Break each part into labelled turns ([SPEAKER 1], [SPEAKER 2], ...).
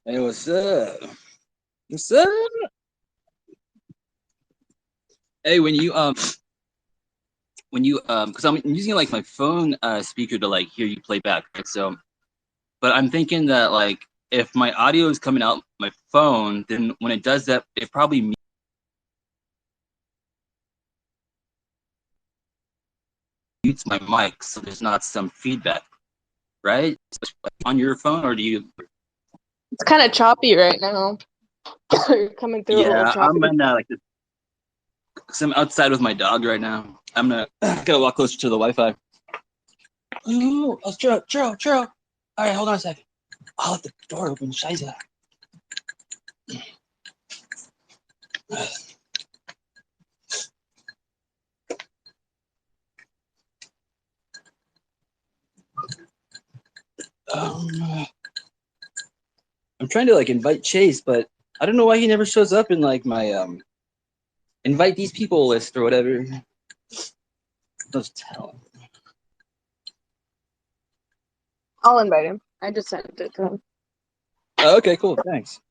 [SPEAKER 1] Hey, what's up? What's up? Hey, because I'm using like my phone speaker to like hear you play back, right? So, but I'm thinking that like if my audio is coming out my phone, then when it does that, it probably mutes my mic, so there's not some feedback, right? On your phone, or do you?
[SPEAKER 2] It's kind of choppy right now. You're coming through a little
[SPEAKER 1] Yeah,
[SPEAKER 2] choppy.
[SPEAKER 1] I'm in like this. Cause I'm outside with my dog right now. I'm gonna gotta walk closer to the Wi-Fi. Ooh, let's chill. All right, hold on a second. I'll let the door open. Scheiße. Um, I'm trying to like invite Chase, but I don't know why he never shows up in like my invite these people list or whatever. Those tell.
[SPEAKER 2] I'll invite him. I just sent it to him.
[SPEAKER 1] Oh, okay, cool. Thanks.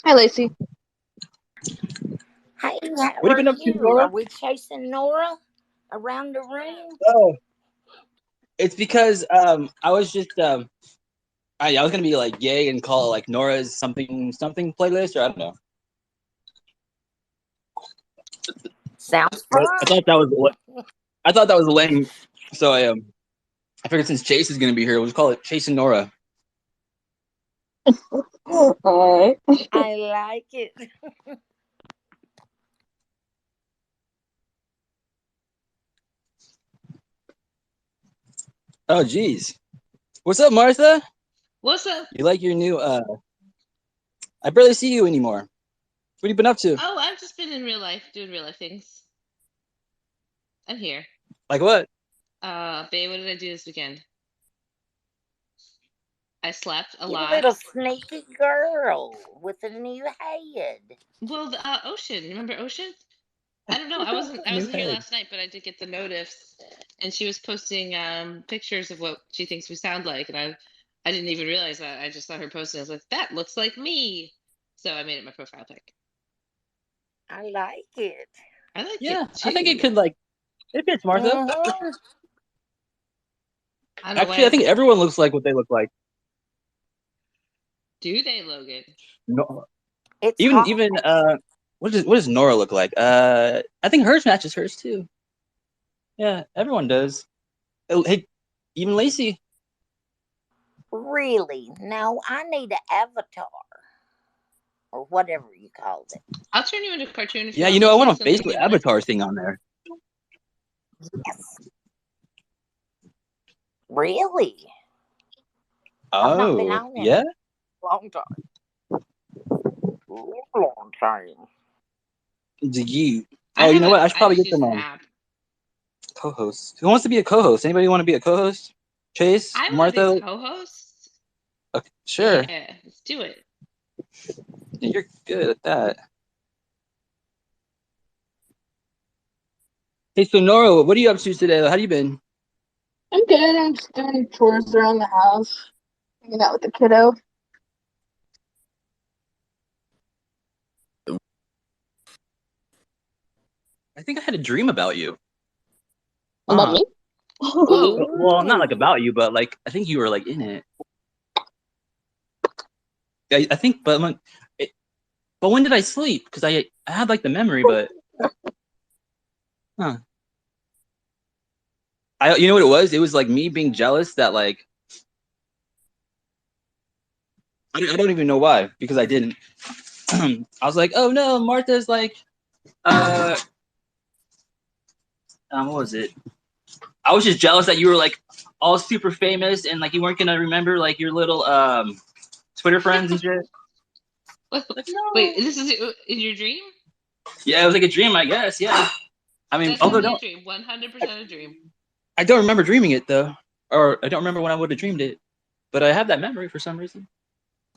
[SPEAKER 2] Hi, Lacey.
[SPEAKER 3] Hey, how
[SPEAKER 1] What have you been
[SPEAKER 3] are
[SPEAKER 1] up to,
[SPEAKER 3] you?
[SPEAKER 1] Nora?
[SPEAKER 3] Are we chasing Nora around the room?
[SPEAKER 1] Oh, it's because I was just I was gonna be like yay and call it like Nora's something playlist, or I don't know.
[SPEAKER 3] Sounds
[SPEAKER 1] But
[SPEAKER 3] fun.
[SPEAKER 1] I thought that was lame. So I figured since Chase is gonna be here, we'll just call it Chase and Nora.
[SPEAKER 2] Alright.
[SPEAKER 3] I like it.
[SPEAKER 1] Oh, geez. What's up, Martha?
[SPEAKER 4] What's up?
[SPEAKER 1] You like your new I barely see you anymore. What have you been up to?
[SPEAKER 4] Oh, I've just been in real life, doing real life things. I'm here.
[SPEAKER 1] Like what?
[SPEAKER 4] Babe, what did I do this weekend? I slept a
[SPEAKER 3] You
[SPEAKER 4] lot.
[SPEAKER 3] little sneaky girl with a new head.
[SPEAKER 4] Well, Ocean, remember Ocean? I don't know. I wasn't
[SPEAKER 1] New
[SPEAKER 4] here
[SPEAKER 1] head.
[SPEAKER 4] last night, but I did get the notice, and she was posting pictures of what she thinks we sound like, and I didn't even realize that. I just saw her posting. I was like, that looks like me. So I made it my profile pic.
[SPEAKER 3] I like it.
[SPEAKER 4] I like
[SPEAKER 1] Yeah,
[SPEAKER 4] it too.
[SPEAKER 1] I think it could like it fits Martha.
[SPEAKER 3] Mhm.
[SPEAKER 4] I don't know
[SPEAKER 1] Actually, I think everyone looks like what they look like.
[SPEAKER 4] do they, Logan?
[SPEAKER 1] No,
[SPEAKER 3] It's
[SPEAKER 1] even
[SPEAKER 3] hot.
[SPEAKER 1] even what does Nora look like? I think hers matches hers too. Yeah, everyone does. Oh, hey, even Lacey.
[SPEAKER 3] Really? No, I need an avatar. Or whatever you called it.
[SPEAKER 4] I'll turn you into a cartoon if you
[SPEAKER 1] Yeah,
[SPEAKER 4] want
[SPEAKER 1] you
[SPEAKER 4] me
[SPEAKER 1] know, I
[SPEAKER 4] to.
[SPEAKER 1] want a
[SPEAKER 4] Something
[SPEAKER 1] Facebook
[SPEAKER 4] you like.
[SPEAKER 1] avatar thing on there.
[SPEAKER 3] Yes. Really? I've not been
[SPEAKER 1] Oh,
[SPEAKER 3] on it
[SPEAKER 1] yeah.
[SPEAKER 3] in a long time. Long time.
[SPEAKER 1] Do you?
[SPEAKER 4] I
[SPEAKER 1] Oh, you
[SPEAKER 4] have
[SPEAKER 1] know what? I should
[SPEAKER 4] I
[SPEAKER 1] probably
[SPEAKER 4] just
[SPEAKER 1] get
[SPEAKER 4] use
[SPEAKER 1] them
[SPEAKER 4] an
[SPEAKER 1] on
[SPEAKER 4] app.
[SPEAKER 1] co-host. Who wants to be a co-host? Anybody want to be a co-host? Chase,
[SPEAKER 4] I want to be
[SPEAKER 1] Martha.
[SPEAKER 4] a co-host.
[SPEAKER 1] Okay, sure.
[SPEAKER 4] Yeah, let's do it.
[SPEAKER 1] Yeah, you're good at that. Hey, so Nora, what are you up to today? How you been?
[SPEAKER 2] I'm good. I'm just doing chores around the house, hanging out with the kiddo.
[SPEAKER 1] I think I had a dream about you.
[SPEAKER 2] About me?
[SPEAKER 1] Well, not like
[SPEAKER 3] Ooh.
[SPEAKER 1] about you, but like I think you were like in it. I think, but when did I sleep? Because I had like the memory, but huh? You know what it was? It was like me being jealous that like I don't even know why, because I didn't. I was like, oh no, Martha's like uh what was it? I was just jealous that you were like all super famous and like you weren't gonna remember like your little Twitter friends and shit. Like,
[SPEAKER 4] Wait,
[SPEAKER 1] no.
[SPEAKER 4] this is in your dream?
[SPEAKER 1] Yeah, it was like a dream, I guess. Yeah. I mean,
[SPEAKER 4] That's
[SPEAKER 1] although
[SPEAKER 4] definitely a dream. 100% a dream.
[SPEAKER 1] I don't remember dreaming it though, or I don't remember when I would have dreamed it, but I have that memory for some reason.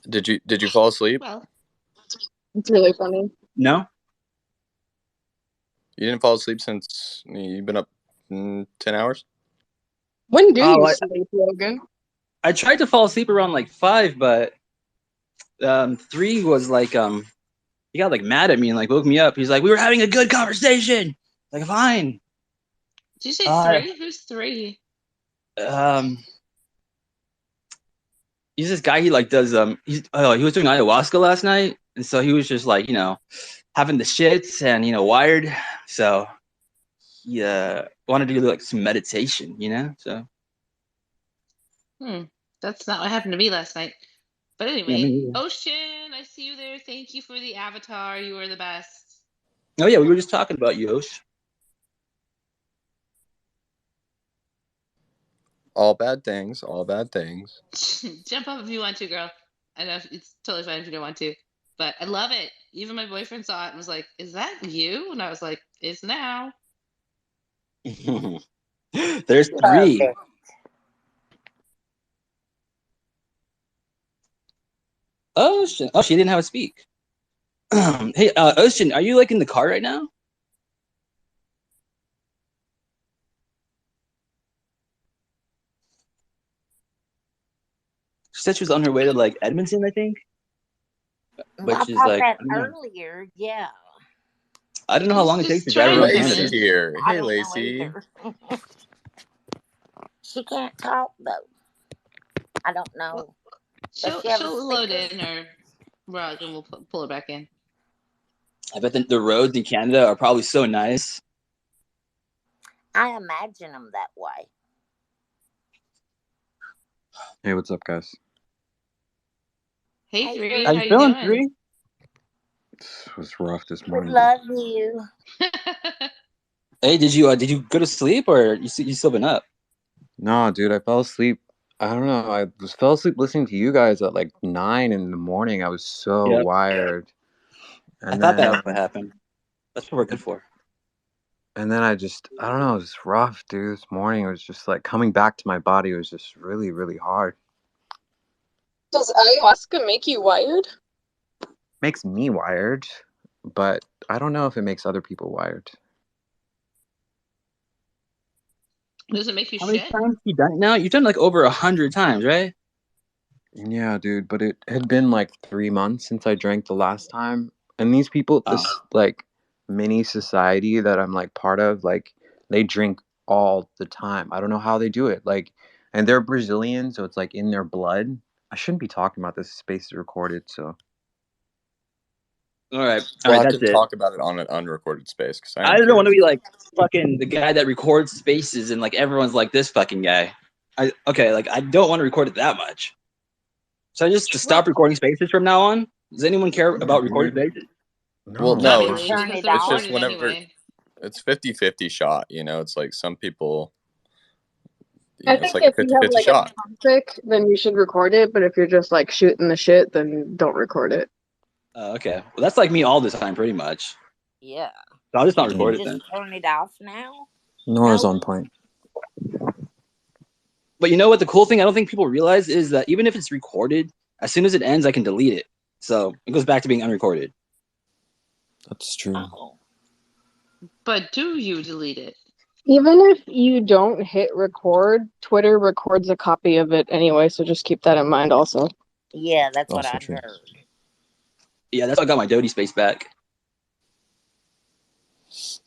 [SPEAKER 5] Did you fall asleep?
[SPEAKER 4] Well,
[SPEAKER 2] It's really funny.
[SPEAKER 1] No.
[SPEAKER 5] You didn't fall asleep since you've been up 10 hours?
[SPEAKER 2] When do
[SPEAKER 1] Oh,
[SPEAKER 2] you sleep, Logan?
[SPEAKER 1] I tried to fall asleep around like 5, but 3 was like he got like mad at me and like woke me up. He's like, "We were having a good conversation." Like, fine.
[SPEAKER 4] Did you say
[SPEAKER 1] Uh,
[SPEAKER 4] 3? Who's 3?
[SPEAKER 1] um, he's this guy. He like does he was doing ayahuasca last night, and so he was just like having the shits and wired. So he wanted to do like some meditation, So
[SPEAKER 4] That's not what happened to me last night. But
[SPEAKER 1] yeah,
[SPEAKER 4] anyway,
[SPEAKER 1] me
[SPEAKER 4] Ocean, I see you there. Thank you for the avatar. You are the best.
[SPEAKER 1] Oh yeah, we were just talking about you, Osh.
[SPEAKER 5] All bad things. All bad things.
[SPEAKER 4] Jump up if you want to, girl. I know it's totally fine if you don't want to. But I love it. Even my boyfriend saw it and was like, "Is that you?" And I was like, "It's now."
[SPEAKER 1] There's 3.
[SPEAKER 3] Perfect.
[SPEAKER 1] Ocean. Oh, she didn't have a speak. Hey, Ocean, are you like in the car right now? She said she was on her way to like Edmonton, I think.
[SPEAKER 3] Well, I
[SPEAKER 1] Which is
[SPEAKER 3] thought
[SPEAKER 1] like,
[SPEAKER 3] that
[SPEAKER 1] I don't know.
[SPEAKER 3] earlier. Yeah.
[SPEAKER 1] I don't know how long it takes
[SPEAKER 4] Just
[SPEAKER 1] to drive
[SPEAKER 4] trying
[SPEAKER 1] around
[SPEAKER 4] to come
[SPEAKER 5] Lacey
[SPEAKER 1] Canada.
[SPEAKER 4] in.
[SPEAKER 5] here.
[SPEAKER 3] I
[SPEAKER 5] Hey,
[SPEAKER 3] don't know
[SPEAKER 5] Lacey.
[SPEAKER 3] either. She can't talk though. I don't know. Does she have a
[SPEAKER 4] She'll load
[SPEAKER 3] speaker?
[SPEAKER 4] in or rug and we'll pull her back in.
[SPEAKER 1] I bet the roads in Canada are probably so nice.
[SPEAKER 3] I imagine them that way.
[SPEAKER 6] Hey, what's up, guys?
[SPEAKER 4] Hey,
[SPEAKER 3] Hey,
[SPEAKER 4] 3,
[SPEAKER 1] How
[SPEAKER 4] how
[SPEAKER 1] you
[SPEAKER 4] you
[SPEAKER 1] feeling,
[SPEAKER 4] doing?
[SPEAKER 1] 3?
[SPEAKER 6] It was rough this
[SPEAKER 3] we
[SPEAKER 6] morning.
[SPEAKER 3] love you.
[SPEAKER 1] Hey, did you go to sleep or you still been up?
[SPEAKER 6] No, dude, I fell asleep. I don't know. Fell asleep listening to you guys at like 9 in the morning. I was so
[SPEAKER 1] Yep.
[SPEAKER 6] wired,
[SPEAKER 1] I
[SPEAKER 6] and
[SPEAKER 1] thought that
[SPEAKER 6] then
[SPEAKER 1] was what happened. That's what we're good for.
[SPEAKER 6] and then I don't know. It was rough, dude. This morning it was just like coming back to my body was just really, really hard.
[SPEAKER 2] Does ayahuasca make you wired?
[SPEAKER 6] Makes me wired, but I don't know if it makes other people wired.
[SPEAKER 4] Does it make you
[SPEAKER 1] How many
[SPEAKER 4] shit?
[SPEAKER 1] times have you done it now? You've done like over 100 times, right?
[SPEAKER 6] Yeah, dude, but it had been like 3 months since I drank the last time. And these people, this like mini society that I'm like part of, like they drink all the time. I don't know how they do it. Like, and they're Brazilian, so it's like in their blood. I shouldn't be talking about this. Space is recorded, so.
[SPEAKER 1] All right,
[SPEAKER 5] Well, I
[SPEAKER 1] that's
[SPEAKER 5] can
[SPEAKER 1] it.
[SPEAKER 5] talk about it on an unrecorded space because I
[SPEAKER 1] I
[SPEAKER 5] am
[SPEAKER 1] don't want to
[SPEAKER 5] curious.
[SPEAKER 1] be like fucking the guy that records spaces and like everyone's like this fucking guy. I don't want to record it that much. So I just stop recording spaces from now on. Does anyone care
[SPEAKER 6] Yeah,
[SPEAKER 1] about recording
[SPEAKER 6] dude.
[SPEAKER 1] spaces?
[SPEAKER 5] Well,
[SPEAKER 6] No,
[SPEAKER 4] Not
[SPEAKER 5] no,
[SPEAKER 6] bro.
[SPEAKER 5] it's
[SPEAKER 4] really,
[SPEAKER 5] just
[SPEAKER 3] Turn
[SPEAKER 4] because
[SPEAKER 3] it
[SPEAKER 4] they're
[SPEAKER 5] it's just
[SPEAKER 3] off.
[SPEAKER 4] recorded
[SPEAKER 5] whenever
[SPEAKER 4] anyway.
[SPEAKER 5] it's 50-50 shot, it's like some people,
[SPEAKER 2] I
[SPEAKER 5] it's
[SPEAKER 2] think
[SPEAKER 5] like a
[SPEAKER 2] if you have
[SPEAKER 5] 50-50
[SPEAKER 2] like a
[SPEAKER 5] shot.
[SPEAKER 2] topic, then you should record it. But if you're just like shooting the shit, then don't record it.
[SPEAKER 1] Okay, well that's like me all the time, pretty much.
[SPEAKER 3] Yeah.
[SPEAKER 1] So I'll just not
[SPEAKER 3] Can you
[SPEAKER 1] record it
[SPEAKER 3] just
[SPEAKER 1] then.
[SPEAKER 3] turn it off now?
[SPEAKER 6] Nora's
[SPEAKER 3] No.
[SPEAKER 6] on point.
[SPEAKER 1] But you know what? The cool thing I don't think people realize is that even if it's recorded, as soon as it ends, I can delete it. So it goes back to being unrecorded.
[SPEAKER 6] That's true.
[SPEAKER 3] Oh.
[SPEAKER 4] But do you delete it?
[SPEAKER 2] Even if you don't hit record, Twitter records a copy of it anyway. So just keep that in mind also.
[SPEAKER 3] Yeah, that's what
[SPEAKER 6] Also
[SPEAKER 3] I'd
[SPEAKER 6] true.
[SPEAKER 3] heard.
[SPEAKER 1] Yeah, that's why I got my Doty space back.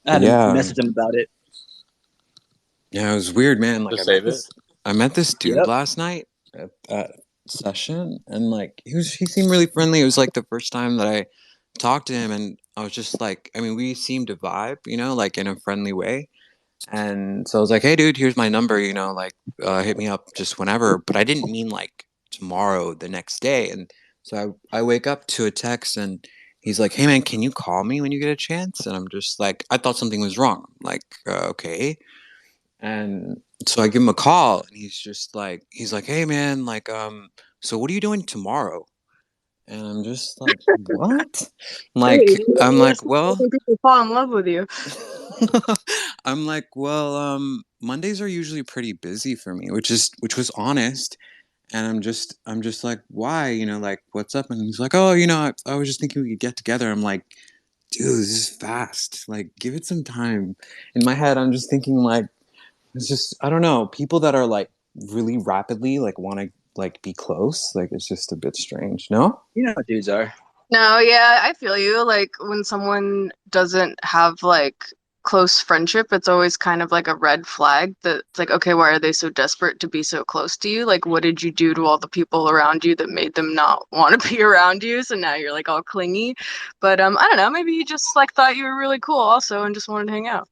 [SPEAKER 1] I had to
[SPEAKER 6] Yeah.
[SPEAKER 1] message them about it.
[SPEAKER 6] Yeah, it was weird, man. Like
[SPEAKER 5] To save it.
[SPEAKER 6] I met this dude
[SPEAKER 1] Yep.
[SPEAKER 6] last night at session, and like he seemed really friendly. It was like the first time that I talked to him, and I was just like, I mean, we seemed to vibe, like in a friendly way. And so I was like, hey, dude, here's my number, like hit me up just whenever. But I didn't mean like tomorrow, the next day. And so I wake up to a text, and he's like, hey, man, can you call me when you get a chance? And I'm just like, I thought something was wrong. I'm like, okay. And so I give him a call, and he's like, hey man, like, so what are you doing tomorrow? And I'm just like, what? Like, I'm like, well,
[SPEAKER 2] People fall in love with you.
[SPEAKER 6] I'm like, well, Mondays are usually pretty busy for me, which was honest. And I'm just like, why? Like, what's up? And he's like, oh, I was just thinking we could get together. I'm like, dude, this is fast. Like, give it some time. In my head, I'm just thinking like, it's just, I don't know, people that are like really rapidly like want to like be close. Like it's just a bit strange. No?
[SPEAKER 1] You know what dudes are.
[SPEAKER 2] No, yeah, I feel you. Like when someone doesn't have like close friendship, it's always kind of like a red flag that it's like, okay, why are they so desperate to be so close to you? Like, what did you do to all the people around you that made them not want to be around you? So now you're like all clingy. But I don't know, maybe you just like thought you were really cool also and just wanted to hang out.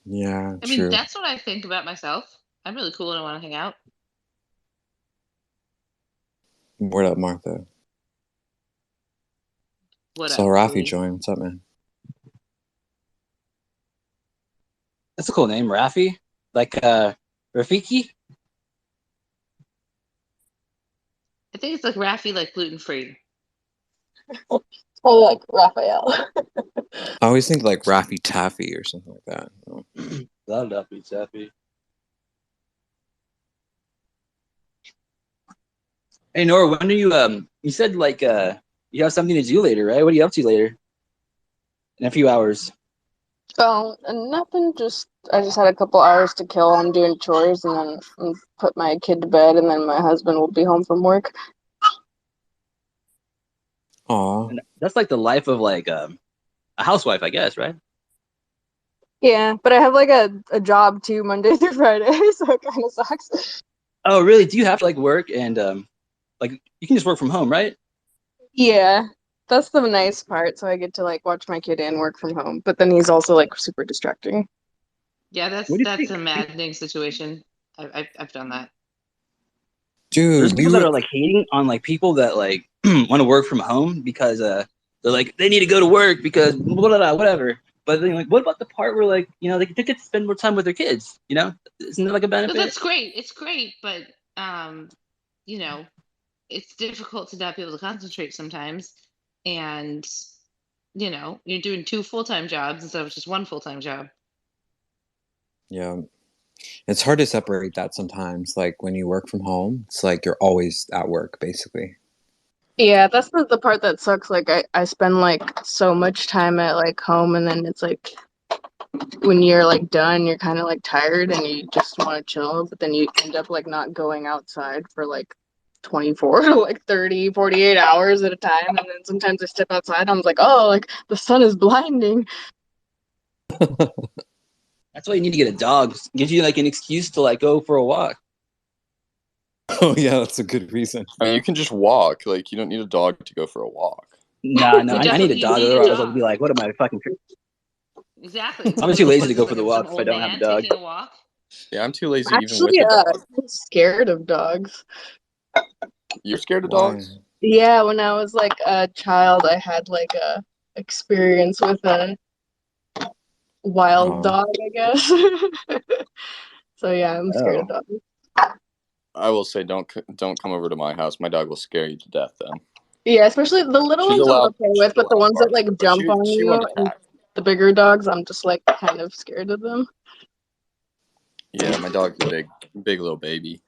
[SPEAKER 6] Yeah,
[SPEAKER 4] I mean,
[SPEAKER 6] true.
[SPEAKER 4] that's what I think about myself. I'm really cool and I want to hang out.
[SPEAKER 6] Word up, Martha.
[SPEAKER 4] What
[SPEAKER 6] Saw
[SPEAKER 4] up,
[SPEAKER 6] Rafi
[SPEAKER 4] Louis?
[SPEAKER 6] join. What's up, man?
[SPEAKER 1] That's a cool name, Rafi. Like Rafiki.
[SPEAKER 4] I think it's like Raffi, like gluten free.
[SPEAKER 2] Oh, like Raphael.
[SPEAKER 6] I always think like Raffy Taffy or something like that.
[SPEAKER 1] Love Rafi, Sappy. Hey Nora, when are you you said like you have something to do later, right? What are you up to later? In a few hours.
[SPEAKER 2] Oh, and nothing. Just I just had a couple hours to kill. I'm doing chores, and then put my kid to bed, and then my husband will be home from work.
[SPEAKER 6] Aw.
[SPEAKER 1] And that's like the life of like a housewife, I guess, right?
[SPEAKER 2] Yeah, but I have like a job too, Monday through Friday, so it kind of sucks.
[SPEAKER 1] Oh, really? Do you have to like work and like you can just work from home, right?
[SPEAKER 2] Yeah, that's the nice part. So I get to like watch my kid and work from home, but then he's also like super distracting.
[SPEAKER 4] Yeah,
[SPEAKER 1] What do you
[SPEAKER 4] that's
[SPEAKER 1] think?
[SPEAKER 4] a maddening situation. I've done that.
[SPEAKER 1] There's
[SPEAKER 6] Dude, we
[SPEAKER 1] people that
[SPEAKER 6] were
[SPEAKER 1] are like hating on like people that like want to work from home because they're like they need to go to work because blah, blah, blah, whatever. But then like, what about the part where like they get to spend more time with their kids? Isn't that like a
[SPEAKER 4] No,
[SPEAKER 1] benefit?
[SPEAKER 4] that's great. It's great, but you know, it's difficult to not be able to concentrate sometimes. And you're doing two full-time jobs instead of just one full-time job.
[SPEAKER 6] yeah. It's hard to separate that sometimes. Like when you work from home, it's like you're always at work, basically.
[SPEAKER 2] Yeah, that's the part that sucks. Like I spend like so much time at like home, and then it's like when you're like done, you're kind of like tired and you just want to chill, but then you end up like not going outside for like 24 to like 30, 48 hours at a time. And then sometimes I step outside, I'm like, oh, like the sun is blinding.
[SPEAKER 1] That's why you need to get a dog. Gives you like an excuse to like go for a walk.
[SPEAKER 6] Oh yeah, that's a good reason.
[SPEAKER 5] I mean, you can just walk. Like, you don't need a dog to go for a walk.
[SPEAKER 1] Nah, no,
[SPEAKER 4] You
[SPEAKER 1] I need a
[SPEAKER 4] definitely
[SPEAKER 1] dog.
[SPEAKER 4] need a
[SPEAKER 1] Otherwise, I'll be
[SPEAKER 4] dog.
[SPEAKER 1] like, what am I fucking?
[SPEAKER 4] Exactly.
[SPEAKER 1] I'm too lazy
[SPEAKER 4] What
[SPEAKER 1] to
[SPEAKER 4] is
[SPEAKER 1] go
[SPEAKER 4] this,
[SPEAKER 1] for the
[SPEAKER 4] like
[SPEAKER 1] walk
[SPEAKER 4] some
[SPEAKER 1] if I
[SPEAKER 4] old
[SPEAKER 1] don't have a
[SPEAKER 4] man
[SPEAKER 1] dog.
[SPEAKER 4] taking a walk?
[SPEAKER 5] Yeah, I'm too lazy even with
[SPEAKER 2] Actually,
[SPEAKER 5] a dog.
[SPEAKER 2] I'm scared of dogs.
[SPEAKER 5] You're scared of
[SPEAKER 6] Why?
[SPEAKER 5] dogs?
[SPEAKER 2] Yeah, when I was like a child, I had like a experience with a wild
[SPEAKER 6] Oh.
[SPEAKER 2] dog, I guess. So yeah, I'm scared of
[SPEAKER 1] Oh,
[SPEAKER 2] dogs.
[SPEAKER 5] I will say, don't come over to my house. My dog will scare you to death. Then
[SPEAKER 2] Yeah, especially the little
[SPEAKER 5] she's
[SPEAKER 2] ones I'm
[SPEAKER 5] allowed.
[SPEAKER 2] okay with,
[SPEAKER 5] She's
[SPEAKER 2] but the
[SPEAKER 5] allowed
[SPEAKER 2] ones that like
[SPEAKER 5] barking, but
[SPEAKER 2] jump on
[SPEAKER 5] she
[SPEAKER 2] you
[SPEAKER 5] won't
[SPEAKER 2] and
[SPEAKER 5] attack.
[SPEAKER 2] the bigger dogs, I'm just like kind of scared of them.
[SPEAKER 5] Yeah, my dog's a big little baby.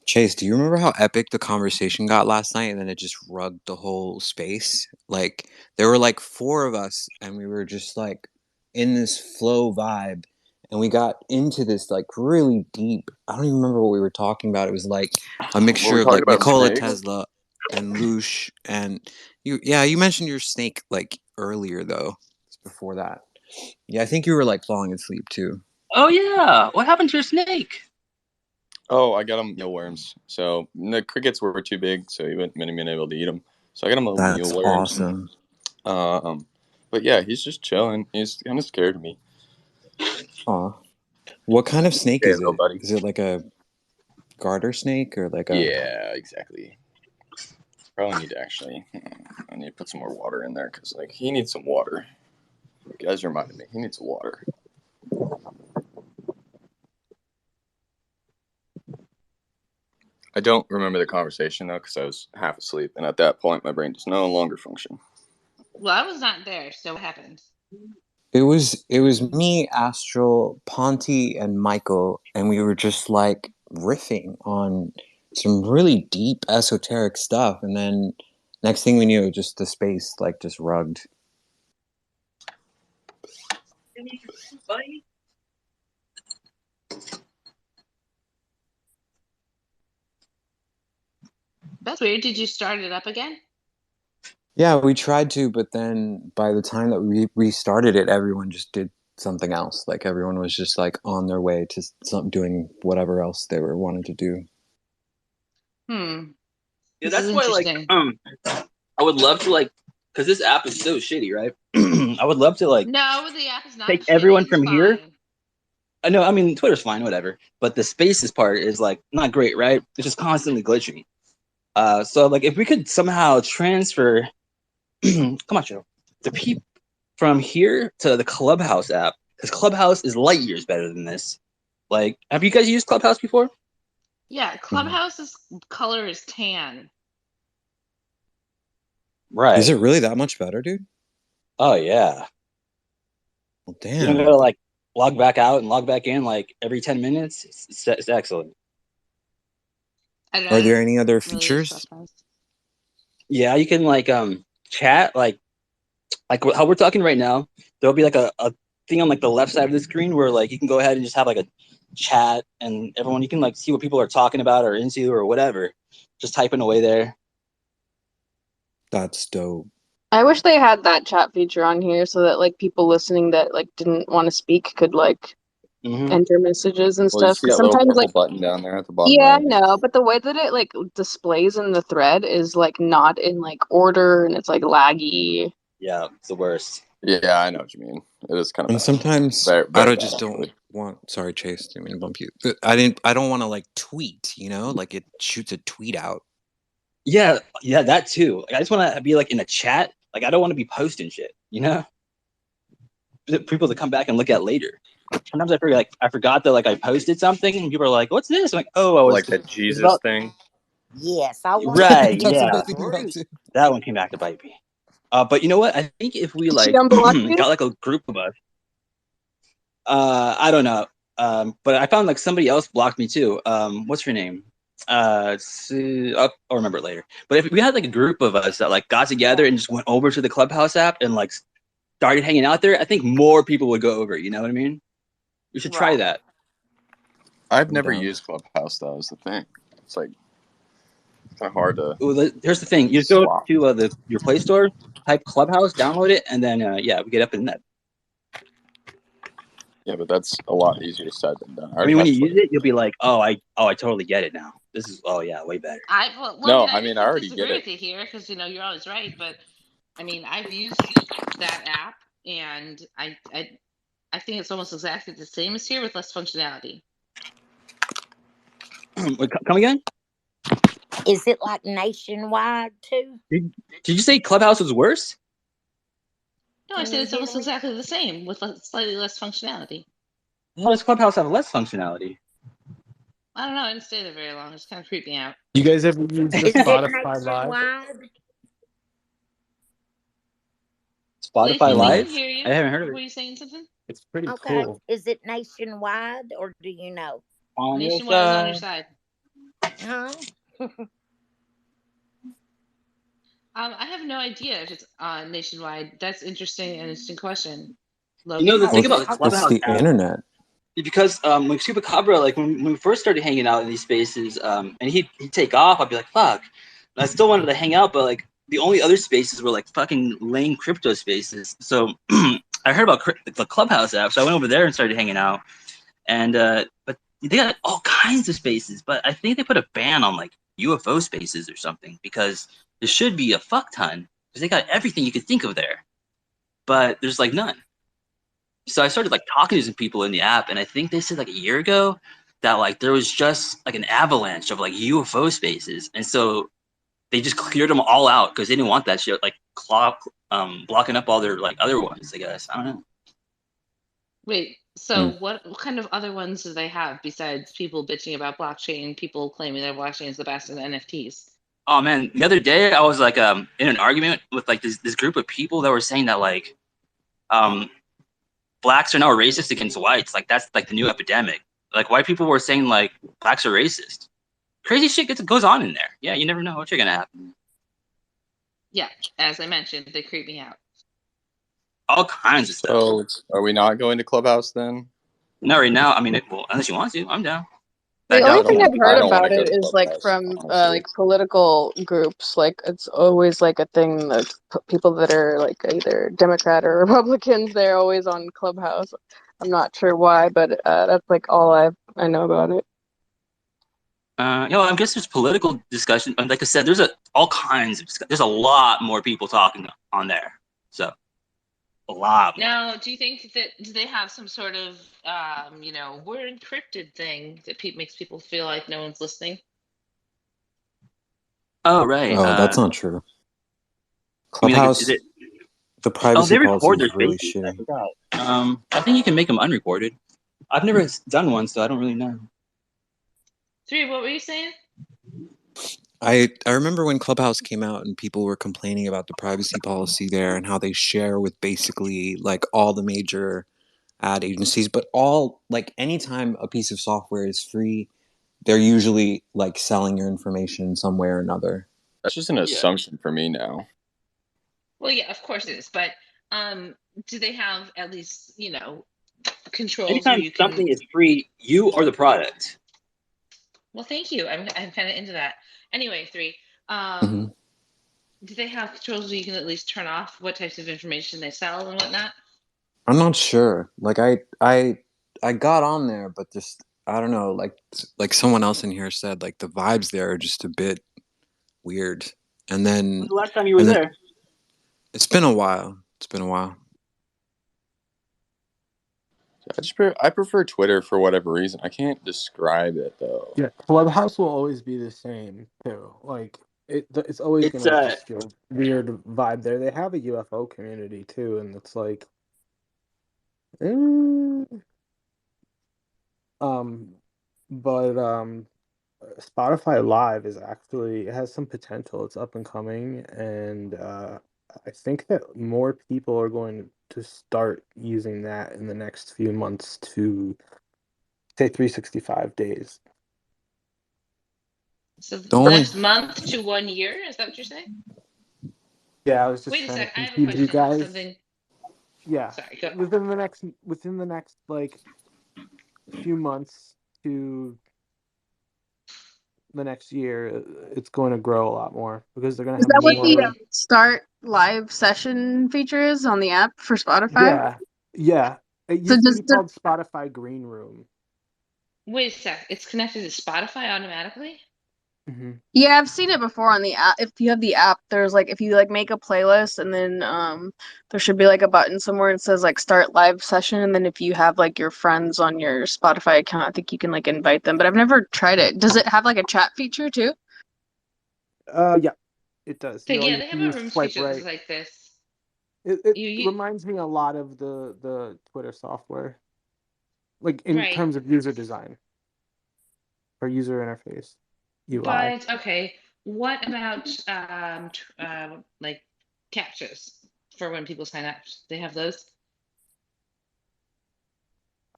[SPEAKER 6] Chase, do you remember how epic the conversation got last night and then it just rugged the whole space? Like there were like four of us and we were just like in this flow vibe and we got into this like really deep. I don't even remember what we were talking about. It was like a
[SPEAKER 5] Were we
[SPEAKER 6] mixture of
[SPEAKER 5] talking
[SPEAKER 6] like
[SPEAKER 5] about
[SPEAKER 6] Nikola
[SPEAKER 5] snakes?
[SPEAKER 6] Tesla and Loosh and you mentioned your snake like earlier though. Before that. Yeah, I think you were like falling asleep too.
[SPEAKER 1] oh yeah. What happened to your snake?
[SPEAKER 5] Oh, I got him mealworms. So the crickets were too big, so he wouldn't been able to eat them. So I got him
[SPEAKER 6] That's
[SPEAKER 5] mealworms.
[SPEAKER 6] awesome.
[SPEAKER 5] But yeah, he's just chilling. He's kind of scared of me.
[SPEAKER 6] Aw. What kind of snake
[SPEAKER 5] Hey,
[SPEAKER 6] is
[SPEAKER 5] little
[SPEAKER 6] it?
[SPEAKER 5] buddy.
[SPEAKER 6] Is it like a garter snake or like a
[SPEAKER 5] Yeah, exactly. Probably need to actually. I need to put some more water in there because like he needs some water. You guys reminded me. He needs water. I don't remember the conversation though because I was half asleep, and at that point, my brain does no longer function.
[SPEAKER 4] Well, I was not there, so what happened?
[SPEAKER 6] it was me, Astral, Ponty, and Michael, and we were just like riffing on some really deep esoteric stuff, and then next thing we knew, just the space like just rugged.
[SPEAKER 4] That's weird. Did you start it up again?
[SPEAKER 6] Yeah, we tried to, but then by the time that we restarted it, everyone just did something else. Like everyone was just like on their way to doing whatever else they were wanting to do.
[SPEAKER 4] Yeah,
[SPEAKER 1] that's why like I would love to like, because this app is so shitty, right? I would love to like
[SPEAKER 4] No, the app is not
[SPEAKER 1] take
[SPEAKER 4] shitty.
[SPEAKER 1] everyone
[SPEAKER 4] It's
[SPEAKER 1] from here.
[SPEAKER 4] fine.
[SPEAKER 1] I know, I mean Twitter's fine, whatever, but the Spaces part is like not great, right? It's just constantly glitching. So like if we could somehow transfer, come on, Joe, the people from here to the Clubhouse app, because Clubhouse is light years better than this. Like, have you guys used Clubhouse before?
[SPEAKER 4] Yeah, Clubhouse's color is tan.
[SPEAKER 1] Right.
[SPEAKER 6] Is it really that much better, dude?
[SPEAKER 1] Oh yeah.
[SPEAKER 6] Well,
[SPEAKER 1] You don't
[SPEAKER 6] damn.
[SPEAKER 1] gotta like log back out and log back in like every 10 minutes. It's excellent.
[SPEAKER 4] I don't know,
[SPEAKER 6] Are
[SPEAKER 4] I
[SPEAKER 6] there
[SPEAKER 4] don't
[SPEAKER 6] any other
[SPEAKER 4] really use
[SPEAKER 6] features?
[SPEAKER 4] Clubhouse.
[SPEAKER 1] Yeah, you can like chat like how we're talking right now. There'll be like a thing on like the left side of the screen where like you can go ahead and just have like a chat, and everyone, you can like see what people are talking about or into or whatever. Just typing away there.
[SPEAKER 6] That's dope.
[SPEAKER 2] I wish they had that chat feature on here so that like people listening that like didn't want to speak could like enter messages and
[SPEAKER 5] Well, you
[SPEAKER 2] stuff.
[SPEAKER 5] see
[SPEAKER 2] Because
[SPEAKER 5] that little
[SPEAKER 2] sometimes
[SPEAKER 5] purple
[SPEAKER 2] like
[SPEAKER 5] button down there at the bottom
[SPEAKER 2] yeah, I
[SPEAKER 5] right?
[SPEAKER 2] know, but the way that it like displays in the thread is like not in like order and it's like laggy.
[SPEAKER 1] Yeah, it's the worst.
[SPEAKER 5] Yeah, I know what you mean. It is kind of
[SPEAKER 6] And
[SPEAKER 5] bad.
[SPEAKER 6] sometimes
[SPEAKER 5] Very,
[SPEAKER 6] I
[SPEAKER 5] very
[SPEAKER 6] don't,
[SPEAKER 5] bad,
[SPEAKER 6] just don't
[SPEAKER 5] actually.
[SPEAKER 6] want. Sorry, Chase. Didn't mean to bump you. But I don't want to like tweet. You know, like it shoots a tweet out.
[SPEAKER 1] Yeah, that too. Like, I just want to be like in a chat. Like I don't want to be posting shit. You know, people to come back and look at later. Sometimes I forget. Like I forgot that like I posted something, and people are like, "What's this?" I'm like, "Oh, I was
[SPEAKER 5] Like that
[SPEAKER 1] it's
[SPEAKER 5] Jesus
[SPEAKER 1] about
[SPEAKER 5] thing.
[SPEAKER 3] Yes, I want to
[SPEAKER 1] right."
[SPEAKER 3] see
[SPEAKER 6] That's what
[SPEAKER 1] Yeah,
[SPEAKER 6] I think about too.
[SPEAKER 1] that one came back to bite me. But you know what? I think if we
[SPEAKER 2] Did she
[SPEAKER 1] like
[SPEAKER 2] unblock you?
[SPEAKER 1] got like a group of us, I don't know. But I found like somebody else blocked me too. What's her name? I'll remember it later. But if we had like a group of us that like got together and just went over to the Clubhouse app and like started hanging out there, I think more people would go over. You know what I mean? We should try
[SPEAKER 3] right.
[SPEAKER 1] that.
[SPEAKER 5] I've never
[SPEAKER 6] down.
[SPEAKER 5] used Clubhouse, though, is the thing. It's like kind of hard to
[SPEAKER 1] Well, here's the thing: you just go
[SPEAKER 5] swap.
[SPEAKER 1] to your Play Store, type Clubhouse, download it, and then yeah, we get up in that.
[SPEAKER 5] Yeah, but that's a lot easier said than done. I
[SPEAKER 1] I
[SPEAKER 5] already
[SPEAKER 1] mean, when
[SPEAKER 5] have
[SPEAKER 1] you use
[SPEAKER 5] Twitter.
[SPEAKER 1] it, you'll be like, oh, I totally get it now. This is way better.
[SPEAKER 5] No,
[SPEAKER 4] I
[SPEAKER 5] I mean, I
[SPEAKER 4] can't
[SPEAKER 5] already get
[SPEAKER 4] disagree
[SPEAKER 5] it.
[SPEAKER 4] with you here because you're always right. But I mean, I've used that app, and I think it's almost exactly the same as here with less functionality.
[SPEAKER 1] Wait, come again?
[SPEAKER 3] Is it like nationwide too?
[SPEAKER 1] Did you say Clubhouse was worse?
[SPEAKER 4] No, I
[SPEAKER 3] Can
[SPEAKER 4] said
[SPEAKER 3] you
[SPEAKER 4] it's
[SPEAKER 3] hear
[SPEAKER 4] almost
[SPEAKER 3] me?
[SPEAKER 4] exactly the same with slightly less functionality.
[SPEAKER 1] How does Clubhouse have less functionality?
[SPEAKER 4] I don't know. I didn't stay there very long. It's kind of creeping out.
[SPEAKER 7] You guys ever use the
[SPEAKER 3] Is it
[SPEAKER 7] Spotify Live?
[SPEAKER 3] nationwide?
[SPEAKER 1] Spotify
[SPEAKER 4] Nathan, we
[SPEAKER 7] No,
[SPEAKER 4] can
[SPEAKER 1] Live?
[SPEAKER 4] hear you.
[SPEAKER 1] I haven't heard of
[SPEAKER 4] Were
[SPEAKER 1] it.
[SPEAKER 4] you saying something?
[SPEAKER 7] it's pretty
[SPEAKER 3] Okay.
[SPEAKER 7] cool.
[SPEAKER 3] Is it nationwide or do you know?
[SPEAKER 1] On your
[SPEAKER 4] Nationwide is on your
[SPEAKER 1] side.
[SPEAKER 4] side.
[SPEAKER 3] Huh?
[SPEAKER 4] I have no idea if it's nationwide. That's interesting, an interesting question.
[SPEAKER 1] You know,
[SPEAKER 4] Logan?
[SPEAKER 1] the
[SPEAKER 6] Well,
[SPEAKER 1] thing about
[SPEAKER 6] it's
[SPEAKER 1] Clubhouse
[SPEAKER 6] the
[SPEAKER 1] app,
[SPEAKER 6] internet.
[SPEAKER 1] because when Chupacabra, like when we first started hanging out in these spaces, and he'd take off, I'd be like, fuck. And I still wanted to hang out, but like the only other spaces were like fucking lame crypto spaces. So I heard about the Clubhouse app, so I went over there and started hanging out. And but they got all kinds of spaces, but I think they put a ban on like UFO spaces or something, because there should be a fuck ton, because they got everything you could think of there, but there's like none. So I started like talking to some people in the app, and I think they said like a year ago that like there was just like an avalanche of like UFO spaces, and so they just cleared them all out because they didn't want that shit like blocking up all their like other ones. I guess I don't know.
[SPEAKER 4] Wait, so what kind of other ones do they have besides people bitching about blockchain, people claiming that blockchain is the best in NFTs?
[SPEAKER 1] Oh man, the other day I was like in an argument with like this group of people that were saying that like um blacks are now racist against whites. Like that's like the new epidemic. Like white people were saying like blacks are racist. Crazy shit goes on in there. Yeah, you never know what you're gonna happen.
[SPEAKER 4] Yeah, as I mentioned, they creep me out.
[SPEAKER 1] All kinds of stuff.
[SPEAKER 5] So, are we not going to Clubhouse then?
[SPEAKER 1] Not right now. I mean, well, unless you want to, I'm down.
[SPEAKER 2] The
[SPEAKER 1] I
[SPEAKER 2] only
[SPEAKER 1] doubt
[SPEAKER 2] thing
[SPEAKER 1] people
[SPEAKER 2] I've
[SPEAKER 1] would be
[SPEAKER 2] heard
[SPEAKER 5] I
[SPEAKER 1] doing
[SPEAKER 5] don't want
[SPEAKER 2] about
[SPEAKER 5] to go
[SPEAKER 2] it
[SPEAKER 5] to
[SPEAKER 2] is like
[SPEAKER 5] Clubhouse,
[SPEAKER 2] from
[SPEAKER 5] honestly.
[SPEAKER 2] like political groups. Like it's always like a thing that people that are like either Democrat or Republicans, they're always on Clubhouse. I'm not sure why, but that's like all I know about it.
[SPEAKER 1] I guess there's political discussion. And like I said, there's all kinds of there's a lot more people talking on there. So a lot more.
[SPEAKER 4] Now, do you think that do they have some sort of we're encrypted thing that makes people feel like no one's listening?
[SPEAKER 1] Oh right.
[SPEAKER 6] Oh, that's not true.
[SPEAKER 1] You mean like is
[SPEAKER 6] Clubhouse,
[SPEAKER 1] it?
[SPEAKER 6] the
[SPEAKER 1] Oh,
[SPEAKER 6] privacy
[SPEAKER 1] they
[SPEAKER 6] policy
[SPEAKER 1] record their
[SPEAKER 6] is really
[SPEAKER 1] faces. I
[SPEAKER 6] shitty.
[SPEAKER 1] forgot. I think you can make them unrecorded. I've never done one, so I don't really know.
[SPEAKER 4] 3, what were you saying?
[SPEAKER 6] I remember when Clubhouse came out and people were complaining about the privacy policy there and how they share with basically like all the major ad agencies, but all like anytime a piece of software is free, they're usually like selling your information in some way or another.
[SPEAKER 5] That's just an assumption for me now.
[SPEAKER 4] Well, yeah, of course it is, but do they have at least controls where
[SPEAKER 1] Anytime
[SPEAKER 4] you can?
[SPEAKER 1] something is free, you are the product.
[SPEAKER 4] Well, thank you. I'm kind of into that. Anyway, 3.
[SPEAKER 6] Mhm.
[SPEAKER 4] Do they have controls where you can at least turn off what types of information they sell and whatnot?
[SPEAKER 6] I'm not sure. Like I got on there, but just I don't know. Like someone else in here said, like the vibes there are just a bit weird. And then
[SPEAKER 1] When's the last time you were
[SPEAKER 6] and then
[SPEAKER 1] there?
[SPEAKER 6] it's been a while. It's been a while.
[SPEAKER 5] I prefer Twitter for whatever reason. I can't describe it though.
[SPEAKER 7] Yeah, Clubhouse will always be the same too. Like it's always
[SPEAKER 1] It's
[SPEAKER 7] gonna just feel weird vibe there. They have a UFO community too, and it's like, eh, um, but Spotify Live is actually it has some potential. It's up and coming, and I think that more people are going to start using that in the next few months to say 365 days.
[SPEAKER 4] So
[SPEAKER 6] The
[SPEAKER 4] the
[SPEAKER 6] only
[SPEAKER 4] next month to 1 year, is that what you're saying?
[SPEAKER 7] Yeah, I was just
[SPEAKER 4] Wait a
[SPEAKER 7] trying to
[SPEAKER 4] sec, I have a
[SPEAKER 7] confuse you
[SPEAKER 4] question.
[SPEAKER 7] guys.
[SPEAKER 4] Something.
[SPEAKER 7] Yeah,
[SPEAKER 4] Sorry, go.
[SPEAKER 7] within the next like few months to the next year, it's going to grow a lot more because they're going to
[SPEAKER 2] Is
[SPEAKER 7] have
[SPEAKER 2] that what the
[SPEAKER 7] more.
[SPEAKER 2] start live session feature is on the app for Spotify?
[SPEAKER 7] Yeah. It
[SPEAKER 2] So
[SPEAKER 7] used to
[SPEAKER 2] does
[SPEAKER 7] be called Spotify Green Room.
[SPEAKER 4] Wait a sec, it's connected to Spotify automatically?
[SPEAKER 7] Mm-hmm.
[SPEAKER 2] Yeah, I've seen it before on the app. If you have the app, there's like if you like make a playlist and then there should be like a button somewhere that says like start live session, and then if you have like your friends on your Spotify account, I think you can like invite them. But I've never tried it. Does it have like a chat feature too?
[SPEAKER 7] Yeah, it does.
[SPEAKER 4] But
[SPEAKER 7] All
[SPEAKER 4] yeah,
[SPEAKER 7] you
[SPEAKER 4] they
[SPEAKER 7] have to
[SPEAKER 4] have
[SPEAKER 7] do
[SPEAKER 4] a
[SPEAKER 7] is
[SPEAKER 4] rooms
[SPEAKER 7] swipe
[SPEAKER 4] feature that's
[SPEAKER 7] right.
[SPEAKER 4] like this.
[SPEAKER 7] It
[SPEAKER 4] You
[SPEAKER 7] reminds me a lot of the Twitter software, like in
[SPEAKER 4] right.
[SPEAKER 7] terms of user design or user interface UI.
[SPEAKER 4] But okay, what about like captchas for when people sign up? They have those?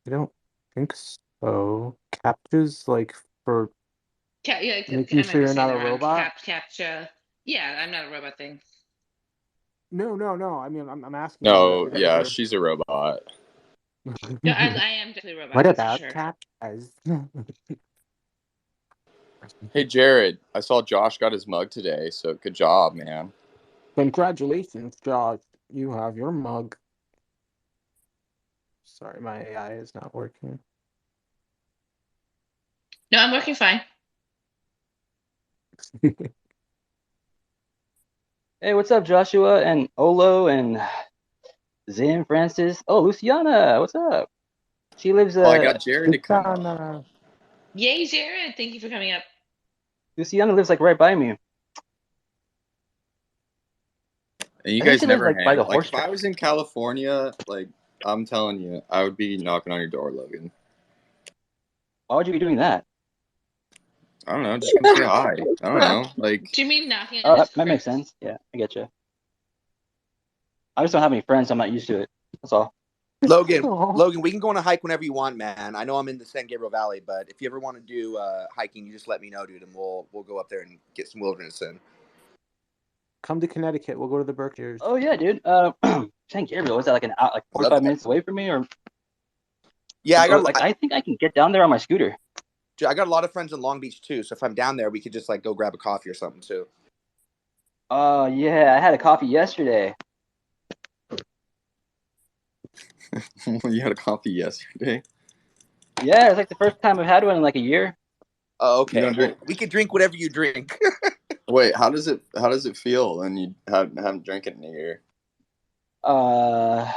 [SPEAKER 7] I don't think so. Captures like for
[SPEAKER 4] Yeah,
[SPEAKER 7] making
[SPEAKER 4] I might
[SPEAKER 7] sure
[SPEAKER 4] be
[SPEAKER 7] you're
[SPEAKER 4] saying
[SPEAKER 7] not
[SPEAKER 4] it
[SPEAKER 7] a
[SPEAKER 4] wrong.
[SPEAKER 7] robot.
[SPEAKER 4] Captcha. Yeah, I'm not a robot thing.
[SPEAKER 7] No. I mean, I'm asking you
[SPEAKER 5] No,
[SPEAKER 7] if
[SPEAKER 5] yeah,
[SPEAKER 7] you're.
[SPEAKER 5] she's a robot.
[SPEAKER 4] No, I am definitely a robot.
[SPEAKER 7] What
[SPEAKER 4] That's for
[SPEAKER 7] about
[SPEAKER 4] sure.
[SPEAKER 7] cat guys?
[SPEAKER 5] Hey Jared, I saw Josh got his mug today, so good job, man.
[SPEAKER 7] Congratulations, Josh. You have your mug. Sorry, my AI is not working.
[SPEAKER 4] No, I'm working fine.
[SPEAKER 1] Hey, what's up, Joshua and Olo and Zim, Francis? Oh, Luciana, what's up? She lives.
[SPEAKER 5] Oh, I got Jared to
[SPEAKER 7] It's
[SPEAKER 5] come
[SPEAKER 7] on.
[SPEAKER 5] up.
[SPEAKER 4] Yay, Jared! Thank you for coming up.
[SPEAKER 1] Luciana lives like right by me.
[SPEAKER 5] And you
[SPEAKER 1] I think
[SPEAKER 5] guys
[SPEAKER 1] she lives
[SPEAKER 5] never
[SPEAKER 1] like by
[SPEAKER 5] hang.
[SPEAKER 1] the
[SPEAKER 5] Like
[SPEAKER 1] horse
[SPEAKER 5] if I
[SPEAKER 1] track.
[SPEAKER 5] was in California, like I'm telling you, I would be knocking on your door, Logan.
[SPEAKER 1] Why would you be doing that?
[SPEAKER 5] I don't know, just come say hi. I don't know, like
[SPEAKER 4] Do you mean knocking on
[SPEAKER 1] Oh,
[SPEAKER 4] his
[SPEAKER 1] that makes
[SPEAKER 4] crypt?
[SPEAKER 1] sense. Yeah, I get you. I just don't have any friends. So I'm not used to it. That's all.
[SPEAKER 8] Logan,
[SPEAKER 7] Aw.
[SPEAKER 8] Logan, we can go on a hike whenever you want, man. I know I'm in the San Gabriel Valley, but if you ever want to do hiking, you just let me know, dude, and we'll go up there and get some wilderness in.
[SPEAKER 7] Come to Connecticut. We'll go to the Berkshires.
[SPEAKER 1] Oh yeah, dude. St. Gabriel, is that like like
[SPEAKER 8] Love
[SPEAKER 1] 45
[SPEAKER 8] that.
[SPEAKER 1] minutes away from me, or
[SPEAKER 8] Yeah,
[SPEAKER 1] like I think I can get down there on my scooter.
[SPEAKER 8] I got a lot of friends in Long Beach too, so if I'm down there, we could just like go grab a coffee or something too.
[SPEAKER 1] Oh yeah, I had a coffee yesterday.
[SPEAKER 5] You had a coffee yesterday.
[SPEAKER 1] Yeah, it's like the first time I've had one in like a year.
[SPEAKER 8] Oh,
[SPEAKER 5] You
[SPEAKER 8] okay.
[SPEAKER 5] don't drink.
[SPEAKER 8] We could drink whatever you drink.
[SPEAKER 5] Wait, how does it feel when you haven't drank it in a year?
[SPEAKER 1] Uh,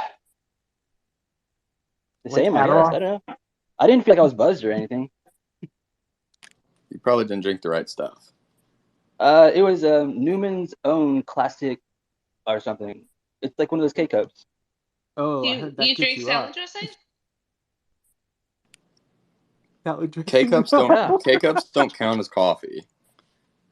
[SPEAKER 1] the
[SPEAKER 7] Like
[SPEAKER 1] same, I guess.
[SPEAKER 7] Adderall?
[SPEAKER 1] I don't know. I didn't feel like I was buzzed or anything.
[SPEAKER 5] You probably didn't drink the right stuff.
[SPEAKER 1] It was Newman's Own Classic or something. It's like one of those K cups.
[SPEAKER 7] Oh, I
[SPEAKER 4] You
[SPEAKER 7] heard that gets
[SPEAKER 4] drink
[SPEAKER 7] you
[SPEAKER 4] salad
[SPEAKER 7] up.
[SPEAKER 4] dressing?
[SPEAKER 7] Salad
[SPEAKER 5] K
[SPEAKER 7] dressing.
[SPEAKER 5] cups
[SPEAKER 1] Yeah.
[SPEAKER 5] don't count as coffee.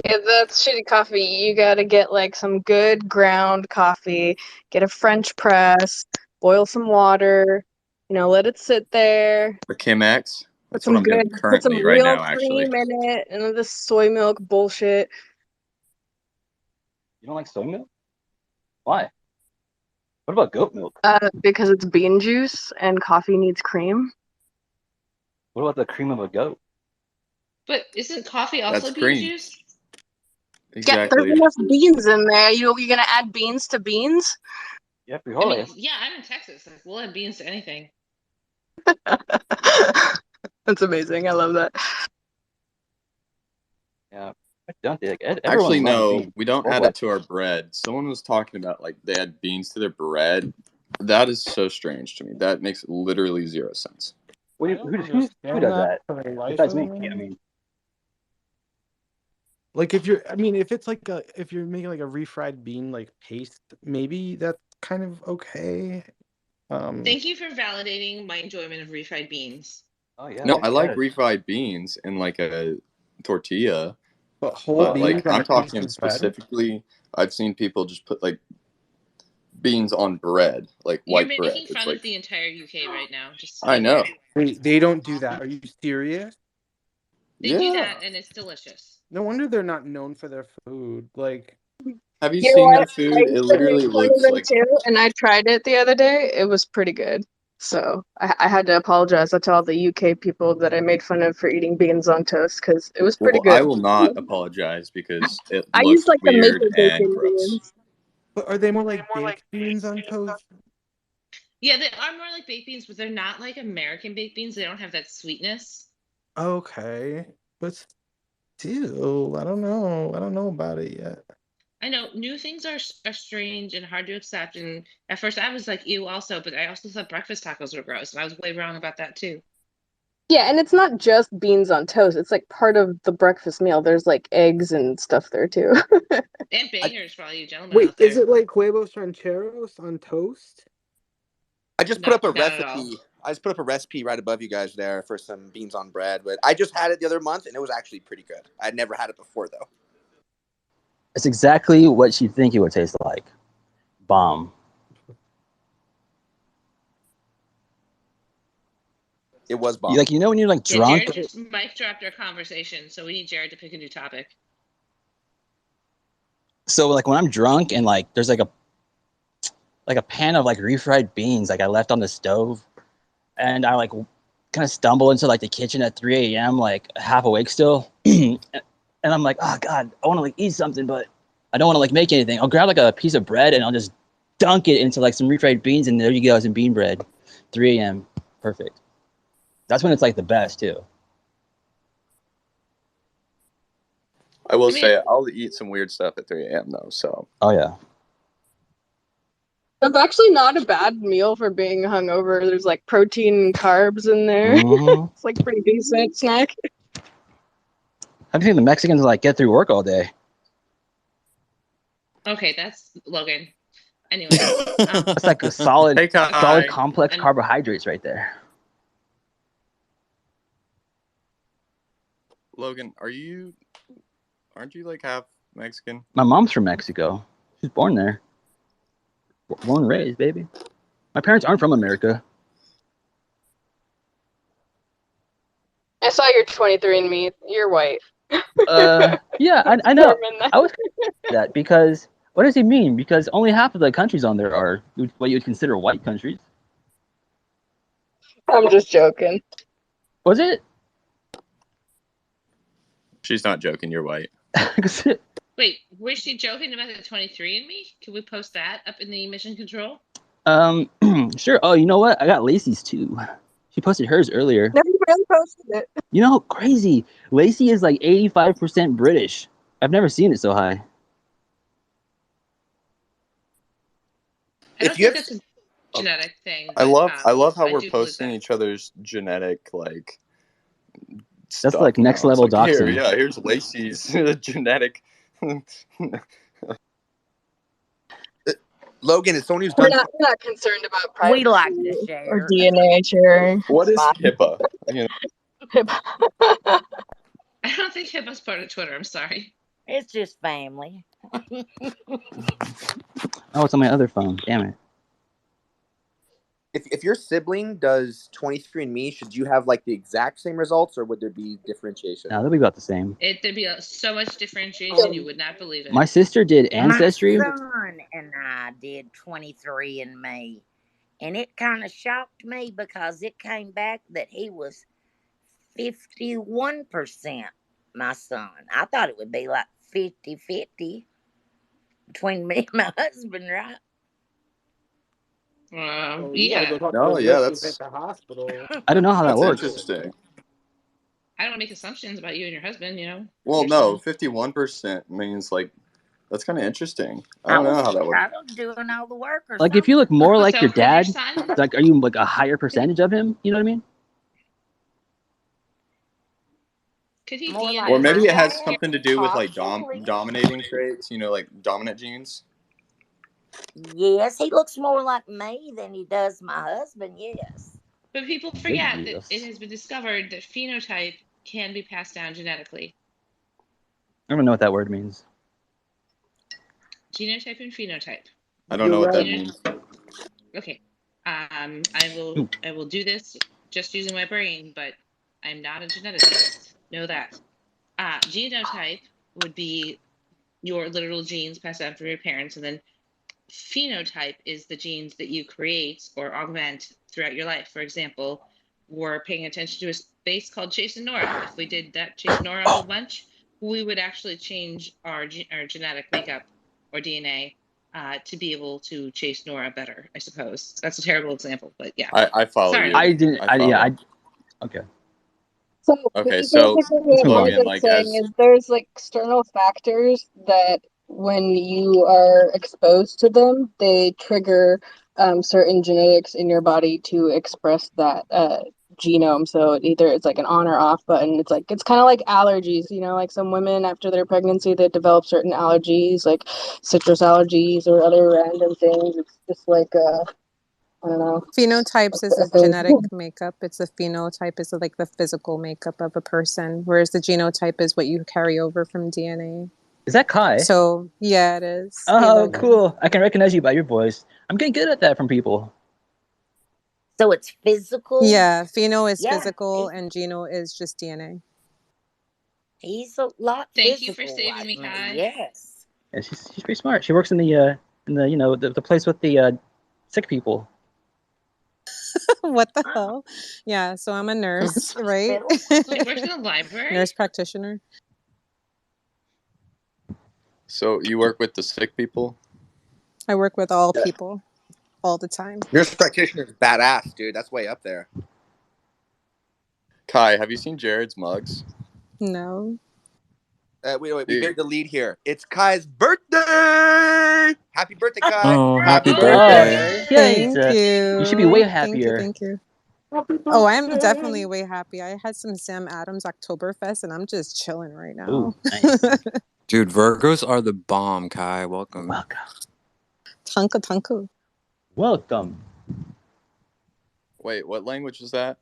[SPEAKER 2] Yeah, that's shitty coffee. You gotta get like some good ground coffee, get a French press, boil some water, let it sit there,
[SPEAKER 5] The Chemex.
[SPEAKER 2] put
[SPEAKER 5] That's what I'm doing
[SPEAKER 2] put some
[SPEAKER 5] currently right
[SPEAKER 2] real
[SPEAKER 5] now, actually.
[SPEAKER 2] cream in it, and this soy milk bullshit.
[SPEAKER 1] You don't like soy milk? Why? What about goat milk?
[SPEAKER 2] Because it's bean juice and coffee needs cream.
[SPEAKER 1] What about the cream of a goat?
[SPEAKER 4] But isn't coffee also
[SPEAKER 5] That's
[SPEAKER 4] bean
[SPEAKER 5] cream.
[SPEAKER 4] juice?
[SPEAKER 2] Yeah, there's
[SPEAKER 5] Exactly.
[SPEAKER 2] enough beans in there. You're gonna add beans to beans?
[SPEAKER 1] Yeah,
[SPEAKER 4] I mean,
[SPEAKER 1] frijoles.
[SPEAKER 4] yeah, I'm in Texas. Like, we'll add beans to anything.
[SPEAKER 2] That's amazing. I love that.
[SPEAKER 1] Yeah. Don't they? Like, everyone
[SPEAKER 5] Actually,
[SPEAKER 1] loves
[SPEAKER 5] no,
[SPEAKER 1] beans.
[SPEAKER 5] we don't
[SPEAKER 1] Or
[SPEAKER 5] add
[SPEAKER 1] what?
[SPEAKER 5] it to our bread. Someone was talking about like they add beans to their bread. That is so strange to me. That makes literally zero sense.
[SPEAKER 7] I
[SPEAKER 1] Who
[SPEAKER 7] don't
[SPEAKER 1] who
[SPEAKER 7] understand
[SPEAKER 1] does
[SPEAKER 7] that
[SPEAKER 1] that?
[SPEAKER 7] for the life
[SPEAKER 1] Besides
[SPEAKER 7] of
[SPEAKER 1] me.
[SPEAKER 7] me.
[SPEAKER 1] I mean,
[SPEAKER 7] Like if it's like if you're making like a refried bean like paste, maybe that's kind of okay.
[SPEAKER 4] Thank you for validating my enjoyment of refried beans.
[SPEAKER 1] oh yeah,
[SPEAKER 5] No,
[SPEAKER 1] maybe
[SPEAKER 5] I like
[SPEAKER 1] that.
[SPEAKER 5] refried beans in like a tortilla,
[SPEAKER 7] but whole
[SPEAKER 5] but
[SPEAKER 7] beans
[SPEAKER 5] like
[SPEAKER 7] on
[SPEAKER 5] I'm
[SPEAKER 7] a piece
[SPEAKER 5] talking
[SPEAKER 7] of bread.
[SPEAKER 5] specifically, I've seen people just put like beans on bread, like
[SPEAKER 4] You're
[SPEAKER 5] white bread.
[SPEAKER 4] making
[SPEAKER 5] It's
[SPEAKER 4] fun of
[SPEAKER 5] like
[SPEAKER 4] the entire UK right now, just so
[SPEAKER 5] I
[SPEAKER 4] you
[SPEAKER 5] know.
[SPEAKER 4] know.
[SPEAKER 7] They don't do that. Are you serious?
[SPEAKER 4] They do
[SPEAKER 5] Yeah.
[SPEAKER 4] that, and it's delicious.
[SPEAKER 7] No wonder they're not known for their food. Like,
[SPEAKER 5] Have you
[SPEAKER 2] You know
[SPEAKER 5] seen
[SPEAKER 2] what?
[SPEAKER 5] their
[SPEAKER 2] I
[SPEAKER 5] food? It
[SPEAKER 2] used to make
[SPEAKER 5] literally
[SPEAKER 2] fun of
[SPEAKER 5] looks
[SPEAKER 2] them
[SPEAKER 5] like
[SPEAKER 2] too, and I tried it the other day. It was pretty good. So I had to apologize to all the UK people that I made fun of for eating beans on toast because it was pretty
[SPEAKER 5] well,
[SPEAKER 2] good.
[SPEAKER 5] I will not apologize because it
[SPEAKER 2] I used
[SPEAKER 5] looked
[SPEAKER 2] like the
[SPEAKER 5] weird
[SPEAKER 2] maple
[SPEAKER 5] and
[SPEAKER 2] bacon
[SPEAKER 5] gross.
[SPEAKER 2] beans.
[SPEAKER 7] but are they more like baked beans on toast?
[SPEAKER 4] Yeah, they are more like baked beans, but they're not like American baked beans. They don't have that sweetness.
[SPEAKER 7] Okay, but still, I don't know. I don't know about it yet.
[SPEAKER 4] I know new things are strange and hard to accept. And at first, I was like, "Ew," also, but I also thought breakfast tacos were gross, and I was way wrong about that too.
[SPEAKER 2] Yeah, and it's not just beans on toast. It's like part of the breakfast meal. There's like eggs and stuff there too.
[SPEAKER 4] And
[SPEAKER 8] I,
[SPEAKER 4] bangers for all you gentlemen
[SPEAKER 7] Wait,
[SPEAKER 4] out
[SPEAKER 7] is
[SPEAKER 4] there.
[SPEAKER 7] it like huevos rancheros on toast?
[SPEAKER 8] I just put
[SPEAKER 4] No,
[SPEAKER 8] up a
[SPEAKER 4] not at all.
[SPEAKER 8] recipe. I just put up a recipe right above you guys there for some beans on bread. But I just had it the other month, and it was actually pretty good. I'd never had it before though.
[SPEAKER 1] It's exactly what you think it would taste like. Bomb.
[SPEAKER 8] It was
[SPEAKER 1] You
[SPEAKER 8] bomb.
[SPEAKER 1] like when you're like
[SPEAKER 4] Yeah,
[SPEAKER 1] drunk.
[SPEAKER 4] Jared just mic dropped our conversation, so we need Jared to pick a new topic.
[SPEAKER 1] So like when I'm drunk and like there's like a pan of like refried beans like I left on the stove, and I like kind of stumble into like the kitchen at 3 a.m. like half awake still, and I'm like, oh god, I want to like eat something, but I don't want to like make anything. I'll grab like a piece of bread and I'll just dunk it into like some refried beans, and there you go, some bean bread. 3 a.m. Perfect. That's when it's like the best too.
[SPEAKER 5] I will
[SPEAKER 4] I mean,
[SPEAKER 5] say I'll eat some weird stuff at 3 a.m. though. So
[SPEAKER 1] Oh yeah.
[SPEAKER 2] That's actually not a bad meal for being hungover. There's like protein and carbs in there.
[SPEAKER 1] Mm-hmm.
[SPEAKER 2] It's like pretty decent snack.
[SPEAKER 1] How do you think the Mexicans like get through work all day?
[SPEAKER 4] okay, that's Logan. Anyways,
[SPEAKER 1] That's like a solid,
[SPEAKER 5] Hey, Kai.
[SPEAKER 1] solid complex
[SPEAKER 4] I'm-
[SPEAKER 1] carbohydrates right there.
[SPEAKER 5] Logan, aren't you like half Mexican?
[SPEAKER 1] My mom's from Mexico. She's born there. Born and raised, baby. My parents aren't from America.
[SPEAKER 2] I saw your 23andMe. You're white.
[SPEAKER 1] Yeah, I know.
[SPEAKER 2] Confirming that.
[SPEAKER 1] I was that because what does he mean? Because only half of the countries on there are what you would consider white countries.
[SPEAKER 2] I'm just joking.
[SPEAKER 1] Was it?
[SPEAKER 5] She's not joking. You're white.
[SPEAKER 4] Wait, was she joking about the 23andMe? Can we post that up in the mission control?
[SPEAKER 1] Sure. Oh, you know what? I got Lacey's too. She posted hers earlier.
[SPEAKER 2] No, you really posted it.
[SPEAKER 1] You know, crazy. Lacey is like 85% British. I've never seen it so high.
[SPEAKER 4] I don't
[SPEAKER 8] If you
[SPEAKER 4] think
[SPEAKER 8] have,
[SPEAKER 4] that's a genetic thing.
[SPEAKER 5] I
[SPEAKER 4] but,
[SPEAKER 5] love how
[SPEAKER 4] I
[SPEAKER 5] we're
[SPEAKER 4] do believe
[SPEAKER 5] posting
[SPEAKER 4] that.
[SPEAKER 5] each other's genetic like
[SPEAKER 1] That's
[SPEAKER 5] stuff.
[SPEAKER 1] like
[SPEAKER 5] now.
[SPEAKER 1] next
[SPEAKER 5] It's
[SPEAKER 1] level
[SPEAKER 5] like, here,
[SPEAKER 1] doxing.
[SPEAKER 5] yeah, here's Lacey's genetic.
[SPEAKER 8] Logan, is someone who's
[SPEAKER 2] We're
[SPEAKER 8] done.
[SPEAKER 2] not concerned about
[SPEAKER 3] We
[SPEAKER 2] privacy
[SPEAKER 3] like to
[SPEAKER 2] or
[SPEAKER 3] share.
[SPEAKER 2] DNA sharing.
[SPEAKER 5] What
[SPEAKER 2] It's
[SPEAKER 5] is
[SPEAKER 2] fine.
[SPEAKER 5] HIPAA? You know,
[SPEAKER 4] I don't think HIPAA's part of Twitter. I'm sorry.
[SPEAKER 3] It's just family.
[SPEAKER 1] Oh, it's on my other phone. Damn it.
[SPEAKER 8] If your sibling does 23andMe, should you have like the exact same results, or would there be differentiation?
[SPEAKER 1] No, they'll be about the same.
[SPEAKER 4] There'd be so much differentiation you would not believe it.
[SPEAKER 1] My sister did Ancestry.
[SPEAKER 3] My son and I did 23andMe, and it kind of shocked me because it came back that he was 51% my son. I thought it would be like 50-50 between me and my husband, right?
[SPEAKER 7] Oh, you gotta
[SPEAKER 4] Yeah.
[SPEAKER 7] go talk to
[SPEAKER 5] no,
[SPEAKER 7] those
[SPEAKER 5] yeah,
[SPEAKER 7] nurses at
[SPEAKER 5] that's
[SPEAKER 7] the hospital.
[SPEAKER 1] I don't know how that works.
[SPEAKER 5] interesting.
[SPEAKER 4] I don't make assumptions about you and your husband, you know.
[SPEAKER 5] Well,
[SPEAKER 4] Your
[SPEAKER 5] no,
[SPEAKER 4] son.
[SPEAKER 5] 51% means like that's kind of interesting. I don't know how that works.
[SPEAKER 3] I was doing all the work or
[SPEAKER 1] Like,
[SPEAKER 3] something.
[SPEAKER 1] if you look more like
[SPEAKER 4] So
[SPEAKER 1] your
[SPEAKER 4] could your
[SPEAKER 1] dad,
[SPEAKER 4] son?
[SPEAKER 1] like, are you like a higher percentage of him? You know what I mean?
[SPEAKER 4] Could he
[SPEAKER 3] More
[SPEAKER 4] DNA
[SPEAKER 3] like
[SPEAKER 5] Or
[SPEAKER 4] his
[SPEAKER 5] maybe it
[SPEAKER 3] my
[SPEAKER 5] has
[SPEAKER 4] sister?
[SPEAKER 3] dad,
[SPEAKER 5] something to do with like
[SPEAKER 3] possibly.
[SPEAKER 5] dominating traits, you know, like dominant genes.
[SPEAKER 3] Yes, he looks more like me than he does my husband. Yes.
[SPEAKER 4] But people forget that it has been discovered that phenotype can be passed down genetically.
[SPEAKER 1] I don't know what that word means.
[SPEAKER 4] Genotype and phenotype.
[SPEAKER 5] I don't know what that
[SPEAKER 4] Geno-
[SPEAKER 5] means.
[SPEAKER 4] Okay. I will do this just using my brain, but I'm not a geneticist. Know that. Genotype would be your literal genes passed down from your parents, and then phenotype is the genes that you create or augment throughout your life. For example, we're paying attention to a space called Chase and Nora. If we did that Chase and Nora a whole bunch, we would actually change our genetic makeup or DNA to be able to chase Nora better, I suppose. That's a terrible example, but yeah.
[SPEAKER 5] I follow
[SPEAKER 4] Sorry.
[SPEAKER 5] you.
[SPEAKER 1] I didn't.
[SPEAKER 5] follow.
[SPEAKER 1] Okay.
[SPEAKER 2] So
[SPEAKER 5] Okay,
[SPEAKER 2] basically
[SPEAKER 5] so
[SPEAKER 2] what
[SPEAKER 5] Logan,
[SPEAKER 2] Logan's
[SPEAKER 5] like
[SPEAKER 2] saying
[SPEAKER 5] as
[SPEAKER 2] is there's like external factors that when you are exposed to them, they trigger certain genetics in your body to express that genome. So either it's like an on or off button. It's kind of like allergies, you know, like some women after their pregnancy they develop certain allergies, like citrus allergies or other random things. It's just like I don't know.
[SPEAKER 9] Phenotypes is a
[SPEAKER 2] a thing.
[SPEAKER 9] genetic makeup. It's a phenotype is like the physical makeup of a person, whereas the genotype is what you carry over from DNA.
[SPEAKER 1] Is that Kai?
[SPEAKER 9] So yeah, it is. Hey,
[SPEAKER 1] Oh,
[SPEAKER 9] Logan.
[SPEAKER 1] cool. I can recognize you by your voice. I'm getting good at that from people.
[SPEAKER 3] So it's physical.
[SPEAKER 9] Yeah, pheno is
[SPEAKER 3] Yeah,
[SPEAKER 9] physical, and geno is just DNA.
[SPEAKER 3] he's a lot
[SPEAKER 4] Thank you for
[SPEAKER 3] physical
[SPEAKER 4] saving
[SPEAKER 3] like
[SPEAKER 4] me,
[SPEAKER 3] me.
[SPEAKER 4] Kai.
[SPEAKER 3] Yes.
[SPEAKER 1] Yeah, she's pretty smart. She works in the you know the place with the sick people.
[SPEAKER 9] What the hell? Yeah, so I'm a nurse, right?
[SPEAKER 4] She works in the library.
[SPEAKER 9] Nurse practitioner.
[SPEAKER 5] So you work with the sick people?
[SPEAKER 9] I work with all
[SPEAKER 8] Yeah.
[SPEAKER 9] people all the time.
[SPEAKER 8] Nurse practitioner is badass, dude. That's way up there.
[SPEAKER 5] Kai, have you seen Jared's mugs?
[SPEAKER 9] No.
[SPEAKER 8] Wait, we
[SPEAKER 5] Dude.
[SPEAKER 8] buried the lead here. It's Kai's birthday! Happy birthday, Kai!
[SPEAKER 6] Oh, happy
[SPEAKER 1] Oh
[SPEAKER 6] birthday.
[SPEAKER 1] shit!
[SPEAKER 9] Thank you.
[SPEAKER 1] You should be way
[SPEAKER 9] Thank
[SPEAKER 1] happier.
[SPEAKER 9] Thank you. Oh, I'm definitely way happy. I had some Sam Adams Oktoberfest, and I'm just chilling right now.
[SPEAKER 1] Ooh, nice.
[SPEAKER 6] Dude, Virgos are the bomb, Kai. Welcome.
[SPEAKER 1] Welcome.
[SPEAKER 9] Tanka tanka.
[SPEAKER 1] Welcome.
[SPEAKER 5] Wait, what language is that?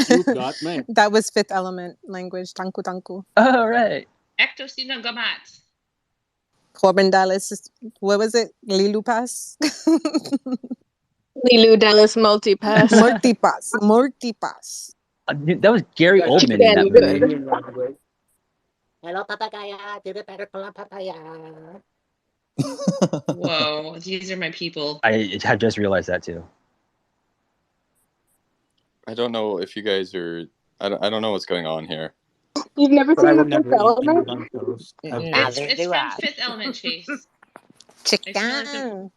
[SPEAKER 7] You got me.
[SPEAKER 9] That was Fifth Element language. Tanku tanku.
[SPEAKER 1] All right.
[SPEAKER 4] Ectosino gamat.
[SPEAKER 9] Corbin Dallas. What was it? Lilu Pass?
[SPEAKER 2] Lilu Dallas Multipass.
[SPEAKER 9] Multipass. Multipass.
[SPEAKER 1] That was Gary
[SPEAKER 7] That's
[SPEAKER 1] Oldman in that
[SPEAKER 2] been good.
[SPEAKER 1] movie.
[SPEAKER 7] Canadian language.
[SPEAKER 10] Hello, papagaya. To the better papaya.
[SPEAKER 4] Whoa, these are my people.
[SPEAKER 1] I had just realized that too.
[SPEAKER 5] I don't know if you guys are. I don't know what's going on here.
[SPEAKER 2] You've never
[SPEAKER 7] But I
[SPEAKER 2] seen
[SPEAKER 7] will
[SPEAKER 2] The Fifth
[SPEAKER 7] never eat
[SPEAKER 2] Element?
[SPEAKER 7] eggs on toast. Ever.
[SPEAKER 3] Neither
[SPEAKER 4] It's
[SPEAKER 3] do
[SPEAKER 4] from
[SPEAKER 3] I.
[SPEAKER 4] Fifth Element, Chase.
[SPEAKER 9] Chicken.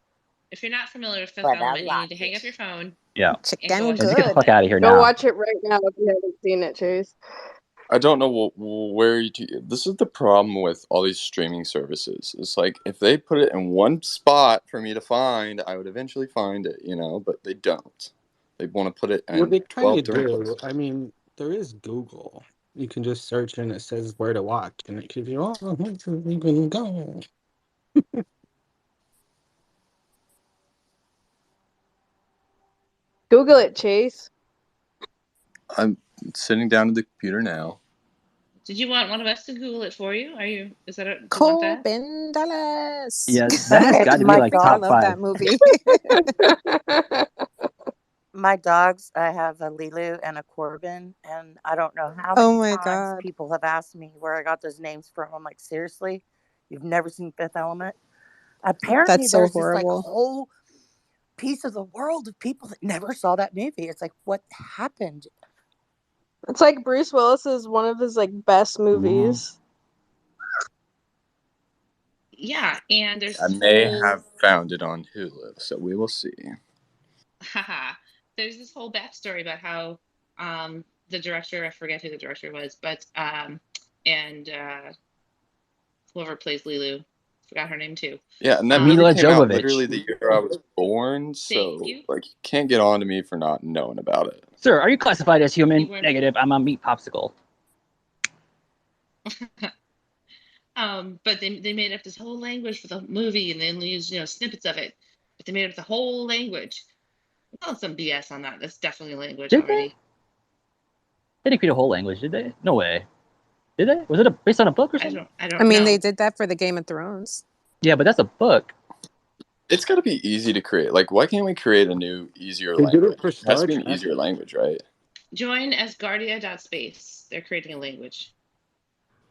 [SPEAKER 4] If you're not familiar with Fifth
[SPEAKER 3] But I
[SPEAKER 4] Element, you
[SPEAKER 3] like
[SPEAKER 4] need to hang up
[SPEAKER 3] it.
[SPEAKER 4] your phone
[SPEAKER 1] Yeah.
[SPEAKER 4] and go
[SPEAKER 9] Chicken
[SPEAKER 4] watch
[SPEAKER 1] So
[SPEAKER 4] the
[SPEAKER 1] just get the
[SPEAKER 9] good.
[SPEAKER 1] fuck
[SPEAKER 4] Element.
[SPEAKER 1] out of here
[SPEAKER 2] Go
[SPEAKER 1] now.
[SPEAKER 2] watch it right now if you haven't seen it, Chase.
[SPEAKER 5] I don't know where you. This is the problem with all these streaming services. It's like if they put it in one spot for me to find, I would eventually find it, you know. But they don't. They want to put it
[SPEAKER 7] Well,
[SPEAKER 5] in
[SPEAKER 7] they kind
[SPEAKER 5] 12
[SPEAKER 7] of
[SPEAKER 5] different
[SPEAKER 7] do.
[SPEAKER 5] places.
[SPEAKER 7] I mean, there is Google. You can just search and it says where to watch, and it gives you all the places you can go.
[SPEAKER 2] Google it, Chase.
[SPEAKER 5] I'm sitting down at the computer now.
[SPEAKER 4] Did you want one of us to Google it for you? Do you want that?
[SPEAKER 9] Corbin Dallas.
[SPEAKER 1] Yeah, that has got to be
[SPEAKER 3] My
[SPEAKER 1] like
[SPEAKER 9] I
[SPEAKER 1] top
[SPEAKER 3] dog,
[SPEAKER 9] love that
[SPEAKER 1] 5.
[SPEAKER 9] movie.
[SPEAKER 3] my dogs, I have a Lilu and a Corbin, and I don't know how
[SPEAKER 9] Oh
[SPEAKER 3] many
[SPEAKER 9] my
[SPEAKER 3] times
[SPEAKER 9] god.
[SPEAKER 3] people have asked me where I got those names from. I'm like, seriously? You've never seen Fifth Element? Apparently,
[SPEAKER 9] That's so
[SPEAKER 3] there's this like
[SPEAKER 9] horrible.
[SPEAKER 3] whole piece of the world of people that never saw that movie. It's like, what happened?
[SPEAKER 2] It's like Bruce Willis is one of his like best movies.
[SPEAKER 4] Yeah, and there's
[SPEAKER 5] I
[SPEAKER 4] this
[SPEAKER 5] may
[SPEAKER 4] whole
[SPEAKER 5] have found it on Hulu, so we will see.
[SPEAKER 4] haha. There's this whole backstory about how the director, I forget who the director was, but and whoever plays Lilu, forgot her name too.
[SPEAKER 5] Yeah, and that movie
[SPEAKER 1] Mila
[SPEAKER 5] came out
[SPEAKER 1] Jovovich.
[SPEAKER 5] literally the year I was born,
[SPEAKER 4] Thank
[SPEAKER 5] so
[SPEAKER 4] you.
[SPEAKER 5] like you can't get on to me for not knowing about it.
[SPEAKER 1] Sir, are you classified as human?
[SPEAKER 4] You were
[SPEAKER 1] Negative. I'm a meat popsicle.
[SPEAKER 4] but they made up this whole language for the movie and then used snippets of it, but they made up the whole language. Well, some BS on that. That's definitely a language
[SPEAKER 1] Did they?
[SPEAKER 4] already.
[SPEAKER 1] They didn't create a whole language, did they? No way. Did they? Was it based on a book or something?
[SPEAKER 4] I
[SPEAKER 9] I
[SPEAKER 4] don't
[SPEAKER 9] mean, they
[SPEAKER 4] know.
[SPEAKER 9] did that for the Game of Thrones.
[SPEAKER 1] Yeah, but that's a book.
[SPEAKER 5] It's got to be easy to create. Like, why can't we create a new, easier
[SPEAKER 7] They did it
[SPEAKER 5] language?
[SPEAKER 7] for
[SPEAKER 5] It has to
[SPEAKER 7] Star
[SPEAKER 5] be an
[SPEAKER 7] Trek.
[SPEAKER 5] easier language, right?
[SPEAKER 4] Join Asgardia.space. They're creating a language.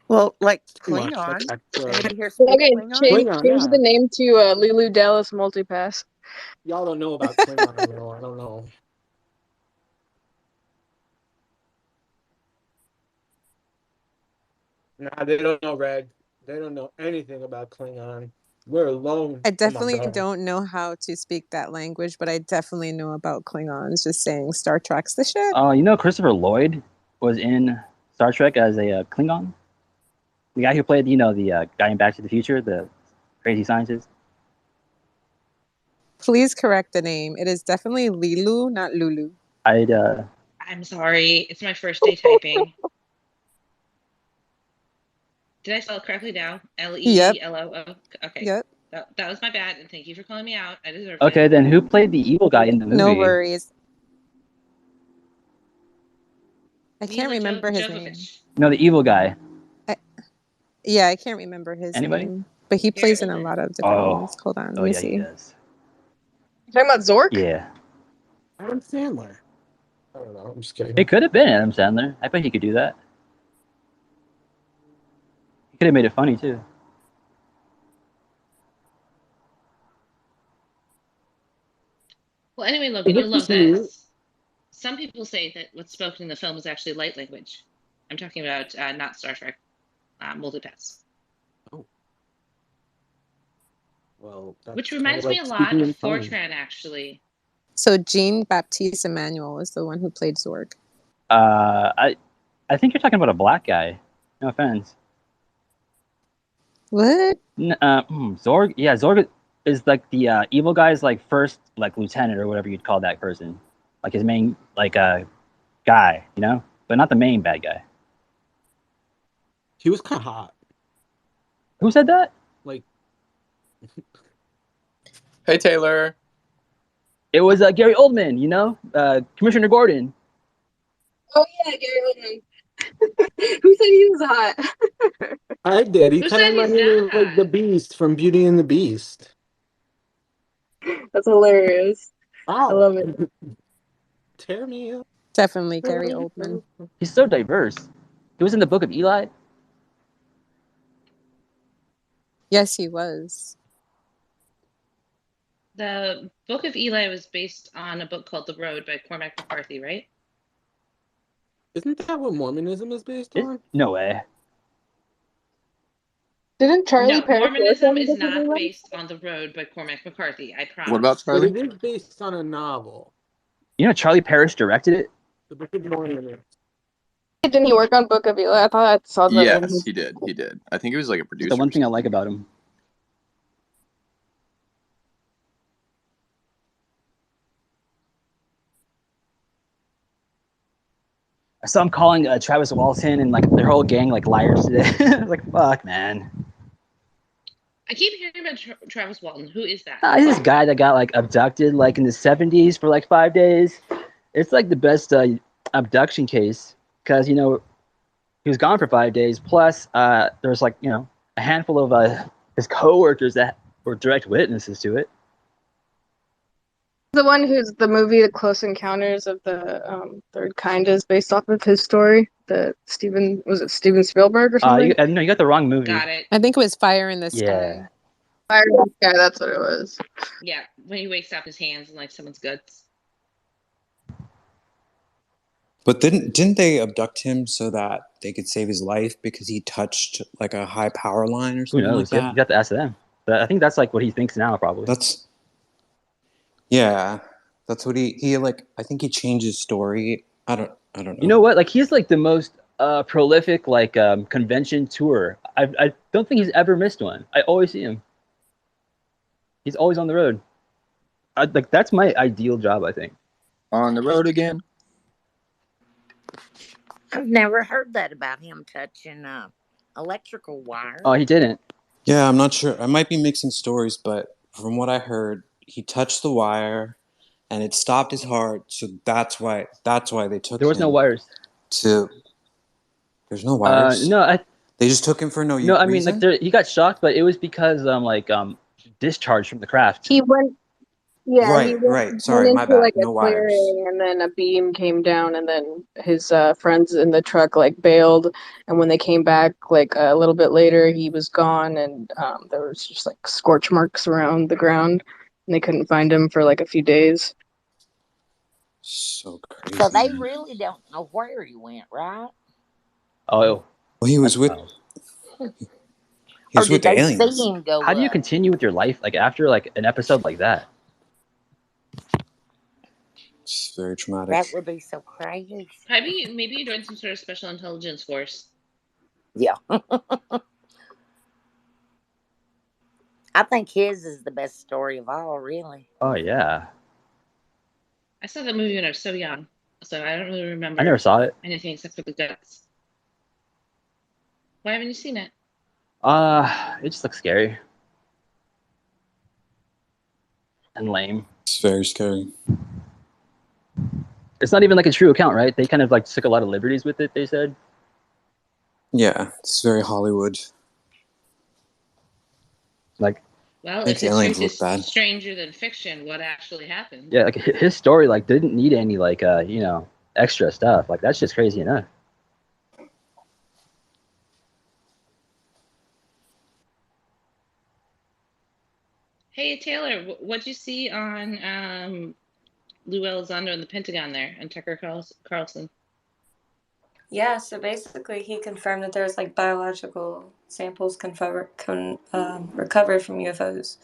[SPEAKER 3] Well, like
[SPEAKER 7] Too much. That's
[SPEAKER 3] Klingon.
[SPEAKER 7] extra.
[SPEAKER 3] Anybody here speak
[SPEAKER 2] Okay,
[SPEAKER 3] Klingon?
[SPEAKER 7] Klingon,
[SPEAKER 2] change
[SPEAKER 7] yeah.
[SPEAKER 2] the name to Lulu Dallas Multipass.
[SPEAKER 7] Y'all don't know about Klingon, though. I don't know. Nah, they don't know, Red. They don't know anything about Klingon. We're alone
[SPEAKER 9] I
[SPEAKER 7] among
[SPEAKER 9] definitely
[SPEAKER 7] us.
[SPEAKER 9] don't know how to speak that language, but I definitely know about Klingons. Just saying, Star Trek's the shit.
[SPEAKER 1] You know Christopher Lloyd was in Star Trek as a Klingon? The guy who played, the guy in Back to the Future, the crazy scientist?
[SPEAKER 9] Please correct the name. It is definitely Lilu, not Lulu.
[SPEAKER 4] I'm sorry. It's my first day typing. Did I spell it correctly now?
[SPEAKER 9] Yep.
[SPEAKER 4] Leloo. Okay.
[SPEAKER 9] Yep.
[SPEAKER 4] That was my bad, and thank you for calling me out. I deserved
[SPEAKER 1] Okay,
[SPEAKER 4] it.
[SPEAKER 1] then who played the evil guy in the
[SPEAKER 9] No
[SPEAKER 1] movie?
[SPEAKER 9] worries. I can't
[SPEAKER 4] Mila
[SPEAKER 9] remember his name.
[SPEAKER 4] Jovovich.
[SPEAKER 1] No, the evil guy.
[SPEAKER 9] Yeah, I can't remember his
[SPEAKER 1] Anybody?
[SPEAKER 9] name. But he
[SPEAKER 4] Gary
[SPEAKER 9] plays in a
[SPEAKER 4] Oldman.
[SPEAKER 9] lot of different ones. Hold on, let
[SPEAKER 1] Oh
[SPEAKER 9] me
[SPEAKER 1] yeah, he
[SPEAKER 9] see.
[SPEAKER 1] does.
[SPEAKER 2] You talking about Zork?
[SPEAKER 1] Yeah,
[SPEAKER 7] Adam Sandler. I don't know. I'm just kidding.
[SPEAKER 1] it could have been Adam Sandler. I bet he could do that. He could have made it funny too.
[SPEAKER 4] Well, anyway, Logan,
[SPEAKER 7] Is
[SPEAKER 4] you'll
[SPEAKER 7] it
[SPEAKER 4] love
[SPEAKER 7] just me?
[SPEAKER 4] this. Some people say that what's spoken in the film is actually light language. I'm talking about not Star Trek, Multipass.
[SPEAKER 7] Oh. Well,
[SPEAKER 4] Which
[SPEAKER 7] that's kind of
[SPEAKER 4] reminds me
[SPEAKER 7] like
[SPEAKER 4] a lot
[SPEAKER 7] speaking
[SPEAKER 4] of
[SPEAKER 7] in tongues.
[SPEAKER 4] Fortran, actually.
[SPEAKER 9] So Jean Baptiste Emmanuel is the one who played Zorg.
[SPEAKER 1] I think you're talking about a black guy. No offense.
[SPEAKER 9] What?
[SPEAKER 1] Zorg. Yeah, Zorg is like the evil guy's like first like lieutenant or whatever you'd call that person, like his main like guy, but not the main bad guy.
[SPEAKER 7] He was kind of hot.
[SPEAKER 1] Who said that?
[SPEAKER 7] Like,
[SPEAKER 5] Hey, Taylor.
[SPEAKER 1] It was Gary Oldman. Commissioner Gordon.
[SPEAKER 2] Oh yeah, Gary Oldman. Who said he was hot?
[SPEAKER 7] I did. He
[SPEAKER 4] Who
[SPEAKER 7] kind of
[SPEAKER 4] said he's
[SPEAKER 7] reminded me of like the
[SPEAKER 4] not?
[SPEAKER 7] Beast from Beauty and the Beast.
[SPEAKER 2] That's hilarious. I
[SPEAKER 7] Ow!
[SPEAKER 2] love it.
[SPEAKER 7] Tear me up.
[SPEAKER 9] Definitely
[SPEAKER 7] Tear
[SPEAKER 9] Gary
[SPEAKER 7] me
[SPEAKER 9] Oldman.
[SPEAKER 7] up.
[SPEAKER 1] He's so diverse. He was in the Book of Eli.
[SPEAKER 9] Yes, he was.
[SPEAKER 4] The Book of Eli was based on a book called The Road by Cormac McCarthy, right?
[SPEAKER 7] Isn't that what Mormonism is based on?
[SPEAKER 1] No way.
[SPEAKER 2] Didn't Charlie
[SPEAKER 4] No,
[SPEAKER 2] Parrish work
[SPEAKER 4] Mormonism
[SPEAKER 2] on
[SPEAKER 4] is
[SPEAKER 2] Book of
[SPEAKER 4] not
[SPEAKER 2] Eli?
[SPEAKER 4] based on the road by Cormac McCarthy. I
[SPEAKER 5] What about
[SPEAKER 4] promise.
[SPEAKER 7] But
[SPEAKER 5] Charlie?
[SPEAKER 7] it is based on a novel,
[SPEAKER 1] You know, Charlie Parrish directed it.
[SPEAKER 7] The Book of Mormon.
[SPEAKER 2] Didn't he work on Book of Eli? I thought I saw that in
[SPEAKER 5] Yes,
[SPEAKER 2] his.
[SPEAKER 5] he did. He did. I think he was like a
[SPEAKER 1] It's the
[SPEAKER 5] producer.
[SPEAKER 1] one
[SPEAKER 5] Or
[SPEAKER 1] thing I
[SPEAKER 5] something.
[SPEAKER 1] like about him. I saw him calling Travis Walton and like their whole gang like liars today. I was like, fuck, man.
[SPEAKER 4] I keep hearing about Travis Walton. Who is that?
[SPEAKER 1] He's this guy that got like abducted like in the 70s for like 5 days. It's like the best abduction case because you know he was gone for 5 days. Plus, there's like a handful of his coworkers that were direct witnesses to it.
[SPEAKER 2] The one who's the movie The Close Encounters of the Third Kind is based off of his story. Was it Steven Spielberg or something?
[SPEAKER 1] No, you got the wrong movie.
[SPEAKER 4] Got it.
[SPEAKER 9] I think it was Fire in the
[SPEAKER 1] Yeah.
[SPEAKER 9] Sky.
[SPEAKER 2] Fire in the Sky, that's what it was.
[SPEAKER 4] Yeah, when he wakes up his hands in like someone's guts.
[SPEAKER 6] But didn't they abduct him so that they could save his life because he touched like a high power line or
[SPEAKER 1] Who
[SPEAKER 6] something like
[SPEAKER 1] knows? You
[SPEAKER 6] that?
[SPEAKER 1] got to ask them. But I think that's like what he thinks now, probably.
[SPEAKER 6] That's what he like. I think he changed his story. I don't know.
[SPEAKER 1] You know what? Like he's like the most prolific like convention tour. I don't think he's ever missed one. I always see him. He's always on the road. Like that's my ideal job, I think.
[SPEAKER 5] On the road again.
[SPEAKER 3] I've never heard that about him touching electrical wire.
[SPEAKER 1] Oh, he didn't.
[SPEAKER 6] Yeah, I'm not sure. I might be mixing stories, but from what I heard, he touched the wire, and it stopped his heart. So that's why they took him.
[SPEAKER 1] There was no wires.
[SPEAKER 6] There's no wires.
[SPEAKER 1] No,
[SPEAKER 6] they just took him for no
[SPEAKER 1] I mean,
[SPEAKER 6] reason.
[SPEAKER 1] like he got shocked, but it was because discharge from the craft.
[SPEAKER 2] He went. Yeah,
[SPEAKER 6] Right,
[SPEAKER 2] he
[SPEAKER 6] right.
[SPEAKER 2] went
[SPEAKER 6] Sorry, my
[SPEAKER 2] into
[SPEAKER 6] bad.
[SPEAKER 2] like a
[SPEAKER 6] No wires.
[SPEAKER 2] clearing, and then a beam came down, and then his friends in the truck like bailed. And when they came back, like a little bit later, he was gone, and there was just like scorch marks around the ground, and they couldn't find him for like a few days.
[SPEAKER 6] So crazy.
[SPEAKER 3] So they really don't know where he went, right?
[SPEAKER 1] Oh,
[SPEAKER 6] well, he was with. He was
[SPEAKER 3] Or
[SPEAKER 6] with
[SPEAKER 3] did
[SPEAKER 6] the
[SPEAKER 3] they
[SPEAKER 6] aliens.
[SPEAKER 3] see him go
[SPEAKER 1] how do you
[SPEAKER 3] up?
[SPEAKER 1] continue with your life like after like an episode like that?
[SPEAKER 6] It's very traumatic.
[SPEAKER 3] That would be so crazy.
[SPEAKER 4] Maybe you joined some sort of special intelligence force.
[SPEAKER 3] Yeah. I think his is the best story of all, really.
[SPEAKER 1] Oh yeah,
[SPEAKER 4] I saw that movie when I was so young, so I don't really remember
[SPEAKER 1] I never saw it.
[SPEAKER 4] anything except for the guts. Why haven't you seen it?
[SPEAKER 1] It just looks scary and lame.
[SPEAKER 6] It's very scary.
[SPEAKER 1] It's not even like a true account, right? They kind of like took a lot of liberties with it. They said.
[SPEAKER 6] Yeah, it's very Hollywood.
[SPEAKER 1] Like,
[SPEAKER 4] Well,
[SPEAKER 6] makes
[SPEAKER 4] if the
[SPEAKER 6] aliens
[SPEAKER 4] truth
[SPEAKER 6] look
[SPEAKER 4] is
[SPEAKER 6] bad.
[SPEAKER 4] stranger than fiction, what actually happened?
[SPEAKER 1] yeah, like his story like didn't need any like extra stuff. Like that's just crazy enough.
[SPEAKER 4] Hey Taylor, what'd you see on Lou Elizondo and the Pentagon there, and Tucker Carlson?
[SPEAKER 11] Yeah, so basically he confirmed that there's like biological samples recovered from UFOs.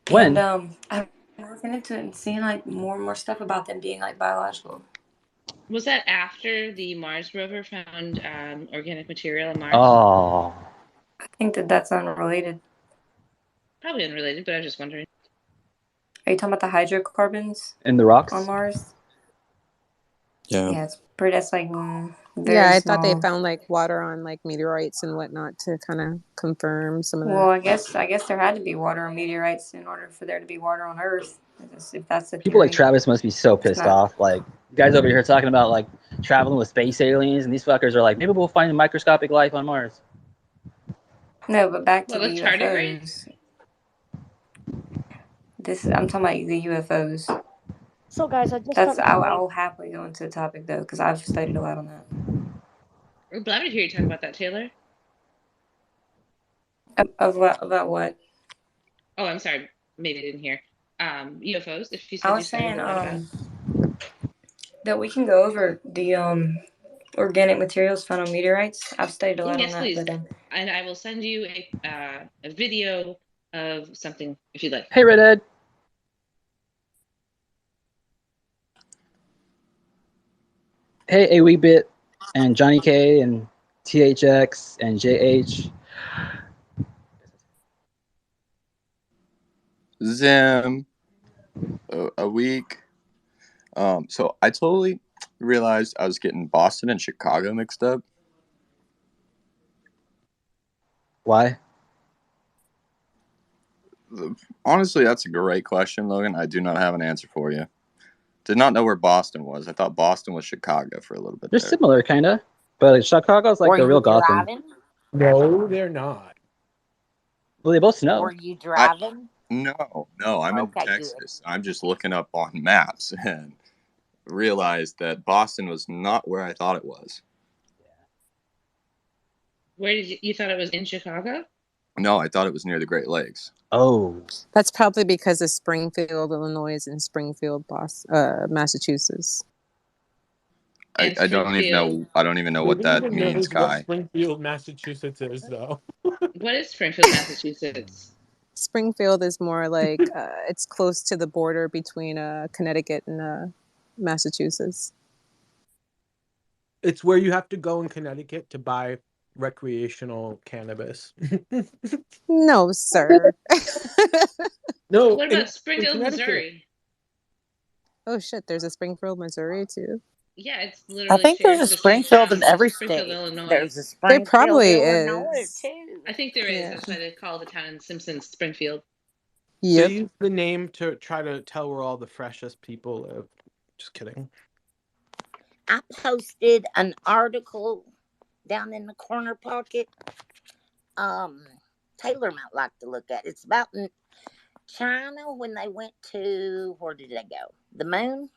[SPEAKER 1] When?
[SPEAKER 11] And I've been looking into it and seeing like more and more stuff about them being like biological.
[SPEAKER 4] Was that after the Mars rover found organic material on Mars?
[SPEAKER 1] Oh,
[SPEAKER 11] I think that's unrelated.
[SPEAKER 4] Probably unrelated, but I was just wondering.
[SPEAKER 11] Are you talking about the hydrocarbons
[SPEAKER 1] in the rocks?
[SPEAKER 11] on Mars?
[SPEAKER 6] Yeah.
[SPEAKER 11] Yeah, it's pretty. That's like very
[SPEAKER 9] Yeah, I
[SPEAKER 11] small.
[SPEAKER 9] thought they found like water on like meteorites and whatnot to kind of confirm some of that.
[SPEAKER 11] Well, I guess there had to be water on meteorites in order for there to be water on Earth. If that's the
[SPEAKER 1] People like
[SPEAKER 11] theory.
[SPEAKER 1] Travis must be so
[SPEAKER 11] It's
[SPEAKER 1] pissed
[SPEAKER 11] not-
[SPEAKER 1] off. Like guys over here talking about like traveling with space aliens, and these fuckers are like, maybe we'll find microscopic life on Mars.
[SPEAKER 11] No, but back to
[SPEAKER 4] Well,
[SPEAKER 11] the
[SPEAKER 4] the tardigrades?
[SPEAKER 11] UFOs. I'm talking about the UFOs.
[SPEAKER 10] So, guys, I just
[SPEAKER 11] I'll happily go into the topic though, because I've studied a lot on that.
[SPEAKER 4] We're glad to hear you talk about that, Taylor.
[SPEAKER 11] About what?
[SPEAKER 4] Oh, I'm sorry. Maybe I didn't hear. UFOs. If you said
[SPEAKER 11] I
[SPEAKER 4] you
[SPEAKER 11] was
[SPEAKER 4] studied
[SPEAKER 11] saying
[SPEAKER 4] a lot about.
[SPEAKER 11] that we can go over the organic materials found on meteorites? I've studied a lot
[SPEAKER 4] Yes,
[SPEAKER 11] on that.
[SPEAKER 4] please.
[SPEAKER 11] But,
[SPEAKER 4] And I will send you a video of something if you'd like.
[SPEAKER 1] Hey, Redhead. Hey, A Wee Bit, and Johnny K, and THX, and JH.
[SPEAKER 5] Zim. A week. So I totally realized I was getting Boston and Chicago mixed up.
[SPEAKER 1] Why?
[SPEAKER 5] Honestly, that's a great question, Logan. I do not have an answer for you. Did not know where Boston was. I thought Boston was Chicago for a little bit
[SPEAKER 1] They're
[SPEAKER 5] there.
[SPEAKER 1] similar, kind of. But like, Chicago's like
[SPEAKER 3] Were
[SPEAKER 1] the real
[SPEAKER 3] you
[SPEAKER 1] Gotham.
[SPEAKER 3] driving?
[SPEAKER 7] No, they're not.
[SPEAKER 1] Well, they both snow.
[SPEAKER 3] Were you driving?
[SPEAKER 5] No, I'm in
[SPEAKER 3] Okay, good.
[SPEAKER 5] Texas. I'm just looking up on maps and realized that Boston was not where I thought it was.
[SPEAKER 4] Where did you thought it was in Chicago?
[SPEAKER 5] No, I thought it was near the Great Lakes.
[SPEAKER 1] Oh.
[SPEAKER 9] That's probably because of Springfield, Illinois, and Springfield, Massachusetts.
[SPEAKER 5] I don't even know. I don't even know what
[SPEAKER 7] Who
[SPEAKER 5] that
[SPEAKER 7] even
[SPEAKER 5] means,
[SPEAKER 7] knows what
[SPEAKER 5] Kai.
[SPEAKER 7] Springfield, Massachusetts is, though?
[SPEAKER 4] What is Springfield, Massachusetts?
[SPEAKER 9] Springfield is more like it's close to the border between Connecticut and Massachusetts.
[SPEAKER 7] It's where you have to go in Connecticut to buy recreational cannabis.
[SPEAKER 9] No, sir.
[SPEAKER 7] No,
[SPEAKER 4] What
[SPEAKER 7] in
[SPEAKER 4] about Springfield,
[SPEAKER 7] Connecticut.
[SPEAKER 4] Missouri?
[SPEAKER 9] Oh shit, there's a Springfield, Missouri too.
[SPEAKER 4] Yeah, it's
[SPEAKER 3] I
[SPEAKER 4] literally
[SPEAKER 3] think there's a
[SPEAKER 4] shares the same
[SPEAKER 3] Springfield in
[SPEAKER 4] town
[SPEAKER 3] every
[SPEAKER 4] as Springfield,
[SPEAKER 3] state.
[SPEAKER 4] Illinois.
[SPEAKER 3] There's a
[SPEAKER 9] There
[SPEAKER 3] Springfield,
[SPEAKER 9] probably
[SPEAKER 3] Illinois,
[SPEAKER 9] is.
[SPEAKER 3] too.
[SPEAKER 4] I think there is.
[SPEAKER 9] Yeah.
[SPEAKER 4] That's why they call the town in Simpsons Springfield.
[SPEAKER 7] They
[SPEAKER 9] Yep.
[SPEAKER 7] use the name to try to tell where all the freshest people live. Just kidding.
[SPEAKER 3] I posted an article down in the corner pocket. Taylor might like to look at. It's about China when they went to, where did they go? The moon.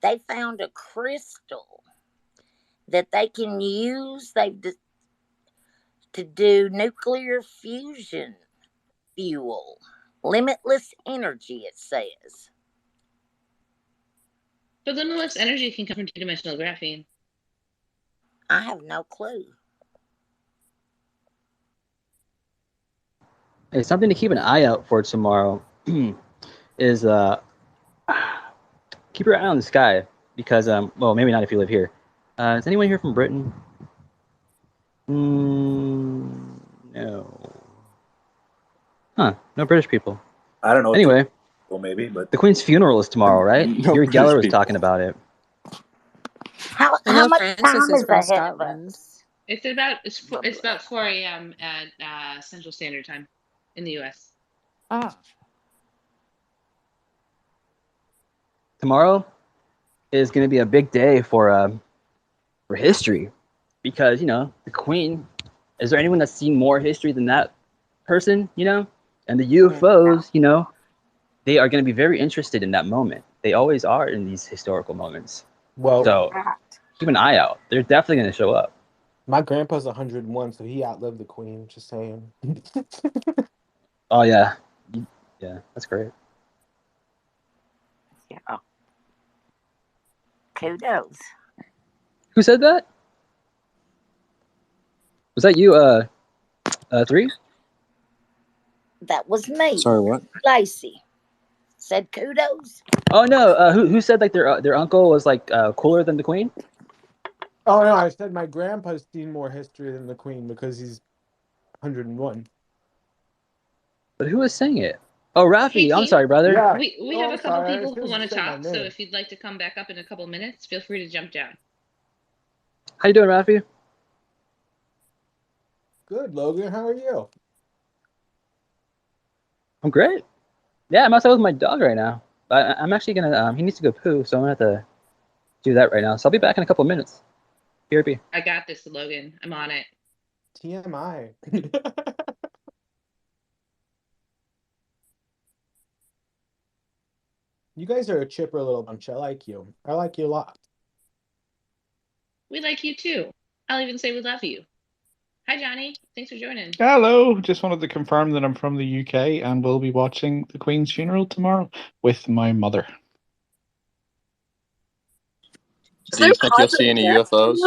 [SPEAKER 3] They found a crystal that they can use. To do nuclear fusion fuel, limitless energy. It says.
[SPEAKER 4] But limitless energy can come from two-dimensional graphene.
[SPEAKER 3] I have no clue.
[SPEAKER 1] Hey, something to keep an eye out for tomorrow is keep your eye on the sky because well, maybe not if you live here. Is anyone here from Britain? No. Huh? No British people.
[SPEAKER 12] I don't know.
[SPEAKER 1] Anyway,
[SPEAKER 12] Well, maybe, but
[SPEAKER 1] the Queen's funeral is tomorrow, right?
[SPEAKER 5] No
[SPEAKER 1] Yuri
[SPEAKER 5] British
[SPEAKER 1] Geller was
[SPEAKER 5] people.
[SPEAKER 1] talking about it.
[SPEAKER 3] How
[SPEAKER 9] I know
[SPEAKER 3] much
[SPEAKER 9] Francis
[SPEAKER 3] time
[SPEAKER 9] is
[SPEAKER 3] is
[SPEAKER 9] from
[SPEAKER 3] ahead of
[SPEAKER 9] Scotland.
[SPEAKER 3] us?
[SPEAKER 4] It's about 4 a.m. at Central Standard Time in the U.S.
[SPEAKER 3] Oh.
[SPEAKER 1] Tomorrow is going to be a big day for history because the Queen. Is there anyone that's seen more history than that person? And the UFOs. They are going to be very interested in that moment. They always are in these historical moments.
[SPEAKER 7] Well,
[SPEAKER 1] So keep an eye out. They're definitely going to show up.
[SPEAKER 7] my grandpa's 101, so he outlived the Queen. Just saying.
[SPEAKER 1] Oh yeah, yeah, that's great.
[SPEAKER 3] Yeah. Kudos.
[SPEAKER 1] Who said that? Was that you? 3?
[SPEAKER 3] That was me.
[SPEAKER 6] Sorry, what?
[SPEAKER 3] Lacey said kudos.
[SPEAKER 1] Oh no, who said like their uncle was like cooler than the Queen?
[SPEAKER 7] Oh no, I said my grandpa's seen more history than the Queen because he's 101.
[SPEAKER 1] But who was saying it? Oh, Rafi.
[SPEAKER 4] Hey,
[SPEAKER 1] I'm
[SPEAKER 4] team.
[SPEAKER 1] sorry, brother.
[SPEAKER 7] Yeah.
[SPEAKER 4] We
[SPEAKER 7] Oh,
[SPEAKER 4] have a
[SPEAKER 7] I'm
[SPEAKER 4] couple
[SPEAKER 7] sorry.
[SPEAKER 4] people
[SPEAKER 7] It's
[SPEAKER 4] who
[SPEAKER 7] 'cause
[SPEAKER 4] want
[SPEAKER 7] you
[SPEAKER 4] to
[SPEAKER 7] said my
[SPEAKER 4] talk, so
[SPEAKER 7] name.
[SPEAKER 4] if you'd like to come back up in a couple minutes, feel free to jump down.
[SPEAKER 1] How you doing, Rafi?
[SPEAKER 7] Good, Logan. How are you?
[SPEAKER 1] I'm great. Yeah, I'm outside with my dog right now. I'm actually gonna. He needs to go poo, so I'm gonna have to do that right now. So I'll be back in a couple of minutes. BRB.
[SPEAKER 4] I got this, Logan. I'm on it.
[SPEAKER 7] TMI. You guys are a chipper little bunch. I like you. I like you a lot.
[SPEAKER 4] We like you too. I'll even say we love you. Hi, Johnny. Thanks for joining.
[SPEAKER 13] Hello. Just wanted to confirm that I'm from the UK and will be watching the Queen's funeral tomorrow with my mother.
[SPEAKER 2] Is
[SPEAKER 5] Do
[SPEAKER 2] there
[SPEAKER 5] you think you'll
[SPEAKER 2] cause
[SPEAKER 5] see
[SPEAKER 2] of
[SPEAKER 5] any
[SPEAKER 2] death?
[SPEAKER 5] UFOs?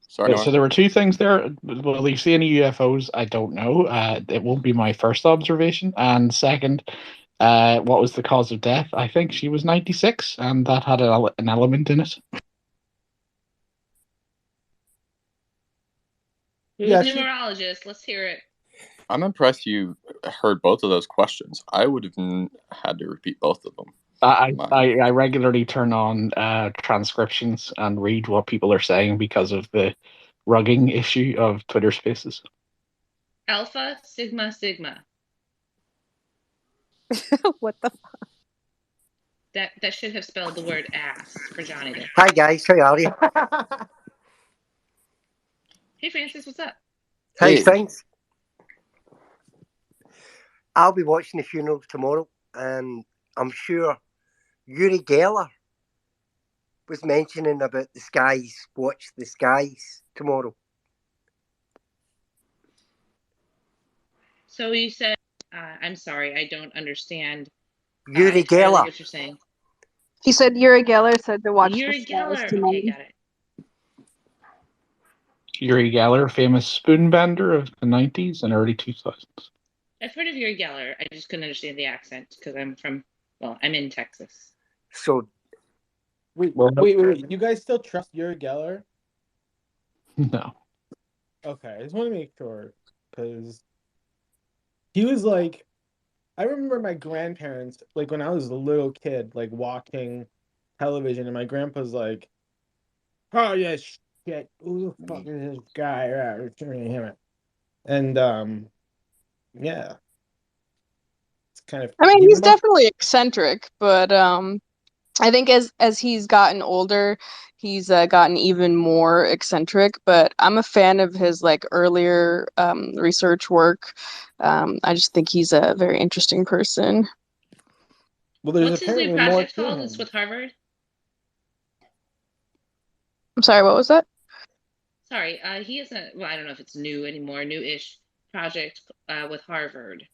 [SPEAKER 5] Sorry,
[SPEAKER 13] So
[SPEAKER 5] Norm.
[SPEAKER 13] there were two things there. Will you see any UFOs? I don't know. It won't be my first observation. And second, what was the cause of death? I think she was 96, and that had an element in it.
[SPEAKER 4] Who's
[SPEAKER 7] Yeah,
[SPEAKER 4] numerologist? Let's hear it.
[SPEAKER 5] I'm impressed you heard both of those questions. I would have had to repeat both of them.
[SPEAKER 13] I regularly turn on transcriptions and read what people are saying because of the rugging issue of Twitter Spaces.
[SPEAKER 4] Alpha, Sigma, Sigma.
[SPEAKER 9] What the?
[SPEAKER 4] That should have spelled the word ass for Johnny there.
[SPEAKER 10] Hi guys, how are you?
[SPEAKER 4] Hey Francis, what's up?
[SPEAKER 10] How's
[SPEAKER 5] Hey.
[SPEAKER 10] things? I'll be watching the funeral tomorrow, and I'm sure Yuri Geller was mentioning about the skies. Watch the skies tomorrow.
[SPEAKER 4] So you said, I'm sorry, I don't understand
[SPEAKER 10] Yuri
[SPEAKER 4] entirely
[SPEAKER 10] Geller.
[SPEAKER 4] what you're saying.
[SPEAKER 2] He said Uri Geller said to watch
[SPEAKER 4] Uri
[SPEAKER 2] the skies
[SPEAKER 4] Geller.
[SPEAKER 2] tonight.
[SPEAKER 4] Okay, got it.
[SPEAKER 13] Uri Geller, famous spoon bender of the 90s and early 2000s.
[SPEAKER 4] I've heard of Uri Geller. I just couldn't understand the accent because I'm in Texas.
[SPEAKER 10] So
[SPEAKER 7] wait. You guys still trust Yuri Geller?
[SPEAKER 13] No.
[SPEAKER 7] Okay, I just want to make sure because he was like, I remember my grandparents, like when I was a little kid, like watching television, and my grandpa's like, "Oh yeah, shit, who the fuck is this guy?" And yeah, it's kind of
[SPEAKER 2] I mean,
[SPEAKER 7] he
[SPEAKER 2] he's
[SPEAKER 7] reminds.
[SPEAKER 2] definitely eccentric, but I think as he's gotten older, he's gotten even more eccentric. But I'm a fan of his like earlier research work. I just think he's a very interesting person.
[SPEAKER 7] Well, there's
[SPEAKER 4] What's his new
[SPEAKER 7] apparently more
[SPEAKER 4] project
[SPEAKER 7] to
[SPEAKER 4] called? It's
[SPEAKER 7] him.
[SPEAKER 4] with Harvard?
[SPEAKER 2] I'm sorry, what was that?
[SPEAKER 4] Sorry, he has I don't know if it's new anymore, new-ish project with Harvard.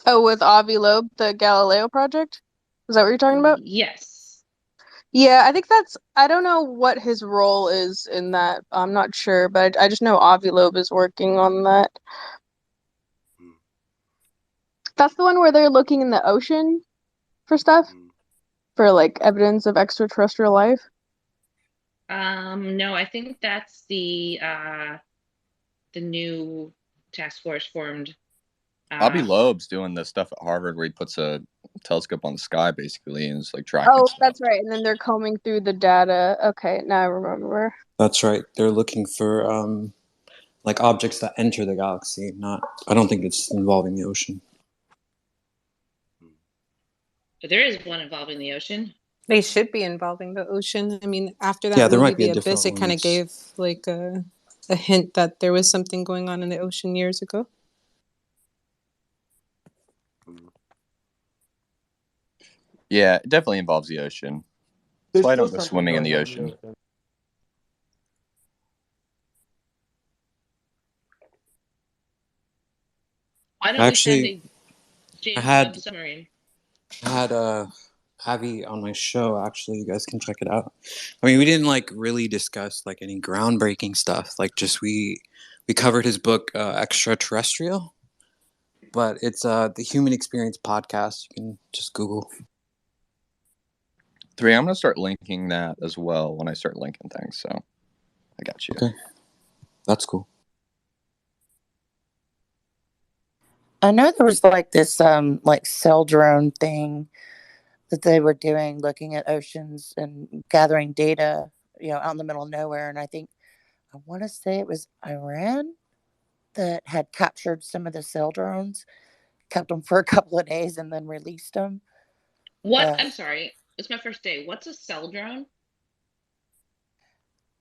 [SPEAKER 2] Oh, with Avi Loeb, the Galileo project? Is that what you're talking about?
[SPEAKER 4] Yes.
[SPEAKER 2] Yeah, I think I don't know what his role is in that. I'm not sure, but I just know Avi Loeb is working on that. That's the one where they're looking in the ocean for stuff, for like evidence of extraterrestrial life.
[SPEAKER 4] No, I think that's the new task force formed.
[SPEAKER 5] Bobby Loeb's doing the stuff at Harvard where he puts a telescope on the sky basically and is like tracking
[SPEAKER 2] Oh,
[SPEAKER 5] stuff.
[SPEAKER 2] that's right. And then they're combing through the data. Okay, now I remember.
[SPEAKER 6] That's right. They're looking for like objects that enter the galaxy. I don't think it's involving the ocean.
[SPEAKER 4] But there is one involving the ocean.
[SPEAKER 9] They should be involving the ocean. I mean, after that
[SPEAKER 6] Yeah, there
[SPEAKER 9] movie,
[SPEAKER 6] might be
[SPEAKER 9] The
[SPEAKER 6] a different
[SPEAKER 9] Abyss, it
[SPEAKER 6] one
[SPEAKER 9] kind of gave like a hint that there was something going on in the ocean years ago.
[SPEAKER 5] Yeah, it definitely involves the ocean. That's why I don't go swimming in the ocean.
[SPEAKER 4] Why don't we send a
[SPEAKER 6] I
[SPEAKER 4] James
[SPEAKER 6] had
[SPEAKER 4] Webb submarine?
[SPEAKER 6] I had Avi on my show. Actually, you guys can check it out. I mean, we didn't like really discuss like any groundbreaking stuff. Like just we covered his book Extraterrestrial, but it's the Human Experience podcast. You can just Google.
[SPEAKER 5] 3, I'm gonna start linking that as well when I start linking things. So I got you.
[SPEAKER 6] Okay, that's cool.
[SPEAKER 3] I know there was like this like cell drone thing that they were doing, looking at oceans and gathering data, out in the middle of nowhere. And I want to say it was Iran that had captured some of the cell drones, kept them for a couple of days, and then released them.
[SPEAKER 4] What? I'm sorry. It's my first day. What's a cell drone?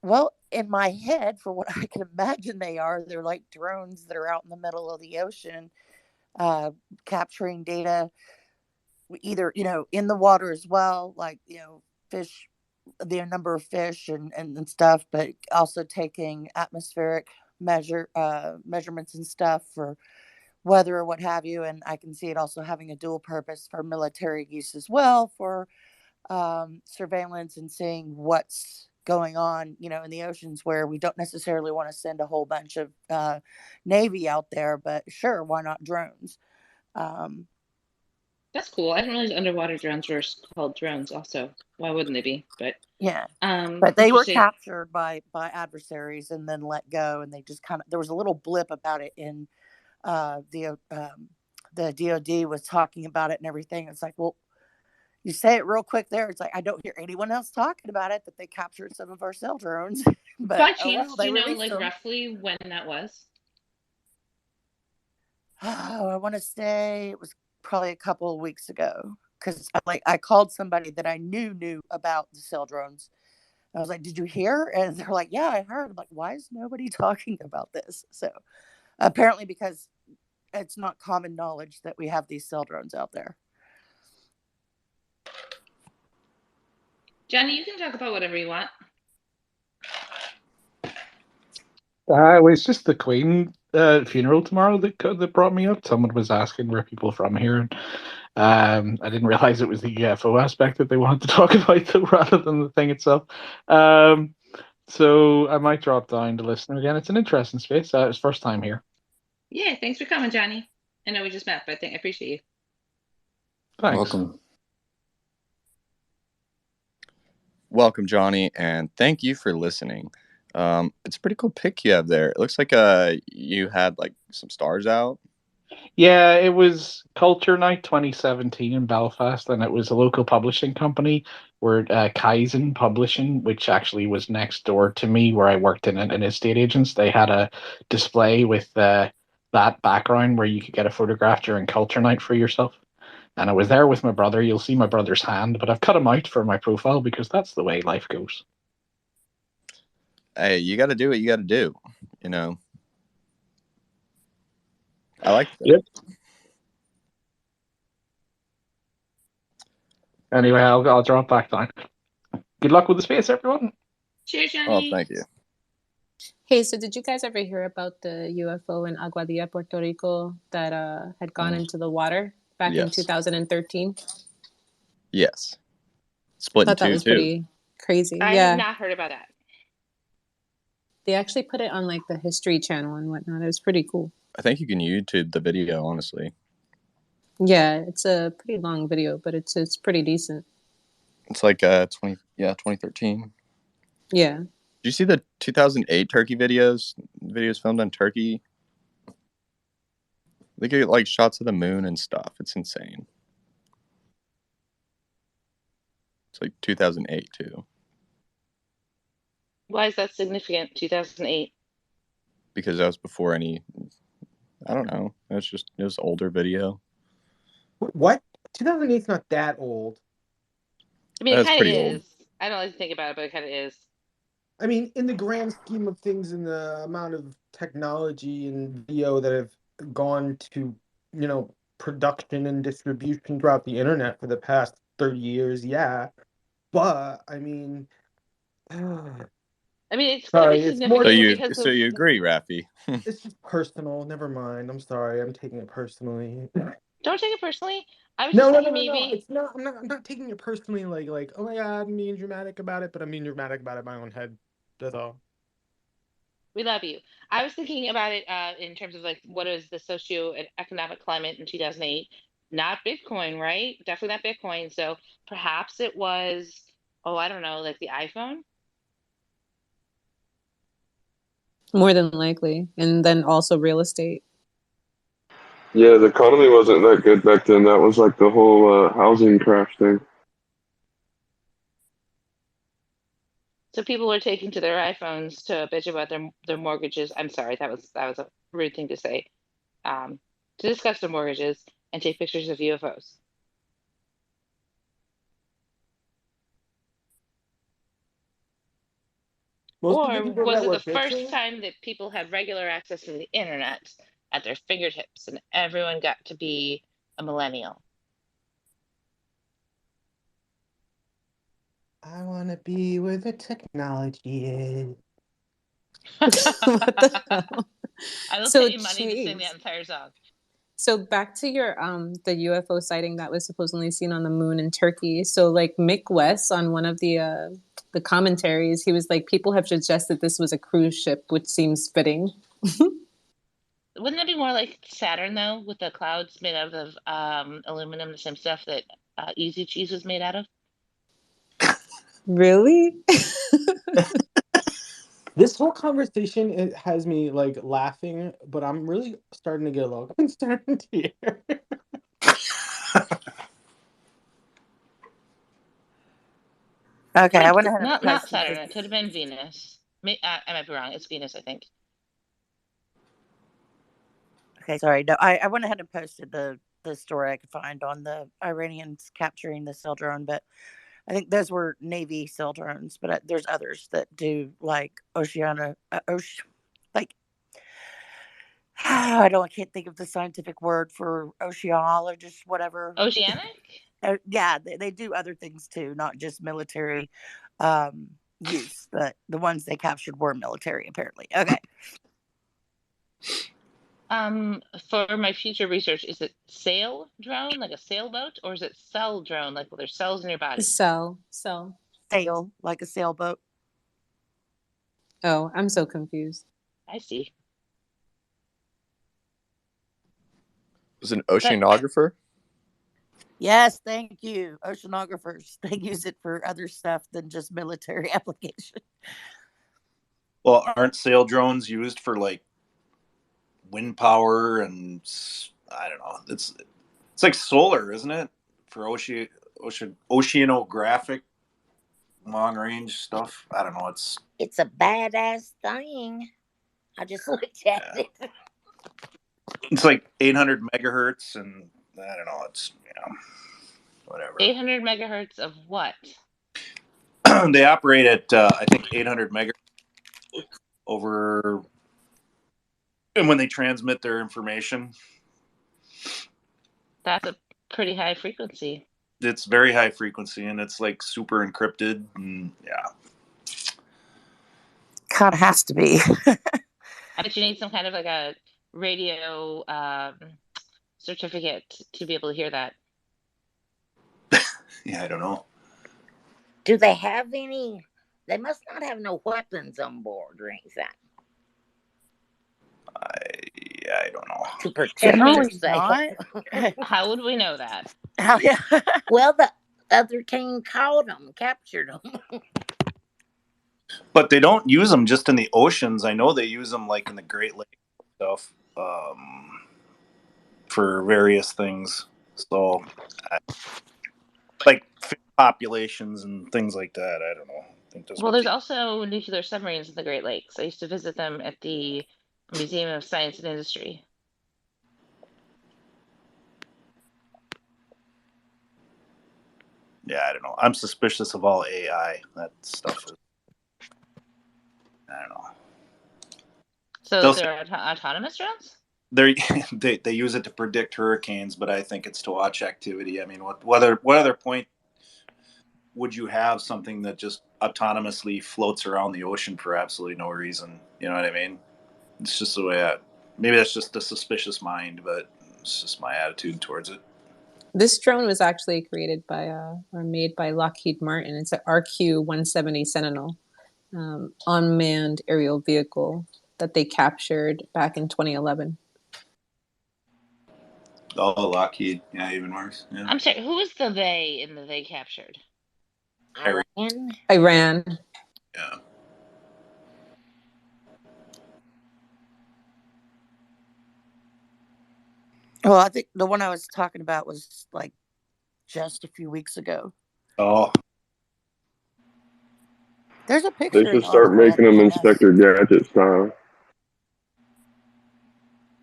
[SPEAKER 3] Well, in my head, for what I can imagine they're like drones that are out in the middle of the ocean, capturing data, either, in the water as well, like, fish, the number of fish and stuff, but also taking atmospheric measurements and stuff for weather or what have you. And I can see it also having a dual purpose for military use as well, for
[SPEAKER 12] surveillance and seeing what's going on, in the oceans, where we don't necessarily want to send a whole bunch of Navy out there, but sure, why not drones? Um,
[SPEAKER 4] That's cool. I didn't realize underwater drones were called drones also. Why wouldn't they be? But
[SPEAKER 12] yeah, but they were
[SPEAKER 4] interesting.
[SPEAKER 12] captured by adversaries and then let go, and they just there was a little blip about it in the DoD was talking about it and everything. It's like, well, you say it real quick there. It's like, I don't hear anyone else talking about it, that they captured some of our cell drones. But
[SPEAKER 4] By
[SPEAKER 12] oh
[SPEAKER 4] chance,
[SPEAKER 12] well,
[SPEAKER 4] do
[SPEAKER 12] they
[SPEAKER 4] you know
[SPEAKER 12] released them.
[SPEAKER 4] roughly when that was?
[SPEAKER 12] Oh, I want to say it was probably a couple of weeks ago, because I called somebody that I knew about the cell drones. I was like, "Did you hear?" And they're like, "Yeah, I heard." I'm like, "Why is nobody talking about this?" So apparently, because it's not common knowledge that we have these cell drones out there.
[SPEAKER 4] Johnny, you can talk about whatever you want.
[SPEAKER 13] It was just the Queen funeral tomorrow that brought me up. Someone was asking where people from here, and I didn't realize it was the UFO aspect that they wanted to talk about, though, rather than the thing itself. So I might drop down to listen again. It's an interesting space. It's first time here.
[SPEAKER 4] Yeah, thanks for coming, Johnny. I know we just met, but I appreciate you.
[SPEAKER 13] Thanks.
[SPEAKER 5] Welcome, Johnny, and thank you for listening. It's a pretty cool pic you have there. It looks like you had like some stars out.
[SPEAKER 13] Yeah, it was Culture Night 2017 in Belfast, and it was a local publishing company where Kaizen Publishing, which actually was next door to me where I worked in an estate agents. They had a display with that background where you could get a photograph during Culture Night for yourself. And I was there with my brother. You'll see my brother's hand, but I've cut him out for my profile because that's the way life goes.
[SPEAKER 5] Hey, you got to do what you got to do, you know. I like that.
[SPEAKER 13] Yep. Anyway, I'll drop back down. Good luck with the space, everyone.
[SPEAKER 4] Cheers, Johnny.
[SPEAKER 5] Oh, thank you.
[SPEAKER 9] Hey, so did you guys ever hear about the UFO in Aguadilla, Puerto Rico, that had gone into the water back in 2013?
[SPEAKER 5] Yes. Split in two,
[SPEAKER 9] that was pretty crazy.
[SPEAKER 4] I
[SPEAKER 9] Yeah.
[SPEAKER 4] have not heard about that.
[SPEAKER 9] They actually put it on like the History Channel and whatnot. It was pretty cool.
[SPEAKER 5] I think you can YouTube the video, honestly.
[SPEAKER 9] Yeah, it's a pretty long video, but it's pretty decent.
[SPEAKER 5] It's like 2013.
[SPEAKER 9] Yeah.
[SPEAKER 5] Did you see the 2008 Turkey videos? Videos filmed on Turkey? They get like shots of the moon and stuff. It's insane. It's like 2008 too.
[SPEAKER 4] Why is that significant? 2008.
[SPEAKER 5] Because that was before any. I don't know. It was older video.
[SPEAKER 7] What? 2008 is not that old.
[SPEAKER 4] I mean, it kind of is. I don't like to think about it, but it kind of is.
[SPEAKER 7] I mean, in the grand scheme of things, in the amount of technology and video that have gone to, production and distribution throughout the internet for the past 30 years, yeah. But, I mean...
[SPEAKER 4] it's going to be significant because
[SPEAKER 5] So you agree, Rafi?
[SPEAKER 7] It's just personal. Never mind. I'm sorry. I'm taking it personally.
[SPEAKER 4] Don't take it personally. I was
[SPEAKER 7] No.
[SPEAKER 4] maybe...
[SPEAKER 7] It's not. I'm not taking it personally. Like, oh my god, I'm being dramatic about it. But I'm being dramatic about it in my own head. That's all.
[SPEAKER 4] We love you. I was thinking about it in terms of like what is the socio-economic climate in 2008. Not Bitcoin, right? Definitely not Bitcoin. So perhaps it was, I don't know, like the iPhone.
[SPEAKER 9] More than likely, and then also real estate.
[SPEAKER 14] Yeah, the economy wasn't that good back then. That was like the whole housing crash thing.
[SPEAKER 4] So people were taking to their iPhones to bitch about their mortgages. I'm sorry, that was a rude thing to say. To discuss their mortgages and take pictures of UFOs. Or was it the first time that people had regular access to the internet at their fingertips and everyone got to be a millennial?
[SPEAKER 7] I want to be where the technology is.
[SPEAKER 9] What the hell?
[SPEAKER 4] I will pay you money to sing that entire song.
[SPEAKER 9] So back to your the UFO sighting that was supposedly seen on the moon in Turkey. So like Mick West on one of the commentaries, he was like, people have suggested this was a cruise ship, which seems fitting.
[SPEAKER 4] Wouldn't that be more like Saturn though, with the clouds made out of aluminum, the same stuff that Easy Cheese was made out of?
[SPEAKER 9] Really?
[SPEAKER 7] This whole conversation, it has me like laughing, but I'm really starting to get a little concerned here.
[SPEAKER 12] Okay, I went ahead and
[SPEAKER 4] Not
[SPEAKER 12] posted
[SPEAKER 4] Saturn.
[SPEAKER 12] this.
[SPEAKER 4] It could have been Venus. I might be wrong. It's Venus, I think.
[SPEAKER 12] Okay, sorry. No, I went ahead and posted the story I could find on the Iranians capturing the cell drone, but I think those were Navy cell drones. But there's others that do like like I can't think of the scientific word for oceanologist, whatever.
[SPEAKER 4] Oceanic?
[SPEAKER 12] Yeah, they do other things too, not just military use, but the ones they captured were military, apparently. Okay.
[SPEAKER 4] For my future research, is it sail drone, like a sailboat, or is it cell drone, like there's cells in your body?
[SPEAKER 9] Cell.
[SPEAKER 12] Sail, like a sailboat.
[SPEAKER 9] Oh, I'm so confused.
[SPEAKER 4] I see.
[SPEAKER 5] Was an oceanographer?
[SPEAKER 12] Yes, thank you. Oceanographers. They use it for other stuff than just military application.
[SPEAKER 15] Well, aren't sail drones used for like wind power and I don't know. It's like solar, isn't it? For oceanographic long range stuff. I don't know.
[SPEAKER 3] It's a badass thing. I just looked at it.
[SPEAKER 15] It's like 800 megahertz, and I don't know. It's whatever.
[SPEAKER 4] 800 megahertz of what?
[SPEAKER 15] They operate at I think 800 megahertz over, and when they transmit their information,
[SPEAKER 4] That's a pretty high frequency.
[SPEAKER 15] it's very high frequency, and it's like super encrypted, and yeah.
[SPEAKER 12] Kind of has to be.
[SPEAKER 4] I bet you need some kind of like a radio certificate to be able to hear that.
[SPEAKER 15] Yeah, I don't know.
[SPEAKER 3] Do they have any? They must not have no weapons on board or anything.
[SPEAKER 15] I don't know.
[SPEAKER 3] To protect yourself.
[SPEAKER 4] How would we know that?
[SPEAKER 12] Oh, yeah.
[SPEAKER 3] Well, the other team caught them, captured them.
[SPEAKER 15] But they don't use them just in the oceans. I know they use them like in the Great Lakes stuff for various things. So, like fish populations and things like that. I don't know. I think
[SPEAKER 4] Well, there's also nuclear submarines in the Great Lakes. I used to visit them at the Museum of Science and Industry.
[SPEAKER 15] Yeah, I don't know. I'm suspicious of all AI. That stuff is, I don't know.
[SPEAKER 4] So they're autonomous drones?
[SPEAKER 15] They use it to predict hurricanes, but I think it's to watch activity. I mean, what other point would you have something that just autonomously floats around the ocean for absolutely no reason? You know what I mean? It's just the way maybe that's just a suspicious mind, but it's just my attitude towards it.
[SPEAKER 9] This drone was actually created by or made by Lockheed Martin. It's an RQ-170 Sentinel unmanned aerial vehicle that they captured back in 2011.
[SPEAKER 15] Oh, Lockheed. Yeah, even worse. Yeah.
[SPEAKER 4] I'm sorry, who is the they in the they captured?
[SPEAKER 9] Iran.
[SPEAKER 15] Yeah.
[SPEAKER 12] Well, I think the one I was talking about was like just a few weeks ago.
[SPEAKER 15] Oh.
[SPEAKER 12] There's a picture.
[SPEAKER 14] They should start making them Inspector Gadget style.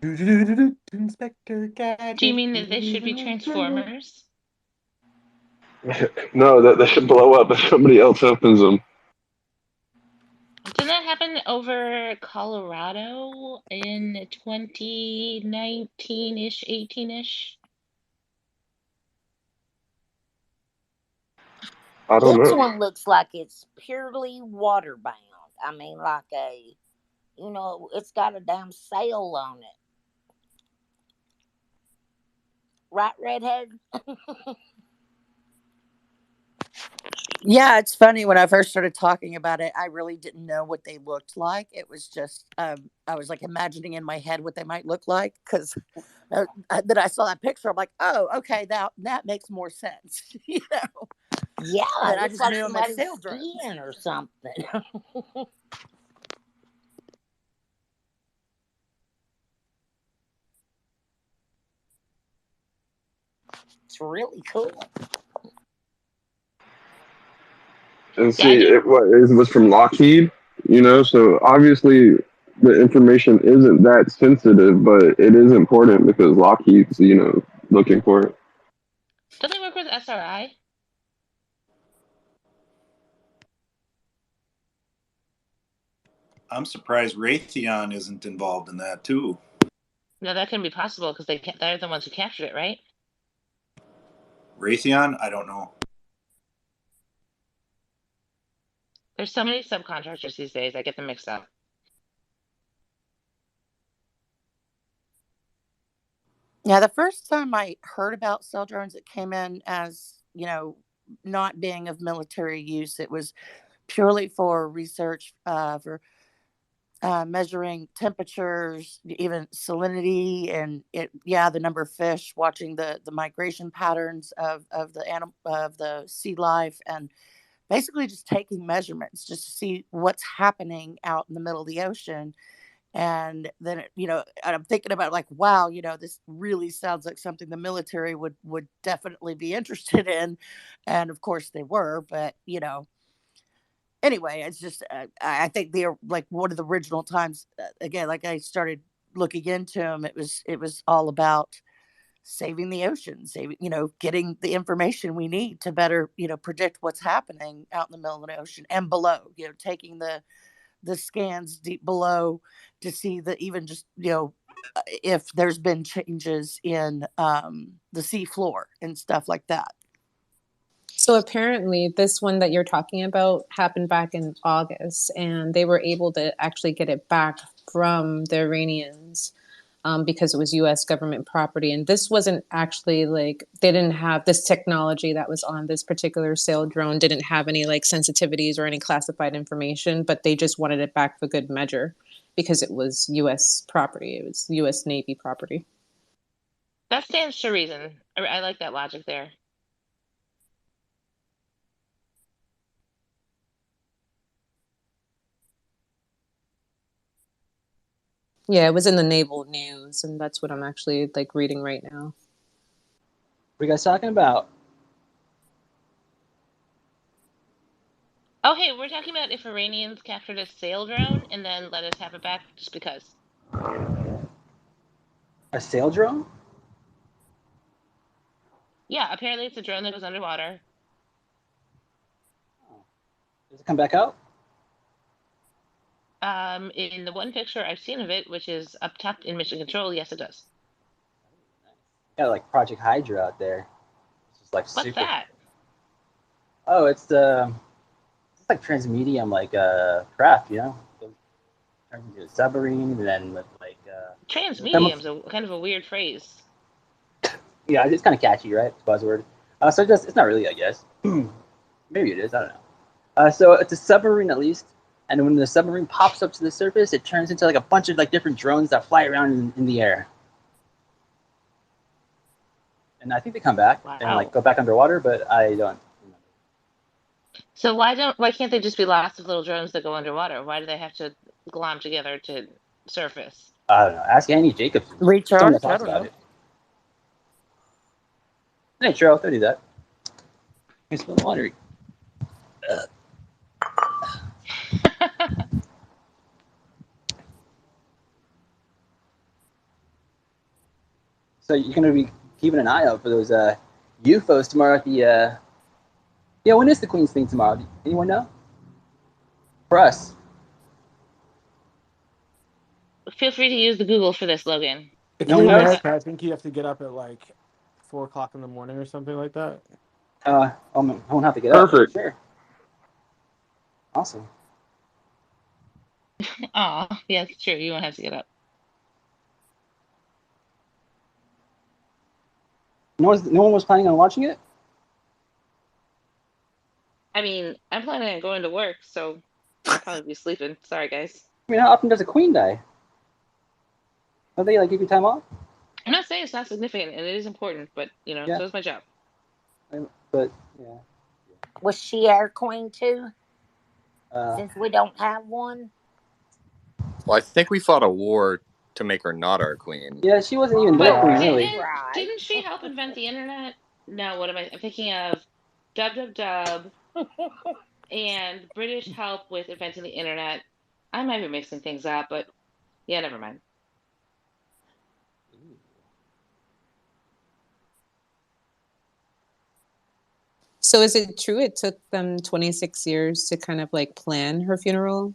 [SPEAKER 7] Inspector Gadget.
[SPEAKER 4] Do you mean that they should be Transformers?
[SPEAKER 14] No, they should blow up if somebody else opens them.
[SPEAKER 4] Didn't that happen over Colorado in 2019-ish, 18-ish?
[SPEAKER 14] I don't
[SPEAKER 3] This
[SPEAKER 14] know.
[SPEAKER 3] one looks like it's purely water bound. I mean, like it's got a damn sail on it. Right, redhead?
[SPEAKER 12] Yeah, it's funny. When I first started talking about it, I really didn't know what they looked like. It was just, I was like imagining in my head what they might look like because then I saw that picture. I'm like, oh, okay, that makes more sense,
[SPEAKER 3] Yeah,
[SPEAKER 12] And
[SPEAKER 3] it
[SPEAKER 12] I
[SPEAKER 3] looks
[SPEAKER 12] just
[SPEAKER 3] like
[SPEAKER 12] knew them as
[SPEAKER 3] somebody's
[SPEAKER 12] sail drones.
[SPEAKER 3] skin or something. It's really cool.
[SPEAKER 14] And
[SPEAKER 3] Yeah, I
[SPEAKER 14] see,
[SPEAKER 3] get.
[SPEAKER 14] it was from Lockheed, so obviously the information isn't that sensitive, but it is important because Lockheed's, looking for it.
[SPEAKER 4] Don't they work with SRI?
[SPEAKER 15] I'm surprised Raytheon isn't involved in that too.
[SPEAKER 4] No, that can be possible because they're the ones who captured it, right?
[SPEAKER 15] Raytheon? I don't know.
[SPEAKER 4] There's so many subcontractors these days. I get them mixed up.
[SPEAKER 12] Yeah, the first time I heard about cell drones, it came in as, not being of military use. It was purely for research, for measuring temperatures, even salinity, and the number of fish, watching the migration patterns of the animal of the sea life, and basically just taking measurements just to see what's happening out in the middle of the ocean. And then and I'm thinking about like, wow, this really sounds like something the military would definitely be interested in, and of course they were, but anyway, it's just I think they're like one of the original times. Again, like I started looking into them, it was all about saving the ocean, saving getting the information we need to better predict what's happening out in the middle of the ocean and below. Taking the scans deep below to see that even just if there's been changes in the sea floor and stuff like that.
[SPEAKER 9] So apparently, this one that you're talking about happened back in August, and they were able to actually get it back from the Iranians because it was U.S. government property. And this wasn't actually like they didn't have this technology that was on this particular sail drone, didn't have any like sensitivities or any classified information, but they just wanted it back for good measure because it was U.S. property. It was U.S. Navy property.
[SPEAKER 4] That stands to reason. I like that logic there.
[SPEAKER 9] Yeah, it was in the naval news, and that's what I'm actually like reading right now.
[SPEAKER 1] What are you guys talking about?
[SPEAKER 4] Oh, hey, we're talking about if Iranians captured a sail drone and then let us have it back just because.
[SPEAKER 1] A sail drone?
[SPEAKER 4] Yeah, apparently it's a drone that goes underwater.
[SPEAKER 1] Does it come back out?
[SPEAKER 4] In the one picture I've seen of it, which is up top in Mission Control, yes, it does.
[SPEAKER 1] Got like Project Hydra out there. It's just like
[SPEAKER 4] What's
[SPEAKER 1] super.
[SPEAKER 4] that?
[SPEAKER 1] Oh, it's like transmedium, like craft. It turns into a submarine, and then with like
[SPEAKER 4] Transmedium's a kind of a weird phrase.
[SPEAKER 1] yeah, it's kind of catchy, right? It's a buzzword. So it's not really, I guess. Maybe it is. I don't know. So it's a submarine at least, and when the submarine pops up to the surface, it turns into like a bunch of like different drones that fly around in the air. And I think they come back and like
[SPEAKER 4] Wow.
[SPEAKER 1] go back underwater, but I don't remember.
[SPEAKER 4] So why can't they just be lots of little drones that go underwater? Why do they have to glom together to surface?
[SPEAKER 1] I don't know. Ask Annie Jacobson. She's someone that
[SPEAKER 12] Recharge? I
[SPEAKER 1] talks
[SPEAKER 12] don't
[SPEAKER 1] about
[SPEAKER 12] know.
[SPEAKER 1] it. Hey, Cheryl, don't do that. You spill the water. So you're gonna be keeping an eye out for those UFOs tomorrow at the. Yeah, when is the Queen's thing tomorrow? Anyone know? For us.
[SPEAKER 4] Feel free to use the Google for this, Logan.
[SPEAKER 7] If
[SPEAKER 1] No
[SPEAKER 7] you're
[SPEAKER 1] one
[SPEAKER 7] in
[SPEAKER 1] knows.
[SPEAKER 7] America, I think you have to get up at like 4 o'clock in the morning or something like that.
[SPEAKER 1] I won't have to get up.
[SPEAKER 14] Perfect.
[SPEAKER 1] Sure. Awesome.
[SPEAKER 4] Aw, yeah, it's true. You won't have to get up.
[SPEAKER 1] No one was planning on watching it.
[SPEAKER 4] I mean, I'm planning on going to work, so I'll probably be sleeping. Sorry, guys.
[SPEAKER 1] I mean, how often does a queen die? Don't they like give you time off?
[SPEAKER 4] I'm not saying it's not significant, and it is important, but
[SPEAKER 1] Yeah.
[SPEAKER 4] so is my job.
[SPEAKER 1] But yeah.
[SPEAKER 3] Was she our queen too?
[SPEAKER 1] Uh,
[SPEAKER 3] Since we don't have one.
[SPEAKER 5] Well, I think we fought a war to make her not our queen.
[SPEAKER 1] yeah, she wasn't even their
[SPEAKER 4] But
[SPEAKER 1] queen,
[SPEAKER 3] Right.
[SPEAKER 1] really.
[SPEAKER 4] didn't she help invent the internet? No, what am I? I'm thinking of Dub Dub Dub and British help with inventing the internet. I might be mixing things up, but yeah, never mind.
[SPEAKER 9] So is it true it took them 26 years to kind of like plan her funeral?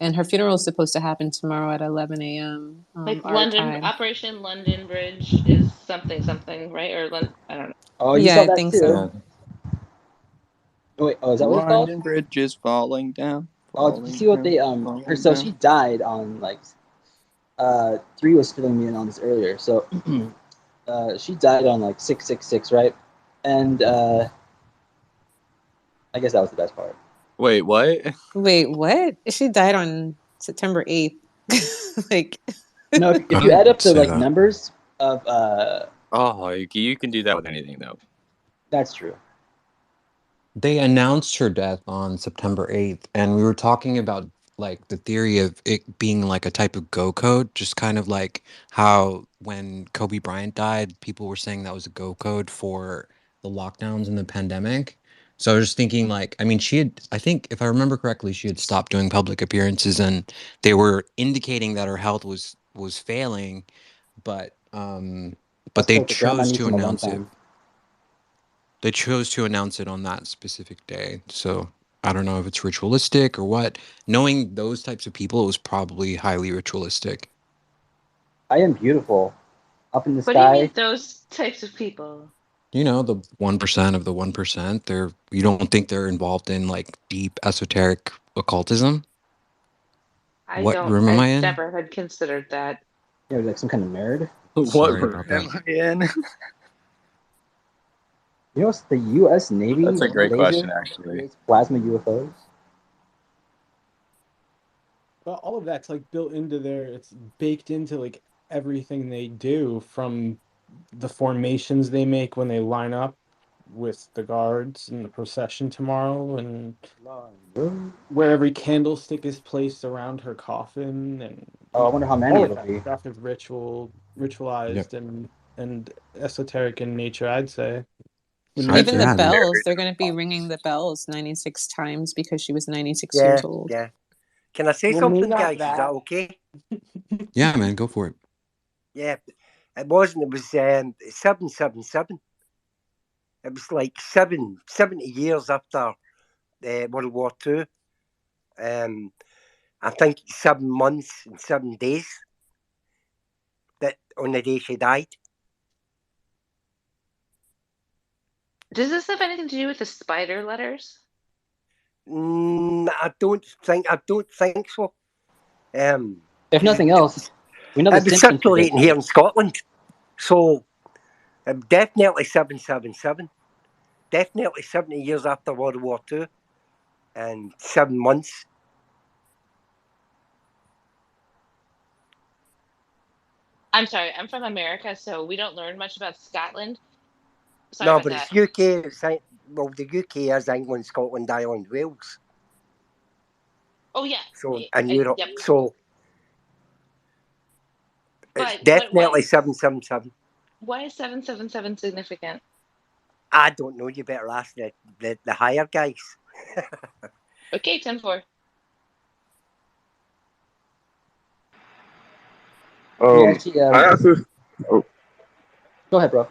[SPEAKER 9] And her funeral is supposed to happen tomorrow at 11 a.m.
[SPEAKER 4] Like
[SPEAKER 9] Our
[SPEAKER 4] London
[SPEAKER 9] time.
[SPEAKER 4] Operation London Bridge is something, right? Or I don't know.
[SPEAKER 1] Oh, you
[SPEAKER 9] Yeah,
[SPEAKER 1] saw
[SPEAKER 9] I
[SPEAKER 1] that
[SPEAKER 9] think
[SPEAKER 1] too.
[SPEAKER 9] so.
[SPEAKER 6] Yeah.
[SPEAKER 1] Oh, wait, oh, is that what it's called?
[SPEAKER 5] London Bridge is falling down.
[SPEAKER 1] Oh, did you see what they her? So she died on like 3 was filling me in on this earlier. So she died on like 666, right? And I guess that was the best part.
[SPEAKER 5] Wait, what?
[SPEAKER 9] Wait, what? She died on September 8th. Like,
[SPEAKER 1] No,
[SPEAKER 6] I
[SPEAKER 1] if you add up
[SPEAKER 6] didn't
[SPEAKER 1] the
[SPEAKER 6] say
[SPEAKER 1] like
[SPEAKER 6] that.
[SPEAKER 1] numbers of
[SPEAKER 5] Oh, you can do that with anything, though.
[SPEAKER 1] that's true.
[SPEAKER 6] They announced her death on September 8th, and we were talking about like the theory of it being like a type of go code, just kind of like how when Kobe Bryant died, people were saying that was a go code for the lockdowns and the pandemic. So I was just thinking like, I mean, I think if I remember correctly, she had stopped doing public appearances and they were indicating that her health was failing, but
[SPEAKER 1] That's
[SPEAKER 6] they
[SPEAKER 1] because the grandma
[SPEAKER 6] chose
[SPEAKER 1] needs
[SPEAKER 6] to
[SPEAKER 1] some alone
[SPEAKER 6] announce it.
[SPEAKER 1] time.
[SPEAKER 6] They chose to announce it on that specific day. So I don't know if it's ritualistic or what. Knowing those types of people, it was probably highly ritualistic.
[SPEAKER 1] I am beautiful, up in the
[SPEAKER 4] What do you mean
[SPEAKER 1] sky.
[SPEAKER 4] those types of people?
[SPEAKER 6] You know, the 1% of the 1%. You don't think they're involved in like deep esoteric occultism? What room am I
[SPEAKER 4] I
[SPEAKER 6] in?
[SPEAKER 4] never had considered that.
[SPEAKER 1] You know, like some kind of nerd.
[SPEAKER 5] What
[SPEAKER 6] Sorry
[SPEAKER 5] room
[SPEAKER 6] about
[SPEAKER 5] am
[SPEAKER 6] that.
[SPEAKER 5] I in?
[SPEAKER 1] You know, the U.S. Navy
[SPEAKER 5] That's a great question,
[SPEAKER 1] laser
[SPEAKER 5] actually.
[SPEAKER 1] creates plasma UFOs.
[SPEAKER 7] But all of that's like built into it's baked into like everything they do, from the formations they make when they line up with the guards in the procession tomorrow, and where every candlestick is placed around her coffin, and
[SPEAKER 1] Oh, I wonder how many
[SPEAKER 7] all of
[SPEAKER 1] it'll
[SPEAKER 7] that
[SPEAKER 1] be.
[SPEAKER 7] stuff is
[SPEAKER 6] Yep.
[SPEAKER 7] ritualized and esoteric in nature, I'd say. When
[SPEAKER 6] I'd,
[SPEAKER 9] even the
[SPEAKER 7] nature,
[SPEAKER 6] yeah, man.
[SPEAKER 9] bells, they're going to be ringing the bells 96 times because she was 96
[SPEAKER 10] Yeah,
[SPEAKER 9] years old.
[SPEAKER 10] yeah. Can I say
[SPEAKER 7] well, maybe
[SPEAKER 10] something,
[SPEAKER 7] not
[SPEAKER 10] guys? Is that
[SPEAKER 7] that.
[SPEAKER 10] okay?
[SPEAKER 6] Yeah, man, go for it.
[SPEAKER 10] Yeah, it wasn't. It was 777. It was like 70 years after World War II. I think 7 months and 7 days that on the day she died.
[SPEAKER 4] Does this have anything to do with the spider letters?
[SPEAKER 10] I don't think so.
[SPEAKER 1] If
[SPEAKER 10] 'Cause
[SPEAKER 1] nothing else, we know the
[SPEAKER 10] it was
[SPEAKER 1] Simpsons
[SPEAKER 10] circulating here
[SPEAKER 1] predicted
[SPEAKER 10] in Scotland, so definitely 777. Definitely 70 years after World War II, and 7 months.
[SPEAKER 4] I'm sorry, I'm from America, so we don't learn much about Scotland. Sorry
[SPEAKER 10] No,
[SPEAKER 4] about
[SPEAKER 10] but
[SPEAKER 4] that.
[SPEAKER 10] it's UK. Well, the UK is England, Scotland, Ireland, Wales.
[SPEAKER 4] Oh yeah,
[SPEAKER 10] So and Europe.
[SPEAKER 4] yep.
[SPEAKER 10] So it's
[SPEAKER 4] But
[SPEAKER 10] definitely 777.
[SPEAKER 4] why is 777 significant?
[SPEAKER 10] I don't know. You better ask the higher guys.
[SPEAKER 4] Okay, 10-4.
[SPEAKER 1] we actually.
[SPEAKER 14] I asked this. Oh,
[SPEAKER 1] Go ahead, bro.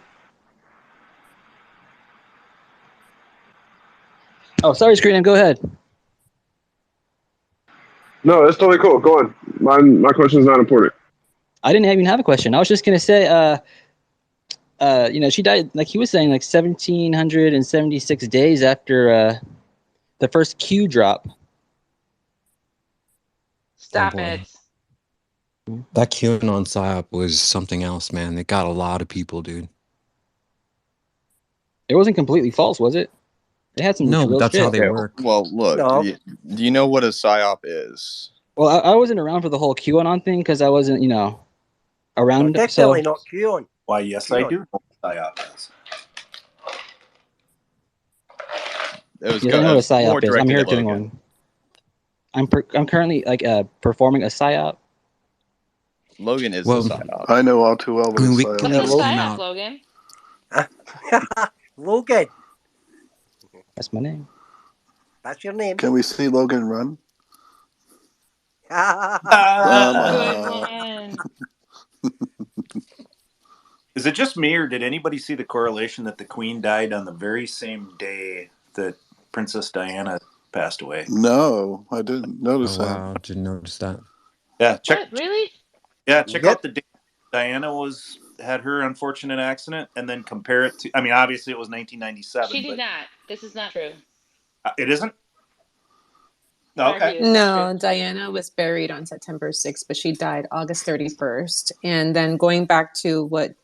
[SPEAKER 1] Oh, sorry, Screenham. Go ahead.
[SPEAKER 14] no, that's totally cool. Go on. My question is not important.
[SPEAKER 1] I didn't even have a question. I was just gonna say, she died like he was saying, like 1,776 days after the first Q drop.
[SPEAKER 4] Stop
[SPEAKER 6] Oh boy.
[SPEAKER 4] it.
[SPEAKER 6] That QAnon psyop was something else, man. They got a lot of people, dude.
[SPEAKER 1] It wasn't completely false, was it? They had some
[SPEAKER 6] No, but
[SPEAKER 1] real
[SPEAKER 6] that's
[SPEAKER 1] shit.
[SPEAKER 6] how they
[SPEAKER 5] Okay,
[SPEAKER 6] work.
[SPEAKER 5] well, look.
[SPEAKER 10] No.
[SPEAKER 5] Do you know what a psyop is?
[SPEAKER 1] Well, I wasn't around for the whole QAnon thing because I wasn't, around.
[SPEAKER 10] Definitely
[SPEAKER 1] So
[SPEAKER 10] not QAnon.
[SPEAKER 15] Why, yes, I do know what PSYOP is.
[SPEAKER 1] yes, I know what a
[SPEAKER 5] more
[SPEAKER 1] psyop is. I'm
[SPEAKER 5] directed
[SPEAKER 1] here
[SPEAKER 5] at
[SPEAKER 1] doing
[SPEAKER 5] Logan.
[SPEAKER 1] one. I'm currently performing a psyop.
[SPEAKER 5] Logan is
[SPEAKER 6] Well,
[SPEAKER 5] the psyop.
[SPEAKER 16] I know all too well
[SPEAKER 6] I
[SPEAKER 16] what a
[SPEAKER 6] mean, we
[SPEAKER 16] psyop
[SPEAKER 6] can
[SPEAKER 4] What's a
[SPEAKER 16] is.
[SPEAKER 6] ask him
[SPEAKER 4] psyop,
[SPEAKER 6] out.
[SPEAKER 4] Logan?
[SPEAKER 10] Logan,
[SPEAKER 1] That's my name.
[SPEAKER 10] that's your name.
[SPEAKER 16] Can we see Logan run?
[SPEAKER 4] Good
[SPEAKER 16] No.
[SPEAKER 4] one.
[SPEAKER 15] Is it just me, or did anybody see the correlation that the Queen died on the very same day that Princess Diana passed away?
[SPEAKER 16] No, I didn't notice
[SPEAKER 6] Oh
[SPEAKER 16] that.
[SPEAKER 6] wow, didn't notice that.
[SPEAKER 15] Yeah,
[SPEAKER 4] What? Really?
[SPEAKER 15] check
[SPEAKER 10] Yep.
[SPEAKER 15] out the day Diana had her unfortunate accident, and then compare it to. I mean, obviously it was 1997.
[SPEAKER 4] She did
[SPEAKER 15] but
[SPEAKER 4] not. This is not true.
[SPEAKER 15] It isn't. No, okay.
[SPEAKER 4] Argue, it's not
[SPEAKER 9] No,
[SPEAKER 4] true.
[SPEAKER 9] Diana was buried on September 6th, but she died August 31st. And then going back to what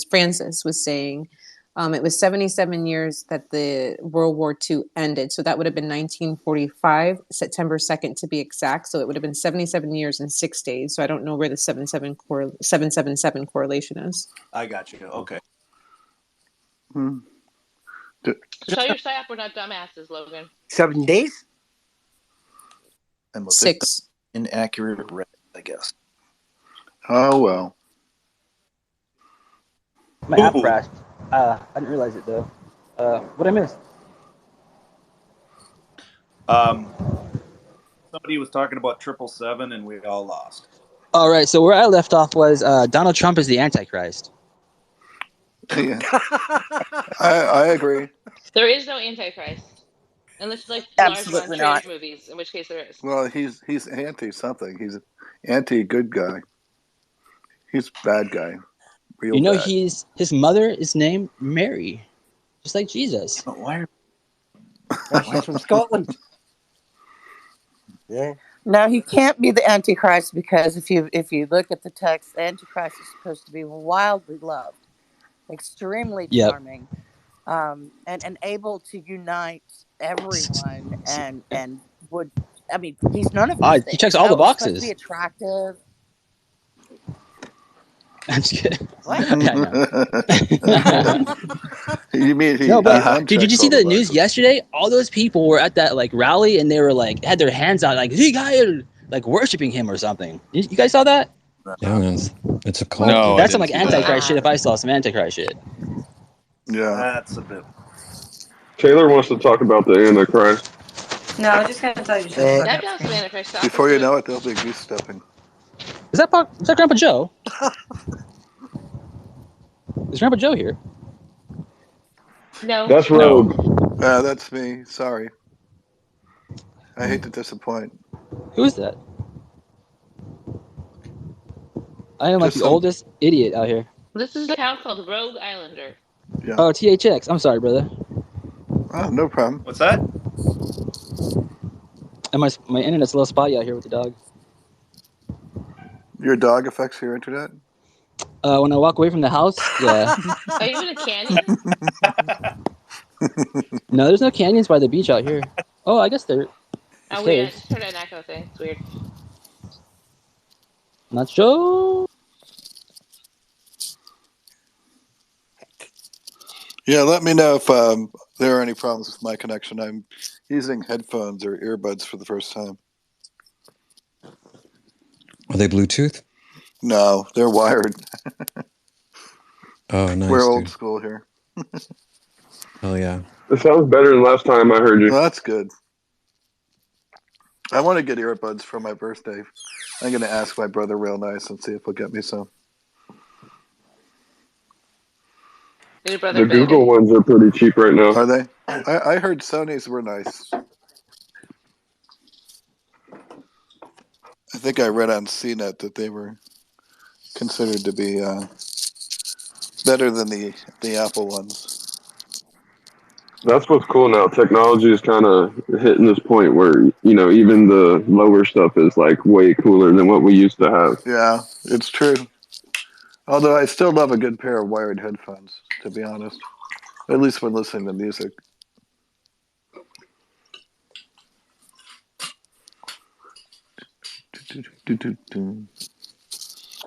[SPEAKER 9] Francis was saying, it was 77 years that the World War II ended. So that would have been 1945, September 2nd to be exact. So it would have been 77 years and 6 days. So I don't know where the 777 correlation is.
[SPEAKER 15] I got you. Okay.
[SPEAKER 4] Show your psyop. We're not dumbasses, Logan.
[SPEAKER 10] 7 days?
[SPEAKER 15] And with
[SPEAKER 9] 6.
[SPEAKER 15] inaccurate read, I guess.
[SPEAKER 16] Oh well.
[SPEAKER 1] My app crashed. I didn't realize it though. What I missed?
[SPEAKER 15] Somebody was talking about 777, and we all lost.
[SPEAKER 1] All right. So where I left off was Donald Trump is the Antichrist.
[SPEAKER 16] Yeah. I agree.
[SPEAKER 4] There is no Antichrist. Unless you like
[SPEAKER 12] Absolutely
[SPEAKER 4] large
[SPEAKER 12] not.
[SPEAKER 4] trans movies, in which case there is.
[SPEAKER 16] Well, he's anti something. He's anti good guy. He's bad guy. Real bad.
[SPEAKER 1] His mother is named Mary, just like Jesus.
[SPEAKER 15] But why?
[SPEAKER 10] She's from Scotland. Yeah.
[SPEAKER 12] No, he can't be the Antichrist because if you look at the text, the Antichrist is supposed to be wildly loved, extremely charming, and able to unite everyone and would. I mean, he's none of these things.
[SPEAKER 1] He checks all the
[SPEAKER 12] He's supposed to
[SPEAKER 1] boxes.
[SPEAKER 12] be attractive.
[SPEAKER 1] I'm just kidding.
[SPEAKER 12] What?
[SPEAKER 1] Yeah, I know.
[SPEAKER 16] You mean he?
[SPEAKER 1] No, but
[SPEAKER 16] unchecks
[SPEAKER 1] did you see
[SPEAKER 16] all
[SPEAKER 1] the news yesterday? All those people were at that rally, and they were had their hands out, "Hey, guy," worshiping him or something. You guys saw that?
[SPEAKER 6] Yeah, man, it's a cult.
[SPEAKER 5] No,
[SPEAKER 1] That's some
[SPEAKER 5] I didn't see
[SPEAKER 1] Antichrist shit. If I saw some Antichrist shit.
[SPEAKER 16] Yeah.
[SPEAKER 15] That's a bit.
[SPEAKER 14] Taylor wants to talk about the Antichrist.
[SPEAKER 11] No, I was just gonna tell you something.
[SPEAKER 4] That was the Antichrist. Stop
[SPEAKER 16] Before you
[SPEAKER 4] listening.
[SPEAKER 16] know it, there'll be goose stepping.
[SPEAKER 1] Is that Grandpa Joe? Is Grandpa Joe here?
[SPEAKER 4] No.
[SPEAKER 14] That's Rogue.
[SPEAKER 16] That's me. Sorry. I hate to disappoint.
[SPEAKER 1] Who is that? I am
[SPEAKER 16] Just
[SPEAKER 1] the
[SPEAKER 16] some-
[SPEAKER 1] oldest idiot out here.
[SPEAKER 4] This is a town called Rogue Islander.
[SPEAKER 16] Yeah.
[SPEAKER 1] Oh, THX. I'm sorry, brother.
[SPEAKER 16] Oh, no problem.
[SPEAKER 15] What's that?
[SPEAKER 1] And my internet's a little spotty out here with the dog.
[SPEAKER 16] Your dog affects your internet?
[SPEAKER 1] When I walk away from the house, yeah.
[SPEAKER 4] Are you in a canyon?
[SPEAKER 1] No, there's no canyons by the beach out here. Oh, I guess there.
[SPEAKER 4] Oh, weird. I just heard an echo thing. It's weird.
[SPEAKER 1] Not sure.
[SPEAKER 16] Yeah, let me know if there are any problems with my connection. I'm using headphones or earbuds for the first time.
[SPEAKER 6] Are they Bluetooth?
[SPEAKER 16] No, they're wired.
[SPEAKER 6] Oh, nice.
[SPEAKER 16] We're old
[SPEAKER 6] dude.
[SPEAKER 16] school here.
[SPEAKER 6] Oh yeah.
[SPEAKER 14] It sounds better than last time I heard you.
[SPEAKER 16] Well, that's good. I want to get earbuds for my birthday. I'm going to ask my brother real nice and see if he'll get me some.
[SPEAKER 4] Your brother
[SPEAKER 14] The Google ones are pretty cheap right now.
[SPEAKER 16] Are they? I heard Sony's were nice. I think I read on CNET that they were considered to be better than the Apple ones.
[SPEAKER 14] That's what's cool now. Technology is kind of hitting this point where, even the lower stuff is way cooler than what we used to have.
[SPEAKER 16] Yeah, it's true. Although I still love a good pair of wired headphones, to be honest. At least when listening to music.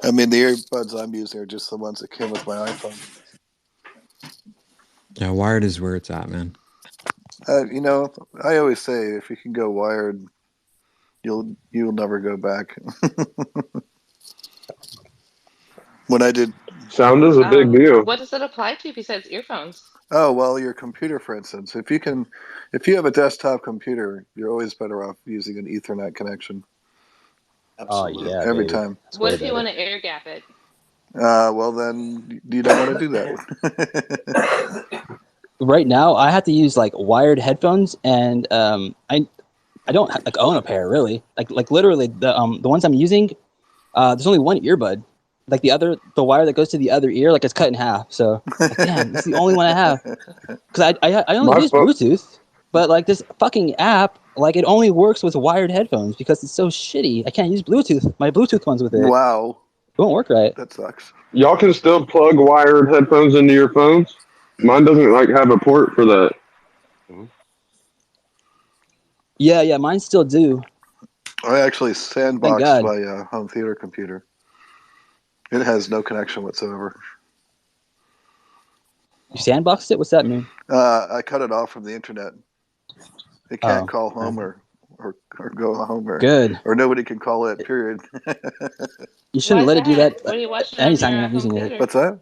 [SPEAKER 16] I mean, the earbuds I'm using are just the ones that came with my iPhone.
[SPEAKER 6] Yeah, wired is where it's at, man.
[SPEAKER 16] You know, I always say if you can go wired, you'll never go back. When I did,
[SPEAKER 14] Sound is a big deal.
[SPEAKER 4] What does it apply to besides earphones?
[SPEAKER 16] oh well, your computer, for instance, if you have a desktop computer, you're always better off using an Ethernet connection.
[SPEAKER 1] Oh
[SPEAKER 15] Absolutely.
[SPEAKER 1] yeah,
[SPEAKER 16] Every
[SPEAKER 1] baby.
[SPEAKER 16] time.
[SPEAKER 1] It's
[SPEAKER 4] What
[SPEAKER 1] way
[SPEAKER 4] if you
[SPEAKER 1] better.
[SPEAKER 4] want to air gap it?
[SPEAKER 16] Well, then you don't want to do that.
[SPEAKER 1] Right now, I have to use like wired headphones, and I don't like own a pair really. Like literally the ones I'm using, there's only one earbud. Like the wire that goes to the other ear, like it's cut in half. So like, damn, this is the only one I have. Because I only
[SPEAKER 14] My
[SPEAKER 1] use
[SPEAKER 14] phone.
[SPEAKER 1] Bluetooth, but like this fucking app, like it only works with wired headphones because it's so shitty. I can't use Bluetooth. My Bluetooth ones with it.
[SPEAKER 16] Wow,
[SPEAKER 1] It won't work right.
[SPEAKER 16] that sucks.
[SPEAKER 14] Y'all can still plug wired headphones into your phones. Mine doesn't like have a port for that.
[SPEAKER 1] Yeah, mine still do.
[SPEAKER 16] I actually
[SPEAKER 1] Thank
[SPEAKER 16] sandboxed
[SPEAKER 1] God.
[SPEAKER 16] my home theater computer. It has no connection whatsoever.
[SPEAKER 1] You sandboxed it? What's that mean?
[SPEAKER 16] I cut it off from the internet. It can't
[SPEAKER 1] Oh,
[SPEAKER 16] call home or go home
[SPEAKER 1] good.
[SPEAKER 16] or nobody can call it. Period.
[SPEAKER 1] You
[SPEAKER 4] Why
[SPEAKER 1] shouldn't
[SPEAKER 4] is
[SPEAKER 1] let it do
[SPEAKER 4] that?
[SPEAKER 1] that
[SPEAKER 4] What are you watching on
[SPEAKER 1] anytime
[SPEAKER 4] your
[SPEAKER 1] you're not
[SPEAKER 4] home
[SPEAKER 1] using it.
[SPEAKER 4] theater?
[SPEAKER 16] What's that?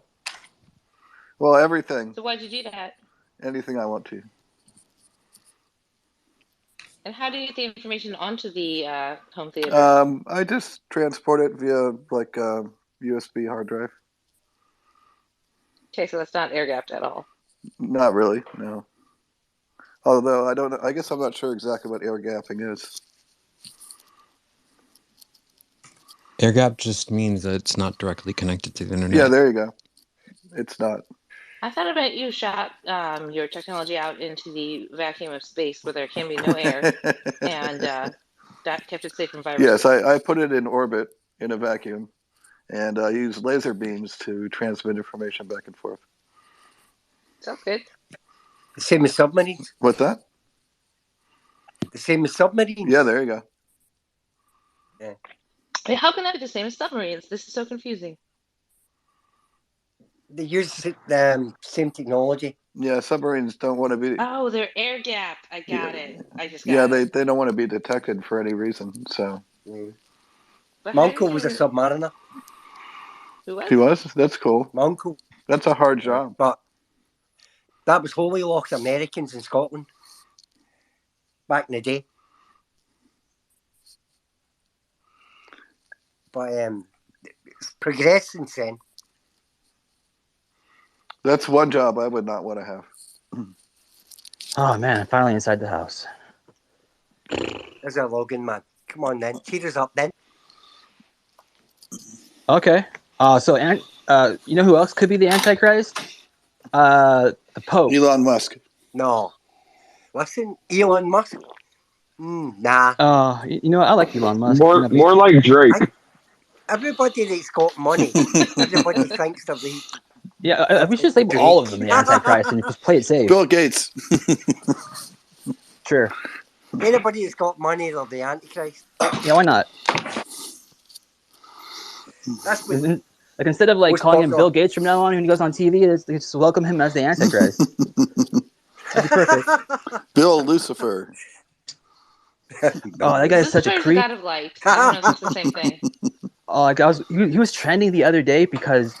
[SPEAKER 16] Well, everything,
[SPEAKER 4] So why'd you do that?
[SPEAKER 16] anything I want to.
[SPEAKER 4] And how do you get the information onto the home theater?
[SPEAKER 16] I just transport it via like a USB hard drive.
[SPEAKER 4] Okay, so that's not air gapped at all.
[SPEAKER 16] Not really, no. Although I don't know, I guess I'm not sure exactly what air gapping is.
[SPEAKER 6] Air gap just means that it's not directly connected to the internet.
[SPEAKER 16] Yeah, there you go. It's not.
[SPEAKER 4] I thought about you shot your technology out into the vacuum of space where there can be no air, and that kept it safe from viruses.
[SPEAKER 16] Yes, I put it in orbit in a vacuum, and I use laser beams to transmit information back and forth.
[SPEAKER 4] Sounds good.
[SPEAKER 10] The same as submarines.
[SPEAKER 16] What's that?
[SPEAKER 10] The same as submarines.
[SPEAKER 16] Yeah, there you go.
[SPEAKER 10] Yeah.
[SPEAKER 4] Wait, how can that be the same as submarines? This is so confusing.
[SPEAKER 10] They use the same technology.
[SPEAKER 16] Yeah, submarines don't want to be.
[SPEAKER 4] Oh, they're air gapped. I got it. I just
[SPEAKER 16] Yeah,
[SPEAKER 4] got it.
[SPEAKER 16] they don't want to be detected for any reason. So
[SPEAKER 4] But
[SPEAKER 10] My uncle was a
[SPEAKER 4] hydrogen.
[SPEAKER 10] submariner.
[SPEAKER 4] Who was?
[SPEAKER 16] he was. That's cool.
[SPEAKER 10] My uncle.
[SPEAKER 16] That's a hard job.
[SPEAKER 10] But that was wholly lost Americans in Scotland back in the day. But it's progressed since then.
[SPEAKER 16] That's one job I would not want to have.
[SPEAKER 1] Oh man, I'm finally inside the house.
[SPEAKER 10] There's a login, man. Come on then. Cheer us up then.
[SPEAKER 1] Okay. So you know who else could be the Antichrist? The Pope.
[SPEAKER 16] Elon Musk.
[SPEAKER 10] No. Listen, Elon Musk. Nah.
[SPEAKER 1] You know what? I like Elon Musk.
[SPEAKER 14] More like Drake.
[SPEAKER 10] Everybody that's got money, everybody thinks they're the.
[SPEAKER 1] Yeah, we should just label all of them the Antichrist and just play it safe.
[SPEAKER 16] Bill Gates.
[SPEAKER 1] Sure.
[SPEAKER 10] Anybody that's got money, they're the Antichrist.
[SPEAKER 1] Yeah, why not?
[SPEAKER 10] That's what.
[SPEAKER 1] Like instead of like calling him Bill Gates from now on when he goes on TV, just welcome him as the Antichrist. That'd be perfect.
[SPEAKER 16] Bill Lucifer.
[SPEAKER 1] Oh, that guy's such a
[SPEAKER 4] Lucifer's
[SPEAKER 1] creep.
[SPEAKER 4] God of light. I don't know if it's the same thing.
[SPEAKER 1] Oh, like he was trending the other day because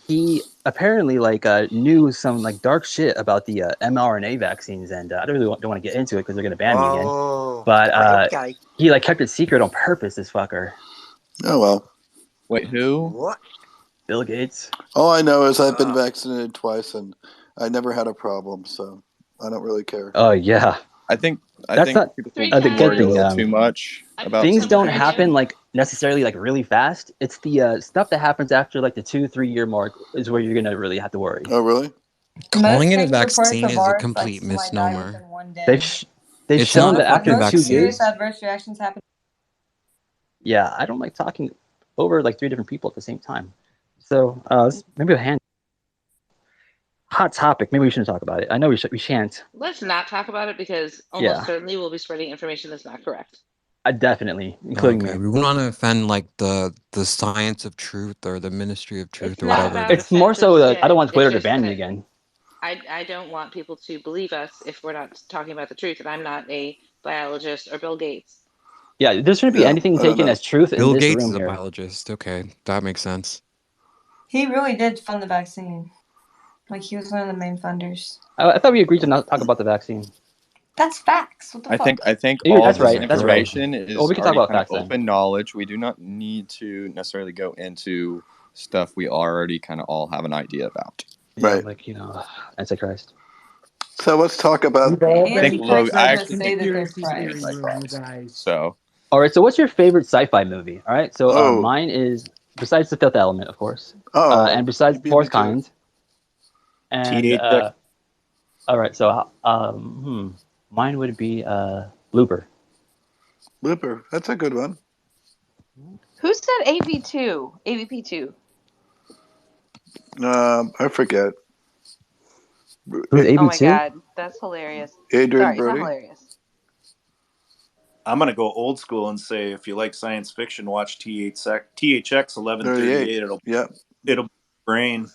[SPEAKER 1] he apparently like knew some like dark shit about the mRNA vaccines, and I don't want to get into it because they're gonna ban me again. But he like kept it secret on purpose. This fucker.
[SPEAKER 16] Oh well.
[SPEAKER 5] Wait, who?
[SPEAKER 10] What?
[SPEAKER 1] Bill Gates.
[SPEAKER 16] All I know is I've been vaccinated twice and I never had a problem, so I don't really care.
[SPEAKER 1] Oh yeah.
[SPEAKER 5] I think
[SPEAKER 1] That's not
[SPEAKER 5] people
[SPEAKER 1] the
[SPEAKER 5] worry
[SPEAKER 1] good
[SPEAKER 5] a
[SPEAKER 1] thing.
[SPEAKER 5] little too much about
[SPEAKER 1] Things don't
[SPEAKER 5] something.
[SPEAKER 1] happen like necessarily like really fast. It's the stuff that happens after like the 2-3 year mark is where you're gonna really have to worry.
[SPEAKER 16] Oh really?
[SPEAKER 6] Calling it a vaccine is a complete misnomer.
[SPEAKER 1] They've shown that after
[SPEAKER 6] a
[SPEAKER 1] 2 years.
[SPEAKER 11] Adverse reactions happen.
[SPEAKER 1] Yeah, I don't like talking over like 3 different people at the same time. So maybe a hand hot topic. Maybe we shouldn't talk about it. I know we shan't.
[SPEAKER 4] Let's not talk about it because almost
[SPEAKER 1] Yeah,
[SPEAKER 4] certainly we'll be spreading information that's not correct.
[SPEAKER 1] definitely, including
[SPEAKER 6] Okay,
[SPEAKER 1] me.
[SPEAKER 6] we want to offend like the science of truth or the ministry of truth
[SPEAKER 4] It's
[SPEAKER 6] or
[SPEAKER 4] not
[SPEAKER 6] whatever.
[SPEAKER 4] about
[SPEAKER 1] It's more
[SPEAKER 4] offensive
[SPEAKER 1] so that I don't
[SPEAKER 4] shit.
[SPEAKER 1] want
[SPEAKER 4] It's
[SPEAKER 1] Twitter to
[SPEAKER 4] just
[SPEAKER 1] ban me
[SPEAKER 4] that
[SPEAKER 1] again.
[SPEAKER 4] I don't want people to believe us if we're not talking about the truth, and I'm not a biologist or Bill Gates.
[SPEAKER 1] Yeah, there shouldn't be
[SPEAKER 16] Yeah,
[SPEAKER 1] anything
[SPEAKER 16] I don't
[SPEAKER 1] taken
[SPEAKER 16] know.
[SPEAKER 1] as truth in
[SPEAKER 6] Bill
[SPEAKER 1] this
[SPEAKER 6] Gates
[SPEAKER 1] room
[SPEAKER 6] is a
[SPEAKER 1] here.
[SPEAKER 6] biologist. Okay, that makes sense.
[SPEAKER 11] He really did fund the vaccine. Like, he was one of the main funders.
[SPEAKER 1] I thought we agreed to not talk about the vaccine.
[SPEAKER 11] That's facts. What the fuck?
[SPEAKER 5] I think all
[SPEAKER 1] That's
[SPEAKER 5] this
[SPEAKER 1] right. That's right.
[SPEAKER 5] information
[SPEAKER 1] Well,
[SPEAKER 5] is
[SPEAKER 1] we can talk
[SPEAKER 5] already
[SPEAKER 1] about
[SPEAKER 5] kind of
[SPEAKER 1] facts then.
[SPEAKER 5] open knowledge. We do not need to necessarily go into stuff we already kind of all have an idea about.
[SPEAKER 1] Yeah,
[SPEAKER 16] Right.
[SPEAKER 1] like Antichrist.
[SPEAKER 16] So let's talk about.
[SPEAKER 11] The
[SPEAKER 5] I think
[SPEAKER 11] Antichrist
[SPEAKER 5] I
[SPEAKER 11] doesn't
[SPEAKER 5] actually
[SPEAKER 11] say
[SPEAKER 5] think
[SPEAKER 11] that they're
[SPEAKER 5] Logan's
[SPEAKER 7] Conspiracy theory
[SPEAKER 11] Christ.
[SPEAKER 7] room, you
[SPEAKER 5] Antichrist.
[SPEAKER 7] guys.
[SPEAKER 5] So
[SPEAKER 1] All right. So, what's your favorite sci-fi movie? All right. So,
[SPEAKER 16] Oh,
[SPEAKER 1] mine is besides The Fifth Element, of course,
[SPEAKER 16] oh,
[SPEAKER 1] and
[SPEAKER 16] you
[SPEAKER 1] besides The
[SPEAKER 16] beat me
[SPEAKER 1] Fourth
[SPEAKER 16] to it.
[SPEAKER 1] Kind, and
[SPEAKER 15] THX.
[SPEAKER 1] all right. So, mine would be Blooper.
[SPEAKER 16] Looper, that's a good one.
[SPEAKER 4] Who said AV2? AVP2?
[SPEAKER 16] I forget.
[SPEAKER 1] Who's
[SPEAKER 4] Oh my
[SPEAKER 1] AB2?
[SPEAKER 4] god, that's hilarious.
[SPEAKER 16] Adrian
[SPEAKER 4] Sorry, it's not
[SPEAKER 16] Brody.
[SPEAKER 4] hilarious.
[SPEAKER 15] I'm gonna go old school and say if you like science fiction, watch THX 1138.
[SPEAKER 16] 38. Yep.
[SPEAKER 15] It'll brain.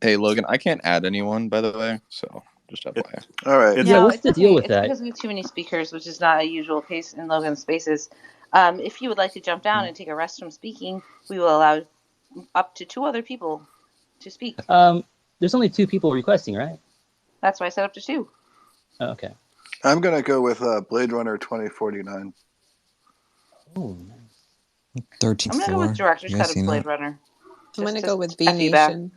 [SPEAKER 5] hey, Logan, I can't add anyone by the way. So just FYI.
[SPEAKER 16] All right.
[SPEAKER 15] It's
[SPEAKER 1] Yeah.
[SPEAKER 4] No,
[SPEAKER 1] What's
[SPEAKER 4] it's
[SPEAKER 1] the deal
[SPEAKER 4] okay.
[SPEAKER 1] with
[SPEAKER 4] It's
[SPEAKER 1] that?
[SPEAKER 4] because we have too many speakers, which is not a usual case in Logan's spaces. If you would like to jump down and take a rest from speaking, we will allow up to 2 other people to speak.
[SPEAKER 1] There's only 2 people requesting, right?
[SPEAKER 4] That's why I said up to 2.
[SPEAKER 1] Oh, okay.
[SPEAKER 16] I'm gonna go with Blade Runner 2049.
[SPEAKER 1] Oh,
[SPEAKER 6] 34.
[SPEAKER 4] I'm gonna go with director's
[SPEAKER 6] You
[SPEAKER 4] cut
[SPEAKER 6] guys
[SPEAKER 4] of
[SPEAKER 6] seen
[SPEAKER 4] Blade
[SPEAKER 6] that?
[SPEAKER 4] Runner.
[SPEAKER 9] I'm gonna
[SPEAKER 4] Just
[SPEAKER 9] go with
[SPEAKER 4] to
[SPEAKER 9] V
[SPEAKER 4] F you back.
[SPEAKER 9] Nation.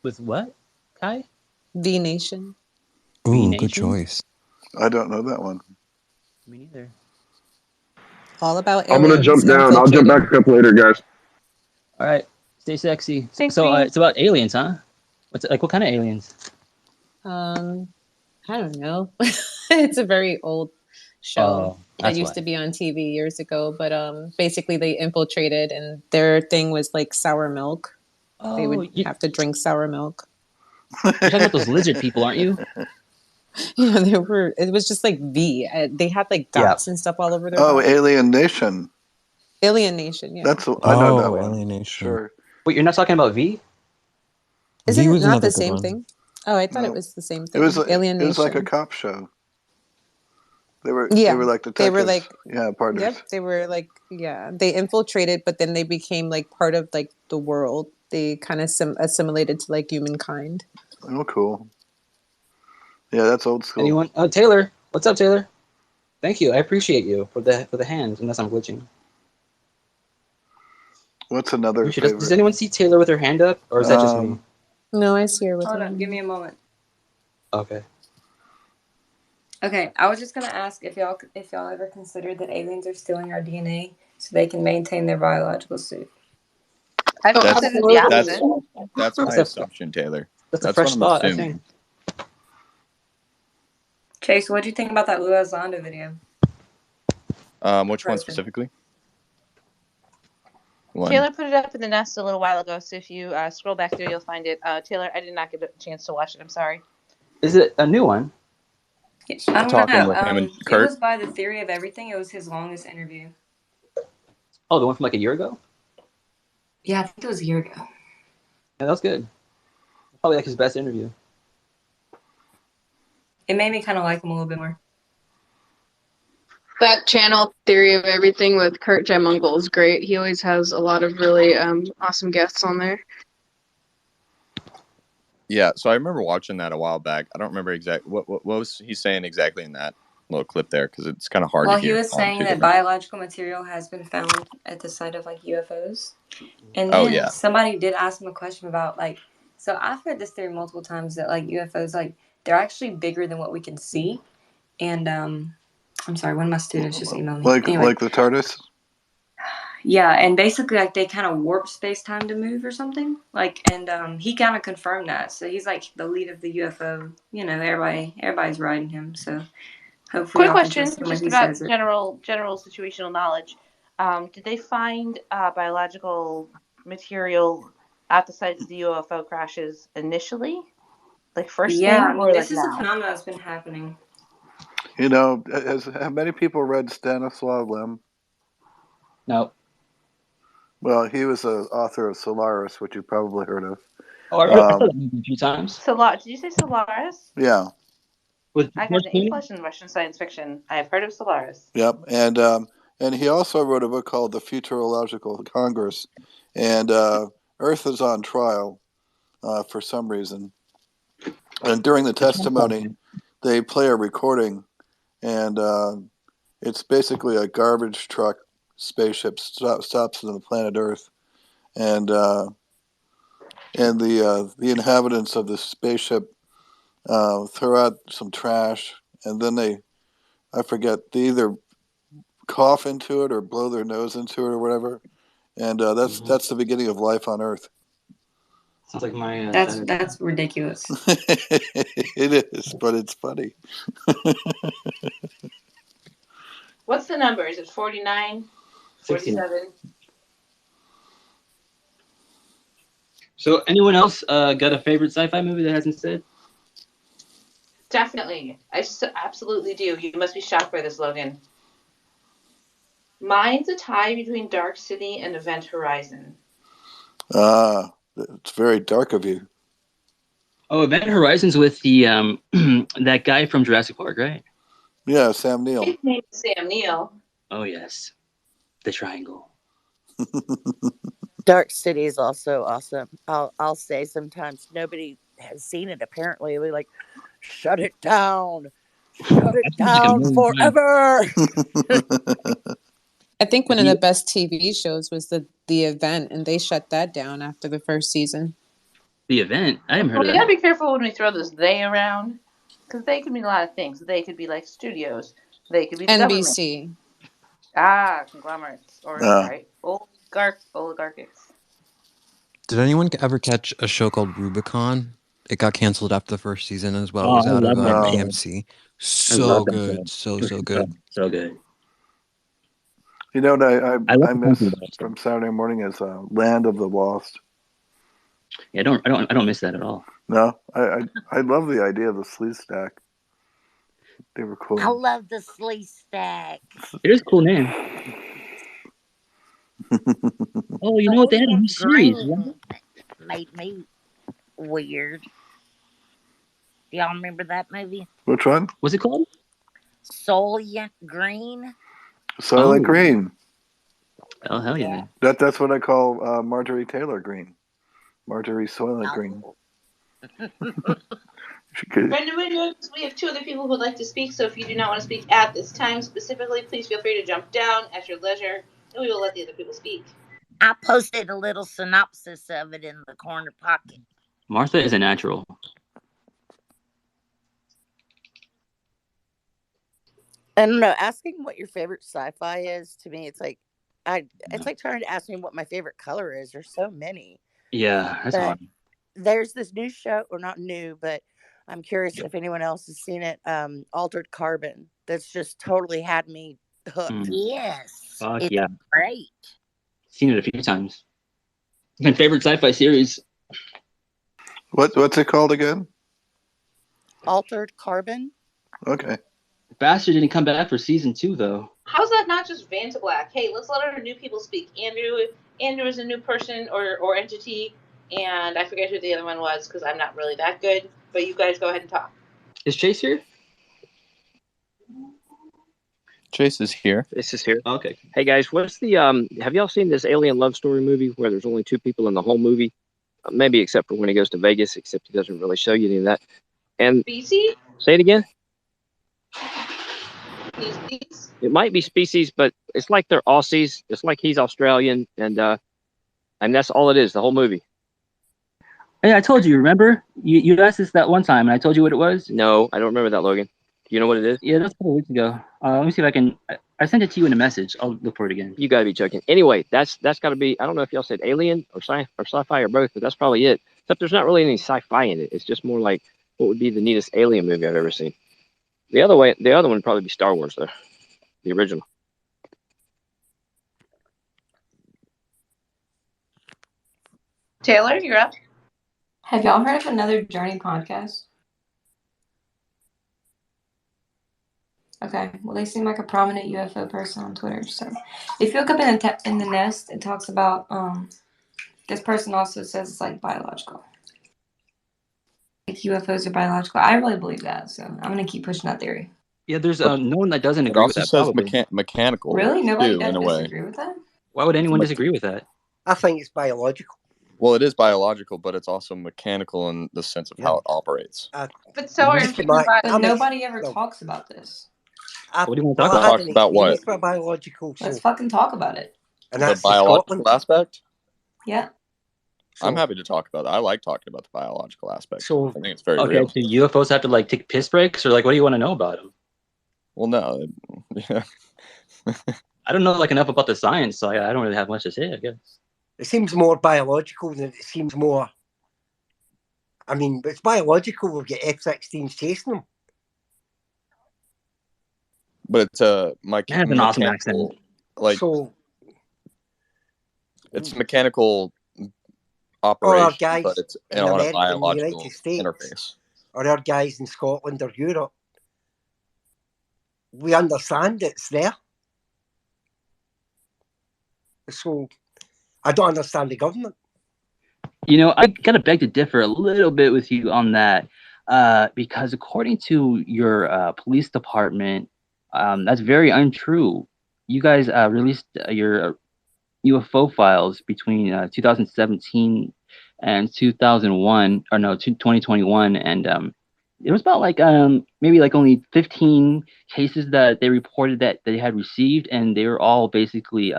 [SPEAKER 1] with what? Kai?
[SPEAKER 9] V Nation.
[SPEAKER 1] V
[SPEAKER 6] Ooh, good
[SPEAKER 1] Nation?
[SPEAKER 6] choice.
[SPEAKER 16] I don't know that one.
[SPEAKER 1] Me neither.
[SPEAKER 9] All about
[SPEAKER 14] I'm gonna
[SPEAKER 9] aliens
[SPEAKER 14] jump down. I'll jump
[SPEAKER 9] infiltrating.
[SPEAKER 14] back up later, guys.
[SPEAKER 1] All right. Stay sexy.
[SPEAKER 4] Thanks,
[SPEAKER 1] So,
[SPEAKER 4] V.
[SPEAKER 1] it's about aliens, huh? What's it, like? What kind of aliens?
[SPEAKER 9] I don't know. It's a very old show
[SPEAKER 1] Oh,
[SPEAKER 9] that
[SPEAKER 1] that's
[SPEAKER 9] used
[SPEAKER 1] why.
[SPEAKER 9] to be on TV years ago, but basically they infiltrated and their thing was like sour milk. They
[SPEAKER 1] Oh,
[SPEAKER 9] would have to drink sour milk.
[SPEAKER 1] you're talking about those lizard people, aren't you?
[SPEAKER 9] Yeah, it was just like V. They had like
[SPEAKER 1] Yeah.
[SPEAKER 9] dots and stuff all over their
[SPEAKER 16] Oh,
[SPEAKER 9] body.
[SPEAKER 16] Alien Nation.
[SPEAKER 9] Alien Nation, yeah.
[SPEAKER 16] I know that
[SPEAKER 6] Oh,
[SPEAKER 16] one.
[SPEAKER 6] Alien Nation.
[SPEAKER 16] Sure.
[SPEAKER 1] Wait, you're not talking about V?
[SPEAKER 9] Isn't
[SPEAKER 6] V
[SPEAKER 9] it
[SPEAKER 6] was
[SPEAKER 9] not
[SPEAKER 6] another
[SPEAKER 9] the
[SPEAKER 6] good
[SPEAKER 9] same
[SPEAKER 6] one.
[SPEAKER 9] thing? Oh, I thought it
[SPEAKER 16] No.
[SPEAKER 9] was the same
[SPEAKER 16] It
[SPEAKER 9] thing.
[SPEAKER 16] was
[SPEAKER 9] Alien
[SPEAKER 16] it was like a
[SPEAKER 9] Nation.
[SPEAKER 16] cop show. They were
[SPEAKER 9] Yeah,
[SPEAKER 16] like
[SPEAKER 9] they were
[SPEAKER 16] detectives.
[SPEAKER 9] like,
[SPEAKER 16] Yeah, partners.
[SPEAKER 9] yep, they were like, yeah, they infiltrated, but then they became like part of like the world. They kind of assimilated to like humankind.
[SPEAKER 16] Oh, cool. Yeah, that's old school.
[SPEAKER 1] Anyone? Oh, Taylor. What's up, Taylor? Thank you. I appreciate you for the hands, unless I'm glitching.
[SPEAKER 16] What's another
[SPEAKER 1] Does
[SPEAKER 16] favorite?
[SPEAKER 1] anyone see Taylor with her hand up, or is that just me?
[SPEAKER 9] No, I see her with
[SPEAKER 11] Hold
[SPEAKER 9] her.
[SPEAKER 11] up, give me a moment.
[SPEAKER 1] Okay.
[SPEAKER 11] Okay, I was just gonna ask if y'all ever considered that aliens are stealing our DNA so they can maintain their biological suit.
[SPEAKER 4] I've
[SPEAKER 1] Oh,
[SPEAKER 5] That's
[SPEAKER 4] considered the
[SPEAKER 1] absolutely.
[SPEAKER 4] opposite.
[SPEAKER 5] that's my
[SPEAKER 1] That's a
[SPEAKER 5] assumption, Taylor.
[SPEAKER 1] that's a
[SPEAKER 5] That's
[SPEAKER 1] fresh
[SPEAKER 5] what I'm
[SPEAKER 1] thought, I
[SPEAKER 5] assuming.
[SPEAKER 1] think.
[SPEAKER 11] Chase, what'd you think about that Louis Zondo video?
[SPEAKER 5] Which one
[SPEAKER 11] Person.
[SPEAKER 5] specifically? One.
[SPEAKER 4] Taylor put it up in the nest a little while ago, so if you scroll back there, you'll find it. Taylor, I did not get a chance to watch it. I'm sorry.
[SPEAKER 1] Is it a new one?
[SPEAKER 11] I don't
[SPEAKER 5] Talking
[SPEAKER 11] know.
[SPEAKER 5] with him and
[SPEAKER 11] It
[SPEAKER 5] Kurt.
[SPEAKER 11] was by The Theory of Everything. It was his longest interview.
[SPEAKER 1] Oh, the one from like a year ago?
[SPEAKER 11] Yeah, I think it was a year ago.
[SPEAKER 1] Yeah, that was good. Probably like his best interview.
[SPEAKER 11] It made me kind of like him a little bit more.
[SPEAKER 2] That channel, Theory of Everything with Kurt Mungle, is great. He always has a lot of really awesome guests on there.
[SPEAKER 5] Yeah, so I remember watching that a while back. I don't remember exactly what was he saying exactly in that little clip there, because it's kind of hard
[SPEAKER 11] Well,
[SPEAKER 5] to hear.
[SPEAKER 11] he was saying that biological material has been found at the site of like UFOs. And then somebody did ask him a question about like, so I've heard this theory multiple times that like UFOs, like they're actually bigger than what we can see. And I'm sorry, one of my students just emailed me.
[SPEAKER 16] Like the TARDIS?
[SPEAKER 11] Yeah, and basically like they kind of warp space time to move or something. Like, and he kind of confirmed that. So he's like the lead of the UFO. You know, everybody's riding him. So hopefully,
[SPEAKER 4] Quick
[SPEAKER 11] y'all can
[SPEAKER 4] question,
[SPEAKER 11] trust him when
[SPEAKER 4] just
[SPEAKER 11] he
[SPEAKER 4] about
[SPEAKER 11] says it.
[SPEAKER 4] general situational knowledge.
[SPEAKER 17] Did they find biological material at the sites of the UFO crashes initially? Like first
[SPEAKER 11] Yeah,
[SPEAKER 17] thing
[SPEAKER 11] I mean,
[SPEAKER 17] or like
[SPEAKER 11] this is a
[SPEAKER 17] now?
[SPEAKER 11] phenomenon that's been happening.
[SPEAKER 16] You know, have many people read Stanislaw Lem?
[SPEAKER 1] No.
[SPEAKER 16] Well, he was the author of Solaris, which you probably heard of.
[SPEAKER 1] Oh, I saw that movie a few times.
[SPEAKER 17] Did you say Solaris?
[SPEAKER 16] Yeah.
[SPEAKER 1] With
[SPEAKER 17] I got
[SPEAKER 1] George
[SPEAKER 17] an
[SPEAKER 1] Clooney?
[SPEAKER 17] A+ in Russian science fiction. I have heard of Solaris.
[SPEAKER 16] Yep, and he also wrote a book called The Futurological Congress, and Earth is on trial for some reason. And during the testimony, they play a recording, and it's basically a garbage truck spaceship stops on the planet Earth, and the inhabitants of the spaceship throw out some trash, and then I forget, they either cough into it or blow their nose into it or whatever, and that's the beginning of life on Earth.
[SPEAKER 1] Sounds like my.
[SPEAKER 11] That's ridiculous.
[SPEAKER 16] It is, but it's funny.
[SPEAKER 17] What's the number? Is it 49? 47?
[SPEAKER 1] So, anyone else got a favorite sci-fi movie that hasn't said?
[SPEAKER 17] Definitely. I absolutely do. You must be shocked by this, Logan. Mine's a tie between Dark City and Event Horizon.
[SPEAKER 16] It's very dark of you.
[SPEAKER 1] Oh, Event Horizon's with the that guy from Jurassic Park, right?
[SPEAKER 16] Yeah, Sam Neill.
[SPEAKER 17] His name is Sam Neill.
[SPEAKER 1] Oh yes, the triangle.
[SPEAKER 12] Dark City is also awesome. I'll say sometimes nobody has seen it. Apparently, we like shut it down forever.
[SPEAKER 9] I think one of the best TV shows was the Event, and they shut that down after the first season.
[SPEAKER 1] The Event? I haven't heard of
[SPEAKER 17] We
[SPEAKER 1] that.
[SPEAKER 17] gotta be careful when we throw this "they" around, because they could mean a lot of things. They could be like studios. They could be the
[SPEAKER 9] NBC.
[SPEAKER 17] Government. Conglomerates, or sorry, oligarchics.
[SPEAKER 6] Did anyone ever catch a show called Rubicon? It got canceled after the first season as well.
[SPEAKER 1] Oh,
[SPEAKER 6] It was
[SPEAKER 1] I
[SPEAKER 6] out of
[SPEAKER 1] love that show.
[SPEAKER 6] AMC.
[SPEAKER 1] I love
[SPEAKER 6] So
[SPEAKER 1] that
[SPEAKER 6] good,
[SPEAKER 1] show.
[SPEAKER 6] so good.
[SPEAKER 1] So good.
[SPEAKER 16] You know what
[SPEAKER 1] I love
[SPEAKER 16] I
[SPEAKER 1] the
[SPEAKER 16] miss
[SPEAKER 1] concept of that
[SPEAKER 16] from Saturday morning is Land of the Lost.
[SPEAKER 1] Yeah, I don't miss that at all.
[SPEAKER 16] No, I love the idea of the sleaze stack. They were cool.
[SPEAKER 3] I love the sleaze stack.
[SPEAKER 1] It is a cool name. Oh, you know what? They had a new series.
[SPEAKER 3] Green made me weird. Do y'all remember that movie?
[SPEAKER 16] Which one?
[SPEAKER 1] What's it called?
[SPEAKER 3] Soylent Green.
[SPEAKER 16] Soylent Green.
[SPEAKER 1] Oh hell yeah!
[SPEAKER 16] That's what I call Marjorie Taylor Green. Marjorie Soylent Green.
[SPEAKER 17] Brenda Williams, we have two other people who would like to speak, so if you do not want to speak at this time specifically, please feel free to jump down at your leisure, and we will let the other people speak.
[SPEAKER 3] I posted a little synopsis of it in the corner pocket.
[SPEAKER 1] Martha is a natural.
[SPEAKER 12] I don't know. Asking what your favorite sci-fi is, to me, it's like it's like trying to ask me what my favorite color is. There's so many.
[SPEAKER 1] Yeah, that's
[SPEAKER 12] But
[SPEAKER 1] hard.
[SPEAKER 12] there's this new show, or not new, but I'm curious if anyone else has seen it. Altered Carbon. That's just totally had me hooked.
[SPEAKER 3] Yes,
[SPEAKER 1] Fuck
[SPEAKER 3] it's
[SPEAKER 1] yeah!
[SPEAKER 3] great.
[SPEAKER 1] Seen it a few times. My favorite sci-fi series.
[SPEAKER 16] What's it called again?
[SPEAKER 12] Altered Carbon.
[SPEAKER 16] Okay.
[SPEAKER 1] Bastard didn't come back for season 2 though.
[SPEAKER 17] How's that not just Vanta Black? Hey, let's let our new people speak. Andrew is a new person or entity, and I forget who the other one was because I'm not really that good. But you guys go ahead and talk.
[SPEAKER 1] Is Chase here?
[SPEAKER 5] Chase is here.
[SPEAKER 18] This is here.
[SPEAKER 1] Okay.
[SPEAKER 18] Hey guys, what's the have y'all seen this alien love story movie where there's only 2 people in the whole movie? Maybe except for when he goes to Vegas, except he doesn't really show you any of that. And
[SPEAKER 17] Species?
[SPEAKER 18] say it again.
[SPEAKER 17] Species?
[SPEAKER 18] It might be Species, but it's like they're Aussies. It's like he's Australian, and that's all it is. The whole movie.
[SPEAKER 1] Hey, I told you. Remember? You asked us that one time, and I told you what it was.
[SPEAKER 18] No, I don't remember that, Logan. Do you know what it is?
[SPEAKER 1] Yeah, that's a couple weeks ago. Let me see if I can. I sent it to you in a message. I'll look for it again.
[SPEAKER 18] You gotta be joking. Anyway, that's got to be. I don't know if y'all said alien or sci-fi or both, but that's probably it. Except there's not really any sci-fi in it. It's just more like what would be the neatest alien movie I've ever seen. The other one would probably be Star Wars, though, the original.
[SPEAKER 17] Taylor, you're up.
[SPEAKER 11] Have y'all heard of Another Journey podcast? Okay, well, they seem like a prominent UFO person on Twitter. So, if you look up in the nest, it talks about this person also says it's like biological. Like UFOs are biological. I really believe that, so I'm gonna keep pushing that theory.
[SPEAKER 1] Yeah, there's no one that doesn't
[SPEAKER 5] It
[SPEAKER 1] agree with
[SPEAKER 5] also
[SPEAKER 1] that.
[SPEAKER 5] says
[SPEAKER 1] Probably.
[SPEAKER 5] mechanical.
[SPEAKER 11] Really, nobody
[SPEAKER 5] too, in a
[SPEAKER 11] doesn't
[SPEAKER 5] way.
[SPEAKER 11] disagree with that.
[SPEAKER 1] Why would anyone disagree with that?
[SPEAKER 10] I think it's biological.
[SPEAKER 5] Well, it is biological, but it's also mechanical in the sense of how it operates.
[SPEAKER 17] But so are
[SPEAKER 10] Mr.
[SPEAKER 17] human
[SPEAKER 10] Mike,
[SPEAKER 17] bodies.
[SPEAKER 11] But nobody ever talks about this.
[SPEAKER 1] What do you want to
[SPEAKER 10] Well,
[SPEAKER 1] talk
[SPEAKER 10] I
[SPEAKER 1] about?
[SPEAKER 10] had an
[SPEAKER 5] About what?
[SPEAKER 10] experience with a biological.
[SPEAKER 11] Let's
[SPEAKER 10] So,
[SPEAKER 11] fucking talk about it.
[SPEAKER 10] and
[SPEAKER 5] The
[SPEAKER 10] that's in
[SPEAKER 5] biological
[SPEAKER 10] Scotland.
[SPEAKER 5] aspect?
[SPEAKER 11] Yeah.
[SPEAKER 5] I'm happy to talk about that. I like talking about the biological aspect.
[SPEAKER 10] So,
[SPEAKER 5] I think it's very
[SPEAKER 1] Okay,
[SPEAKER 5] real.
[SPEAKER 1] do UFOs have to like take piss breaks, or like what do you want to know about them?
[SPEAKER 5] Well, no. Yeah.
[SPEAKER 1] I don't know like enough about the science, so I don't really have much to say, I guess.
[SPEAKER 10] It seems more biological than it seems more. I mean, it's biological. We'll get F-16s chasing them.
[SPEAKER 5] But it's a
[SPEAKER 1] That has an awesome accent.
[SPEAKER 5] Like,
[SPEAKER 10] so,
[SPEAKER 5] it's mechanical
[SPEAKER 10] or
[SPEAKER 5] operation,
[SPEAKER 10] our guys
[SPEAKER 5] but it's
[SPEAKER 10] in
[SPEAKER 5] on a
[SPEAKER 10] America, in the
[SPEAKER 5] biological
[SPEAKER 10] United States,
[SPEAKER 5] interface.
[SPEAKER 10] or our guys in Scotland or Europe, we understand it's there. So, I don't understand the government.
[SPEAKER 1] You know, I gotta beg to differ a little bit with you on that, because according to your police department, that's very untrue. You guys released your UFO files between 2017 and 2001, or no, 2021, and it was about like maybe like only 15 cases that they reported that they had received, and they were all basically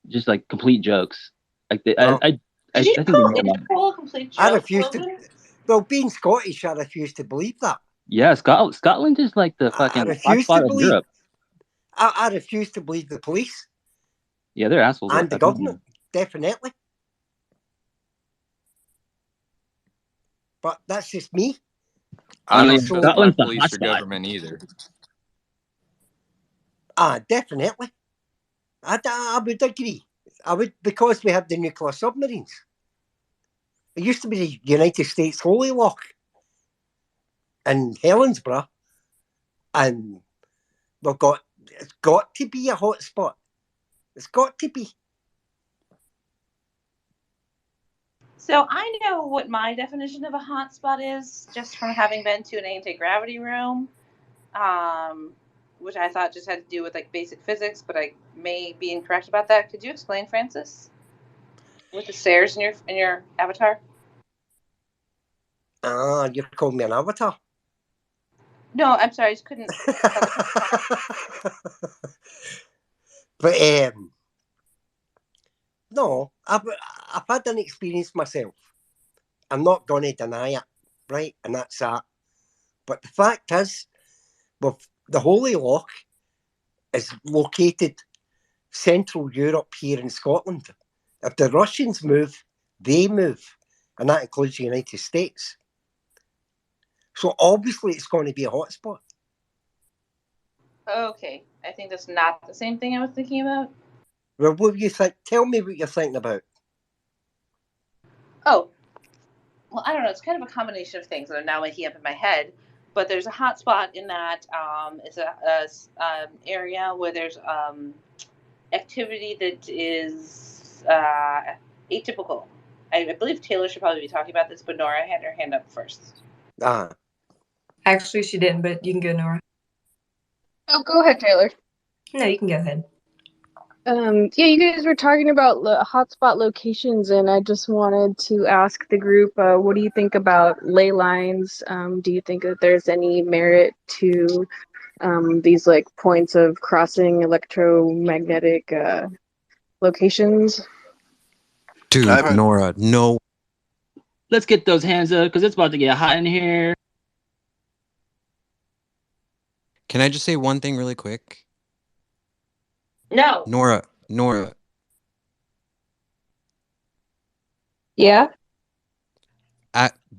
[SPEAKER 1] just like complete jokes. Like I
[SPEAKER 17] Did you
[SPEAKER 1] think
[SPEAKER 17] call
[SPEAKER 1] they're more.
[SPEAKER 17] Interpol a complete
[SPEAKER 10] I
[SPEAKER 17] joke,
[SPEAKER 10] refuse to.
[SPEAKER 17] Logan?
[SPEAKER 10] Well, being Scottish, I refuse to believe that.
[SPEAKER 1] Yeah, Scotland is like the
[SPEAKER 10] I
[SPEAKER 1] fucking
[SPEAKER 10] refuse to
[SPEAKER 1] hotspot of
[SPEAKER 10] believe.
[SPEAKER 1] Europe.
[SPEAKER 10] I refuse to believe the police
[SPEAKER 1] Yeah, they're assholes.
[SPEAKER 10] and the government, definitely. But that's just me.
[SPEAKER 5] I don't
[SPEAKER 1] So,
[SPEAKER 5] trust my police or government either.
[SPEAKER 10] Definitely. I would agree. I would, because we have the nuclear submarines. It used to be the United States Holy Lock in Helensburgh, and it's got to be a hotspot. It's got to be.
[SPEAKER 17] So I know what my definition of a hotspot is, just from having been to an anti-gravity room, which I thought just had to do with like basic physics, but I may be incorrect about that. Could you explain, Francis, with the stairs in your avatar?
[SPEAKER 10] You're calling me an avatar?
[SPEAKER 17] No, I'm sorry, I just couldn't.
[SPEAKER 10] But no, I've had an experience myself. I'm not going to deny it, right? And that's that. But the fact is, well, the Holy Loch is located Central Europe here in Scotland. If the Russians move, they move, and that includes the United States. So obviously it's going to be a hotspot.
[SPEAKER 17] Okay, I think that's not the same thing I was thinking about.
[SPEAKER 10] Well, what do you think? Tell me what you're thinking about.
[SPEAKER 17] Oh, well, I don't know. It's kind of a combination of things that are now waking up in my head. But there's a hot spot in that it's a area where there's activity that is atypical. I believe Taylor should probably be talking about this, but Nora had her hand up first.
[SPEAKER 11] Actually, she didn't, but you can go, Nora.
[SPEAKER 2] Oh, go ahead, Taylor.
[SPEAKER 11] No, you can go ahead.
[SPEAKER 2] Yeah, you guys were talking about hotspot locations, and I just wanted to ask the group, what do you think about ley lines? Do you think that there's any merit to these like points of crossing electromagnetic locations?
[SPEAKER 6] Dude, Nora, no.
[SPEAKER 1] Let's get those hands up because it's about to get hot in here.
[SPEAKER 6] Can I just say one thing really quick?
[SPEAKER 17] No.
[SPEAKER 6] Nora.
[SPEAKER 2] Yeah?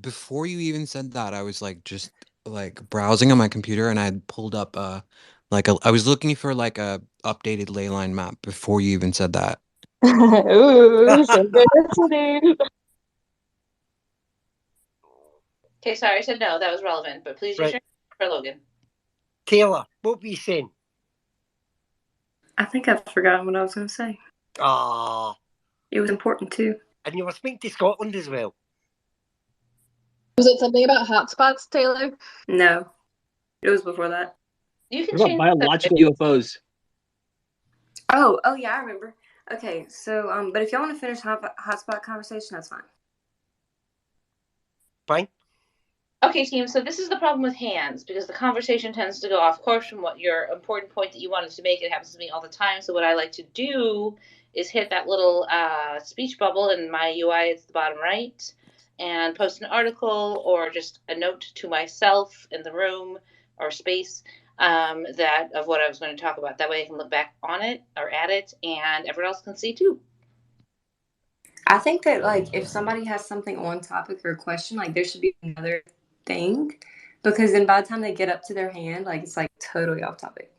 [SPEAKER 6] Before you even said that, I was like just like browsing on my computer, and I had pulled up I was looking for like a updated ley line map before you even said that.
[SPEAKER 2] Ooh, synchronicity.
[SPEAKER 17] Okay, sorry, I said no. That was relevant, but please use
[SPEAKER 10] Right.
[SPEAKER 17] your for Logan.
[SPEAKER 10] Taylor, what were you saying?
[SPEAKER 11] I think I've forgotten what I was going to say.
[SPEAKER 10] Ah,
[SPEAKER 11] It was important too.
[SPEAKER 10] and you were speaking to Scotland as well.
[SPEAKER 2] Was it something about hotspots, Taylor?
[SPEAKER 11] No, it was before that.
[SPEAKER 17] You can
[SPEAKER 1] What
[SPEAKER 17] change
[SPEAKER 1] about biological UFOs?
[SPEAKER 11] Oh, yeah, I remember. Okay, so but if y'all want to finish hotspot conversation, that's fine.
[SPEAKER 10] Fine.
[SPEAKER 17] Okay, team, so this is the problem with hands, because the conversation tends to go off course from what your important point that you wanted to make. It happens to me all the time. So what I like to do is hit that little speech bubble in my UI, it's the bottom right, and post an article or just a note to myself in the room or space that of what I was going to talk about. That way I can look back on it or at it, and everyone else can see too.
[SPEAKER 11] I think that, like, if somebody has something on topic or a question, like, there should be another thing, because then by the time they get up to their hand, like, it's like totally off topic.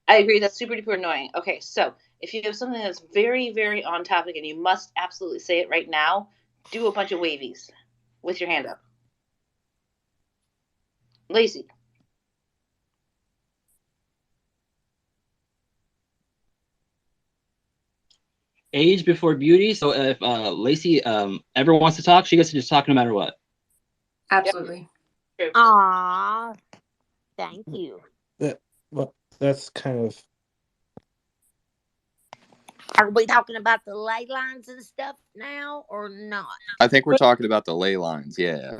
[SPEAKER 17] I agree. That's super duper annoying. Okay, so if you have something that's very, very on topic and you must absolutely say it right now, do a bunch of wavies with your hand up. Lacey.
[SPEAKER 1] Age before beauty. So if Lacey ever wants to talk, she gets to just talk no matter what.
[SPEAKER 11] Absolutely.
[SPEAKER 17] True.
[SPEAKER 3] Aw, thank you.
[SPEAKER 7] That's kind of.
[SPEAKER 3] Are we talking about the ley lines and stuff now or not?
[SPEAKER 5] I think we're talking about the ley lines. Yeah.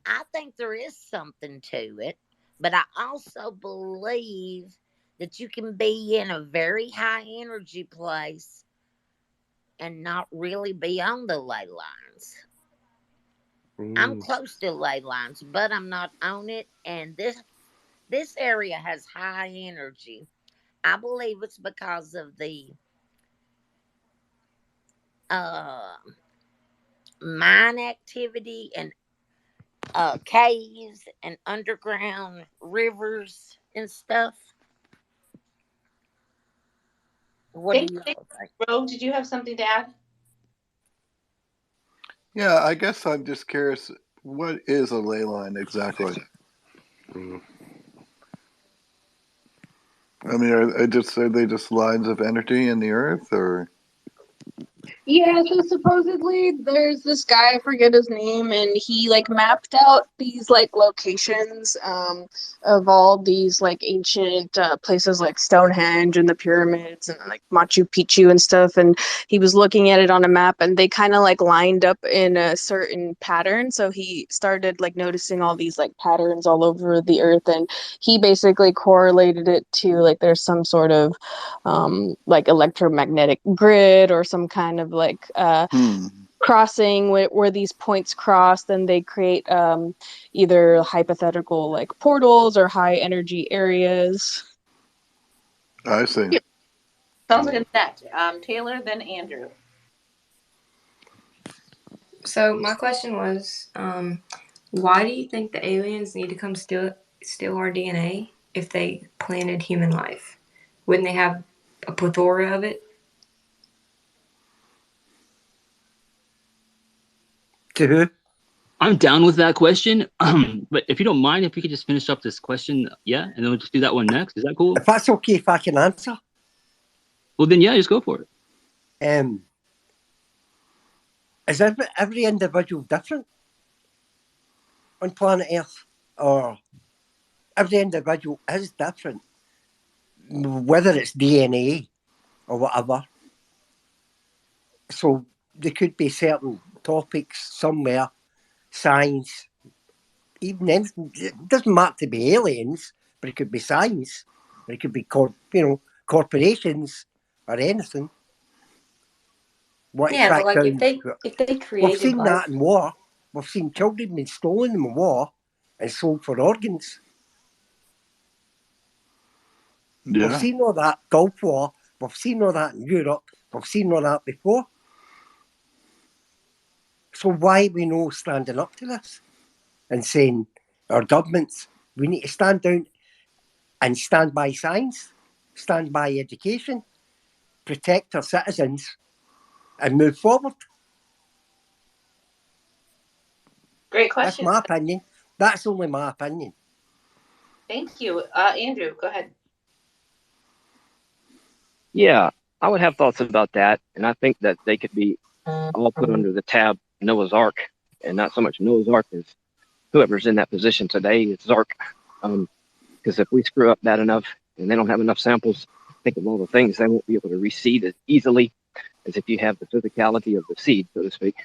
[SPEAKER 3] I think there is something to it, but I also believe that you can be in a very high energy place and not really be on the ley lines. I'm close to ley lines, but I'm not on it, and this area has high energy. I believe it's because of the mine activity and caves and underground rivers and stuff. What do you all think?
[SPEAKER 17] Ro, did you have something to add?
[SPEAKER 16] Yeah, I guess I'm just curious. What is a ley line exactly? I mean, are they just lines of energy in the earth, or?
[SPEAKER 2] Yeah, so supposedly there's this guy, I forget his name, and he like mapped out these like locations of all these like ancient places like Stonehenge and the pyramids and like Machu Picchu and stuff. And he was looking at it on a map and they kind of like lined up in a certain pattern. So he started like noticing all these like patterns all over the earth, and he basically correlated it to like there's some sort of like electromagnetic grid or some kind of like crossing where these points cross, then they create either hypothetical like portals or high energy areas.
[SPEAKER 16] I see.
[SPEAKER 17] Sounds like a net. Taylor, then Andrew.
[SPEAKER 11] So my question was, why do you think the aliens need to come steal our DNA if they planted human life? Wouldn't they have a plethora of it?
[SPEAKER 10] To who?
[SPEAKER 1] I'm down with that question. But if you don't mind, if we could just finish up this question, yeah, and then we'll just do that one next. Is that cool?
[SPEAKER 10] If that's okay, if I can answer.
[SPEAKER 1] Well, then yeah, just go for it.
[SPEAKER 10] Is every individual different on planet Earth, or every individual is different, whether it's DNA or whatever? So there could be certain topics somewhere, science, even anything. It doesn't matter to be aliens, but it could be science, or it could be corporations or anything. What
[SPEAKER 11] Yeah, but like if they
[SPEAKER 10] we've
[SPEAKER 11] created
[SPEAKER 10] seen
[SPEAKER 11] life,
[SPEAKER 10] that in war. We've seen children being stolen in war and sold for organs.
[SPEAKER 16] Yeah.
[SPEAKER 10] We've seen all that Gulf War. We've seen all that in Europe. We've seen all that before. So why are we not standing up to this and saying our governments, we need to stand down and stand by science, stand by education, protect our citizens, and move forward.
[SPEAKER 17] Great question.
[SPEAKER 10] That's my opinion. That's only my opinion.
[SPEAKER 17] Thank you. Andrew, go ahead.
[SPEAKER 18] Yeah, I would have thoughts about that, and I think that they could be all put under the tab Noah's Ark, and not so much Noah's Ark as whoever's in that position today is Zark. Because if we screw up bad enough and they don't have enough samples, think of all the things they won't be able to reseed as easily as if you have the physicality of the seed, so to speak.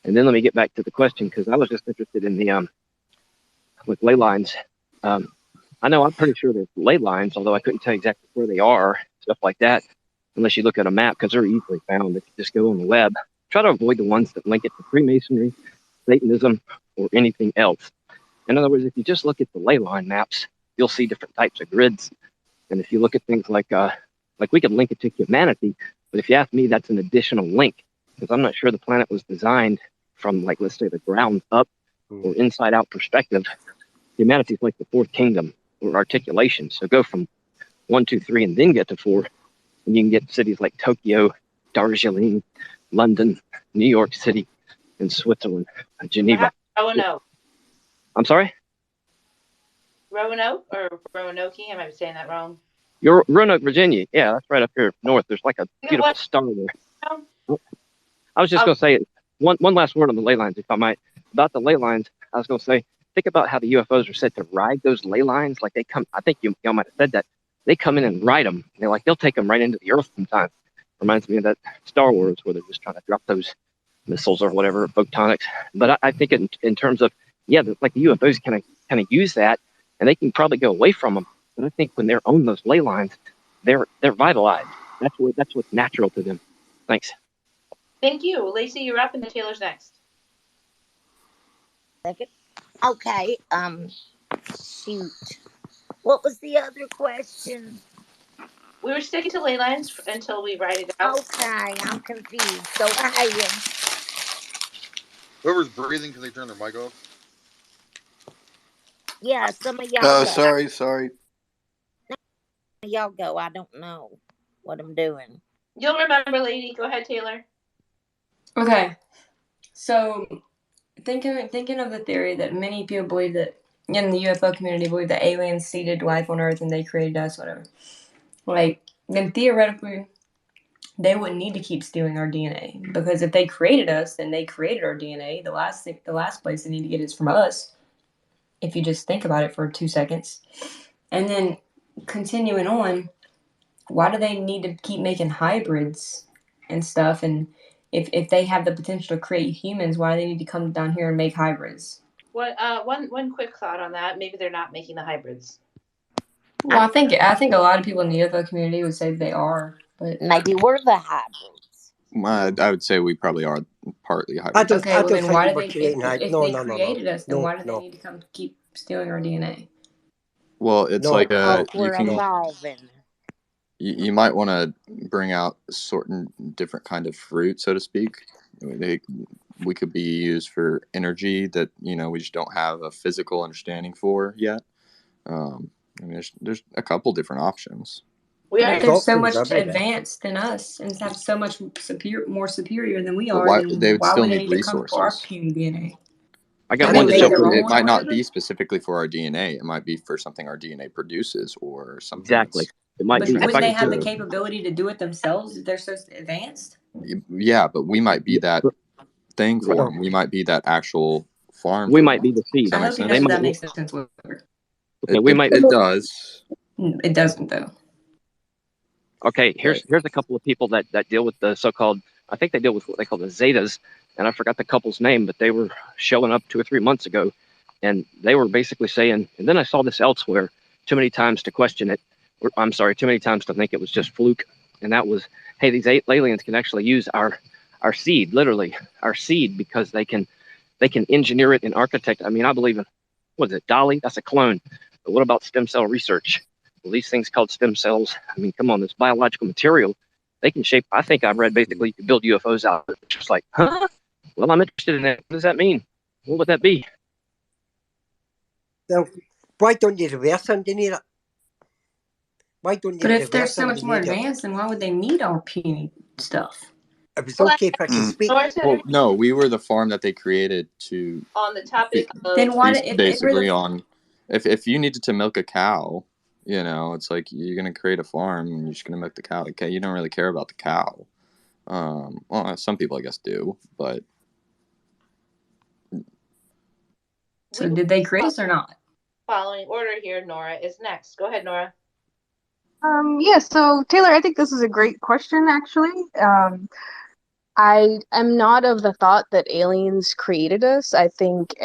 [SPEAKER 18] And then let me get back to the question, because I was just interested in the with ley lines. I know I'm pretty sure there's ley lines, although I couldn't tell you exactly where they are, stuff like that, unless you look at a map, because they're easily found if you just go on the web. Try to avoid the ones that link it to Freemasonry, Satanism, or anything else. In other words, if you just look at the ley line maps, you'll see different types of grids. And if you look at things like we could link it to humanity, but if you ask me, that's an additional link, because I'm not sure the planet was designed from, like, let's say the ground up or inside out perspective. Humanity is like the fourth kingdom or articulation. So go from 1, 2, 3, and then get to 4, and you can get cities like Tokyo, Darjeeling, London, New York City, and Switzerland, Geneva.
[SPEAKER 17] Roanoke.
[SPEAKER 18] I'm sorry?
[SPEAKER 17] Roanoke or Roanoke? I might be saying that wrong.
[SPEAKER 18] You're Roanoke, Virginia. Yeah, that's right up here north. There's like a beautiful star there. I was just going to say one last word on the ley lines, if I might. About the ley lines, I was going to say, think about how the UFOs are said to ride those ley lines. Like they come, I think y'all might have said that. They come in and ride them. They'll take them right into the earth sometimes. Reminds me of that Star Wars where they're just trying to drop those missiles or whatever, photonics. But I think in terms of, like the UFOs kind of use that, and they can probably go away from them. But I think when they're on those ley lines, they're vitalized. That's what's natural to them. Thanks.
[SPEAKER 17] Thank you. Lacey, you're up, and then Taylor's next.
[SPEAKER 3] Second. Okay. Shoot. What was the other question?
[SPEAKER 17] We were sticking to ley lines until we write it out.
[SPEAKER 3] Okay, I'm confused. So ahead.
[SPEAKER 19] Whoever's breathing, can they turn their mic off?
[SPEAKER 3] Yeah, some of y'all go.
[SPEAKER 16] Sorry.
[SPEAKER 3] Y'all go. I don't know what I'm doing.
[SPEAKER 17] You'll remember, lady. Go ahead, Taylor.
[SPEAKER 11] Okay. So thinking of the theory that many people believe that in the UFO community believe that aliens seeded life on Earth and they created us, whatever. Like, then theoretically, they wouldn't need to keep stealing our DNA, because if they created us, then they created our DNA. The last place they need to get is from us. If you just think about it for 2 seconds, and then continuing on, why do they need to keep making hybrids and stuff? And if they have the potential to create humans, why do they need to come down here and make hybrids?
[SPEAKER 17] What? One quick thought on that. Maybe they're not making the hybrids.
[SPEAKER 11] Well, I think a lot of people in the UFO community would say they are, but
[SPEAKER 3] maybe we're the hybrids.
[SPEAKER 5] I would say we probably are partly hybrids.
[SPEAKER 11] Okay, well then why do they? If they created us, then why do they need to come keep stealing our DNA?
[SPEAKER 5] Well, it's like
[SPEAKER 3] we're evolving.
[SPEAKER 5] You might want to bring out certain different kind of fruit, so to speak. We could be used for energy that we just don't have a physical understanding for yet. There's a couple different options.
[SPEAKER 11] If they're so much advanced than us and have so much more superior than we are, then why would they need to come for our puny DNA?
[SPEAKER 5] I got one to show. It might not be specifically for our DNA. It might be for something our DNA produces or something.
[SPEAKER 18] Exactly.
[SPEAKER 11] It might be. Wouldn't they have the capability to do it themselves if they're so advanced?
[SPEAKER 5] Yeah, but we might be that thing for them. We might be that actual farm.
[SPEAKER 18] We might be the seed.
[SPEAKER 11] I hope that makes sense.
[SPEAKER 5] It does.
[SPEAKER 11] It doesn't though.
[SPEAKER 18] Okay, here's a couple of people that deal with the so-called. I think they deal with what they call the Zetas, and I forgot the couple's name, but they were showing up 2 or 3 months ago, and they were basically saying. And then I saw this elsewhere too many times to question it. I'm sorry, too many times to think it was just fluke. And that was, hey, these aliens can actually use our seed, literally our seed, because they can engineer it and architect. I mean, I believe in, what is it, Dolly? That's a clone. But what about stem cell research? Well, these things called stem cells, I mean, come on, this biological material, they can shape. I think I've read basically you can build UFOs out of it. Just like, huh? Well, I'm interested in that. What does that mean? What would that be?
[SPEAKER 10] Well, why don't you reverse engineer it? Why don't
[SPEAKER 11] But
[SPEAKER 10] you
[SPEAKER 11] if they're
[SPEAKER 10] reverse
[SPEAKER 11] so much more
[SPEAKER 10] engineer them?
[SPEAKER 11] advanced, then why would they need all puny stuff?
[SPEAKER 10] It was okay if I can speak.
[SPEAKER 5] Well, no, we were the farm that they created to
[SPEAKER 17] On the topic of
[SPEAKER 11] Then why if
[SPEAKER 5] basically on if you needed to milk a cow, you know, it's like you're gonna create a farm and you're just gonna milk the cow. Okay, you don't really care about the cow. Well, some people I guess do, but
[SPEAKER 11] so did they create us or not?
[SPEAKER 17] Following order here, Nora is next. Go ahead, Nora.
[SPEAKER 2] Yeah, so Taylor, I think this is a great question, actually. I am not of the thought that aliens created us. I think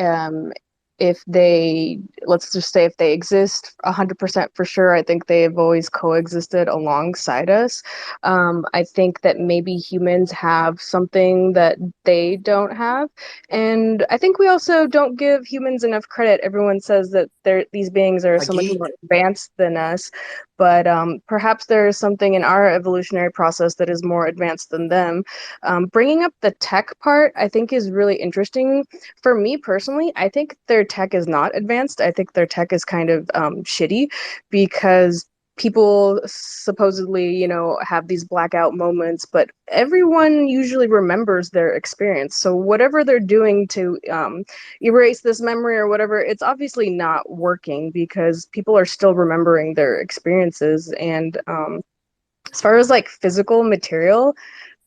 [SPEAKER 2] if they, let's just say if they exist 100% for sure, I think they've always coexisted alongside us. I think that maybe humans have something that they don't have. And I think we also don't give humans enough credit. Everyone says that these beings are so much more advanced than us, but perhaps there is something in our evolutionary process that is more advanced than them. Bringing up the tech part, I think, is really interesting. For me personally, I think their tech is not advanced. I think their tech is kind of shitty because people supposedly, you know, have these blackout moments, but everyone usually remembers their experience. So whatever they're doing to erase this memory or whatever, it's obviously not working because people are still remembering their experiences. And as far as like physical material,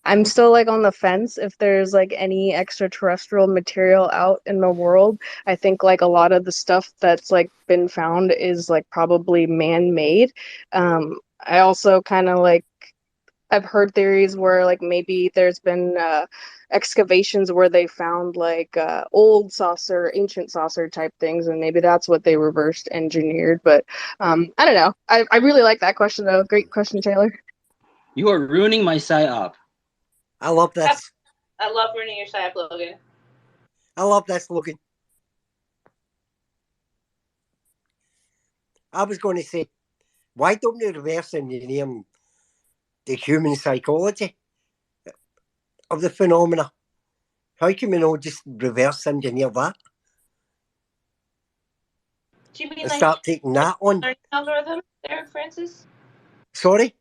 [SPEAKER 2] I'm still like on the fence if there's like any extraterrestrial material out in the world. I think like a lot of the stuff that's like been found is like probably man-made. I also kind of like I've heard theories where like maybe there's been excavations where they found like old saucer, ancient saucer type things, and maybe that's what they reversed engineered. But I don't know. I really like that question though. Great question, Taylor.
[SPEAKER 1] You are ruining my psyop.
[SPEAKER 10] I love this.
[SPEAKER 17] I love ruining your psyop, Logan.
[SPEAKER 10] I love this, Logan. I was going to say, why don't you reverse engineer the human psychology of the phenomena? How can we not just reverse engineer that?
[SPEAKER 17] Do you mean
[SPEAKER 10] and
[SPEAKER 17] like
[SPEAKER 10] start taking that on?
[SPEAKER 17] learning algorithm there, Francis?
[SPEAKER 10] Sorry?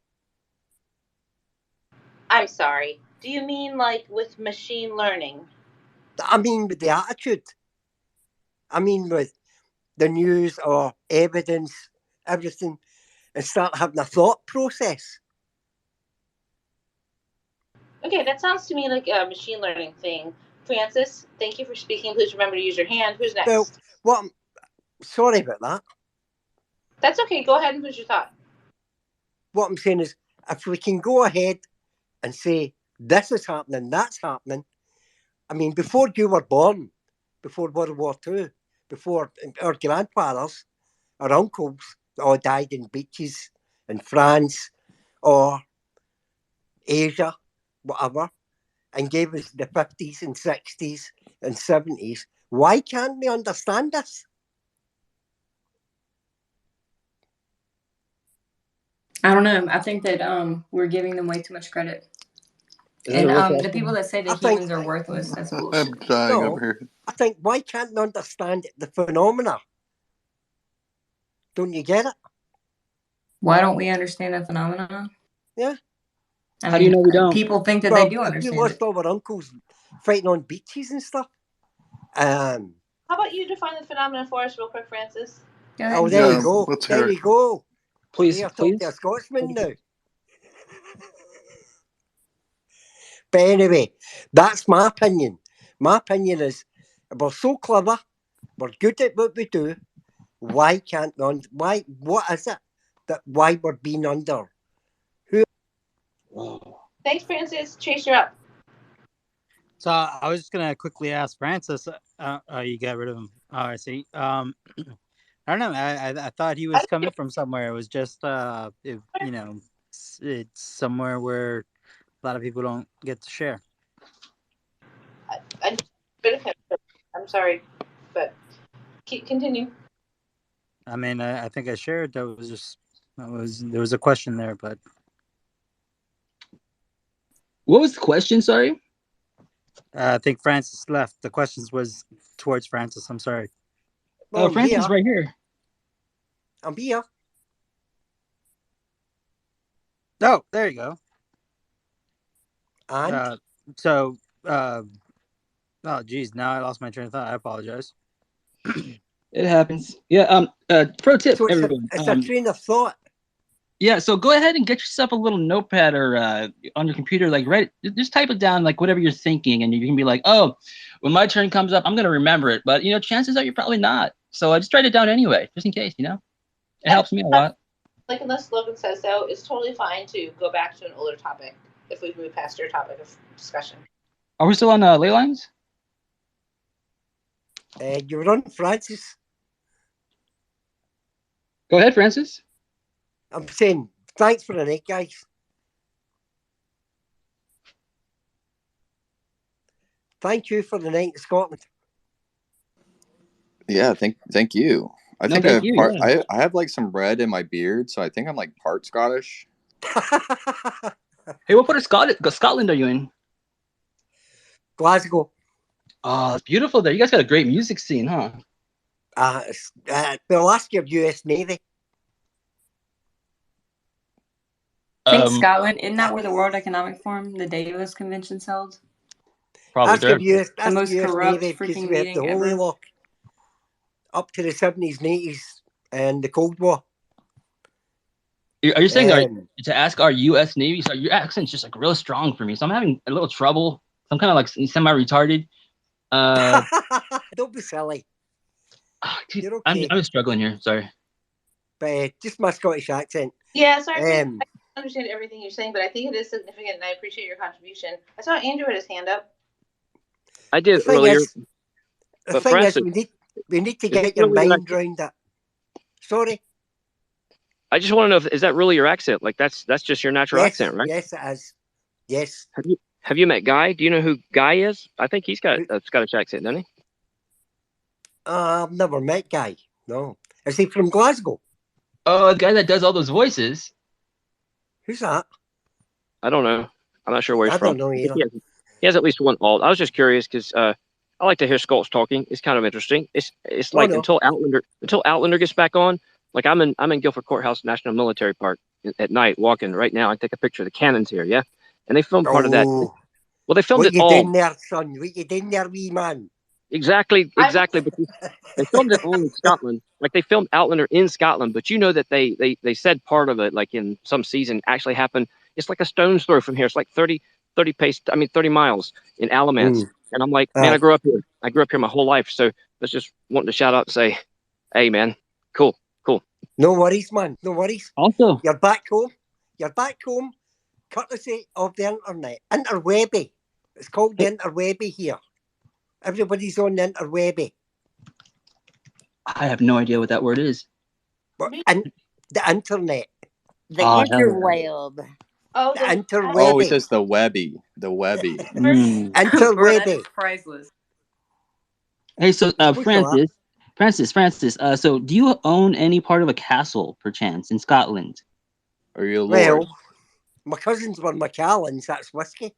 [SPEAKER 17] I'm sorry. Do you mean like with machine learning?
[SPEAKER 10] I mean with the attitude. I mean with the news or evidence, everything, and start having a thought process.
[SPEAKER 17] Okay, that sounds to me like a machine learning thing. Francis, thank you for speaking. Please remember to use your hand. Who's next?
[SPEAKER 10] Well, what? Sorry about that.
[SPEAKER 17] That's okay. Go ahead and finish your thought.
[SPEAKER 10] What I'm saying is, if we can go ahead and say this is happening, that's happening. I mean, before you were born, before World War II, before our grandfathers, our uncles, all died in beaches in France or Asia, whatever, and gave us the 50s and 60s and 70s. Why can't we understand this?
[SPEAKER 11] I don't know. I think that we're giving them way too much credit. And the people that say that humans are worthless, that's bullshit.
[SPEAKER 16] I'm dying over here.
[SPEAKER 10] I think, why can't we understand the phenomena? Don't you get it?
[SPEAKER 11] Why don't we understand the phenomena?
[SPEAKER 10] Yeah.
[SPEAKER 1] How do you know we don't?
[SPEAKER 11] People think that they do understand
[SPEAKER 10] If we lost
[SPEAKER 11] it.
[SPEAKER 10] all our uncles fighting on beaches and stuff.
[SPEAKER 17] How about you define the phenomenon for us real quick, Francis?
[SPEAKER 10] Oh, there you go.
[SPEAKER 16] Let's
[SPEAKER 10] There
[SPEAKER 16] hear
[SPEAKER 10] you
[SPEAKER 16] it.
[SPEAKER 10] go.
[SPEAKER 1] Please,
[SPEAKER 10] You're
[SPEAKER 1] please.
[SPEAKER 10] talking to a Scotsman now. But anyway, that's my opinion. My opinion is, we're so clever, we're good at what we do. Why can't why? What is it that why we're being under? Who?
[SPEAKER 17] Thanks, Francis. Chase, you're up.
[SPEAKER 19] So I was just gonna quickly ask Francis. You got rid of him. Oh, I see. I don't know. I thought he was coming from somewhere. It was just it's somewhere where a lot of people don't get to share.
[SPEAKER 17] I'm sorry, but continue.
[SPEAKER 19] I mean, I think I shared. There was a question there, but
[SPEAKER 1] what was the question? Sorry.
[SPEAKER 19] I think Francis left. The questions was towards Francis. I'm sorry.
[SPEAKER 10] Well,
[SPEAKER 1] Francis, right here.
[SPEAKER 10] I'm here.
[SPEAKER 19] Oh, there you go.
[SPEAKER 10] And
[SPEAKER 19] So, oh, geez, now I lost my train of thought. I apologize.
[SPEAKER 1] It happens. Yeah. Pro tip,
[SPEAKER 10] so
[SPEAKER 1] everyone.
[SPEAKER 10] it's a train of thought.
[SPEAKER 1] Yeah. So go ahead and get yourself a little notepad or on your computer, like just type it down, like whatever you're thinking, and you can be like, oh, when my turn comes up, I'm gonna remember it. But chances are you're probably not. So I just write it down anyway, just in case. It helps me a lot.
[SPEAKER 17] Like unless Logan says so, it's totally fine to go back to an older topic if we've moved past your topic of discussion.
[SPEAKER 1] Are we still on ley lines?
[SPEAKER 10] You're on, Francis.
[SPEAKER 1] Go ahead, Francis.
[SPEAKER 10] I'm saying thanks for the night, guys. Thank you for the night in Scotland.
[SPEAKER 5] Yeah, thank you. I
[SPEAKER 1] No,
[SPEAKER 5] think I
[SPEAKER 1] thank
[SPEAKER 5] have
[SPEAKER 1] you,
[SPEAKER 5] part.
[SPEAKER 1] yeah.
[SPEAKER 5] I have like some red in my beard, so I think I'm like part Scottish.
[SPEAKER 1] Hey, what part of Scotland are you in?
[SPEAKER 10] Glasgow.
[SPEAKER 1] Oh, it's beautiful there. You guys got a great music scene, huh?
[SPEAKER 10] We'll ask your US Navy.
[SPEAKER 11] I think Scotland, isn't that where the World Economic Forum, the Davos Convention's held?
[SPEAKER 1] Probably
[SPEAKER 10] Ask your US,
[SPEAKER 11] the most
[SPEAKER 10] US
[SPEAKER 11] corrupt
[SPEAKER 10] Navy, because
[SPEAKER 11] freaking
[SPEAKER 10] we have the
[SPEAKER 11] meeting
[SPEAKER 10] Holy
[SPEAKER 11] ever.
[SPEAKER 10] Lock up to the 70s and 80s and the Cold War.
[SPEAKER 1] Are you saying to ask our U.S. Navy? So your accent's just like real strong for me, so I'm having a little trouble. I'm kind of like semi-retarded.
[SPEAKER 10] Don't be silly.
[SPEAKER 1] Dude,
[SPEAKER 10] You're okay.
[SPEAKER 1] I'm struggling here. Sorry.
[SPEAKER 10] But just my Scottish accent.
[SPEAKER 17] Yeah, sorry. I understand everything you're saying, but I think it is significant, and I appreciate your contribution. I saw Andrew had his hand up.
[SPEAKER 18] I did
[SPEAKER 10] the
[SPEAKER 18] earlier.
[SPEAKER 10] The thing is, we need to get your mind around that. Sorry.
[SPEAKER 18] I just want to know, is that really your accent? Like that's just your natural accent, right?
[SPEAKER 10] Yes, it is. Yes.
[SPEAKER 18] Have you met Guy? Do you know who Guy is? I think he's got a Scottish accent, doesn't he?
[SPEAKER 10] I've never met Guy. No. Is he from Glasgow?
[SPEAKER 1] Oh, the guy that does all those voices.
[SPEAKER 10] Who's that?
[SPEAKER 18] I don't know. I'm not sure where he's from.
[SPEAKER 10] I don't know either.
[SPEAKER 18] He has at least one alt. I was just curious because I like to hear Scots talking. It's kind of interesting. It's like until Outlander gets back on. Like I'm in Guilford Courthouse National Military Park at night walking right now. I take a picture of the cannons here, yeah, and they filmed part of that. Well, they filmed it all.
[SPEAKER 10] What you doing there, son? What you doing there, wee man?
[SPEAKER 18] Exactly. But they filmed it all in Scotland. Like they filmed Outlander in Scotland, but you know that they said part of it, like in some season, actually happened. It's like a stone's throw from here. It's like 30 miles in Alamance. And I'm like, man, I grew up here. I grew up here my whole life. So let's just wanting to shout out and say, hey, man, cool.
[SPEAKER 10] No worries, man. No worries.
[SPEAKER 1] Also,
[SPEAKER 10] you're back home. Courtesy of the internet. Interwebby. It's called the interwebby here. Everybody's on the interwebby.
[SPEAKER 1] I have no idea what that word is.
[SPEAKER 10] But the internet.
[SPEAKER 3] The interweb.
[SPEAKER 17] Oh,
[SPEAKER 10] the interwebby.
[SPEAKER 5] Oh, he says the webby. The webby.
[SPEAKER 10] Interwebby.
[SPEAKER 11] Priceless.
[SPEAKER 1] Hey, so Francis. So do you own any part of a castle, perchance, in Scotland?
[SPEAKER 5] Are you a lord?
[SPEAKER 10] Well, my cousins were Macallans. That's whiskey.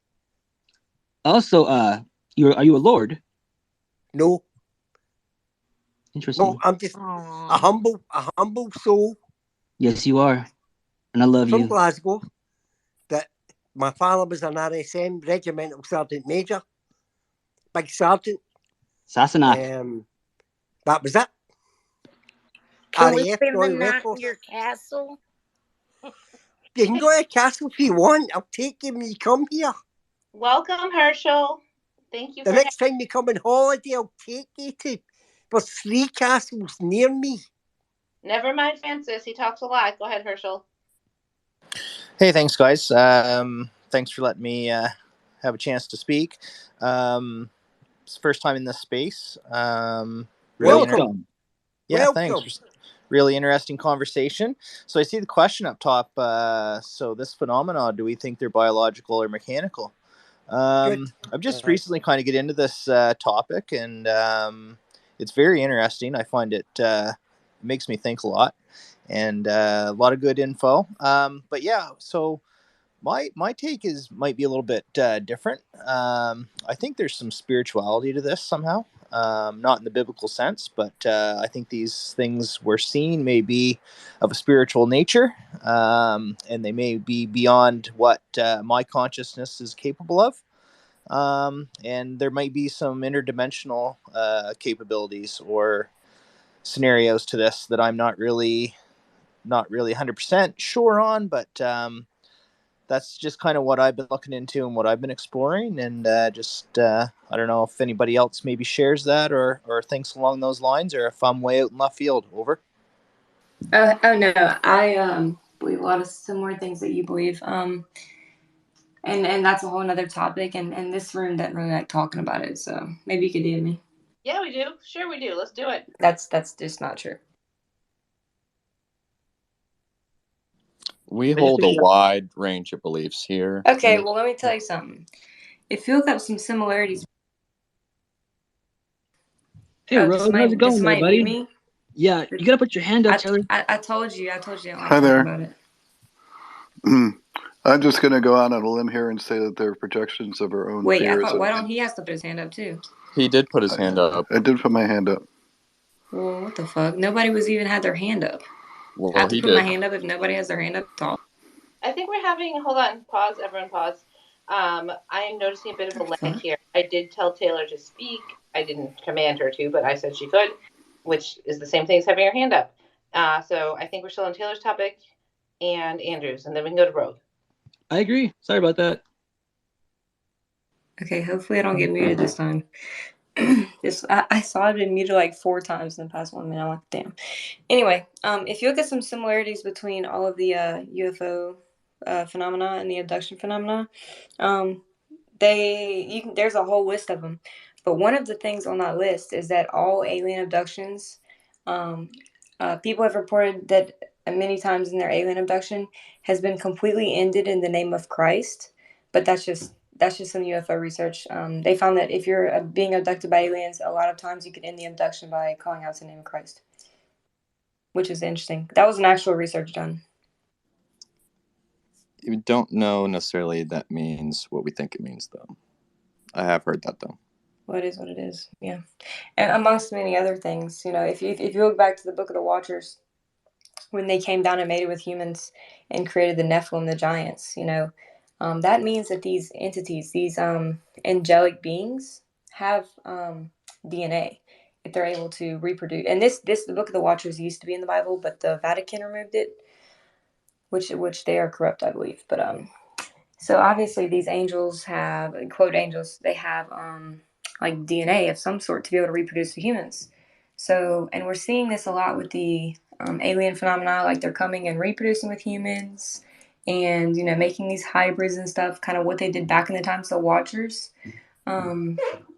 [SPEAKER 1] Also, are you a lord?
[SPEAKER 10] No.
[SPEAKER 1] Interesting.
[SPEAKER 10] No, I'm just a humble soul.
[SPEAKER 1] Yes, you are, and I love you.
[SPEAKER 10] From Glasgow. That my father was an RSM, Regimental Sergeant Major, big sergeant.
[SPEAKER 1] Sassenach.
[SPEAKER 10] That was it.
[SPEAKER 3] Can we spend the night in your castle?
[SPEAKER 10] You can go to a castle if you want. I'll take you when you come here.
[SPEAKER 17] Welcome, Herschel. Thank you.
[SPEAKER 10] The next time you come on holiday, I'll take you to. There's 3 castles near me.
[SPEAKER 17] Never mind, Francis. He talks a lot. Go ahead, Herschel.
[SPEAKER 20] Hey, thanks, guys. Thanks for letting me have a chance to speak. It's the first time in this space.
[SPEAKER 1] Welcome.
[SPEAKER 20] Thanks. Really interesting conversation. So I see the question up top. So this phenomenon, do we think they're biological or mechanical? I've just recently kind of get into this topic, and it's very interesting. I find it makes me think a lot, and a lot of good info. But yeah, so my take might be a little bit different. I think there's some spirituality to this somehow, not in the biblical sense, but I think these things we're seeing may be of a spiritual nature, and they may be beyond what my consciousness is capable of. And there might be some interdimensional capabilities or scenarios to this that I'm not really 100% sure on, but that's just kind of what I've been looking into and what I've been exploring. And I don't know if anybody else maybe shares that or thinks along those lines, or if I'm way out in left field. Over.
[SPEAKER 11] Oh no, I believe a lot of similar things that you believe. And that's a whole nother topic, and this room doesn't really like talking about it, so maybe you could DM me.
[SPEAKER 17] Yeah, we do. Sure, we do. Let's do it.
[SPEAKER 11] That's just not true.
[SPEAKER 5] We hold a wide range of beliefs here.
[SPEAKER 11] Okay, well, let me tell you something. If you look up some similarities.
[SPEAKER 1] Hey, Rose, how's it going there, buddy?
[SPEAKER 11] Me?
[SPEAKER 1] Yeah, you gotta put your hand up, Taylor.
[SPEAKER 11] I told you I don't like
[SPEAKER 16] Hi
[SPEAKER 11] talking
[SPEAKER 16] there.
[SPEAKER 11] about it.
[SPEAKER 16] I'm just going to go out on a limb here and say that they're projections of our own
[SPEAKER 11] Wait,
[SPEAKER 16] fears.
[SPEAKER 11] why don't he have to put his hand up too?
[SPEAKER 5] He did put his hand up.
[SPEAKER 16] I did put my hand up.
[SPEAKER 11] Well, what the fuck? Nobody was even had their hand up.
[SPEAKER 5] Well,
[SPEAKER 11] I have to put my hand up if nobody has their hand up at all.
[SPEAKER 17] I think we're having. Hold on. Pause. Everyone, pause. I am noticing a bit of a lag here. I did tell Taylor to speak. I didn't command her to, but I said she could, which is the same thing as having her hand up. So I think we're still on Taylor's topic and Andrew's, and then we can go to Rogue.
[SPEAKER 1] I agree. Sorry about that.
[SPEAKER 11] Okay, hopefully I don't get muted this time. I saw I've been muted like 4 times in the past 1 minute. I'm like, damn. Anyway, if you look at some similarities between all of the UFO phenomena and the abduction phenomena, there's a whole list of them. But one of the things on that list is that all alien abductions, people have reported that many times in their alien abduction has been completely ended in the name of Christ. But that's just some UFO research. They found that if you're being abducted by aliens, a lot of times you could end the abduction by calling out the name of Christ, which is interesting. That was an actual research done.
[SPEAKER 5] You don't know necessarily that means what we think it means, though. I have heard that, though.
[SPEAKER 11] Well, it is what it is, yeah. And amongst many other things, if you look back to the Book of the Watchers, when they came down and mated with humans and created the Nephilim, the giants, that means that these entities, these angelic beings, have DNA if they're able to reproduce. And the Book of the Watchers used to be in the Bible, but the Vatican removed it, which they are corrupt, I believe. But so obviously these angels have, quote angels, they have like DNA of some sort to be able to reproduce to humans. So, and we're seeing this a lot with the alien phenomena, like they're coming and reproducing with humans and, making these hybrids and stuff, kind of what they did back in the times of the Watchers,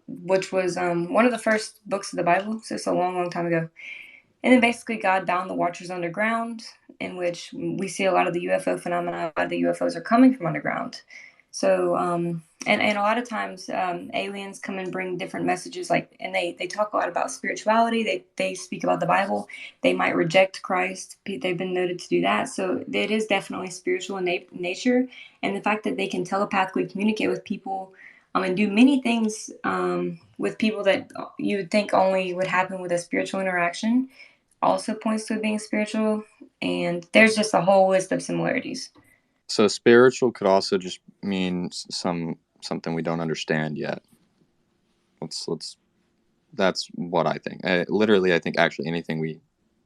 [SPEAKER 11] which was one of the first books of the Bible. So it's a long, long time ago. And then basically God bound the Watchers underground, in which we see a lot of the UFO phenomena. A lot of the UFOs are coming from underground. So, and a lot of times aliens come and bring different messages, and they talk a lot about spirituality. They speak about the Bible. They might reject Christ. They've been noted to do that. So it is definitely spiritual in nature. And the fact that they can telepathically communicate with people and do many things with people that you would think only would happen with a spiritual interaction also points to it being spiritual. And there's just a whole list of similarities.
[SPEAKER 5] So spiritual could also just mean something we don't understand yet. That's what I think. I think actually anything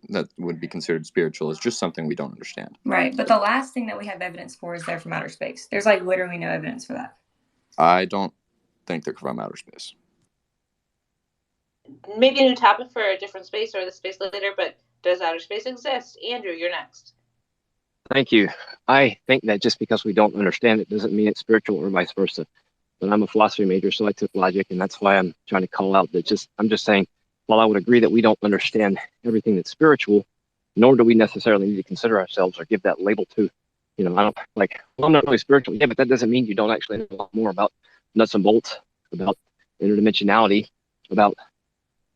[SPEAKER 5] that would be considered spiritual is just something we don't understand.
[SPEAKER 11] Right, but the last thing that we have evidence for is they're from outer space. There's literally no evidence for that.
[SPEAKER 5] I don't think they're from outer space.
[SPEAKER 17] Maybe a new topic for a different space or the space later, but does outer space exist? Andrew, you're next.
[SPEAKER 18] Thank you. I think that just because we don't understand it doesn't mean it's spiritual or vice versa. But I'm a philosophy major, so I took logic, and that's why I'm trying to call out that I'm just saying, while I would agree that we don't understand everything that's spiritual, nor do we necessarily need to consider ourselves or give that label to, I don't I'm not really spiritual. Yeah, but that doesn't mean you don't actually know a lot more about nuts and bolts, about interdimensionality, about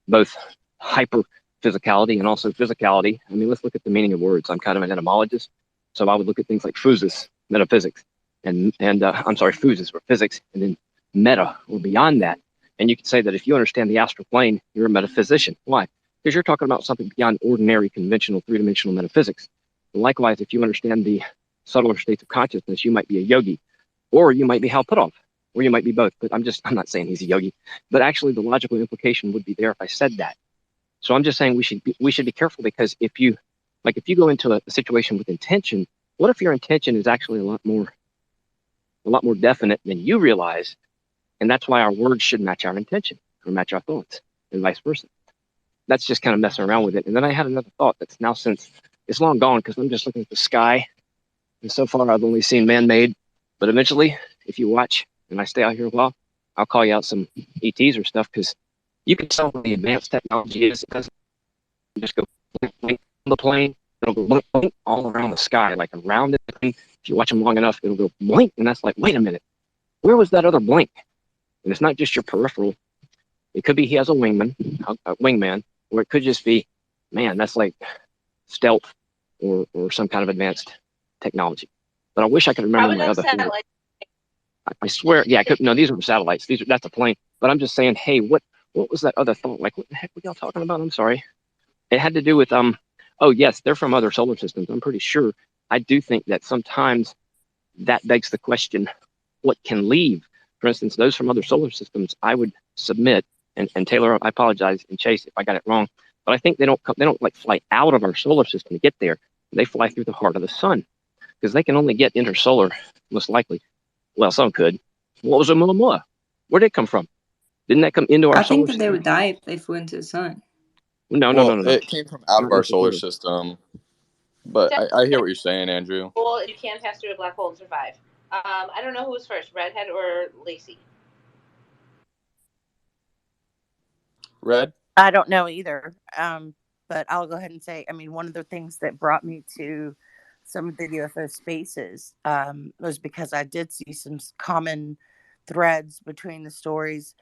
[SPEAKER 18] both hyper physicality and also physicality. I mean, let's look at the meaning of words. I'm kind of an etymologist. So I would look at things like physis, metaphysics, and I'm sorry, physics or physics, and then meta or beyond that. And you could say that if you understand the astral plane, you're a metaphysician. Why? Because you're talking about something beyond ordinary, conventional, three-dimensional metaphysics. And likewise, if you understand the subtler states of consciousness, you might be a yogi, or you might be Hal Puthoff, or you might be both. But I'm not saying he's a yogi, but actually the logical implication would be there if I said that. So I'm just saying we should be careful, because if you go into a situation with intention, what if your intention is actually a lot more definite than you realize? And that's why our words should match our intention or match our thoughts, and vice versa. That's just kind of messing around with it. And then I had another thought that's now since it's long gone, because I'm just looking at the sky. And so far I've only seen man-made. But eventually, if you watch and I stay out here a while, I'll call you out some ETs or stuff, because you can tell what the advanced technology is. It doesn't just go blink, blink on the plane. It'll go blink, blink all around the sky, like around the plane. If you watch them long enough, it'll go blink. And that's like, wait a minute, where was that other blink? And it's not just your peripheral. It could be he has a wingman, or it could just be, man, that's like stealth or some kind of advanced technology. But I wish I could remember my other thought. I swear, yeah, no, these are satellites. That's a plane. But I'm just saying, hey, what was that other thought? Like, what the heck were y'all talking about? I'm sorry. It had to do with oh yes, they're from other solar systems. I'm pretty sure. I do think that sometimes that begs the question, what can leave? For instance, those from other solar systems, I would submit, and Taylor, I apologize, and Chase if I got it wrong, but I think they don't like fly out of our solar system to get there. They fly through the heart of the sun, because they can only get intersolar, most likely. Well, some could. What was Oumuamua? Where did it come from? Didn't that come into our
[SPEAKER 11] I
[SPEAKER 18] solar
[SPEAKER 11] think that they
[SPEAKER 18] system?
[SPEAKER 11] would die if they flew into the sun.
[SPEAKER 18] No.
[SPEAKER 5] It came from out of
[SPEAKER 18] Not
[SPEAKER 5] our solar
[SPEAKER 18] necessarily.
[SPEAKER 5] system. But I hear what you're saying, Andrew.
[SPEAKER 17] Well, you can pass through a black hole and survive. I don't know who was first, Redhead or Lacey.
[SPEAKER 5] Red?
[SPEAKER 12] I don't know either. But I'll go ahead and say, I mean, one of the things that brought me to some of the UFO spaces was because I did see some common threads between the stories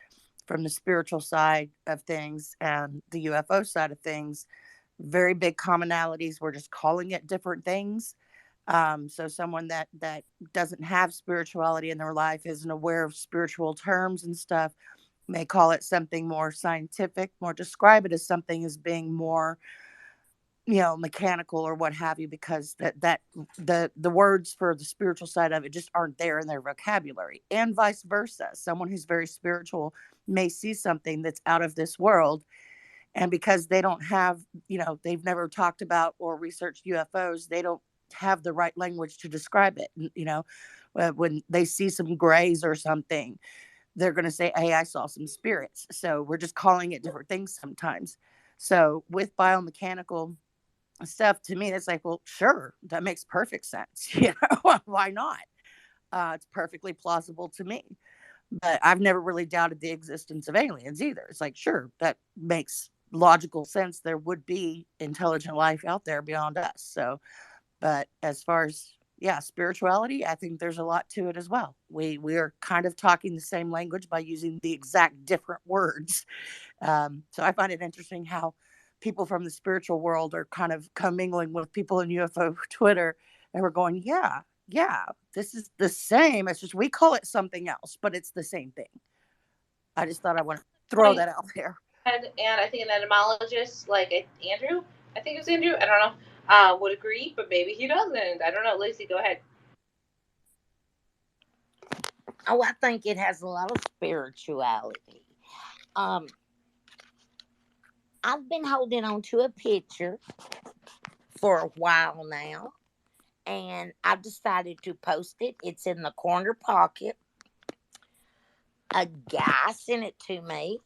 [SPEAKER 12] from the spiritual side of things and the UFO side of things. Very big commonalities. We're just calling it different things. So someone that doesn't have spirituality in their life, isn't aware of spiritual terms and stuff, may call it something more scientific, more describe it as something as being more, mechanical or what have you, because the words for the spiritual side of it just aren't there in their vocabulary, and vice versa. Someone who's very spiritual may see something that's out of this world, and because they don't have, they've never talked about or researched UFOs, they don't have the right language to describe it. When they see some grays or something, they're going to say, hey, I saw some spirits. So we're just calling it different things sometimes. So with biomechanical stuff, to me, it's like, well, sure, that makes perfect sense. Why not? It's perfectly plausible to me. But I've never really doubted the existence of aliens either. It's like, sure, that makes logical sense. There would be intelligent life out there beyond us. So, but as far as spirituality, I think there's a lot to it as well. We are kind of talking the same language by using the exact different words. So I find it interesting how people from the spiritual world are kind of commingling with people in UFO Twitter, and we're going, yeah, this is the same. It's just we call it something else, but it's the same thing. I just thought I want to throw that out there.
[SPEAKER 17] And I think an etymologist like Andrew, I think it was Andrew, I don't know, would agree, but maybe he doesn't. I don't know. Lacey, go ahead.
[SPEAKER 3] Oh, I think it has a lot of spirituality. I've been holding on to a picture for a while now, and I've decided to post it. It's in the corner pocket. A guy sent it to me.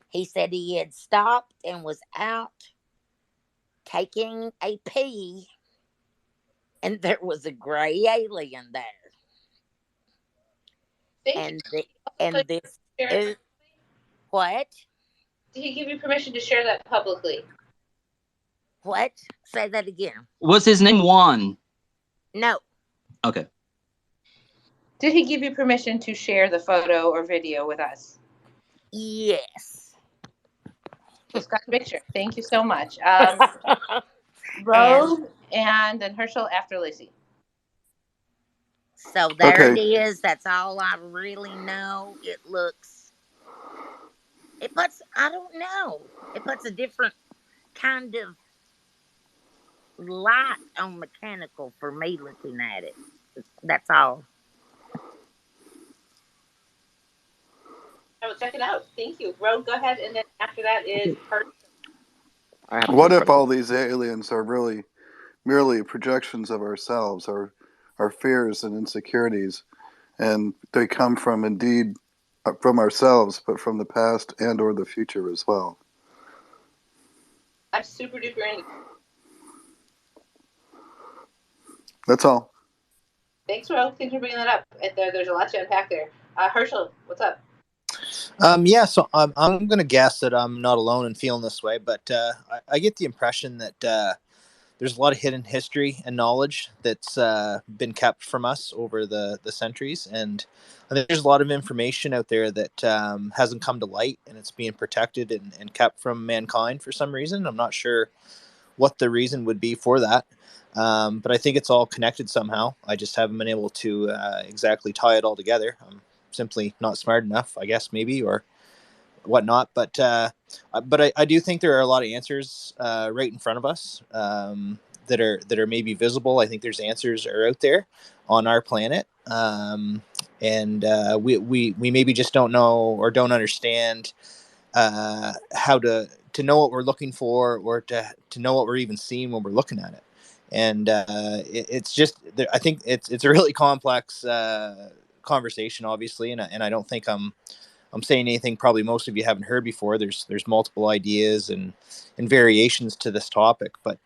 [SPEAKER 3] He said he had stopped and was out taking a pee, and there was a gray alien there. And this is what?
[SPEAKER 17] Did he give you permission to share that publicly?
[SPEAKER 3] What? Say that again.
[SPEAKER 1] Was his name Juan?
[SPEAKER 3] No.
[SPEAKER 1] Okay.
[SPEAKER 17] Did he give you permission to share the photo or video with us?
[SPEAKER 3] Yes.
[SPEAKER 17] Just got to make sure. Thank you so much. Rose and then Herschel after Lacey.
[SPEAKER 3] So there it
[SPEAKER 16] Okay.
[SPEAKER 3] is. That's all I really know. It puts, I don't know. It puts a different kind of light on mechanical for me looking at it. That's all.
[SPEAKER 17] I will check it out. Thank you. Ro, go ahead, and then after that is her.
[SPEAKER 16] What if all these aliens are really merely projections of ourselves, our fears and insecurities, and they come from indeed from ourselves, but from the past and or the future as well?
[SPEAKER 17] I'm super duper into.
[SPEAKER 16] That's all.
[SPEAKER 17] Thanks, Ro. Thanks for bringing that up. There's a lot to unpack there. Herschel, what's up?
[SPEAKER 20] Yeah, so I'm gonna guess that I'm not alone in feeling this way, but I get the impression that there's a lot of hidden history and knowledge that's been kept from us over the centuries, and I think there's a lot of information out there that hasn't come to light, and it's being protected and kept from mankind for some reason. I'm not sure what the reason would be for that. But I think it's all connected somehow. I just haven't been able to exactly tie it all together. I'm simply not smart enough, I guess, maybe, or whatnot. But I do think there are a lot of answers right in front of us that are maybe visible. I think there's answers are out there on our planet, and we maybe just don't know or don't understand how to know what we're looking for, or to know what we're even seeing when we're looking at it. And it's just, I think it's a really complex conversation, obviously, and I don't think I'm saying anything probably most of you haven't heard before. There's multiple ideas and variations to this topic, but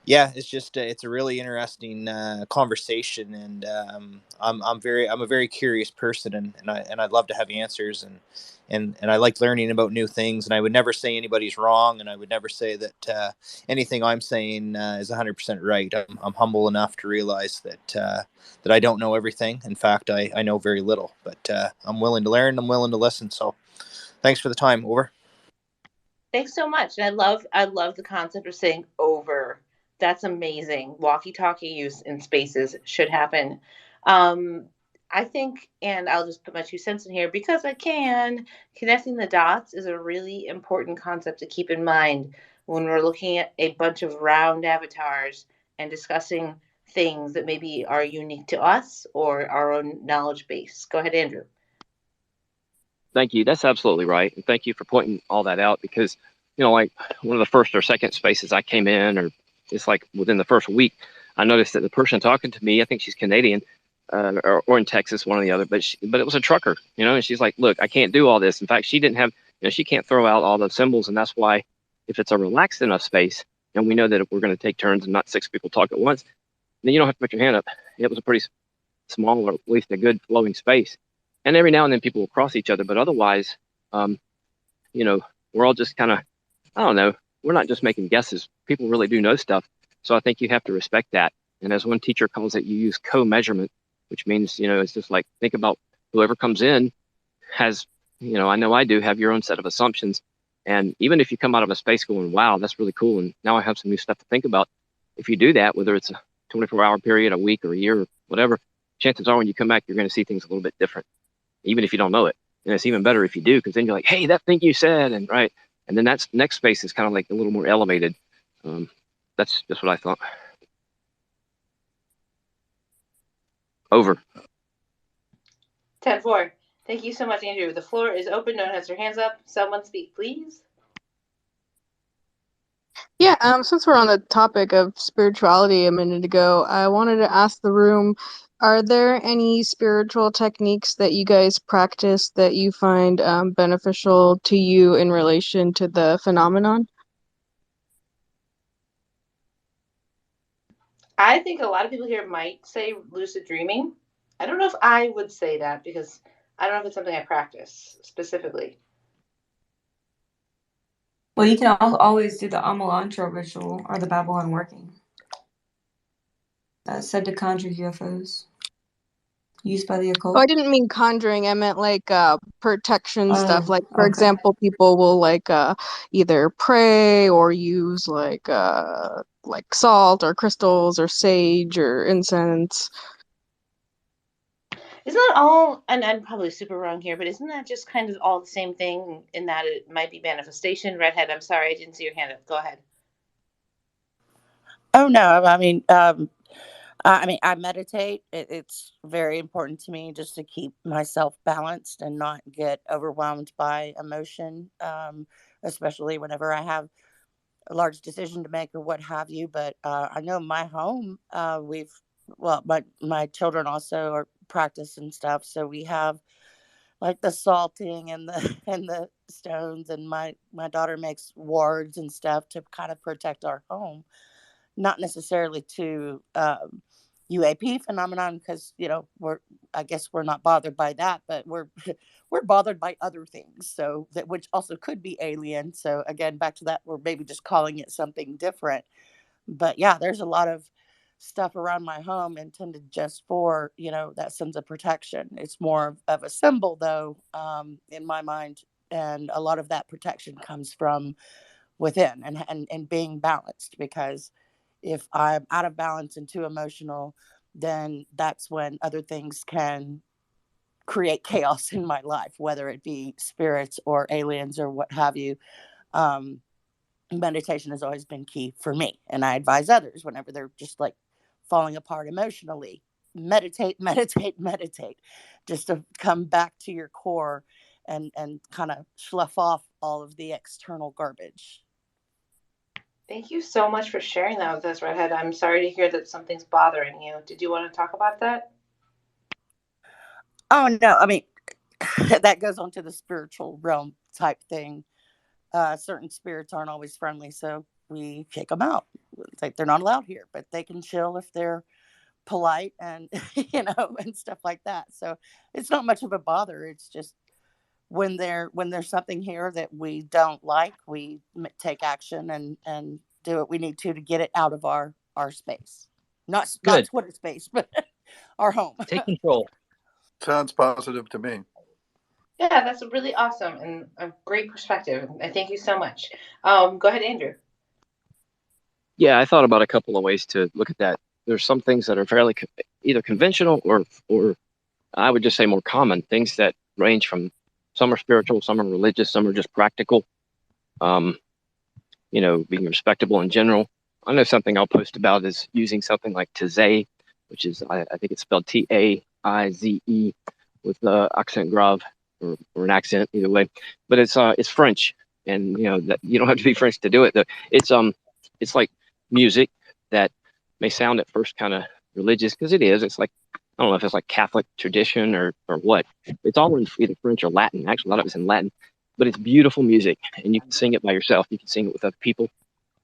[SPEAKER 20] yeah, it's just it's a really interesting conversation, and I'm a very curious person, and I'd love to have answers, and I like learning about new things, and I would never say anybody's wrong, and I would never say that anything I'm saying is 100% right. I'm humble enough to realize that I don't know everything. In fact, I know very little, but I'm willing to learn. I'm willing to listen. So thanks for the time. Over.
[SPEAKER 17] Thanks so much. And I love the concept of saying over. That's amazing. Walkie-talkie use in spaces should happen. Um, I think, and I'll just put my 2 cents in here because I can. Connecting the dots is a really important concept to keep in mind when we're looking at a bunch of round avatars and discussing things that maybe are unique to us or our own knowledge base. Go ahead, Andrew.
[SPEAKER 18] Thank you. That's absolutely right. And thank you for pointing all that out, because, like one of the first or second spaces I came in, or it's like within the first week, I noticed that the person talking to me, I think she's Canadian, or in Texas, one or the other, but it was a trucker, and she's like, look, I can't do all this. In fact, she didn't have, she can't throw out all the symbols. And that's why if it's a relaxed enough space, and we know that if we're going to take turns and not 6 people talk at once, then you don't have to put your hand up. It was a pretty small, or at least a good flowing space. And every now and then people will cross each other, but otherwise, um, we're all just kind of, I don't know, we're not just making guesses. People really do know stuff. So I think you have to respect that. And as one teacher calls it, you use co-measurement, which means, it's just like, think about whoever comes in has, I know I do have your own set of assumptions. And even if you come out of a space going, wow, that's really cool, and now I have some new stuff to think about. If you do that, whether it's a 24-hour period, a week, or a year, or whatever, chances are when you come back, you're going to see things a little bit different, even if you don't know it. And it's even better if you do, because then you're like, hey, that thing you said, and right. And then that's next space is kind of like a little more elevated. That's just what I thought. Over.
[SPEAKER 17] 10-4. Thank you so much, Andrew. The floor is open. No one has their hands up. Someone speak, please.
[SPEAKER 2] Yeah, since we're on the topic of spirituality a minute ago, I wanted to ask the room, are there any spiritual techniques that you guys practice that you find beneficial to you in relation to the phenomenon?
[SPEAKER 17] I think a lot of people here might say lucid dreaming. I don't know if I would say that because I don't know if it's something I practice specifically.
[SPEAKER 11] Well, you can always do the Amalantra ritual or the Babylon working. Said to conjure UFOs used by the occult.
[SPEAKER 2] Oh, I didn't mean conjuring. I meant like protection stuff. Like, for
[SPEAKER 11] okay.
[SPEAKER 2] example, people will like either pray or use like salt or crystals or sage or incense.
[SPEAKER 17] Isn't that all, and I'm probably super wrong here, but isn't that just kind of all the same thing in that it might be manifestation? Redhead, I'm sorry, I didn't see your hand up. Go ahead.
[SPEAKER 12] Oh no, I mean, I meditate. It's very important to me just to keep myself balanced and not get overwhelmed by emotion, especially whenever I have a large decision to make or what have you. But I know my home, well, my children also are practice and stuff, so we have like the salting and the and the stones, and my daughter makes wards and stuff to kind of protect our home, not necessarily to UAP phenomenon, because I guess we're not bothered by that, but we're we're bothered by other things, so that which also could be alien. So again, back to that, we're maybe just calling it something different. But yeah, there's a lot of stuff around my home intended just for that sense of protection. It's more of a symbol, though, in my mind, and a lot of that protection comes from within, and being balanced, because if I'm out of balance and too emotional, then that's when other things can create chaos in my life, whether it be spirits or aliens or what have you. um, Meditation has always been key for me, and I advise others whenever they're just like falling apart emotionally: meditate, meditate, meditate, just to come back to your core and kind of slough off all of the external garbage.
[SPEAKER 17] Thank you so much for sharing that with us, Redhead. I'm sorry to hear that something's bothering you. Did you want to talk about that?
[SPEAKER 12] Oh no, I mean, that goes on to the spiritual realm type thing. Certain spirits aren't always friendly, so we kick them out. It's like they're not allowed here, but they can chill if they're polite, and and stuff like that. So it's not much of a bother. It's just when there's something here that we don't like, we take action and do what we need to get it out of our space. Not
[SPEAKER 18] Good.
[SPEAKER 12] Twitter space, but our home.
[SPEAKER 18] Take control.
[SPEAKER 16] Sounds positive to me.
[SPEAKER 17] Yeah, that's really awesome and a great perspective. And thank you so much. Go ahead, Andrew.
[SPEAKER 18] Yeah, I thought about a couple of ways to look at that. There's some things that are fairly either conventional or I would just say more common, things that range from some are spiritual, some are religious, some are just practical. Being respectable in general. I know something I'll post about is using something like Taize, which is, I think it's spelled Taize with the accent grave or an accent either way, but it's French, and that you don't have to be French to do it. It's like music that may sound at first kind of religious, because it is. It's like, I don't know if it's like Catholic tradition or what. It's all in either French or Latin. Actually, a lot of it's in Latin, but it's beautiful music, and you can sing it by yourself. You can sing it with other people.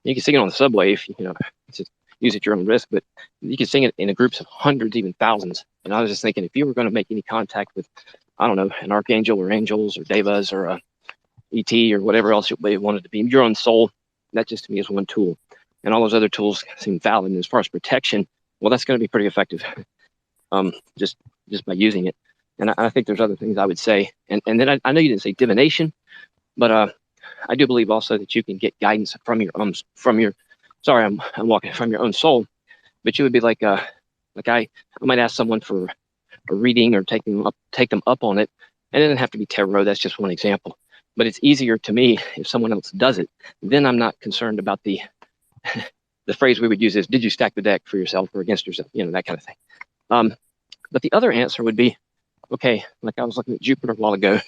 [SPEAKER 18] You can sing it on the subway if it's just use at your own risk, but you can sing it in groups of hundreds, even thousands. And I was just thinking, if you were going to make any contact with, I don't know, an archangel or angels or devas or a ET or whatever else you wanted to be, your own soul, that just to me is one tool. And all those other tools seem valid. And as far as protection, well, that's going to be pretty effective, just by using it. And I think there's other things I would say. And then I know you didn't say divination, but I do believe also that you can get guidance from your sorry, I'm walking from your own soul, but you would be like I might ask someone for a reading or take them up on it, and it doesn't have to be tarot. That's just one example, but it's easier to me if someone else does it. Then I'm not concerned about the the phrase we would use is, did you stack the deck for yourself or against yourself? That kind of thing. But the other answer would be, okay, like I was looking at Jupiter a while ago.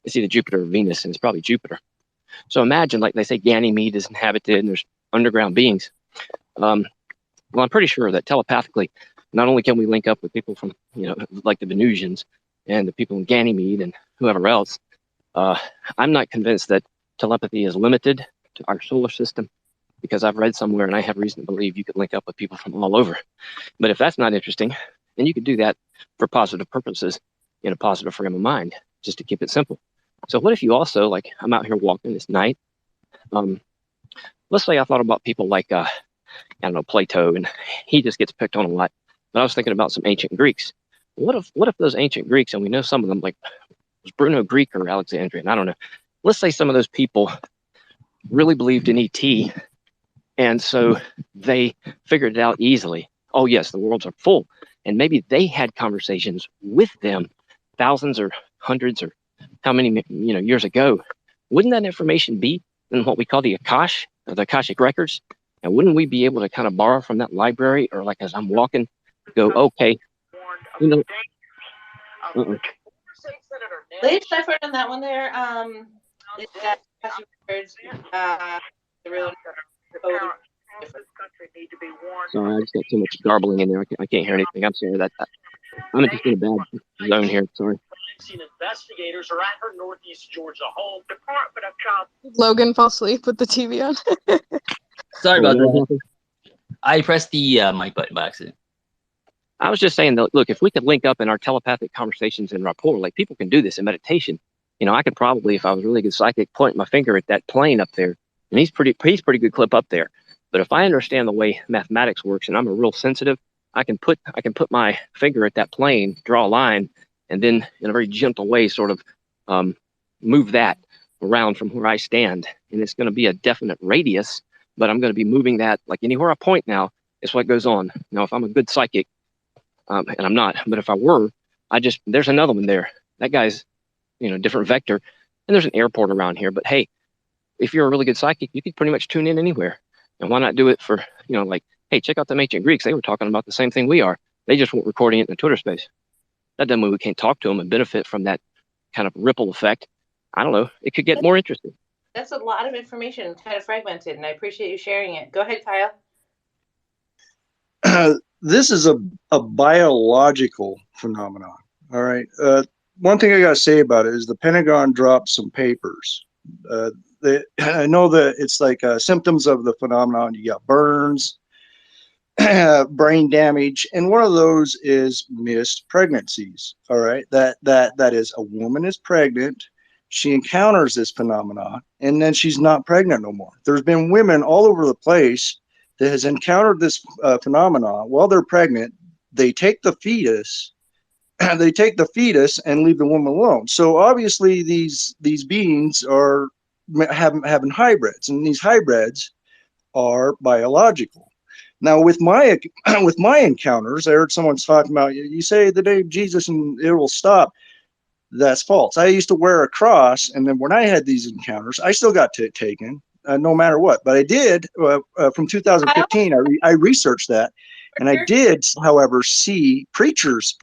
[SPEAKER 18] It's either Jupiter or Venus, and it's probably Jupiter. So imagine, like they say, Ganymede is inhabited and there's underground beings. Well, I'm pretty sure that telepathically, not only can we link up with people from, like the Venusians and the people in Ganymede and whoever else, I'm not convinced that telepathy is limited to our solar system, because I've read somewhere and I have reason to believe you could link up with people from all over. But if that's not interesting, then you could do that for positive purposes in a positive frame of mind, just to keep it simple. So what if you also, like, I'm out here walking this night. Let's say I thought about people like, I don't know, Plato, and he just gets picked on a lot. But I was thinking about some ancient Greeks. What if those ancient Greeks, and we know some of them, like, was Bruno Greek or Alexandrian? I don't know. Let's say some of those people really believed in ET, and so they figured it out easily. Oh yes, the worlds are full, and maybe they had conversations with them thousands or hundreds or how many years ago. Wouldn't that information be in what we call the Akash, or the Akashic records? And wouldn't we be able to kind of borrow from that library, or like as I'm walking, go, okay,
[SPEAKER 17] Latest effort on that one there. Is that records, the real different.
[SPEAKER 18] Sorry, I just got too much garbling in there. I can't hear anything. I'm sorry. I'm just in a bad zone here. Sorry.
[SPEAKER 2] Investigators are at her Northeast Georgia home. Department of Child. Logan fall asleep with the TV on.
[SPEAKER 1] Sorry about that. I pressed the mic button by accident.
[SPEAKER 18] I was just saying that, look, if we could link up in our telepathic conversations and rapport, like people can do this in meditation. I could probably, if I was a really good psychic, point my finger at that plane up there, and he's pretty good clip up there. But if I understand the way mathematics works, and I'm a real sensitive, I can put my finger at that plane, draw a line, and then in a very gentle way, sort of move that around from where I stand, and it's going to be a definite radius, but I'm going to be moving that like anywhere I point now. It's what goes on. Now, if I'm a good psychic, and I'm not, but if I were, there's another one there. That guy's, different vector, and there's an airport around here. But hey, if you're a really good psychic, you could pretty much tune in anywhere. And why not do it for, like, hey, check out the ancient Greeks. They were talking about the same thing we are. They just weren't recording it in the Twitter space. That doesn't mean we can't talk to them and benefit from that kind of ripple effect. I don't know. It could get more interesting.
[SPEAKER 17] That's a lot of information, kind of fragmented, and I appreciate you sharing it. Go ahead, Kyle.
[SPEAKER 21] This is a biological phenomenon. All right. One thing I got to say about it is the Pentagon dropped some papers. I know that it's like symptoms of the phenomenon. You got burns, brain damage, and one of those is missed pregnancies. All right. That is, a woman is pregnant. She encounters this phenomenon, and then she's not pregnant no more. There's been women all over the place that has encountered this phenomenon while they're pregnant. They take the fetus and leave the woman alone. So obviously these beings are having hybrids, and these hybrids are biological. Now with my encounters, I heard someone talking about, you say the name Jesus and it will stop. That's false. I used to wear a cross, and then when I had these encounters, I still got taken. No matter what, but I did from 2015. I researched that, and I did, however, see preachers.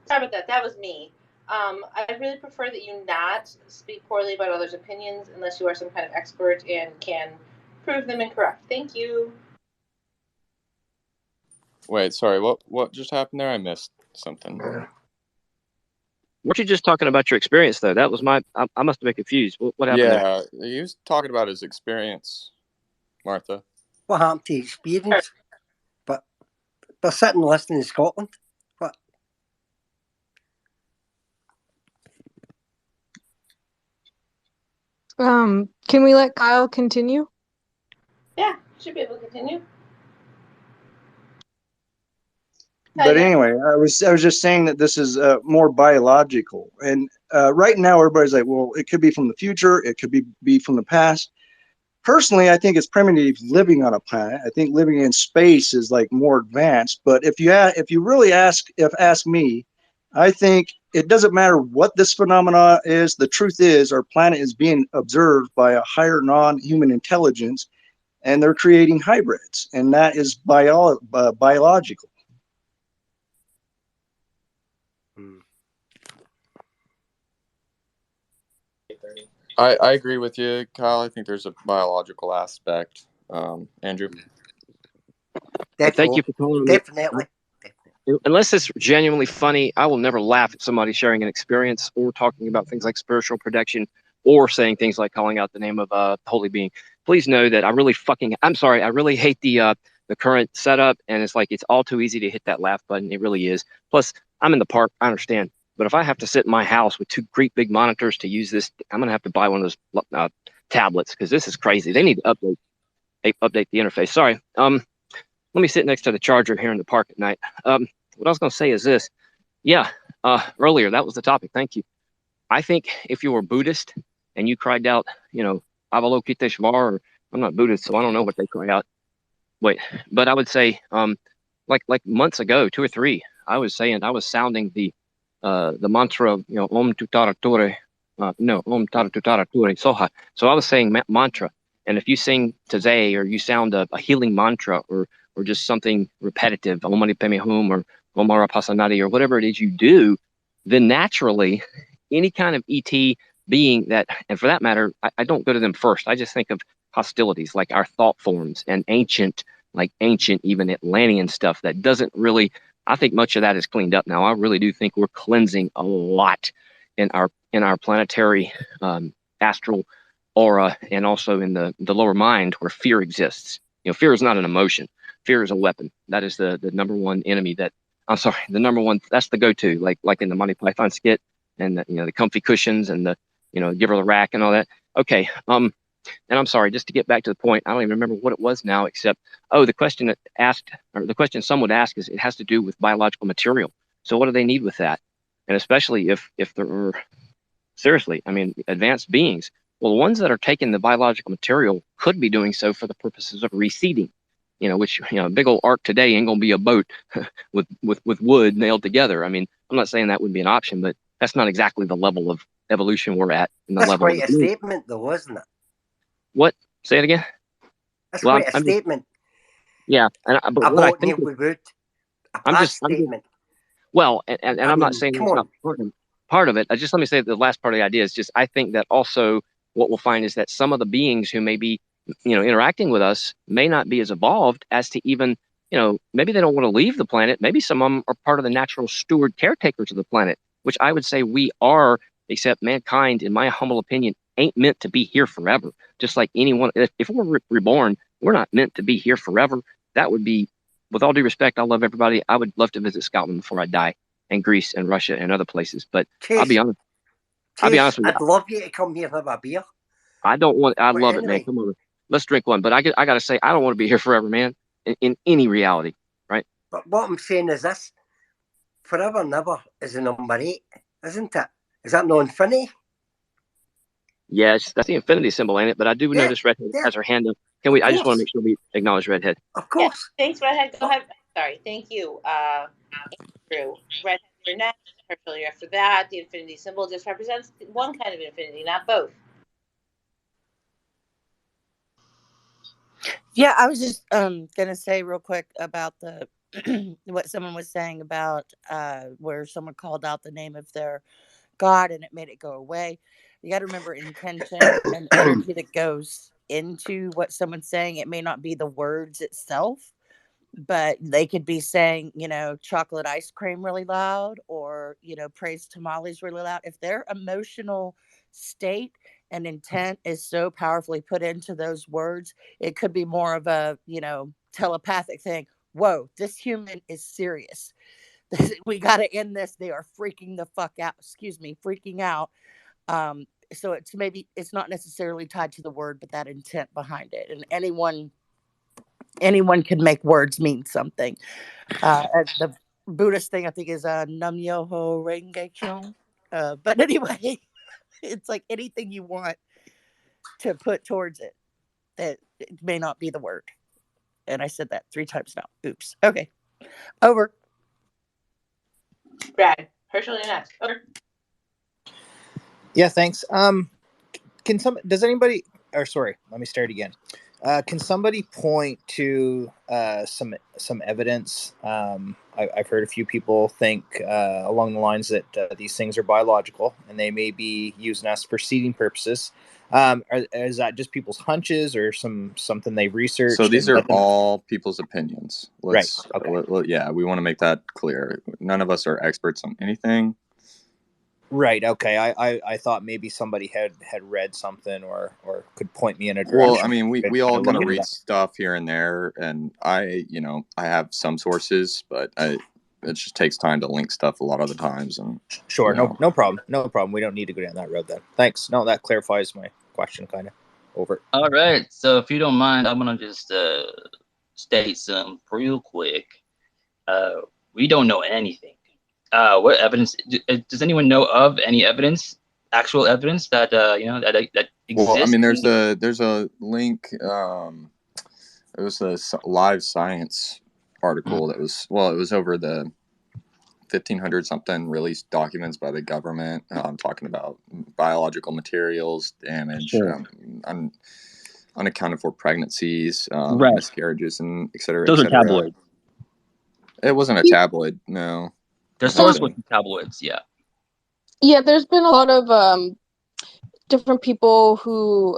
[SPEAKER 17] Sorry about that. That was me. I really prefer that you not speak poorly about others' opinions unless you are some kind of expert and can prove them incorrect. Thank you.
[SPEAKER 5] Wait, sorry. What just happened there? I missed something.
[SPEAKER 18] Weren't you just talking about your experience, though? That was I must have been confused. What happened there?
[SPEAKER 5] Yeah, he was talking about his experience, Martha.
[SPEAKER 10] What happened to his experience? But sitting and listening in Scotland? What?
[SPEAKER 2] Can we let Kyle continue?
[SPEAKER 17] Yeah, should be able to continue.
[SPEAKER 21] But anyway, I was just saying that this is more biological, and right now everybody's like, well, it could be from the future, it could be from the past. Personally, I think it's primitive living on a planet. I think living in space is like more advanced. But if you really ask me, I think it doesn't matter what this phenomenon is. The truth is, our planet is being observed by a higher non-human intelligence, and they're creating hybrids, and that is biological.
[SPEAKER 5] I agree with you, Kyle. I think there's a biological aspect. Andrew?
[SPEAKER 18] Thank you for calling me.
[SPEAKER 10] Definitely.
[SPEAKER 18] Unless it's genuinely funny, I will never laugh at somebody sharing an experience or talking about things like spiritual protection or saying things like calling out the name of a holy being. Please know that I really hate the current setup, and it's all too easy to hit that laugh button. It really is. Plus, I'm in the park. I understand. But if I have to sit in my house with two great big monitors to use this, I'm going to have to buy one of those tablets, because this is crazy. They need to update the interface. Sorry. Let me sit next to the charger here in the park at night. What I was going to say is this. Yeah, earlier, that was the topic. Thank you. I think if you were Buddhist and you cried out, Avalokiteshvara, or I'm not Buddhist, so I don't know what they cry out. Wait, but I would say like months ago, 2 or 3, I was sounding the mantra, Om Tutara Ture, no, Om Tara Tutara Ture Soha. So I was saying mantra, and if you sing Tazay or you sound a healing mantra or just something repetitive, Om Mani Padme Hum or Om Mara Pasanati or whatever it is you do, then naturally, any kind of ET being that, and for that matter, I don't go to them first. I just think of hostilities like our thought forms and ancient even Atlantean stuff that doesn't really. I think much of that is cleaned up now. I really do think we're cleansing a lot in our planetary astral aura and also in the lower mind where fear exists. Fear is not an emotion. Fear is a weapon. That is the number one enemy that. I'm sorry, the number one. That's the go-to, like in the Monty Python skit, and the comfy cushions and the give her the rack and all that. Okay, and I'm sorry, just to get back to the point, I don't even remember what it was now, except the question the question some would ask is it has to do with biological material. So what do they need with that? And especially if there are seriously, I mean, advanced beings. Well, the ones that are taking the biological material could be doing so for the purposes of reseeding. Which a big old ark today ain't gonna be a boat with wood nailed together. I mean, I'm not saying that would be an option, but that's not exactly the level of evolution we're at. And the
[SPEAKER 10] That's
[SPEAKER 18] level
[SPEAKER 10] quite
[SPEAKER 18] of
[SPEAKER 10] a statement, though, isn't it?
[SPEAKER 18] What? Say it again.
[SPEAKER 10] That's
[SPEAKER 18] Well,
[SPEAKER 10] quite a statement.
[SPEAKER 18] Yeah, but what I think
[SPEAKER 10] we would.
[SPEAKER 18] I'm just well, and I'm not saying that's not part of it. Just let me say the last part of the idea is just I think that also what we'll find is that some of the beings who may be interacting with us may not be as evolved as to even maybe they don't want to leave the planet. Maybe some of them are part of the natural steward caretakers of the planet, which I would say we are, except mankind, in my humble opinion, ain't meant to be here forever. Just like anyone, if we're reborn, we're not meant to be here forever. That would be, with all due respect, I love everybody. I would love to visit Scotland before I die, and Greece and Russia and other places. But I'll be honest. I'll be honest with you.
[SPEAKER 10] I'd love you to come here and have a beer.
[SPEAKER 18] I love it, man. Come on, let's drink one. But I got to say, I don't want to be here forever, man. In any reality, right?
[SPEAKER 10] But what I'm saying is this: forever never is the number 8, isn't it? Is that no infinity?
[SPEAKER 18] Yes, that's the infinity symbol, ain't it? But I do notice Redhead has her hand up. Can we? I just want to make sure we acknowledge Redhead.
[SPEAKER 10] Of course.
[SPEAKER 17] Yeah, thanks, Redhead. Go ahead. Sorry. Thank you, Andrew. Redhead, you're next. Herschel, you're after that. The infinity symbol just represents one kind of infinity, not both.
[SPEAKER 12] Yeah, I was just gonna say real quick about the what someone was saying about where someone called out the name of their god and it made it go away. You got to remember intention and energy that goes into what someone's saying. It may not be the words itself, but they could be saying, chocolate ice cream really loud or, praise tamales really loud. If their emotional state and intent is so powerfully put into those words, it could be more of a, telepathic thing. Whoa, this human is serious. We got to end this. They are freaking the fuck out. Freaking out. So it's not necessarily tied to the word, but that intent behind it. And anyone can make words mean something. The Buddhist thing, I think, is Nam Myoho Renge Kyo. But anyway, it's like anything you want to put towards it that it may not be the word. And I said that 3 times now. Oops. Okay. Over.
[SPEAKER 17] Brad, Herschel, you're next. Over.
[SPEAKER 20] Yeah, thanks. Does anybody, or sorry, let me start again. Can somebody point to some evidence? I've heard a few people think along the lines that these things are biological and they may be using us for seeding purposes. Is that just people's hunches or something they've researched?
[SPEAKER 5] So these are all people's opinions.
[SPEAKER 20] Right. Okay.
[SPEAKER 5] Yeah, we want to make that clear. None of us are experts on anything.
[SPEAKER 20] Right. Okay. I thought maybe somebody had read something or could point me in a direction.
[SPEAKER 5] Well, I mean, we all kind of read stuff here and there, and I have some sources, but it just takes time to link stuff a lot of the times. And
[SPEAKER 20] sure, no problem. We don't need to go down that road then. Thanks. No, that clarifies my question, kind of. Over.
[SPEAKER 1] All right. So if you don't mind, I'm gonna just state some real quick. We don't know anything. What evidence does anyone know of? Any evidence, actual evidence that that exists?
[SPEAKER 5] Well, I mean, there's a link. It was a Live Science article that was, well, it was over the 1500 something released documents by the government talking about biological materials damage,
[SPEAKER 18] Sure.
[SPEAKER 5] unaccounted for pregnancies,
[SPEAKER 18] Right.
[SPEAKER 5] miscarriages, and et cetera,
[SPEAKER 18] Those
[SPEAKER 5] et
[SPEAKER 18] are
[SPEAKER 5] cetera.
[SPEAKER 18] tabloids.
[SPEAKER 5] It wasn't a tabloid, no.
[SPEAKER 1] Their
[SPEAKER 5] I don't
[SPEAKER 1] source
[SPEAKER 5] think.
[SPEAKER 1] was tabloids, yeah.
[SPEAKER 2] Yeah, there's been a lot of different people who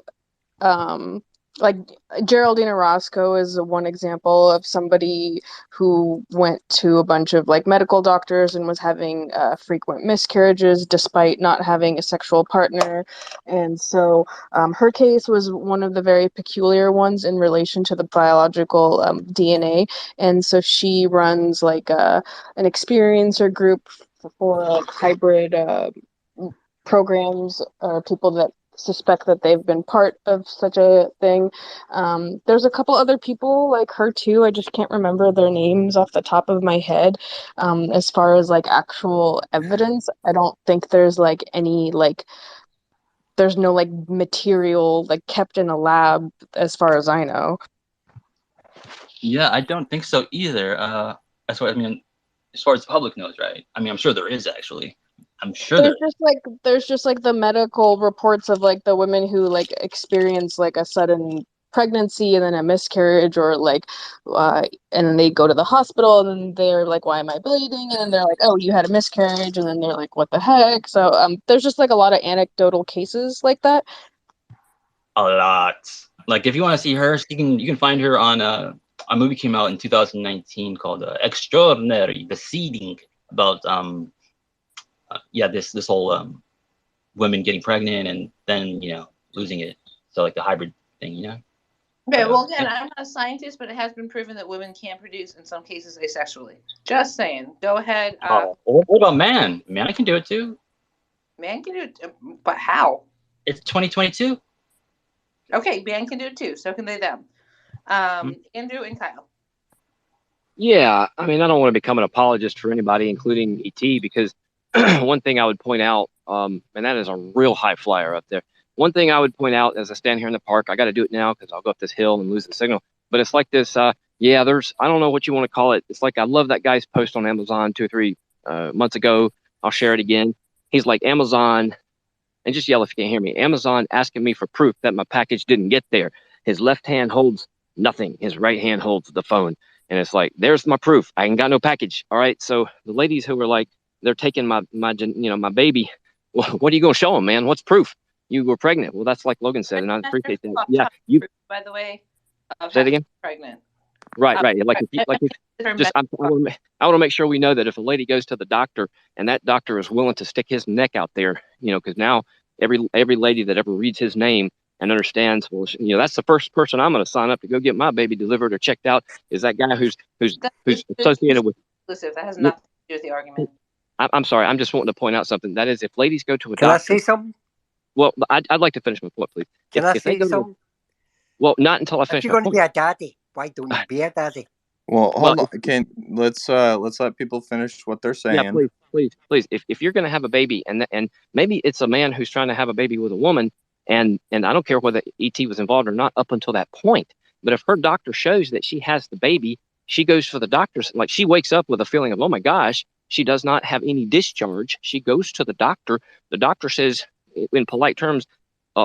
[SPEAKER 2] like Geraldine Orozco is one example of somebody who went to a bunch of like medical doctors and was having frequent miscarriages despite not having a sexual partner. And so her case was one of the very peculiar ones in relation to the biological DNA. And so she runs like an experiencer group for hybrid programs or people that suspect that they've been part of such a thing. There's a couple other people like her too. I just can't remember their names off the top of my head. As far as like actual evidence, I don't think there's like any like there's no like material like kept in a lab as far as I know.
[SPEAKER 1] Yeah, I don't think so either. As far as far as the public knows, right? I mean, I'm sure there is actually. I'm sure there is.
[SPEAKER 2] There's just like the medical reports of like the women who like experience like a sudden pregnancy and then a miscarriage or like and then they go to the hospital and then they're like, why am I bleeding? And then they're like, oh, you had a miscarriage, and then they're like, what the heck? So there's just like a lot of anecdotal cases like that.
[SPEAKER 1] A lot. Like if you want to see her, you can find her on a movie came out in 2019 called Extraordinary: The Seeding, about this whole women getting pregnant and then losing it. So like the hybrid thing,
[SPEAKER 17] Okay,
[SPEAKER 1] But,
[SPEAKER 17] well, again, I'm not a scientist, but it has been proven that women can produce, in some cases, asexually. Just saying. Go ahead.
[SPEAKER 1] What about man? Man, I can do it too.
[SPEAKER 17] Man can do it, but how?
[SPEAKER 1] It's 2022.
[SPEAKER 17] Okay, man can do it too. So can they, them. Andrew and Kyle.
[SPEAKER 18] Yeah, I mean, I don't want to become an apologist for anybody, including ET, because one thing I would point out, and that is a real high flyer up there. One thing I would point out as I stand here in the park, I got to do it now because I'll go up this hill and lose the signal. But it's like this, I don't know what you want to call it. It's like I love that guy's post on Amazon 2 or 3 months ago. I'll share it again. He's like, Amazon, and just yell if you can't hear me. Amazon asking me for proof that my package didn't get there. His left hand holds nothing. His right hand holds the phone. And it's like, there's my proof. I ain't got no package. All right. So the ladies who were like, they're taking my baby. Well, what are you going to show them, man? What's proof? You were pregnant. Well, that's like Logan said, and I appreciate that. Yeah.
[SPEAKER 17] By the way,
[SPEAKER 18] Say it again.
[SPEAKER 17] Pregnant.
[SPEAKER 18] Right. Like I want to make sure we know that if a lady goes to the doctor and that doctor is willing to stick his neck out there, because now every lady that ever reads his name and understands, well, that's the first person I'm going to sign up to go get my baby delivered or checked out is that guy who's associated with.
[SPEAKER 17] Listen, that has nothing to do with the argument.
[SPEAKER 18] I'm sorry. I'm just wanting to point out something. That is, if ladies go to a
[SPEAKER 10] Can
[SPEAKER 18] doctor.
[SPEAKER 10] I say something?
[SPEAKER 18] Well, I'd like to finish my point, please.
[SPEAKER 10] Can I say something?
[SPEAKER 18] Well, not until I finish
[SPEAKER 10] If
[SPEAKER 18] my
[SPEAKER 10] you're going
[SPEAKER 18] point.
[SPEAKER 10] to be a daddy, why don't you be a daddy?
[SPEAKER 5] Well, hold on. Let's let people finish what they're saying.
[SPEAKER 18] Yeah, please. If you're going to have a baby and maybe it's a man who's trying to have a baby with a woman, and I don't care whether ET was involved or not up until that point, but if her doctor shows that she has the baby, she goes for the doctor's, like she wakes up with a feeling of, oh my gosh, she does not have any discharge. She goes to the doctor. The doctor says, in polite terms,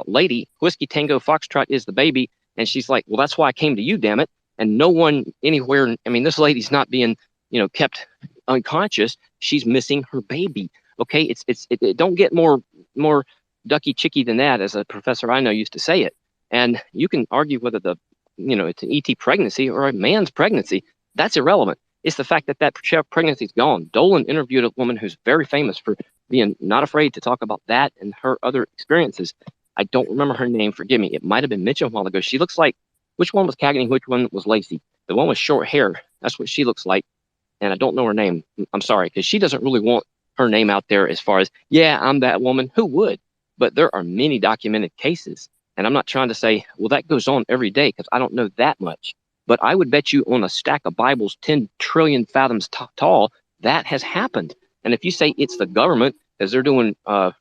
[SPEAKER 18] lady, Whiskey Tango Foxtrot is the baby. And she's like, well, that's why I came to you, damn it. And no one anywhere, I mean, this lady's not being, kept unconscious. She's missing her baby. Okay, it don't get more ducky chicky than that, as a professor I know used to say it. And you can argue whether it's an ET pregnancy or a man's pregnancy. That's irrelevant. It's the fact that pregnancy's gone. Dolan interviewed a woman who's very famous for being not afraid to talk about that and her other experiences. I don't remember her name. Forgive me. It might have been Mitchell a while ago. She looks like, which one was Cagney? Which one was Lacey? The one with short hair. That's what she looks like. And I don't know her name. I'm sorry, because she doesn't really want her name out there as far as, yeah, I'm that woman. Who would? But there are many documented cases. And I'm not trying to say, well, that goes on every day, because I don't know that much. But I would bet you on a stack of Bibles 10 trillion fathoms tall, that has happened. And if you say it's the government, because they're doing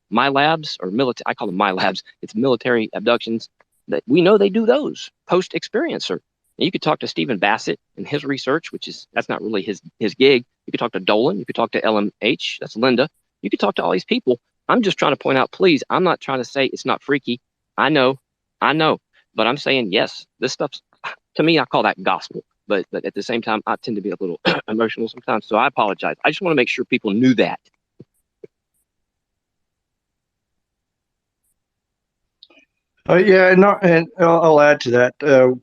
[SPEAKER 18] my labs or military, I call them my labs, it's military abductions, that we know they do those post-experiencer. And you could talk to Stephen Bassett and his research, that's not really his gig. You could talk to Dolan. You could talk to LMH. That's Linda. You could talk to all these people. I'm just trying to point out, please, I'm not trying to say it's not freaky. I know. But I'm saying, yes, this stuff's, to me, I call that gospel. But at the same time, I tend to be a little emotional sometimes. So I apologize. I just want to make sure people knew that.
[SPEAKER 21] Yeah, no, and I'll add to that.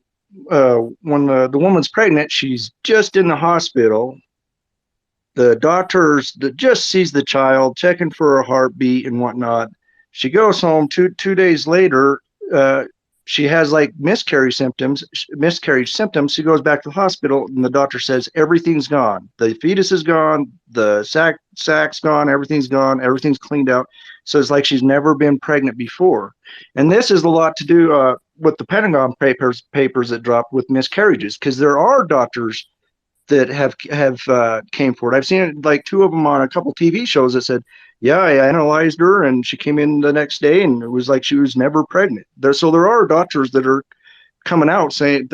[SPEAKER 21] When the woman's pregnant, she's just in the hospital. The doctors that just sees the child, checking for her heartbeat and whatnot. She goes home. Two days later, she has like miscarriage symptoms. She goes back to the hospital, and the doctor says everything's gone. The fetus is gone. The sac's gone. Everything's gone. Everything's cleaned out. So it's like she's never been pregnant before. And this is a lot to do with the Pentagon papers that dropped with miscarriages, because there are doctors that have came forward. I've seen like two of them on a couple TV shows that said, yeah, I analyzed her and she came in the next day and it was like she was never pregnant. So there are doctors that are coming out saying,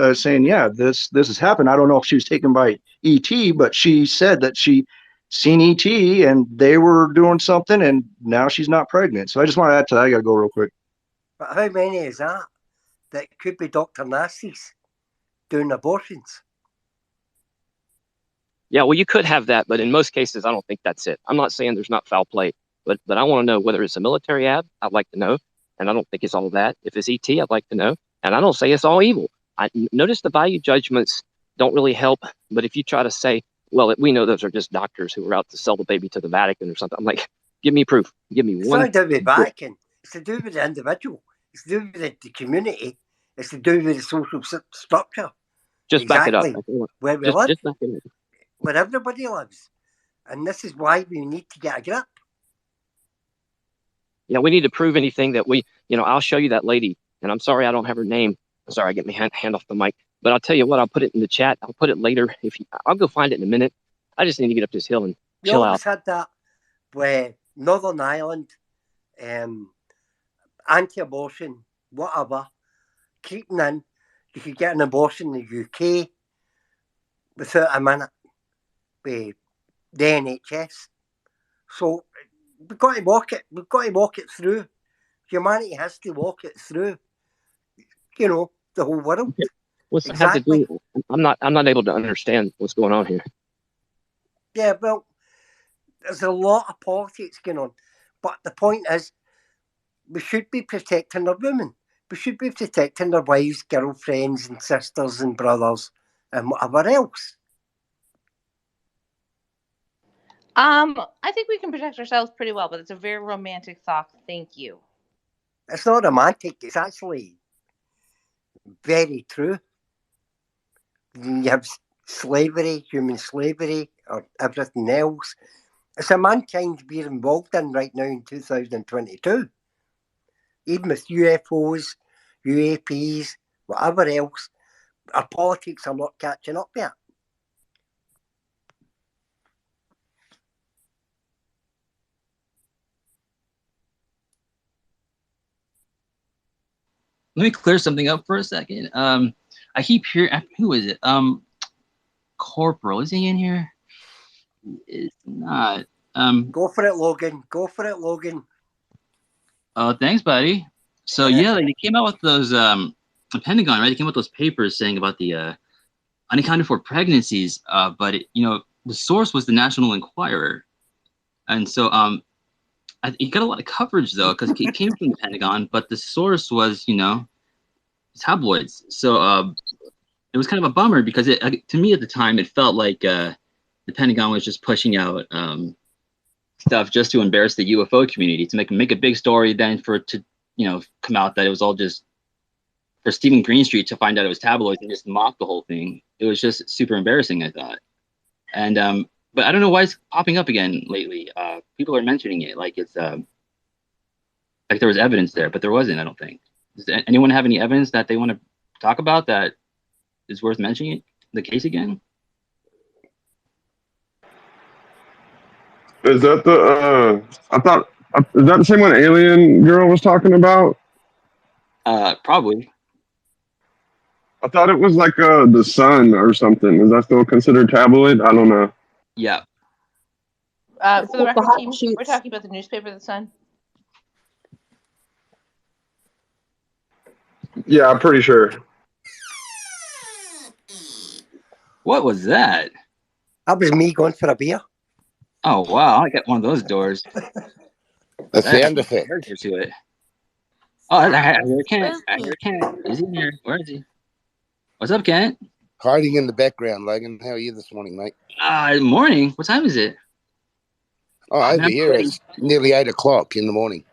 [SPEAKER 21] yeah, this has happened. I don't know if she was taken by ET, but she said that she seen ET and they were doing something and now she's not pregnant. So I just want to add to that. I got to go real quick.
[SPEAKER 10] But how many is that could be Dr. Nasty's doing abortions?
[SPEAKER 18] Yeah, well, you could have that, but in most cases, I don't think that's it. I'm not saying there's not foul play, but I want to know whether it's a military ad. I'd like to know, and I don't think it's all that. If it's ET, I'd like to know, and I don't say it's all evil. I notice the value judgments don't really help, but if you try to say, well, we know those are just doctors who are out to sell the baby to the Vatican or something, I'm like, give me proof. Give me one.
[SPEAKER 10] It's not to do with the Vatican. It's to do with the individual. It's to do with the community. It's to do with the social structure.
[SPEAKER 18] Just back it up.
[SPEAKER 10] Where we live.
[SPEAKER 18] Just back it up.
[SPEAKER 10] Where everybody lives. And this is why we need to get a grip.
[SPEAKER 18] Yeah, we need to prove anything that I'll show you that lady, and I'm sorry I don't have her name. I'm sorry, I get my hand off the mic. But I'll tell you what, I'll put it in the chat. I'll put it later. I'll go find it in a minute. I just need to get up this hill and chill out.
[SPEAKER 10] We always had that where Northern Ireland, anti-abortion, whatever, creeping in. You could get an abortion in the UK without a minute with the NHS. So we've got to walk it. We've got to walk it through. Humanity has to walk it through. The whole world.
[SPEAKER 18] What's it have to do? I'm not able to understand what's going on here.
[SPEAKER 10] Yeah, well, there's a lot of politics going on, but the point is, we should be protecting our women. We should be protecting their wives, girlfriends, and sisters and brothers, and whatever else.
[SPEAKER 17] I think we can protect ourselves pretty well, but it's a very romantic thought. Thank you.
[SPEAKER 10] It's not romantic. It's actually very true. You have slavery, human slavery, or everything else. It's a mankind we're involved in right now in 2022. Even with UFOs, UAPs, whatever else, our politics are not catching up yet.
[SPEAKER 1] Let me clear something up for a second. I keep hearing, who is it? Corporal, is he in here? It's not.
[SPEAKER 10] Go for it, Logan. Go for it, Logan.
[SPEAKER 1] Oh, thanks, buddy. So yeah, they came out with those the Pentagon, right? They came out with those papers saying about the unaccounted for pregnancies. But the source was the National Enquirer, and so it got a lot of coverage though because it came from the Pentagon, but the source was tabloids. So it was kind of a bummer because to me at the time it felt like the Pentagon was just pushing out stuff just to embarrass the UFO community, to make a big story, then for it to come out that it was all just for Stephen Greenstreet to find out it was tabloids and just mock the whole thing. It was just super embarrassing, I thought. And but I don't know why it's popping up again lately. People are mentioning it like it's like there was evidence there, but there wasn't, I don't think. Does anyone have any evidence that they want to talk about that is worth mentioning the case again?
[SPEAKER 14] Is that the is that the same one Alien Girl was talking about?
[SPEAKER 1] Probably.
[SPEAKER 14] I thought it was like the Sun or something. Is that still considered tabloid? I don't know.
[SPEAKER 1] Yeah.
[SPEAKER 17] For the record, team, we're talking about the newspaper, The Sun.
[SPEAKER 14] Yeah, I'm pretty sure.
[SPEAKER 1] What was that?
[SPEAKER 10] That was me going for a beer.
[SPEAKER 1] Oh wow! I got one of those doors.
[SPEAKER 8] The
[SPEAKER 1] That has
[SPEAKER 8] sound
[SPEAKER 1] some
[SPEAKER 8] effect.
[SPEAKER 1] character to it. Oh, I hear Kent. I hear Kent. He's in here. Where is he? What's up, Kent?
[SPEAKER 8] Hiding in the background, Logan. How are you this morning, mate?
[SPEAKER 1] Morning. What time is it?
[SPEAKER 8] Oh,
[SPEAKER 1] Oh,
[SPEAKER 8] over
[SPEAKER 1] man,
[SPEAKER 8] here it's nearly 8 o'clock in the morning.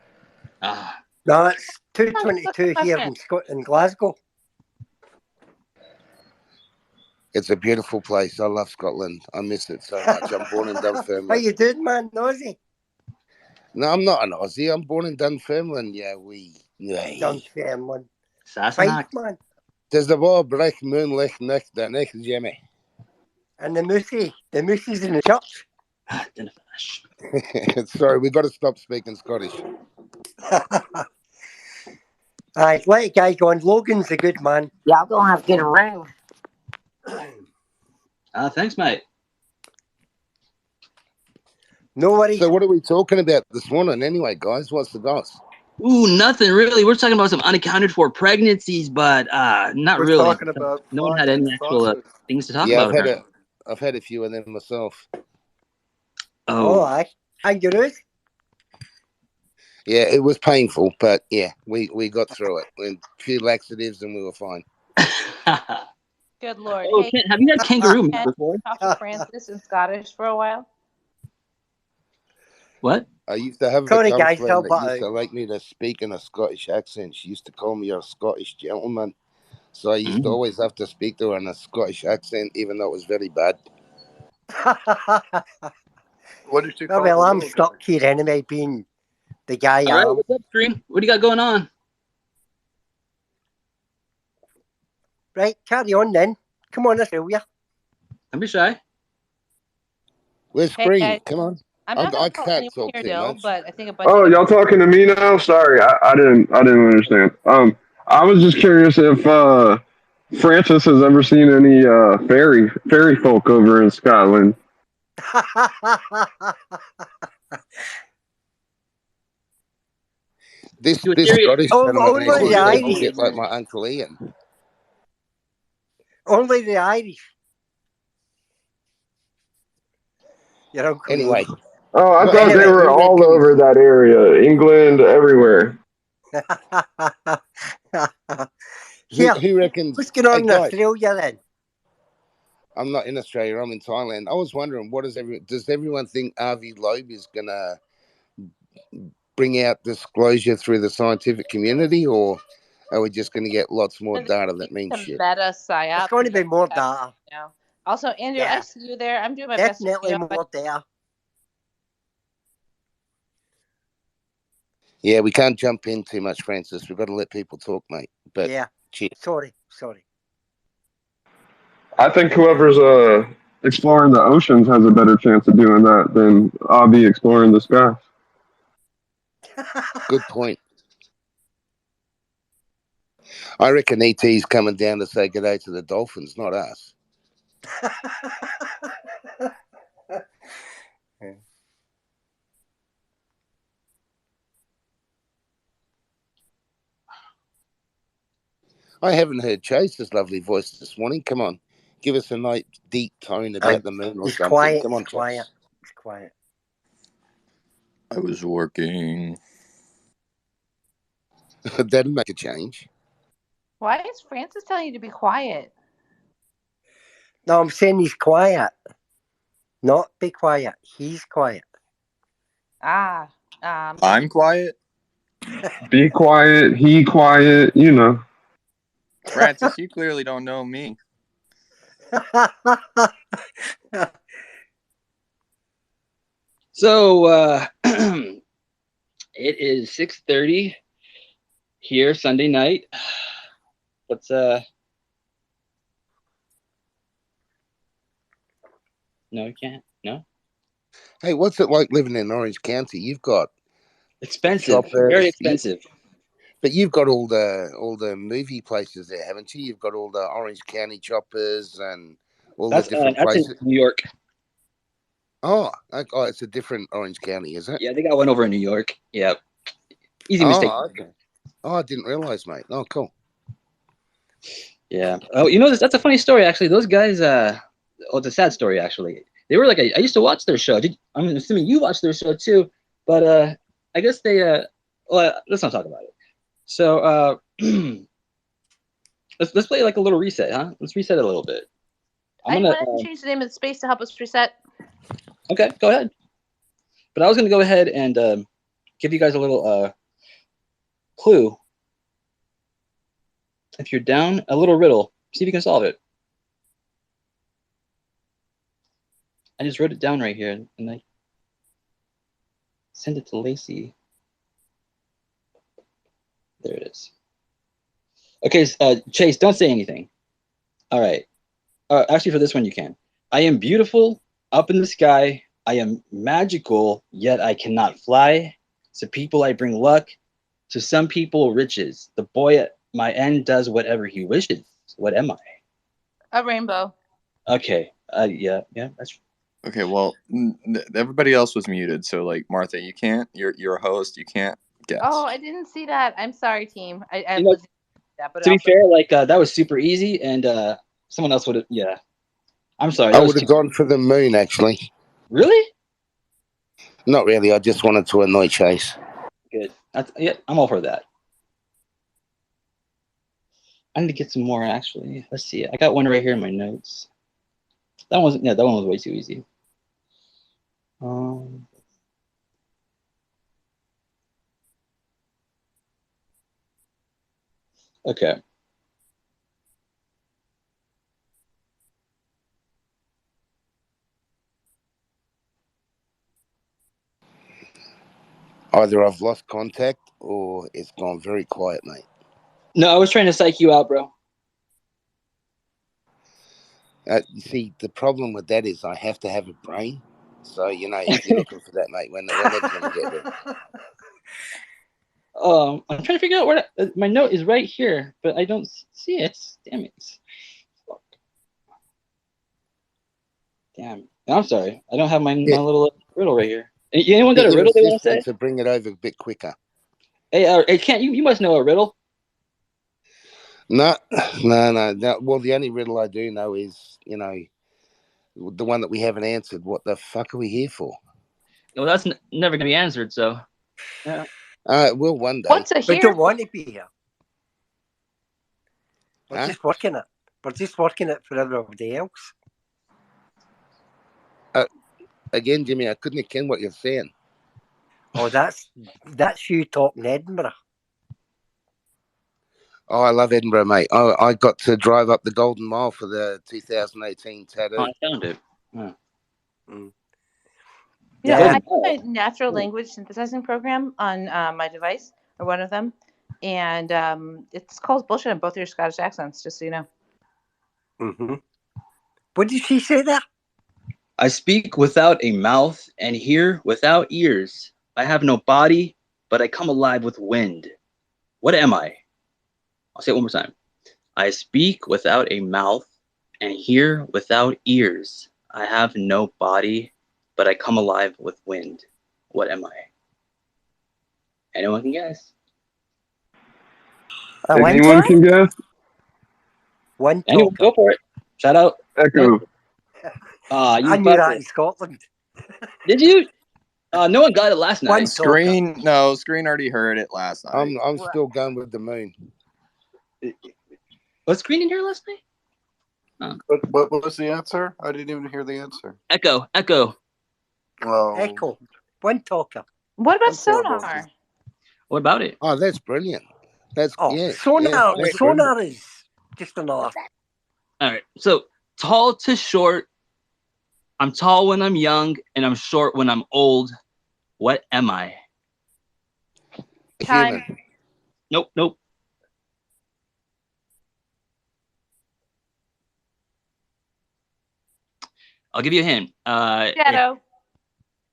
[SPEAKER 10] No, it's 2:22 here in Glasgow.
[SPEAKER 8] It's a beautiful place. I love Scotland. I miss it so much. I'm born in
[SPEAKER 10] How
[SPEAKER 8] Dunfermline.
[SPEAKER 10] you doing, man? Nosy?
[SPEAKER 8] No, I'm not an Aussie. I'm born in Dunfermline. Yeah,
[SPEAKER 10] Dunfermline.
[SPEAKER 1] Sassenach.
[SPEAKER 10] Fight, man.
[SPEAKER 8] There's the war break moonlight next the next Jimmy.
[SPEAKER 10] And the moosey's in the church.
[SPEAKER 8] Sorry, we got to stop speaking Scottish.
[SPEAKER 10] Aye, let it guy go on. Logan's a good man.
[SPEAKER 3] Y'all gonna have to get a room.
[SPEAKER 1] Thanks, mate.
[SPEAKER 10] No worries.
[SPEAKER 8] So what are we talking about this morning anyway, guys? What's the goss?
[SPEAKER 1] Ooh, nothing really. We're talking about some unaccounted for pregnancies, but not
[SPEAKER 10] We're
[SPEAKER 1] really.
[SPEAKER 10] talking about
[SPEAKER 1] No one had any actual things to talk
[SPEAKER 8] Yeah,
[SPEAKER 1] about.
[SPEAKER 8] I've had a few of them myself.
[SPEAKER 10] Oh, aye. And you do?
[SPEAKER 8] Yeah, it was painful, but yeah, we got through it. A few laxatives and we were fine.
[SPEAKER 17] Good Lord.
[SPEAKER 1] Oh,
[SPEAKER 17] Hey,
[SPEAKER 1] Kent, have you had kangaroo meat
[SPEAKER 17] Ken,
[SPEAKER 1] before?
[SPEAKER 17] talk to Francis in Scottish for a while.
[SPEAKER 1] What?
[SPEAKER 8] I used to have
[SPEAKER 10] Sorry,
[SPEAKER 8] a
[SPEAKER 10] guys,
[SPEAKER 8] girlfriend that
[SPEAKER 10] help
[SPEAKER 8] used to
[SPEAKER 10] out.
[SPEAKER 8] like me to speak in a Scottish accent. She used to call me a Scottish gentleman. So I used to always have to speak to her in a Scottish accent, even though it was very bad.
[SPEAKER 16] What did you
[SPEAKER 10] Oh,
[SPEAKER 16] call
[SPEAKER 10] well,
[SPEAKER 16] the
[SPEAKER 10] I'm
[SPEAKER 16] little
[SPEAKER 10] stuck here anyway, being the guy
[SPEAKER 1] All
[SPEAKER 10] I
[SPEAKER 1] right,
[SPEAKER 10] am.
[SPEAKER 1] what's up, Scream? What do you got going on?
[SPEAKER 10] Right, carry on then. Come on, Australia.
[SPEAKER 1] Don't be shy.
[SPEAKER 8] Where's
[SPEAKER 17] Hey,
[SPEAKER 8] Scream?
[SPEAKER 17] guys.
[SPEAKER 8] Come on.
[SPEAKER 17] I'm not
[SPEAKER 8] I
[SPEAKER 17] going to call
[SPEAKER 8] can't
[SPEAKER 17] anyone
[SPEAKER 8] talk
[SPEAKER 17] here,
[SPEAKER 8] too
[SPEAKER 17] Dill,
[SPEAKER 8] much.
[SPEAKER 17] but I think a bunch
[SPEAKER 14] Oh,
[SPEAKER 17] of
[SPEAKER 14] y'all talking to me now? Sorry, I didn't understand. I was just curious if Francis has ever seen any fairy folk over in Scotland.
[SPEAKER 8] This Scottish
[SPEAKER 10] Only
[SPEAKER 8] fella
[SPEAKER 10] the
[SPEAKER 8] sounds a
[SPEAKER 10] Irish.
[SPEAKER 8] bit like my Uncle Ian.
[SPEAKER 10] Only the Irish. Your Uncle
[SPEAKER 8] Anyway.
[SPEAKER 10] Ian.
[SPEAKER 14] Oh, I
[SPEAKER 8] But
[SPEAKER 14] thought they
[SPEAKER 8] anyway,
[SPEAKER 14] were all over that area, England, everywhere.
[SPEAKER 8] Who reckons?
[SPEAKER 10] What's going on
[SPEAKER 8] Hey,
[SPEAKER 10] in
[SPEAKER 8] guys,
[SPEAKER 10] Australia then?
[SPEAKER 8] I'm not in Australia. I'm in Thailand. I was wondering, does everyone think Avi Loeb is gonna bring out disclosure through the scientific community, or are we just going to get lots more data that means
[SPEAKER 17] some
[SPEAKER 8] shit?
[SPEAKER 17] meta psyop.
[SPEAKER 10] It's going to be more data.
[SPEAKER 17] Now. Also, Andrew, I see you there. I'm doing my
[SPEAKER 10] Definitely
[SPEAKER 17] best.
[SPEAKER 10] more data.
[SPEAKER 8] Yeah, we can't jump in too much, Francis. We've got to let people talk, mate. But
[SPEAKER 10] yeah.
[SPEAKER 8] Cheers.
[SPEAKER 10] Sorry.
[SPEAKER 14] I think whoever's exploring the oceans has a better chance of doing that than Avi exploring the sky.
[SPEAKER 8] Good point. I reckon ET's coming down to say good day to the dolphins, not us. I haven't heard Chase's lovely voice this morning. Come on. Give us a nice deep tone about the moon or
[SPEAKER 10] He's
[SPEAKER 8] something.
[SPEAKER 10] quiet.
[SPEAKER 8] Come on,
[SPEAKER 10] He's quiet. He's quiet.
[SPEAKER 5] I was working.
[SPEAKER 8] That'll make a change.
[SPEAKER 17] Why is Francis telling you to be quiet?
[SPEAKER 10] No, I'm saying he's quiet. Not be quiet. He's quiet.
[SPEAKER 5] I'm quiet.
[SPEAKER 14] Be quiet, he quiet, you know.
[SPEAKER 5] Francis, you clearly don't know me.
[SPEAKER 1] So it is 6:30 here Sunday night. What's no, you can't. No.
[SPEAKER 8] Hey, what's it like living in Orange County? You've got
[SPEAKER 1] expensive,
[SPEAKER 8] shoppers,
[SPEAKER 1] very expensive.
[SPEAKER 8] But you've got all the movie places there, haven't you? You've got all the Orange County choppers and all
[SPEAKER 1] That's
[SPEAKER 8] the different
[SPEAKER 1] that's in
[SPEAKER 8] places.
[SPEAKER 1] New York.
[SPEAKER 8] Oh, it's a different Orange County, is it?
[SPEAKER 1] Yeah, they got one over in New York. Yeah, easy mistake.
[SPEAKER 8] Oh, okay. Oh, I didn't realize, mate. Oh, cool.
[SPEAKER 1] Yeah. Oh, you know, that's a funny story, actually. Those guys, it's a sad story, actually. They were like, I used to watch their show. I'm assuming you watched their show too, but I guess they, well, let's not talk about it. So, let's play like a little reset, huh? Let's reset it a little bit.
[SPEAKER 17] I want to change the name of the space to help us reset.
[SPEAKER 1] Okay, go ahead. But I was gonna go ahead and give you guys a little clue. If you're down, a little riddle. See if you can solve it. I just wrote it down right here, and I sent it to Lacey. There it is. Okay, Chase, don't say anything. All right. Actually, for this one, you can. I am beautiful up in the sky. I am magical, yet I cannot fly. To people, I bring luck. To some people, riches. The boy at my end does whatever he wishes. What am I?
[SPEAKER 17] A rainbow.
[SPEAKER 1] Okay. Yeah, that's.
[SPEAKER 5] Okay, well, everybody else was muted, so like Martha, you can't. You're a host. You can't guess.
[SPEAKER 17] Oh, I didn't see that. I'm sorry, team. I
[SPEAKER 1] You know,
[SPEAKER 17] was that, but
[SPEAKER 1] to be fair, like that was super easy, and someone else would have. Yeah. I'm sorry.
[SPEAKER 8] I
[SPEAKER 1] That was
[SPEAKER 8] would have gone for the moon, actually.
[SPEAKER 1] Really?
[SPEAKER 8] Not really. I just wanted to annoy Chase.
[SPEAKER 1] Good. Yeah, I'm all for that. I need to get some more, actually. Let's see. I got one right here in my notes. That one was way too easy. Okay.
[SPEAKER 8] Either I've lost contact or it's gone very quiet, mate.
[SPEAKER 1] No, I was trying to psych you out, bro.
[SPEAKER 8] You see, the problem with that is I have to have a brain. So, if you're looking for that, mate, we're never going to get there.
[SPEAKER 1] I'm trying to figure out where my note is right here, but I don't see it. Damn it. Fuck. Damn. I'm sorry. I don't have my little riddle right here. Anyone got a riddle they want to say?
[SPEAKER 8] To bring it over a bit quicker.
[SPEAKER 1] Hey, Kent, you must know a riddle.
[SPEAKER 8] No. Well, the only riddle I do know is, the one that we haven't answered. What the fuck are we here for?
[SPEAKER 1] Well, that's never going to be answered, so. Yeah.
[SPEAKER 8] Will one day.
[SPEAKER 17] What's a
[SPEAKER 10] We
[SPEAKER 17] here?
[SPEAKER 10] don't want to be here. We're
[SPEAKER 8] Huh?
[SPEAKER 10] just working it. We're just working it for everybody else.
[SPEAKER 8] Again, Jimmy, I couldn't ken what you're saying.
[SPEAKER 10] Oh, that's you talking Edinburgh.
[SPEAKER 8] Oh, I love Edinburgh, mate. I got to drive up the Golden Mile for the 2018 tattoo.
[SPEAKER 1] Oh, I found it. Huh.
[SPEAKER 17] You know, I have my natural language synthesizing program on my device, or one of them, and it's called bullshit on both your Scottish accents, just so you know.
[SPEAKER 10] Mm-hmm. What did she say there?
[SPEAKER 1] I speak without a mouth and hear without ears. I have no body, but I come alive with wind. What am I? I'll say it one more time. I speak without a mouth and hear without ears. I have no body, but I come alive with wind. What am I? Anyone can guess?
[SPEAKER 14] Anyone can guess?
[SPEAKER 1] Anyone, go for it. Shout out.
[SPEAKER 14] Echo.
[SPEAKER 10] I knew that in Scotland.
[SPEAKER 1] Did you? No one got it last night.
[SPEAKER 5] Screen already heard it last night.
[SPEAKER 8] I'm still going with the moon.
[SPEAKER 1] Was Screen in here last night? Oh.
[SPEAKER 16] What was the answer? I didn't even hear the answer.
[SPEAKER 1] Echo.
[SPEAKER 16] Oh.
[SPEAKER 10] Echo. One talker.
[SPEAKER 17] What about sonar?
[SPEAKER 1] What about it?
[SPEAKER 8] Oh, that's brilliant.
[SPEAKER 10] Sonar.
[SPEAKER 8] That's
[SPEAKER 10] Sonar
[SPEAKER 8] brilliant.
[SPEAKER 10] is just another.
[SPEAKER 1] All right. So tall to short. I'm tall when I'm young, and I'm short when I'm old. What am I?
[SPEAKER 17] Time.
[SPEAKER 1] Nope. I'll give you a hint.
[SPEAKER 17] Shadow.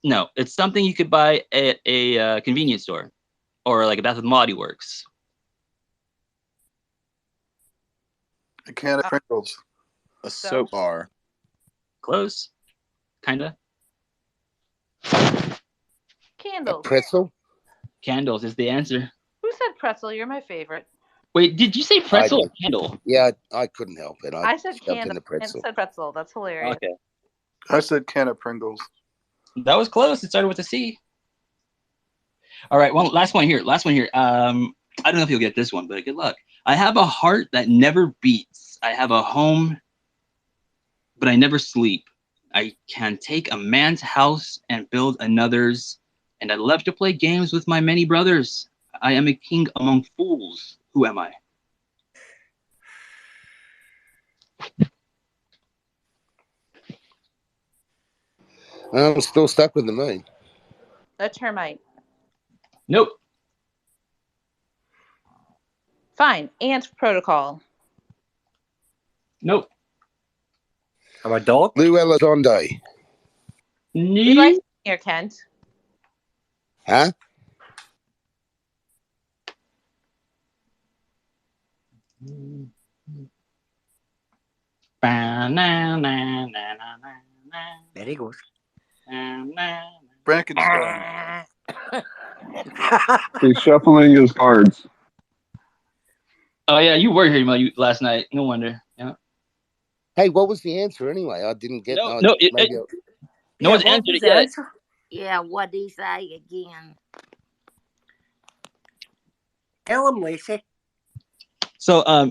[SPEAKER 1] No, it's something you could buy at a convenience store or like a Bath and Body Works.
[SPEAKER 16] A can of Pringles.
[SPEAKER 5] A soap bar.
[SPEAKER 1] Close. Kinda.
[SPEAKER 8] A
[SPEAKER 17] Candles.
[SPEAKER 8] pretzel?
[SPEAKER 1] Candles is the answer.
[SPEAKER 17] Who said pretzel? You're my favorite.
[SPEAKER 1] Wait, did you say
[SPEAKER 8] I
[SPEAKER 1] pretzel or
[SPEAKER 8] did.
[SPEAKER 1] candle?
[SPEAKER 8] Yeah, I couldn't help it.
[SPEAKER 17] I said
[SPEAKER 8] shoved
[SPEAKER 17] candle.
[SPEAKER 8] in the
[SPEAKER 17] And
[SPEAKER 8] pretzel.
[SPEAKER 17] said pretzel. That's hilarious.
[SPEAKER 1] Okay.
[SPEAKER 16] I said can of Pringles.
[SPEAKER 1] That was close. It started with a C. All right, one last one here. Last one here. I don't know if you'll get this one, but good luck. I have a heart that never beats. I have a home, but I never sleep. I can take a man's house and build another's, and I love to play games with my many brothers. I am a king among fools. Who am I?
[SPEAKER 8] I'm still stuck with the moon.
[SPEAKER 17] A termite.
[SPEAKER 1] Nope.
[SPEAKER 17] Fine. Ant protocol.
[SPEAKER 1] Nope.
[SPEAKER 10] I'm a dog.
[SPEAKER 8] Lou Elizondo.
[SPEAKER 17] We like here, Kent.
[SPEAKER 8] Huh?
[SPEAKER 10] There he goes.
[SPEAKER 16] Frankenstein.
[SPEAKER 14] He's shuffling his cards.
[SPEAKER 1] Oh yeah, you were here last night. No wonder. Yeah.
[SPEAKER 8] Hey, what was the answer anyway? I didn't get.
[SPEAKER 1] No,
[SPEAKER 8] no,
[SPEAKER 1] no,
[SPEAKER 8] maybe.
[SPEAKER 1] No one's answered it yet.
[SPEAKER 3] Yeah, what did he say again?
[SPEAKER 10] Tell him, Lacey.
[SPEAKER 1] So
[SPEAKER 3] I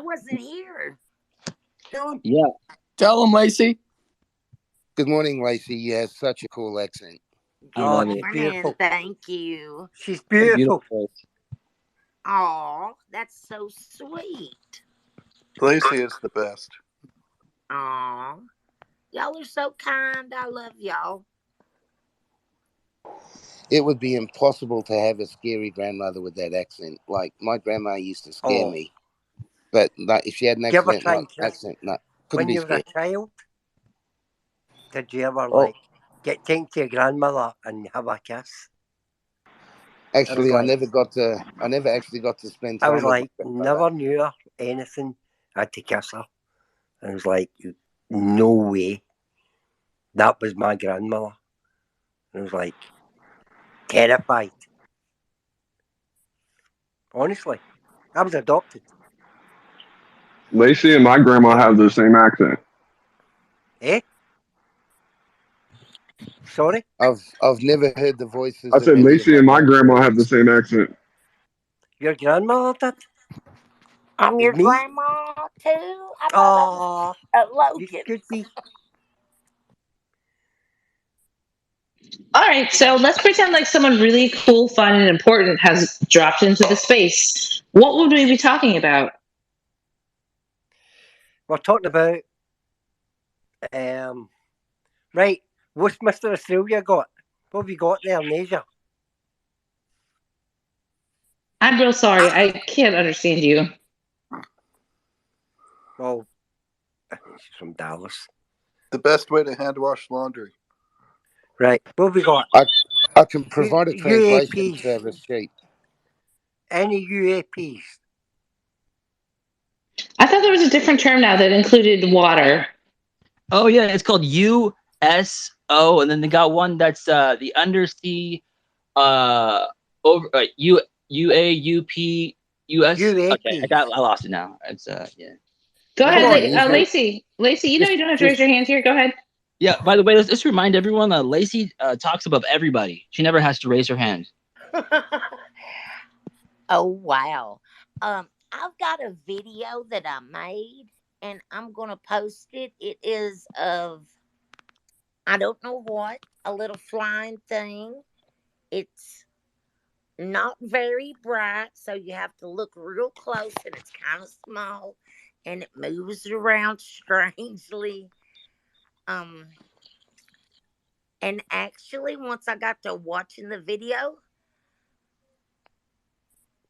[SPEAKER 3] wasn't here.
[SPEAKER 10] Tell him.
[SPEAKER 1] Yeah.
[SPEAKER 5] Tell him, Lacey.
[SPEAKER 8] Good morning, Lacey. You have such a cool accent.
[SPEAKER 1] Good
[SPEAKER 10] Oh,
[SPEAKER 1] morning.
[SPEAKER 10] she's beautiful.
[SPEAKER 3] Thank you.
[SPEAKER 10] She's beautiful.
[SPEAKER 3] Aw, that's so sweet.
[SPEAKER 16] Lacey is the best.
[SPEAKER 3] Aw, y'all are so kind. I love y'all.
[SPEAKER 8] It would be impossible to have a scary grandmother with that accent. Like my grandma used to scare me, but like, if she had an
[SPEAKER 10] Did you ever
[SPEAKER 8] accent,
[SPEAKER 10] try,
[SPEAKER 8] like, accent, no, couldn't
[SPEAKER 10] when
[SPEAKER 8] be
[SPEAKER 10] you were a
[SPEAKER 8] scared.
[SPEAKER 10] child, did you ever like get taken to your grandmother and have a kiss?
[SPEAKER 8] Actually,
[SPEAKER 10] like,
[SPEAKER 8] I never actually got to spend
[SPEAKER 10] I
[SPEAKER 8] time
[SPEAKER 10] was
[SPEAKER 8] with
[SPEAKER 10] like,
[SPEAKER 8] my grandmother.
[SPEAKER 10] never knew her anything. I had to kiss her. I was like, no way. That was my grandmother. I was like, terrified. Honestly, I was adopted.
[SPEAKER 14] Lacey and my grandma have the same accent.
[SPEAKER 10] Eh? Sorry?
[SPEAKER 8] I've never heard the voices
[SPEAKER 14] I
[SPEAKER 8] of
[SPEAKER 14] said
[SPEAKER 8] any of
[SPEAKER 14] Lacey
[SPEAKER 8] my
[SPEAKER 14] and my grandma have
[SPEAKER 8] grandparents.
[SPEAKER 14] the same accent.
[SPEAKER 10] Your grandmother did?
[SPEAKER 3] I'm
[SPEAKER 10] With
[SPEAKER 3] your
[SPEAKER 10] me?
[SPEAKER 3] grandma too. I thought
[SPEAKER 10] Oh,
[SPEAKER 3] that was Logan.
[SPEAKER 10] you could be.
[SPEAKER 17] All right, so let's pretend like someone really cool, fun, and important has dropped into the space. What would we be talking about?
[SPEAKER 10] We're talking about, right, what's Mr. Australia got? What have you got there in Asia?
[SPEAKER 17] I'm real sorry. I can't understand you.
[SPEAKER 10] Well, she's from Dallas.
[SPEAKER 16] The best way to hand wash laundry.
[SPEAKER 10] Right, what have we got?
[SPEAKER 8] I can provide a translation
[SPEAKER 10] UAPs.
[SPEAKER 8] service sheet.
[SPEAKER 10] Any UAPs?
[SPEAKER 17] I thought there was a different term now that included water.
[SPEAKER 1] Oh yeah, it's called USO, and then they got one that's the undersea over UAUP US.
[SPEAKER 10] UAPs.
[SPEAKER 1] Okay, I lost it now. It's yeah.
[SPEAKER 17] Go
[SPEAKER 10] Come
[SPEAKER 17] ahead,
[SPEAKER 10] on,
[SPEAKER 17] Lacey. Lacey, you know you don't have to raise your hand here. Go ahead.
[SPEAKER 1] Yeah. By the way, let's remind everyone that Lacey talks above everybody. She never has to raise her hand.
[SPEAKER 3] Oh wow. I've got a video that I made and I'm gonna post it. It is of I don't know what, a little flying thing. It's not very bright, so you have to look real close and it's kind of small and it moves around strangely. And actually once I got to watching the video,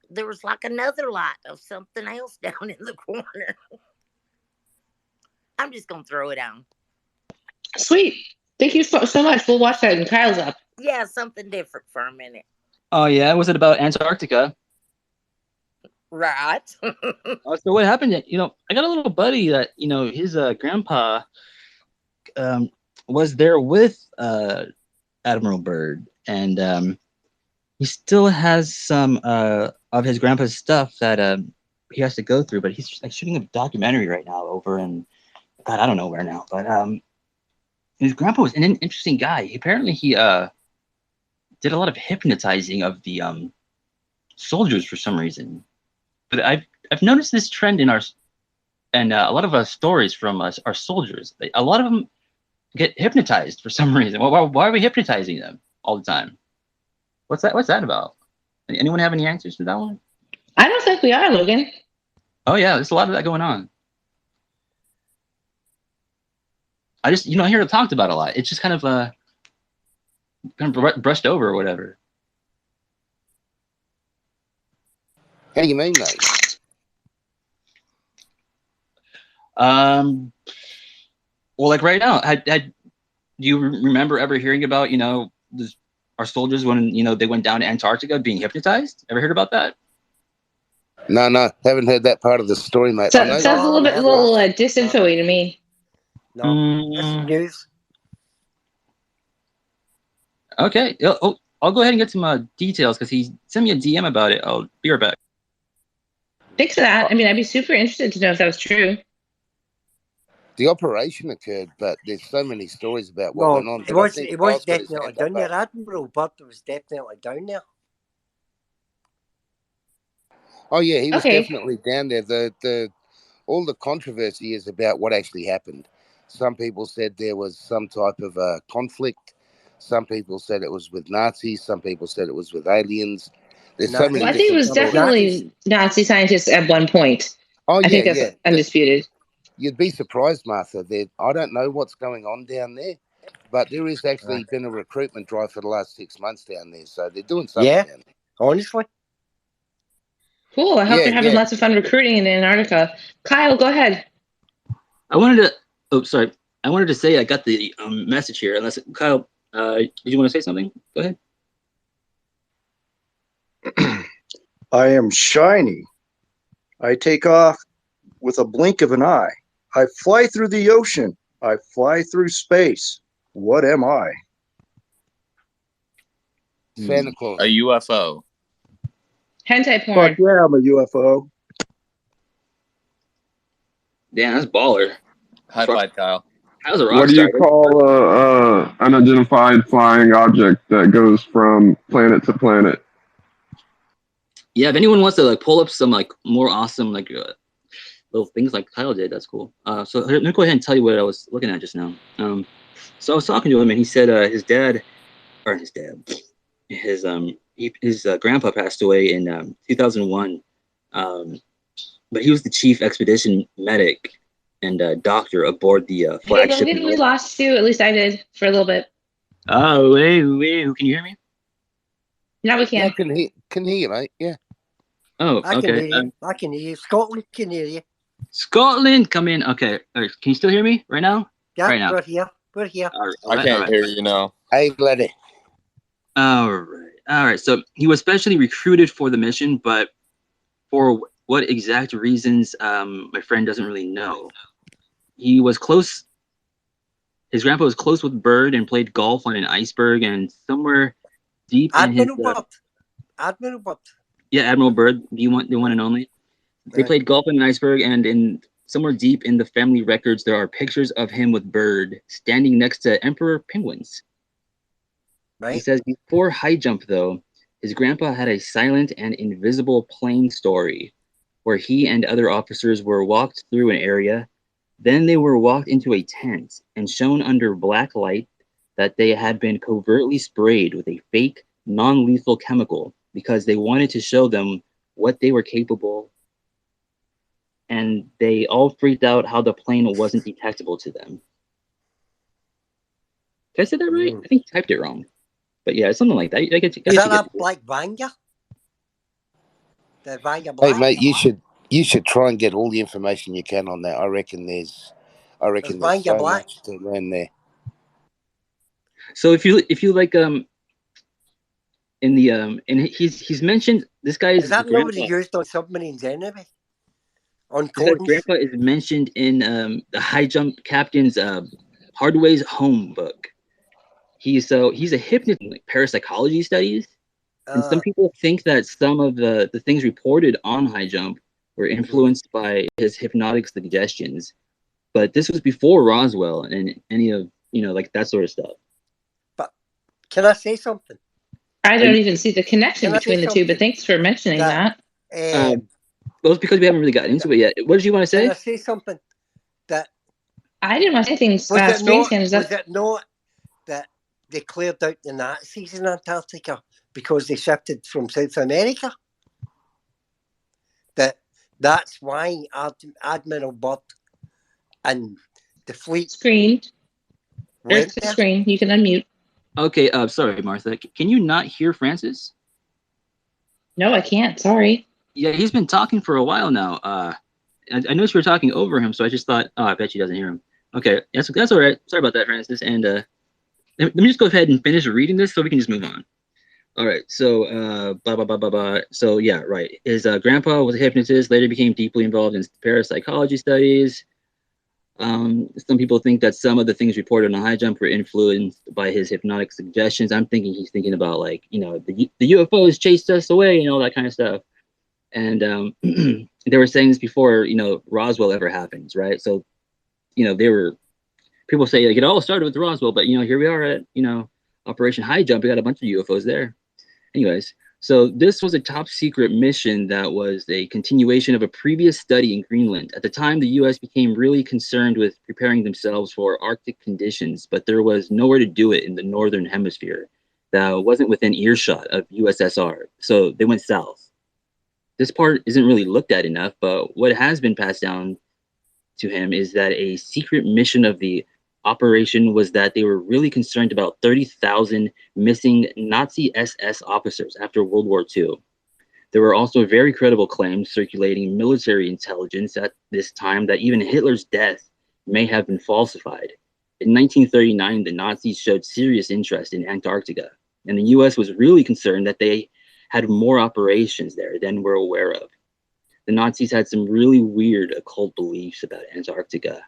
[SPEAKER 3] there was like another light of something else down in the corner. I'm just gonna throw it on.
[SPEAKER 17] Sweet. Thank you so much. We'll watch that and Kyle's up.
[SPEAKER 3] Yeah, something different for a minute.
[SPEAKER 1] Oh yeah, was it about Antarctica?
[SPEAKER 3] Right.
[SPEAKER 1] So what happened? You know, I got a little buddy that his grandpa was there with Admiral Byrd, and he still has some of his grandpa's stuff that he has to go through. But he's like shooting a documentary right now over in God, I don't know where now. But his grandpa was an interesting guy. Apparently, he did a lot of hypnotizing of the soldiers for some reason. But I've noticed this trend in our and a lot of stories from us, our soldiers. A lot of them get hypnotized for some reason. Why are we hypnotizing them all the time? What's that about? Anyone have any answers to that one?
[SPEAKER 4] I don't think we are, Logan.
[SPEAKER 1] Oh yeah, there's a lot of that going on. I just I hear it talked about a lot. It's just kind of brushed over or whatever.
[SPEAKER 8] How do you mean, mate?
[SPEAKER 1] Well, like right now, do you remember ever hearing about our soldiers when they went down to Antarctica being hypnotized? Ever heard about that?
[SPEAKER 8] No, haven't heard that part of the story, mate.
[SPEAKER 4] So, sounds a little disinfo to me.
[SPEAKER 10] No, that's news.
[SPEAKER 1] Okay, I'll go ahead and get some details because he sent me a DM about it. I'll be right back.
[SPEAKER 4] Thanks for that. I mean, I'd be super interested to know if that was true.
[SPEAKER 8] The operation occurred, but there's so many stories about what went on.
[SPEAKER 10] It was definitely down there. Admiral Byrd was definitely down there.
[SPEAKER 8] Oh yeah, he was definitely down there. All the controversy is about what actually happened. Some people said there was some type of conflict. Some people said it was with Nazis. Some people said it was with aliens. There's so many.
[SPEAKER 4] I think it was definitely Nazi scientists at one point.
[SPEAKER 8] Oh yeah,
[SPEAKER 4] I think that's undisputed.
[SPEAKER 8] You'd be surprised, Martha. I don't know what's going on down there, but there has actually been a recruitment drive for the last 6 months down there. So they're doing something down there.
[SPEAKER 10] Honestly.
[SPEAKER 4] Cool. I hope you're having lots of fun recruiting in Antarctica. Kyle, go ahead.
[SPEAKER 1] I wanted to say I got the message here. Unless Kyle, did you want to say something? Go ahead.
[SPEAKER 21] I am shiny. I take off with a blink of an eye. I fly through the ocean. I fly through space. What am I?
[SPEAKER 8] Santa Claus.
[SPEAKER 5] A UFO.
[SPEAKER 4] Hentai porn.
[SPEAKER 21] Fuck yeah, I'm a UFO.
[SPEAKER 1] Damn, that's baller.
[SPEAKER 5] High five, Kyle.
[SPEAKER 1] That was a rock
[SPEAKER 14] What do you call unidentified flying object that goes from planet to planet?
[SPEAKER 1] Yeah, if anyone wants to pull up some more awesome little things like Kyle did, that's cool. So let me go ahead and tell you what I was looking at just now. So I was talking to him and he said his grandpa passed away in 2001. But he was the chief expedition medic and doctor aboard the flagship.
[SPEAKER 4] Hey, we lost you. At least I did for a little bit.
[SPEAKER 1] Oh, wait, can you hear me?
[SPEAKER 4] Now we can.
[SPEAKER 8] Yeah, can hear you, mate. Yeah.
[SPEAKER 1] Oh,
[SPEAKER 10] I
[SPEAKER 1] okay.
[SPEAKER 10] Can hear you. I can hear you. Scotland can hear you.
[SPEAKER 1] Scotland, come in. Okay. All right. Can you still hear me right now?
[SPEAKER 10] Yeah,
[SPEAKER 1] right now.
[SPEAKER 10] We're here. We're here.
[SPEAKER 5] I can't hear you now.
[SPEAKER 8] Hey, bloody.
[SPEAKER 1] All right. So he was specially recruited for the mission, but for what exact reasons, my friend doesn't really know. He was close. His grandpa was close with Byrd and played golf on an iceberg, and somewhere deep in his
[SPEAKER 10] Admiral Byrd.
[SPEAKER 1] Yeah, Admiral Byrd, the one and only. They played golf on an iceberg, and in somewhere deep in the family records, there are pictures of him with Byrd standing next to emperor penguins. Right. He says before high jump, though, his grandpa had a silent and invisible plane story where he and other officers were walked through an area. Then they were walked into a tent and shown under black light that they had been covertly sprayed with a fake, non-lethal chemical because they wanted to show them what they were capable. And they all freaked out how the plane wasn't detectable to them. Did I say that right? I think I typed it wrong. But yeah, something like that.
[SPEAKER 10] Is that Black Vanga? The Vanga Black?
[SPEAKER 8] Hey, mate, you should try and get all the information you can on that. I reckon there's so much to learn there.
[SPEAKER 1] So if you like in the and he's mentioned this guy's
[SPEAKER 10] Is that nobody
[SPEAKER 1] grandpa.
[SPEAKER 10] used on submarines anyway? On
[SPEAKER 1] This guy's
[SPEAKER 10] Cottons?
[SPEAKER 1] grandpa is mentioned in the high jump captain's Hardway's home book. He's a hypnotist, like parapsychology studies, and some people think that some of the things reported on high jump were influenced by his hypnotic suggestions. But this was before Roswell and any of like that sort of stuff.
[SPEAKER 10] But can I say something?
[SPEAKER 4] I don't even see the connection
[SPEAKER 10] Can I say
[SPEAKER 4] between the two, but
[SPEAKER 10] something?
[SPEAKER 4] thanks for mentioning that.
[SPEAKER 1] Well, it's because we haven't really gotten into it yet. What did you want to say?
[SPEAKER 10] Can I say something? That
[SPEAKER 4] I didn't want to say things.
[SPEAKER 10] was it
[SPEAKER 4] Strange
[SPEAKER 10] not?
[SPEAKER 4] was
[SPEAKER 10] Was it not that they cleared out the Nazis in Antarctica because they shifted from South America? That's why Admiral Byrd and the fleet
[SPEAKER 4] screened. There's
[SPEAKER 10] went
[SPEAKER 4] the
[SPEAKER 10] there.
[SPEAKER 4] screen. You can unmute.
[SPEAKER 1] Okay, sorry, Martha. Can you not hear Francis?
[SPEAKER 4] No, I can't. Sorry.
[SPEAKER 1] Yeah, he's been talking for a while now. I noticed you were talking over him, so I just thought, oh, I bet she doesn't hear him. Okay, that's all right. Sorry about that, Francis. And let me just go ahead and finish reading this so we can just move on. All right, so blah blah blah blah blah. So yeah, right. His grandpa was a hypnotist. Later became deeply involved in parapsychology studies. Some people think that some of the things reported on high jump were influenced by his hypnotic suggestions. I'm thinking he's thinking about like the UFOs chased us away and all that kind of stuff. And they were saying this before Roswell ever happens, right? So they were people say like it all started with Roswell, but here we are at Operation High Jump. We got a bunch of UFOs there. Anyways, so this was a top secret mission that was a continuation of a previous study in Greenland. At the time, the US became really concerned with preparing themselves for Arctic conditions, but there was nowhere to do it in the northern hemisphere that wasn't within earshot of USSR. So they went south. This part isn't really looked at enough, but what has been passed down to him is that a secret mission of the operation was that they were really concerned about 30,000 missing Nazi SS officers after World War II. There were also very credible claims circulating military intelligence at this time that even Hitler's death may have been falsified. In 1939, the Nazis showed serious interest in Antarctica, and the US was really concerned that they had more operations there than we're aware of. The Nazis had some really weird occult beliefs about Antarctica.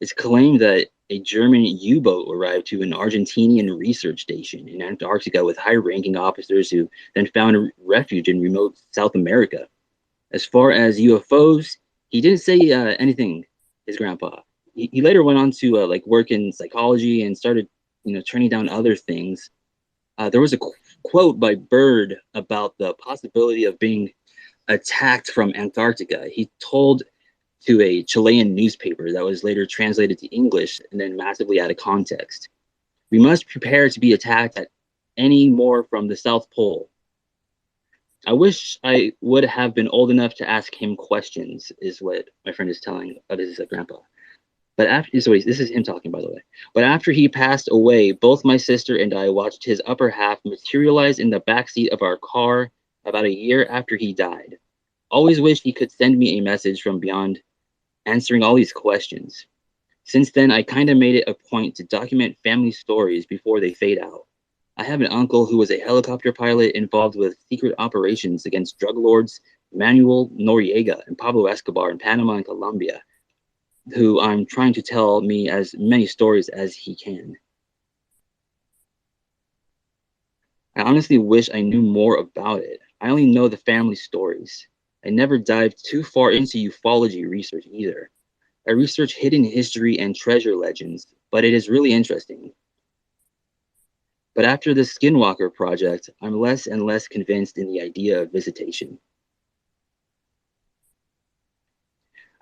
[SPEAKER 1] It's claimed that a German U-boat arrived to an Argentinian research station in Antarctica with high-ranking officers who then found refuge in remote South America. As far as UFOs, he didn't say anything, his grandpa. He later went on to work in psychology and started turning down other things. There was a quote by Byrd about the possibility of being attacked from Antarctica. He told to a Chilean newspaper that was later translated to English and then massively out of context. We must prepare to be attacked at any more from the South Pole. I wish I would have been old enough to ask him questions, is what my friend is telling his grandpa. But after, so this is him talking, by the way. But after he passed away, both my sister and I watched his upper half materialize in the backseat of our car about a year after he died. Always wished he could send me a message from beyond, answering all these questions. Since then, I kind of made it a point to document family stories before they fade out. I have an uncle who was a helicopter pilot involved with secret operations against drug lords Manuel Noriega and Pablo Escobar in Panama and Colombia, who I'm trying to tell me as many stories as he can. I honestly wish I knew more about it. I only know the family stories. I never dived too far into ufology research either. I research hidden history and treasure legends, but it is really interesting. But after the Skinwalker project, I'm less and less convinced in the idea of visitation.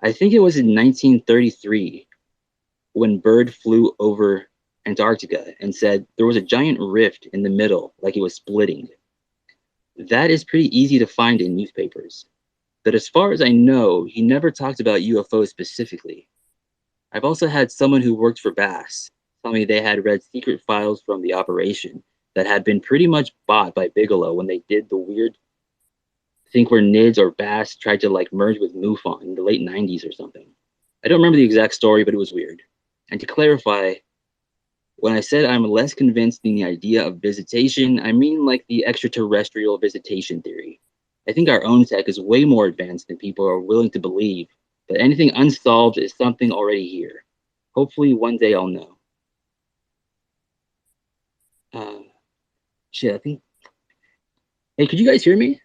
[SPEAKER 1] I think it was in 1933 when Byrd flew over Antarctica and said there was a giant rift in the middle, like it was splitting. That is pretty easy to find in newspapers. But as far as I know, he never talked about UFOs specifically. I've also had someone who worked for Bass tell me they had read secret files from the operation that had been pretty much bought by Bigelow when they did the weird thing where NIDS or Bass tried to merge with MUFON in the late 90s or something. I don't remember the exact story, but it was weird. And to clarify, When I said I'm less convinced in the idea of visitation, I mean like the extraterrestrial visitation theory. I think our own tech is way more advanced than people are willing to believe, but anything unsolved is something already here. Hopefully one day I'll know. Shit, I think. Hey, could you guys hear me?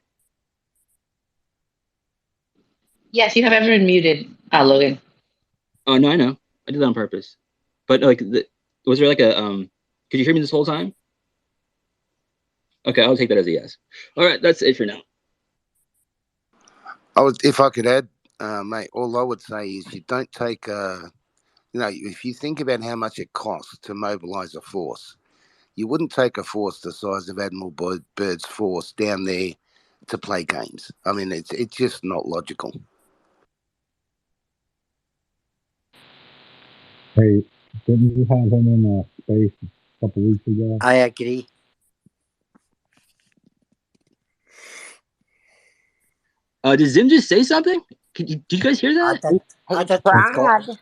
[SPEAKER 17] Yes, you have everyone muted, Logan.
[SPEAKER 1] Oh no, I know. I did that on purpose. But like, was there like a Could you hear me this whole time? Okay, I'll take that as a yes. All right, that's it for now.
[SPEAKER 8] If I could add, mate, all I would say is you don't take, if you think about how much it costs to mobilise a force, you wouldn't take a force the size of Admiral Byrd's force down there to play games. I mean, it's just not logical.
[SPEAKER 13] Hey, didn't you have him in space a couple weeks ago?
[SPEAKER 10] I agree.
[SPEAKER 1] Did Zim just say something? Did you guys hear that?
[SPEAKER 10] I did.
[SPEAKER 3] Tried.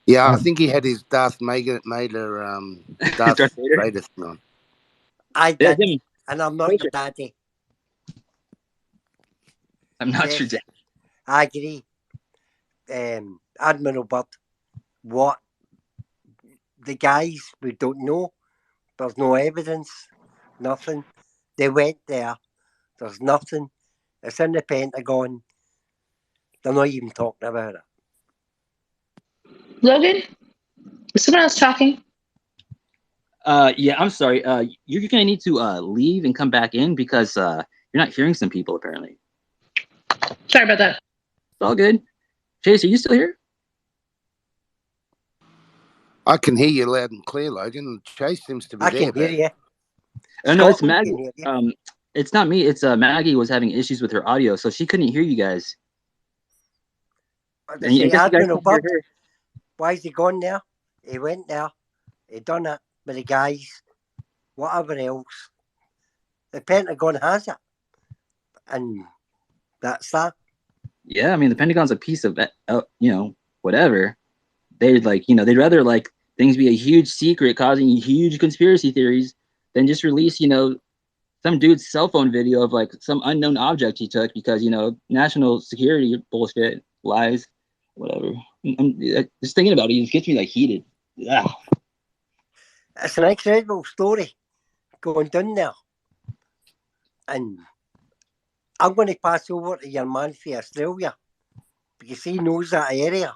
[SPEAKER 8] Yeah, I think he had his Darth Vader
[SPEAKER 1] Darth Vader?
[SPEAKER 8] Vader thing on.
[SPEAKER 10] I
[SPEAKER 1] Yeah,
[SPEAKER 10] did,
[SPEAKER 1] Zim,
[SPEAKER 10] and I'm not your daddy.
[SPEAKER 1] I'm not your dad.
[SPEAKER 10] I agree. Admiral Byrd, what the guys, we don't know. There's no evidence, nothing. They went there. There's nothing. It's in the Pentagon. They're not even talking about it.
[SPEAKER 17] Logan, is someone else talking?
[SPEAKER 1] Yeah, I'm sorry. You're gonna need to leave and come back in because you're not hearing some people apparently.
[SPEAKER 17] Sorry about that.
[SPEAKER 1] It's all good. Chase, are you still here?
[SPEAKER 8] I can hear you loud and clear, Logan. Chase seems to be there.
[SPEAKER 10] I can hear you.
[SPEAKER 1] Oh no, it's
[SPEAKER 10] Scotland
[SPEAKER 1] Maggie. It's not me. It's Maggie was having issues with her audio, so she couldn't hear you guys.
[SPEAKER 10] They say Admiral Byrd, why is he gone there? He went there. He done it with the guys. Whatever else. The Pentagon has it. And that's that.
[SPEAKER 1] Yeah, I mean the Pentagon's a piece of whatever. They'd they'd rather like things be a huge secret causing huge conspiracy theories than just release some dude's cell phone video of like some unknown object he took because national security bullshit, lies, whatever. I'm just thinking about it, it just gets me like heated. Ugh.
[SPEAKER 10] It's an incredible story going down there. And I'm going to pass over to your man for Australia because he knows that area.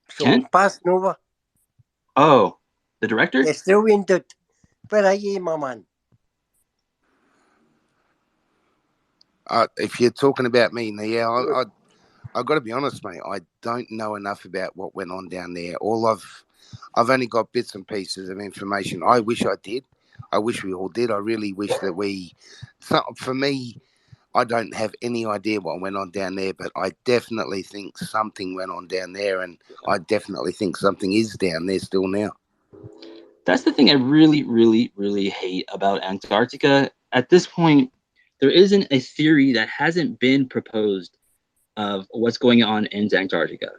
[SPEAKER 10] So I'm passing over.
[SPEAKER 1] Oh, the director?
[SPEAKER 10] The Australian dude. Where are you, my man?
[SPEAKER 8] If you're talking about me, yeah, I've got to be honest, mate. I don't know enough about what went on down there. I've only got bits and pieces of information. I wish I did. I wish we all did. I really wish that for me, I don't have any idea what went on down there, but I definitely think something went on down there, and I definitely think something is down there still now.
[SPEAKER 1] That's the thing I really, really, really hate about Antarctica. At this point, there isn't a theory that hasn't been proposed of what's going on in Antarctica.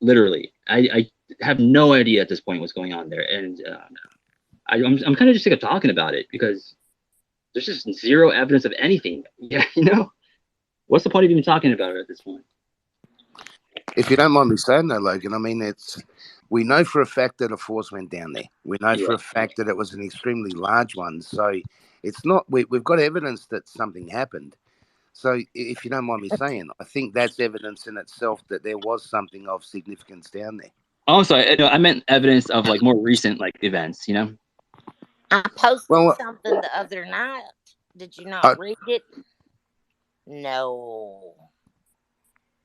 [SPEAKER 1] Literally, I have no idea at this point what's going on there, and I'm kind of just sick of talking about it because there's just zero evidence of anything. Yeah, what's the point of even talking about it at this point?
[SPEAKER 8] If you don't mind me saying that, Logan, I mean, we know for a fact that a force went down there. We know for a fact that it was an extremely large one. So it's not, we've got evidence that something happened. So if you don't mind me saying, I think that's evidence in itself that there was something of significance down there.
[SPEAKER 1] Oh, sorry. No, I meant evidence of like more recent like events,
[SPEAKER 3] I posted something the other night. Did you not read it? No.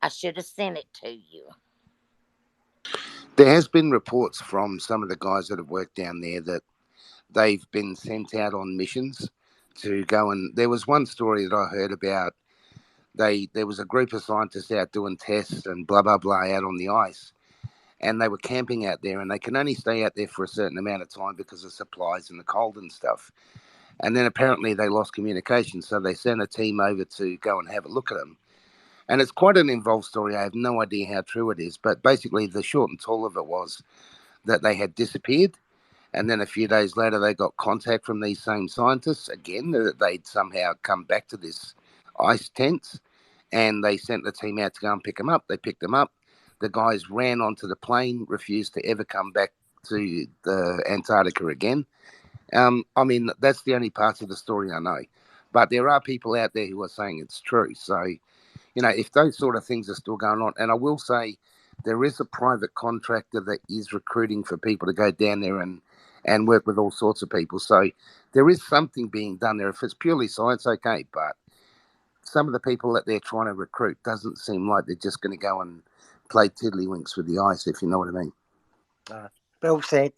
[SPEAKER 3] I should have sent it to you.
[SPEAKER 8] There has been reports from some of the guys that have worked down there that they've been sent out on missions to go, and there was one story that I heard about. There was a group of scientists out doing tests and blah, blah, blah out on the ice. And they were camping out there, and they can only stay out there for a certain amount of time because of supplies and the cold and stuff. And then apparently they lost communication, so they sent a team over to go and have a look at them. And it's quite an involved story. I have no idea how true it is, but basically the short and tall of it was that they had disappeared. And then a few days later, they got contact from these same scientists again that they'd somehow come back to this ice tent, and they sent the team out to go and pick them up. They picked them up. The guys ran onto the plane, refused to ever come back to the Antarctica again. I mean, that's the only parts of the story I know. But there are people out there who are saying it's true. So, you know, if those sort of things are still going on, and I will say there is a private contractor that is recruiting for people to go down there and work with all sorts of people. So there is something being done there. If it's purely science, okay, but some of the people that they're trying to recruit doesn't seem like they're just going to go and play tiddlywinks with the ice, if you know what I mean.
[SPEAKER 10] Well said.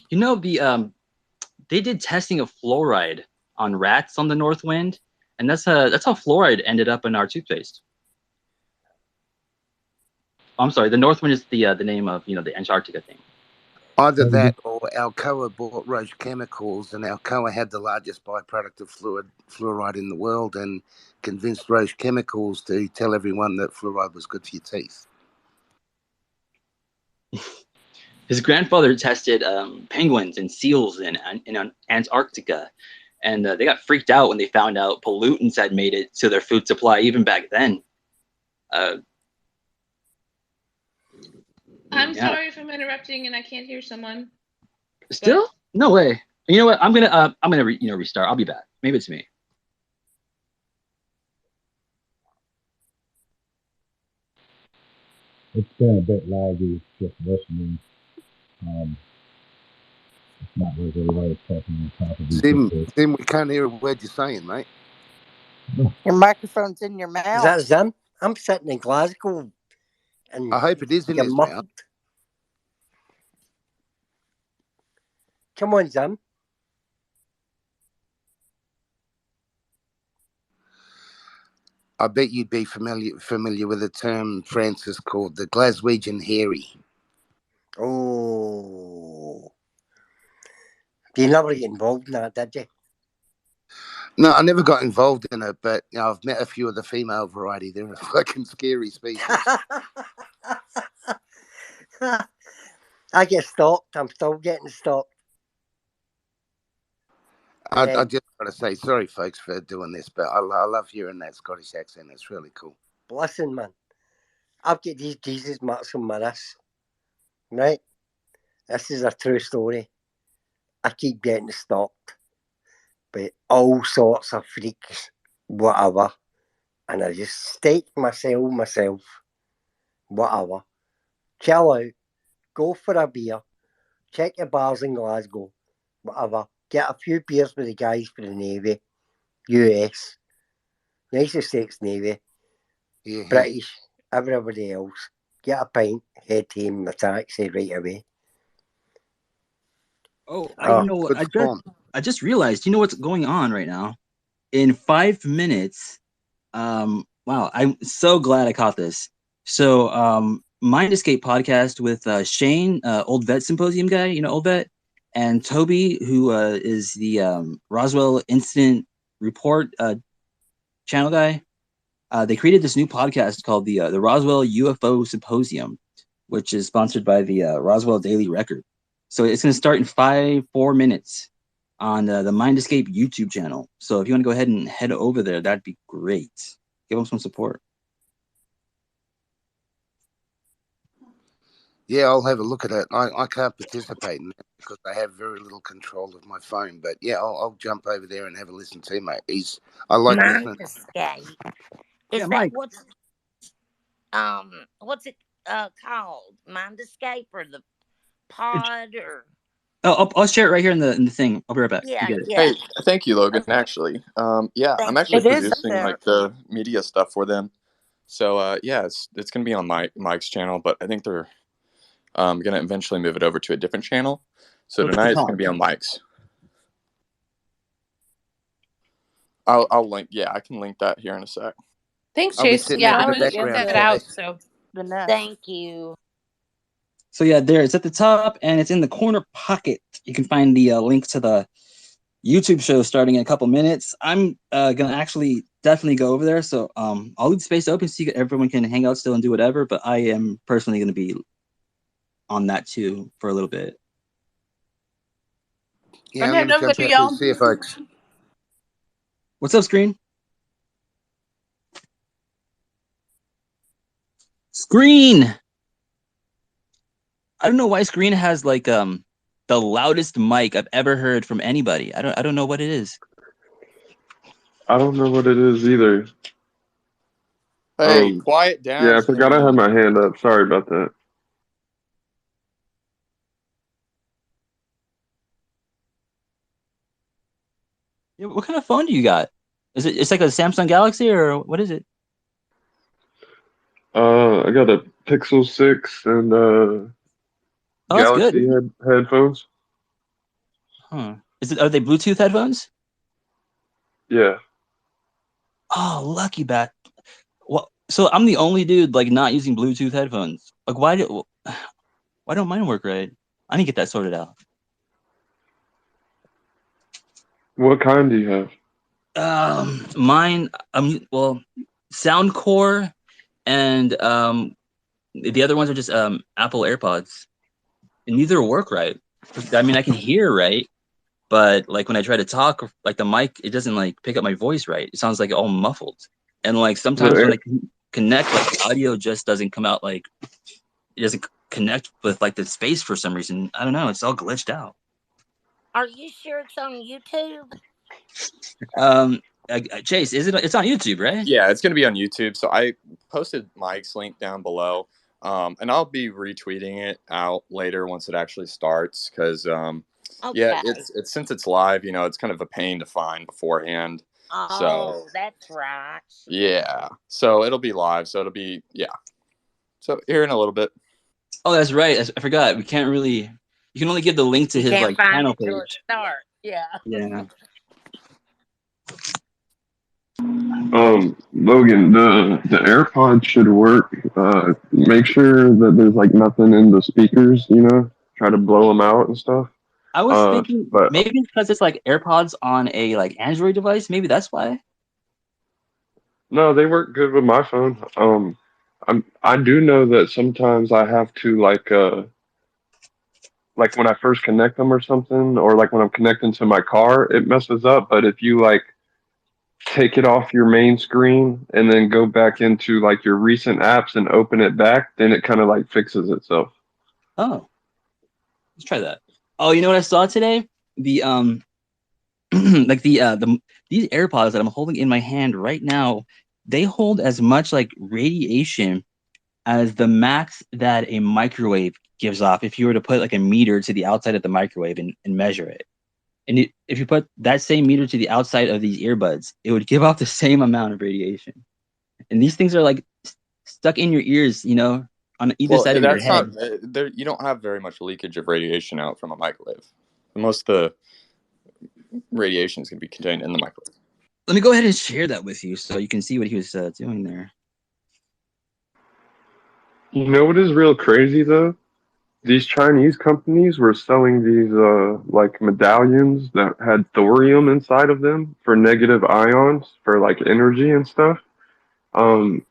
[SPEAKER 1] You know, they did testing of fluoride on rats on the North Wind, and that's how fluoride ended up in our toothpaste. I'm sorry, the North Wind is the name of the Antarctica thing.
[SPEAKER 8] Either that or Alcoa bought Roche Chemicals, and Alcoa had the largest byproduct of fluoride in the world, and convinced Roche Chemicals to tell everyone that fluoride was good for your teeth.
[SPEAKER 1] His grandfather tested penguins and seals in Antarctica, and they got freaked out when they found out pollutants had made it to their food supply even back then.
[SPEAKER 4] I'm
[SPEAKER 1] Yeah.
[SPEAKER 4] sorry if I'm interrupting and I can't hear someone.
[SPEAKER 1] Still? No way. You know what? I'm gonna restart. I'll be back. Maybe it's me.
[SPEAKER 13] It's been a bit laggy just listening. It's not like everybody's talking on top of each other.
[SPEAKER 8] Sim, we can't hear a word you're saying, mate.
[SPEAKER 12] Your microphone's in your mouth.
[SPEAKER 10] Is that Zim? I'm sitting in Glasgow. And
[SPEAKER 8] I hope it is in
[SPEAKER 10] you're
[SPEAKER 8] his
[SPEAKER 10] muffled.
[SPEAKER 8] mouth.
[SPEAKER 10] Come on, Zim.
[SPEAKER 8] I bet you'd be familiar with a term, Francis, called the Glaswegian hairy.
[SPEAKER 10] Oh. You never get involved in that, did you?
[SPEAKER 8] No, I never got involved in it, but I've met a few of the female variety. They're a fucking scary species.
[SPEAKER 10] I get stalked. I'm still getting stalked.
[SPEAKER 8] I just got to say, sorry, folks, for doing this, but I love hearing that Scottish accent. It's really cool.
[SPEAKER 10] Listen, man. I've got these Jesus marks on my wrist. Right? This is a true story. I keep getting stalked by all sorts of freaks, whatever. And I just stake myself, whatever. Chill out. Go for a beer. Check your bars in Glasgow. Whatever. Get a few beers with the guys for the Navy. US. United States Navy.
[SPEAKER 8] Yeah.
[SPEAKER 10] British. Everybody else. Get a pint. Head home the taxi right away.
[SPEAKER 1] I just realized. You know what's going on right now? In 5 minutes. Wow, I'm so glad I caught this. So, Mind Escape podcast with Shane, Old Vet Symposium guy, Old Vet, and Toby, who is the Roswell Incident Report channel guy. They created this new podcast called the Roswell UFO Symposium, which is sponsored by the Roswell Daily Record. So it's going to start in 4 minutes on the Mind Escape YouTube channel. So if you want to go ahead and head over there, that'd be great. Give them some support.
[SPEAKER 8] Yeah, I'll have a look at it. I can't participate in that because I have very little control of my phone. But yeah, I'll jump over there and have a listen to him, mate. I like listening.
[SPEAKER 3] Mind Escape. Is
[SPEAKER 1] Yeah,
[SPEAKER 3] that
[SPEAKER 1] Mike.
[SPEAKER 3] what's it called? Mind Escape or the pod or?
[SPEAKER 1] Oh, I'll share it right here in the thing. I'll be right back.
[SPEAKER 3] Yeah,
[SPEAKER 1] You get it.
[SPEAKER 3] yeah.
[SPEAKER 5] Hey, thank you, Logan.
[SPEAKER 3] Okay.
[SPEAKER 5] Actually, yeah, I'm
[SPEAKER 3] Thank
[SPEAKER 5] actually
[SPEAKER 3] you.
[SPEAKER 12] It is up
[SPEAKER 5] producing
[SPEAKER 12] there.
[SPEAKER 5] like the media stuff for them. So yeah, it's gonna be on Mike's channel, but I think they're gonna eventually move it over to a different channel. So
[SPEAKER 1] It's
[SPEAKER 5] tonight it's
[SPEAKER 1] top.
[SPEAKER 5] gonna be on Mike's. I'll link. Yeah, I can link that here in a sec.
[SPEAKER 17] Thanks,
[SPEAKER 8] I'll be
[SPEAKER 17] Chase.
[SPEAKER 8] sitting
[SPEAKER 17] Yeah,
[SPEAKER 8] in
[SPEAKER 17] I'm
[SPEAKER 8] the
[SPEAKER 17] gonna
[SPEAKER 8] background
[SPEAKER 17] check it
[SPEAKER 8] today.
[SPEAKER 17] out. So
[SPEAKER 12] The nest.
[SPEAKER 3] Thank you.
[SPEAKER 1] So yeah, there it's at the top, and it's in the corner pocket. You can find the link to the YouTube show starting in a couple minutes. I'm gonna actually definitely go over there. So I'll leave the space open so everyone can hang out still and do whatever. But I am personally gonna be on that too for a little bit.
[SPEAKER 8] Yeah, I'm going to jump out to see you folks.
[SPEAKER 1] What's up, Screen? Screen. I don't know why Screen has like the loudest mic I've ever heard from anybody. I don't know what it is.
[SPEAKER 14] I don't know what it is either.
[SPEAKER 5] Hey, quiet down.
[SPEAKER 14] Yeah, I forgot I had my hand up. Sorry about that.
[SPEAKER 1] Yeah, what kind of phone do you got? It's like a Samsung Galaxy or what is it?
[SPEAKER 14] I got a Pixel 6 and
[SPEAKER 1] that's good.
[SPEAKER 14] Galaxy headphones.
[SPEAKER 1] Huh. Are they Bluetooth headphones?
[SPEAKER 14] Yeah.
[SPEAKER 1] Oh, lucky bat. Well, so I'm the only dude like not using Bluetooth headphones. Like, why don't mine work right? I need to get that sorted out.
[SPEAKER 14] What kind do you have?
[SPEAKER 1] Mine. Well, Soundcore, and the other ones are just Apple AirPods, and neither work right. I mean, I can hear right, but like when I try to talk, like the mic, it doesn't like pick up my voice right. It sounds like all muffled, and like sometimes when I connect, like the audio just doesn't come out. Like it doesn't connect with like the space for some reason. I don't know. It's all glitched out.
[SPEAKER 3] Are you sure it's on YouTube?
[SPEAKER 1] Chase, it's on YouTube, right?
[SPEAKER 5] Yeah, it's gonna be on YouTube. So I posted Mike's link down below, and I'll be retweeting it out later once it actually starts. Because yeah, it's since it's live, it's kind of a pain to find beforehand.
[SPEAKER 3] Oh, that's right.
[SPEAKER 5] Yeah, so it'll be live. So it'll be So here in a little bit.
[SPEAKER 1] Oh, that's right. I forgot. We can't really. You can only give the link to his like channel page.
[SPEAKER 3] Yeah.
[SPEAKER 1] Yeah.
[SPEAKER 14] Logan, the AirPods should work. Make sure that there's like nothing in the speakers. Try to blow them out and stuff.
[SPEAKER 1] I was thinking maybe because it's like AirPods on a like Android device. Maybe that's why.
[SPEAKER 14] No, they work good with my phone. I do know that sometimes I have to like when I first connect them or something, or like when I'm connecting to my car, it messes up. But if you like take it off your main screen and then go back into like your recent apps and open it back, then it kind of like fixes itself.
[SPEAKER 1] Oh, let's try that. Oh, you know what I saw today? The like these AirPods that I'm holding in my hand right now, they hold as much like radiation as the max that a microwave gives off if you were to put like a meter to the outside of the microwave and measure it. And if you put that same meter to the outside of these earbuds, it would give off the same amount of radiation. And these things are like stuck in your ears, on either side of your head.
[SPEAKER 5] You don't have very much leakage of radiation out from a microwave. Most of the radiation is going to be contained in the microwave.
[SPEAKER 1] Let me go ahead and share that with you so you can see what he was doing there.
[SPEAKER 14] You know what is real crazy though? These Chinese companies were selling these like medallions that had thorium inside of them for negative ions for like energy and stuff. And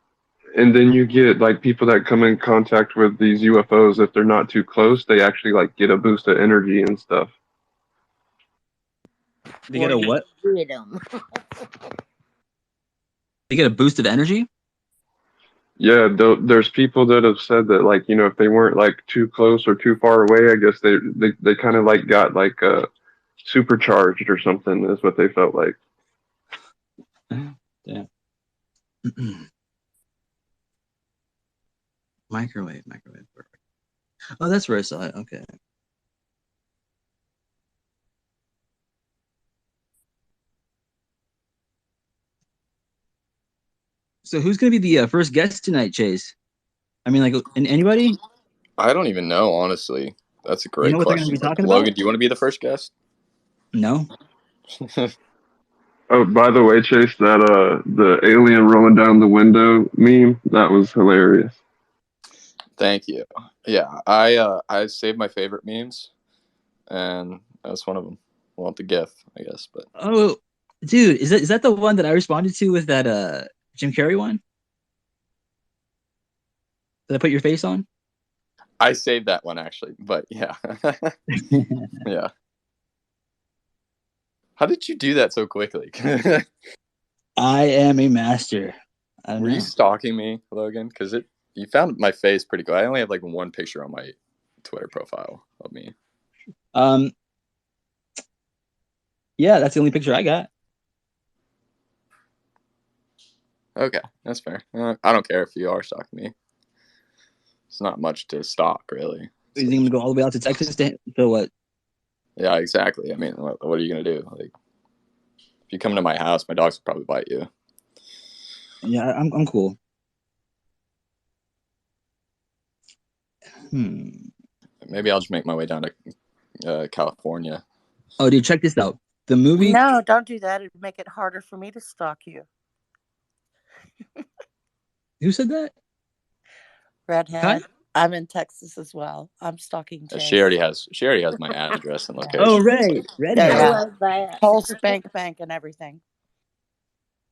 [SPEAKER 14] then you get like people that come in contact with these UFOs, if they're not too close, they actually like get a boost of energy and stuff.
[SPEAKER 1] They get a what? They get a boost of energy?
[SPEAKER 14] Yeah, there's people that have said that like, if they weren't like too close or too far away, I guess they kind of like got like supercharged or something is what they felt like.
[SPEAKER 1] Yeah. Microwave. Perfect. Oh, that's where I saw it. Okay. So who's going to be the first guest tonight, Chase? I mean, like, anybody?
[SPEAKER 5] I don't even know, honestly. That's a great
[SPEAKER 1] what
[SPEAKER 5] question.
[SPEAKER 1] They're going to be talking
[SPEAKER 5] Logan,
[SPEAKER 1] about?
[SPEAKER 5] do you want to be the first guest?
[SPEAKER 1] No.
[SPEAKER 14] Oh, by the way, Chase, that the alien rolling down the window meme, that was hilarious.
[SPEAKER 5] Thank you. Yeah, I saved my favorite memes, and that's one of them. Well, the GIF, I guess, but
[SPEAKER 1] Oh, dude, is that the one that I responded to with that Jim Carrey one? Did I put your face on?
[SPEAKER 5] I saved that one actually, but yeah. Yeah. How did you do that so quickly?
[SPEAKER 1] I am a master. I don't
[SPEAKER 5] Were
[SPEAKER 1] know.
[SPEAKER 5] you stalking me, Logan? Because you found my face pretty good. I only have like one picture on my Twitter profile of me.
[SPEAKER 1] Yeah, that's the only picture I got.
[SPEAKER 5] Okay, that's fair. I don't care if you are stalking me. It's not much to stalk, really.
[SPEAKER 1] You think I'm gonna go all the way out to Texas to what?
[SPEAKER 5] Yeah, exactly. I mean, what are you gonna do? Like, if you come to my house, my dogs will probably bite you.
[SPEAKER 1] Yeah, I'm cool.
[SPEAKER 5] Maybe I'll just make my way down to California.
[SPEAKER 1] Oh, dude, check this out. The movie.
[SPEAKER 12] No, don't do that. It'd make it harder for me to stalk you.
[SPEAKER 1] Who said that?
[SPEAKER 12] Redhead.
[SPEAKER 1] Kai?
[SPEAKER 12] I'm in Texas as well. I'm stalking Chase.
[SPEAKER 5] She already has my address and location.
[SPEAKER 1] Oh, right, Redhead.
[SPEAKER 12] Yeah.
[SPEAKER 3] I love that.
[SPEAKER 12] Whole spank bank and everything.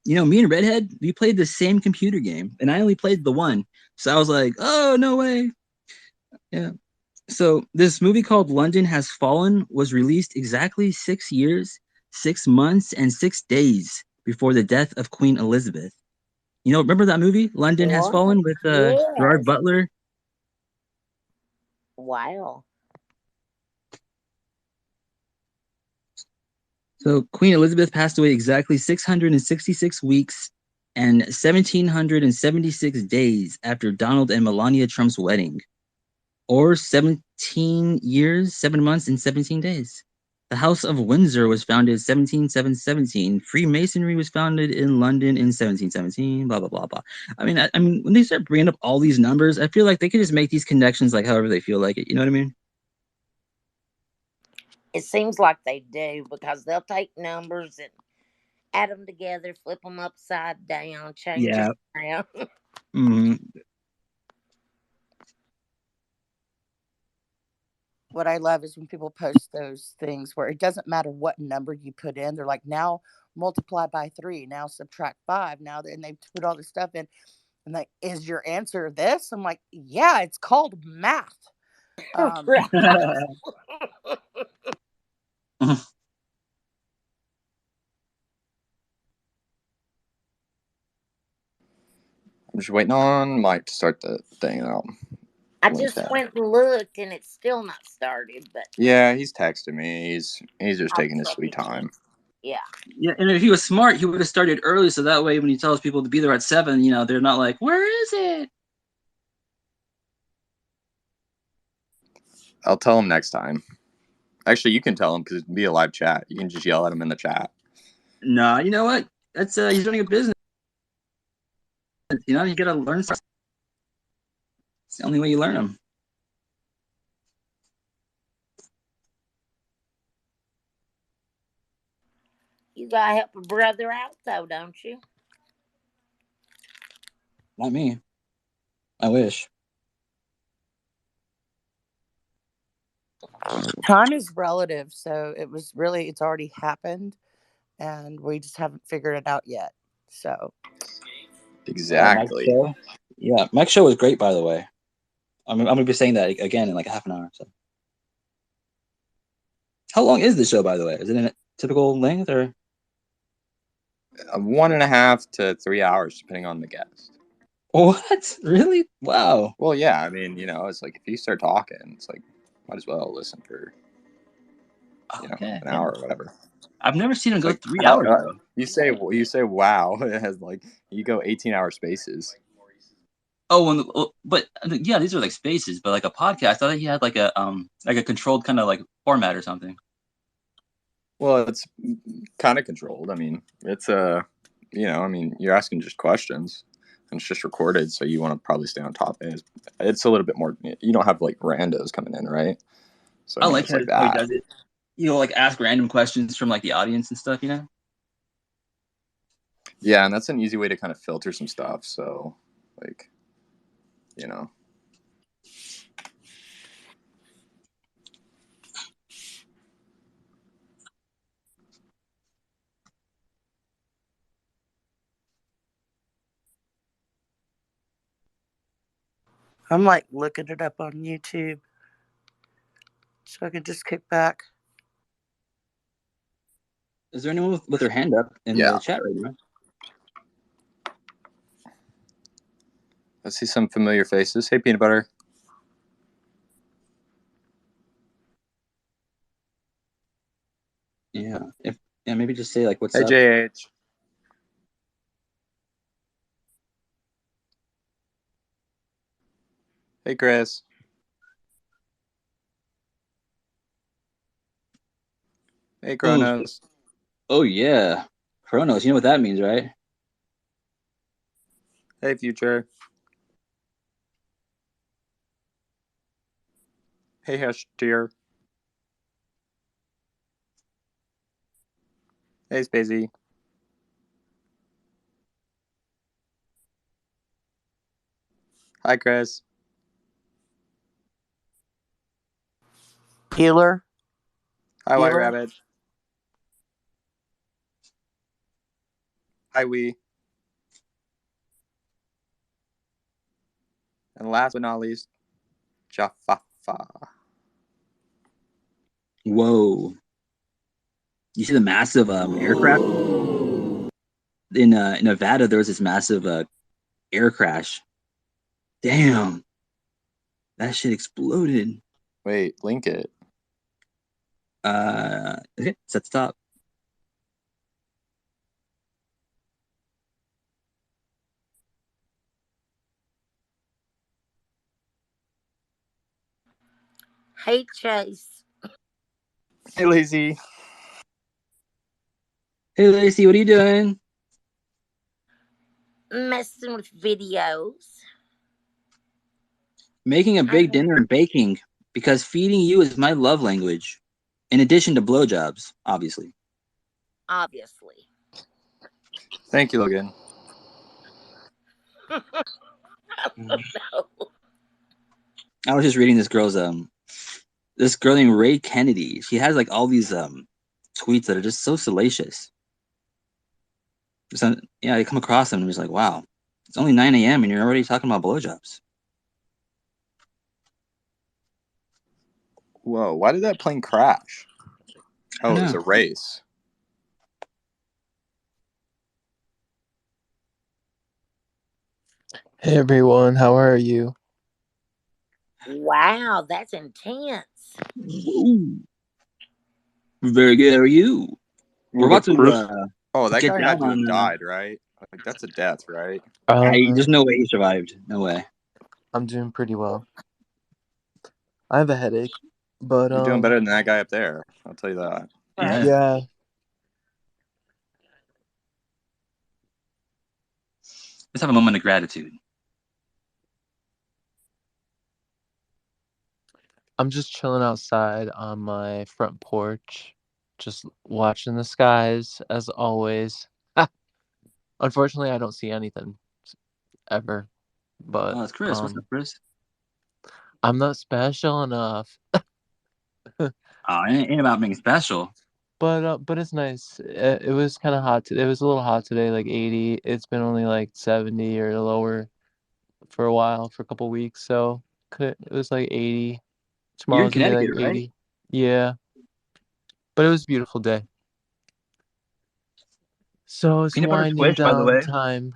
[SPEAKER 1] You know, me and Redhead, we played the same computer game, and I only played the one. So I was like, oh, no way. Yeah. So this movie called London Has Fallen was released exactly 6 years, 6 months, and 6 days before the death of Queen Elizabeth. You know, remember that movie, London Has
[SPEAKER 3] What?
[SPEAKER 1] Fallen, with Gerard
[SPEAKER 3] Yes.
[SPEAKER 1] Butler?
[SPEAKER 3] Wow.
[SPEAKER 1] So Queen Elizabeth passed away exactly 666 weeks and 1,776 days after Donald and Melania Trump's wedding, or 17 years, 7 months, and 17 days. The House of Windsor was founded 1717. Freemasonry was founded in London in 1717. Blah blah blah blah. I mean, when they start bringing up all these numbers, I feel like they can just make these connections like however they feel like it. You know what I mean?
[SPEAKER 3] It seems like they do because they'll take numbers and add them together, flip them upside down, change
[SPEAKER 1] Yeah.
[SPEAKER 3] them around.
[SPEAKER 1] hmm
[SPEAKER 12] What I love is when people post those things where it doesn't matter what number you put in. They're like, now multiply by 3, now subtract 5, now, and they put all this stuff in. And like, is your answer this? I'm like, yeah, it's called math.
[SPEAKER 5] I'm just waiting on Mike to start the thing out.
[SPEAKER 3] I just went and looked and it's still not started, but
[SPEAKER 5] Yeah, he's texting me. He's just
[SPEAKER 3] I'll
[SPEAKER 5] taking his
[SPEAKER 3] check
[SPEAKER 5] sweet
[SPEAKER 3] again.
[SPEAKER 5] time.
[SPEAKER 3] Yeah.
[SPEAKER 1] Yeah, and if he was smart, he would have started early, so that way when he tells people to be there at 7, you know, they're not like, "Where is it?"
[SPEAKER 5] I'll tell him next time. Actually, you can tell him because it'd be a live chat. You can just yell at him in the chat.
[SPEAKER 1] Nah, you know what? That's he's running a business. You know, you gotta learn something. It's the only way you learn them.
[SPEAKER 3] You gotta help a brother out though, don't you?
[SPEAKER 1] Not me. I wish.
[SPEAKER 12] Time is relative, so it's already happened, and we just haven't figured it out yet. So
[SPEAKER 5] exactly.
[SPEAKER 1] Mike's show was great, by the way. I'm gonna be saying that again in like half an hour. So, how long is the show, by the way? Is it in a typical length or
[SPEAKER 5] 1.5 to 3 hours, depending on the guest.
[SPEAKER 1] what? Really? Wow.
[SPEAKER 5] Well, yeah. I mean, it's like if you start talking, it's like might as well listen for an hour or whatever.
[SPEAKER 1] I've never seen him go
[SPEAKER 5] like
[SPEAKER 1] 3 hours.
[SPEAKER 5] You say wow. It has like you go 18-hour spaces.
[SPEAKER 1] But yeah, these are like spaces, but like a podcast. I thought he had like a controlled kind of like format or something.
[SPEAKER 5] Well, it's kind of controlled. I mean, it's you're asking just questions, and it's just recorded, so you want to probably stay on top. It's a little bit more. You don't have like randos coming in, right? So
[SPEAKER 1] I like
[SPEAKER 5] it's
[SPEAKER 1] how
[SPEAKER 5] like
[SPEAKER 1] how he
[SPEAKER 5] that.
[SPEAKER 1] does it. Like ask random questions from like the audience and stuff.
[SPEAKER 5] Yeah, and that's an easy way to kind of filter some stuff. So, like,
[SPEAKER 12] I'm like looking it up on YouTube so I can just kick back.
[SPEAKER 1] Is there anyone with their hand up in the chat right now?
[SPEAKER 5] I see some familiar faces. Hey, Peanut Butter.
[SPEAKER 1] Yeah. Maybe just say like, what's
[SPEAKER 5] hey,
[SPEAKER 1] up?
[SPEAKER 5] JH. Hey, Chris. Hey, Kronos.
[SPEAKER 1] Oh yeah. Kronos. You know what that means, right?
[SPEAKER 5] Hey, Future. Hey, Hush Dear. Hey, Spacey. Hi, Chris.
[SPEAKER 12] Peeler.
[SPEAKER 5] Hi, White Rabbit. Hi, Wee. And last but not least, Jafafa.
[SPEAKER 1] Whoa. You see the massive aircraft? In Nevada, there was this massive air crash. Damn. That shit exploded.
[SPEAKER 5] Wait, link it.
[SPEAKER 1] Okay, it's at the top.
[SPEAKER 3] Hey, Chase.
[SPEAKER 5] Hey, Lacey.
[SPEAKER 1] Hey, Lacey, what are you doing?
[SPEAKER 3] Messing with videos.
[SPEAKER 1] Making a big dinner and baking, because feeding you is my love language. In addition to blowjobs, obviously.
[SPEAKER 3] Obviously.
[SPEAKER 5] Thank you, Logan.
[SPEAKER 3] I don't know.
[SPEAKER 1] I was just reading this girl named Ray Kennedy. She has like all these tweets that are just so salacious. So, yeah, I come across them and I'm just like, wow, it's only 9 a.m. and you're already talking about blowjobs.
[SPEAKER 5] Whoa, why did that plane crash? Oh, it was a race.
[SPEAKER 15] Hey everyone, how are you?
[SPEAKER 3] Wow, that's intense.
[SPEAKER 1] Whoa. Very good. How are you? We're about to
[SPEAKER 5] that
[SPEAKER 1] get
[SPEAKER 5] guy
[SPEAKER 1] down
[SPEAKER 5] had to have
[SPEAKER 1] on.
[SPEAKER 5] died, right? Like that's a death, right?
[SPEAKER 1] There's no way he survived. No way.
[SPEAKER 15] I'm doing pretty well. I have a headache, but
[SPEAKER 5] You're doing better than that guy up there. I'll tell you that.
[SPEAKER 15] Yeah.
[SPEAKER 1] Let's have a moment of gratitude.
[SPEAKER 15] I'm just chilling outside on my front porch, just watching the skies as always. Unfortunately, I don't see anything ever. But
[SPEAKER 1] Oh, it's Chris. What's up, Chris?
[SPEAKER 15] I'm not special enough.
[SPEAKER 1] It ain't about being special.
[SPEAKER 15] But it's nice. It was kind of hot today. It was a little hot today, like 80. It's been only like 70 or lower for a while, for a couple weeks. So it was like 80.
[SPEAKER 1] You're in
[SPEAKER 15] Tomorrow's gonna be
[SPEAKER 1] Connecticut,
[SPEAKER 15] like
[SPEAKER 1] right?
[SPEAKER 15] 80. Yeah. But it was a beautiful day. So it's
[SPEAKER 1] Peanut Butter
[SPEAKER 15] winding
[SPEAKER 1] Squish, by the
[SPEAKER 15] down
[SPEAKER 1] way.
[SPEAKER 15] time.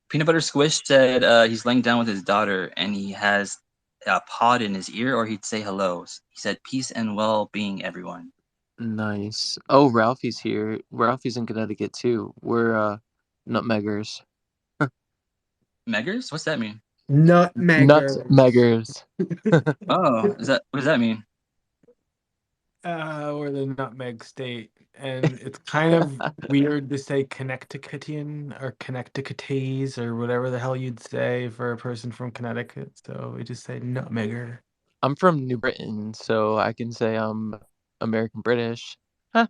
[SPEAKER 1] Peanut Butter Squish said he's laying down with his daughter and he has a pod in his ear, or he'd say hello. He said, "Peace and well-being, everyone."
[SPEAKER 15] Nice. Oh, Ralphie's here. Ralphie's in Connecticut too. We're nutmeggers.
[SPEAKER 1] Meggers? What's that mean?
[SPEAKER 7] Nutmeggers.
[SPEAKER 15] Nutmeggers.
[SPEAKER 1] Oh, what does that mean?
[SPEAKER 7] We're the nutmeg state, and it's kind of weird to say Connecticutian or Connecticutese or whatever the hell you'd say for a person from Connecticut. So we just say nutmegger.
[SPEAKER 15] I'm from New Britain, so I can say I'm American British. Huh.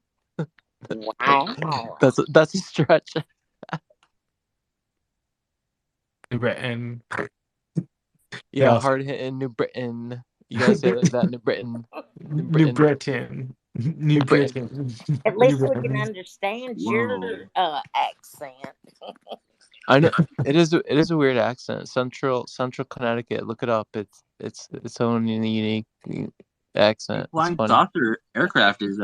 [SPEAKER 3] Wow.
[SPEAKER 15] That's a stretch.
[SPEAKER 7] New Britain.
[SPEAKER 15] Yeah, hard hitting New Britain. You gotta say it like that, New Britain.
[SPEAKER 7] New Britain. New Britain.
[SPEAKER 3] At
[SPEAKER 7] New
[SPEAKER 3] least we can
[SPEAKER 7] Britain.
[SPEAKER 3] understand your
[SPEAKER 1] Whoa.
[SPEAKER 3] accent.
[SPEAKER 15] I know it is. It is a weird accent. Central Connecticut. Look it up. It's its own unique accent. It's
[SPEAKER 1] Flying
[SPEAKER 15] funny.
[SPEAKER 1] saucer aircraft is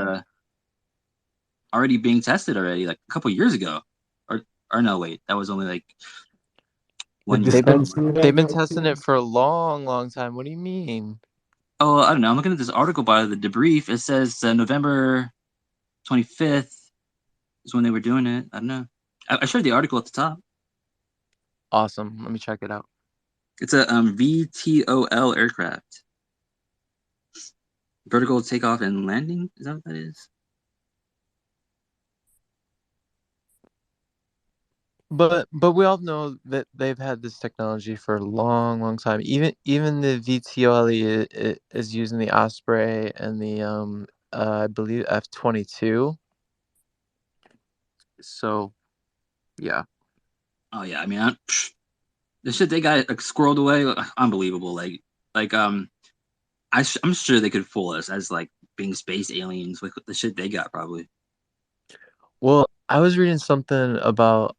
[SPEAKER 1] already being tested already, like a couple years ago, or no, wait, that was only like 1 year
[SPEAKER 15] They've been
[SPEAKER 1] ago.
[SPEAKER 15] testing it for a long time. What do you mean?
[SPEAKER 1] Oh, I don't know. I'm looking at this article by the debrief. It says November 25th is when they were doing it. I don't know. I showed the article at the top.
[SPEAKER 15] Awesome. Let me check it out.
[SPEAKER 1] It's a VTOL aircraft. Vertical takeoff and landing. Is that what that is?
[SPEAKER 15] But we all know that they've had this technology for a long time. Even the VTOL is using the Osprey and the I believe F-22. So, yeah.
[SPEAKER 1] Oh yeah, I mean, the shit they got like squirreled away, unbelievable. I'm sure they could fool us as like being space aliens with the shit they got probably.
[SPEAKER 15] Well, I was reading something about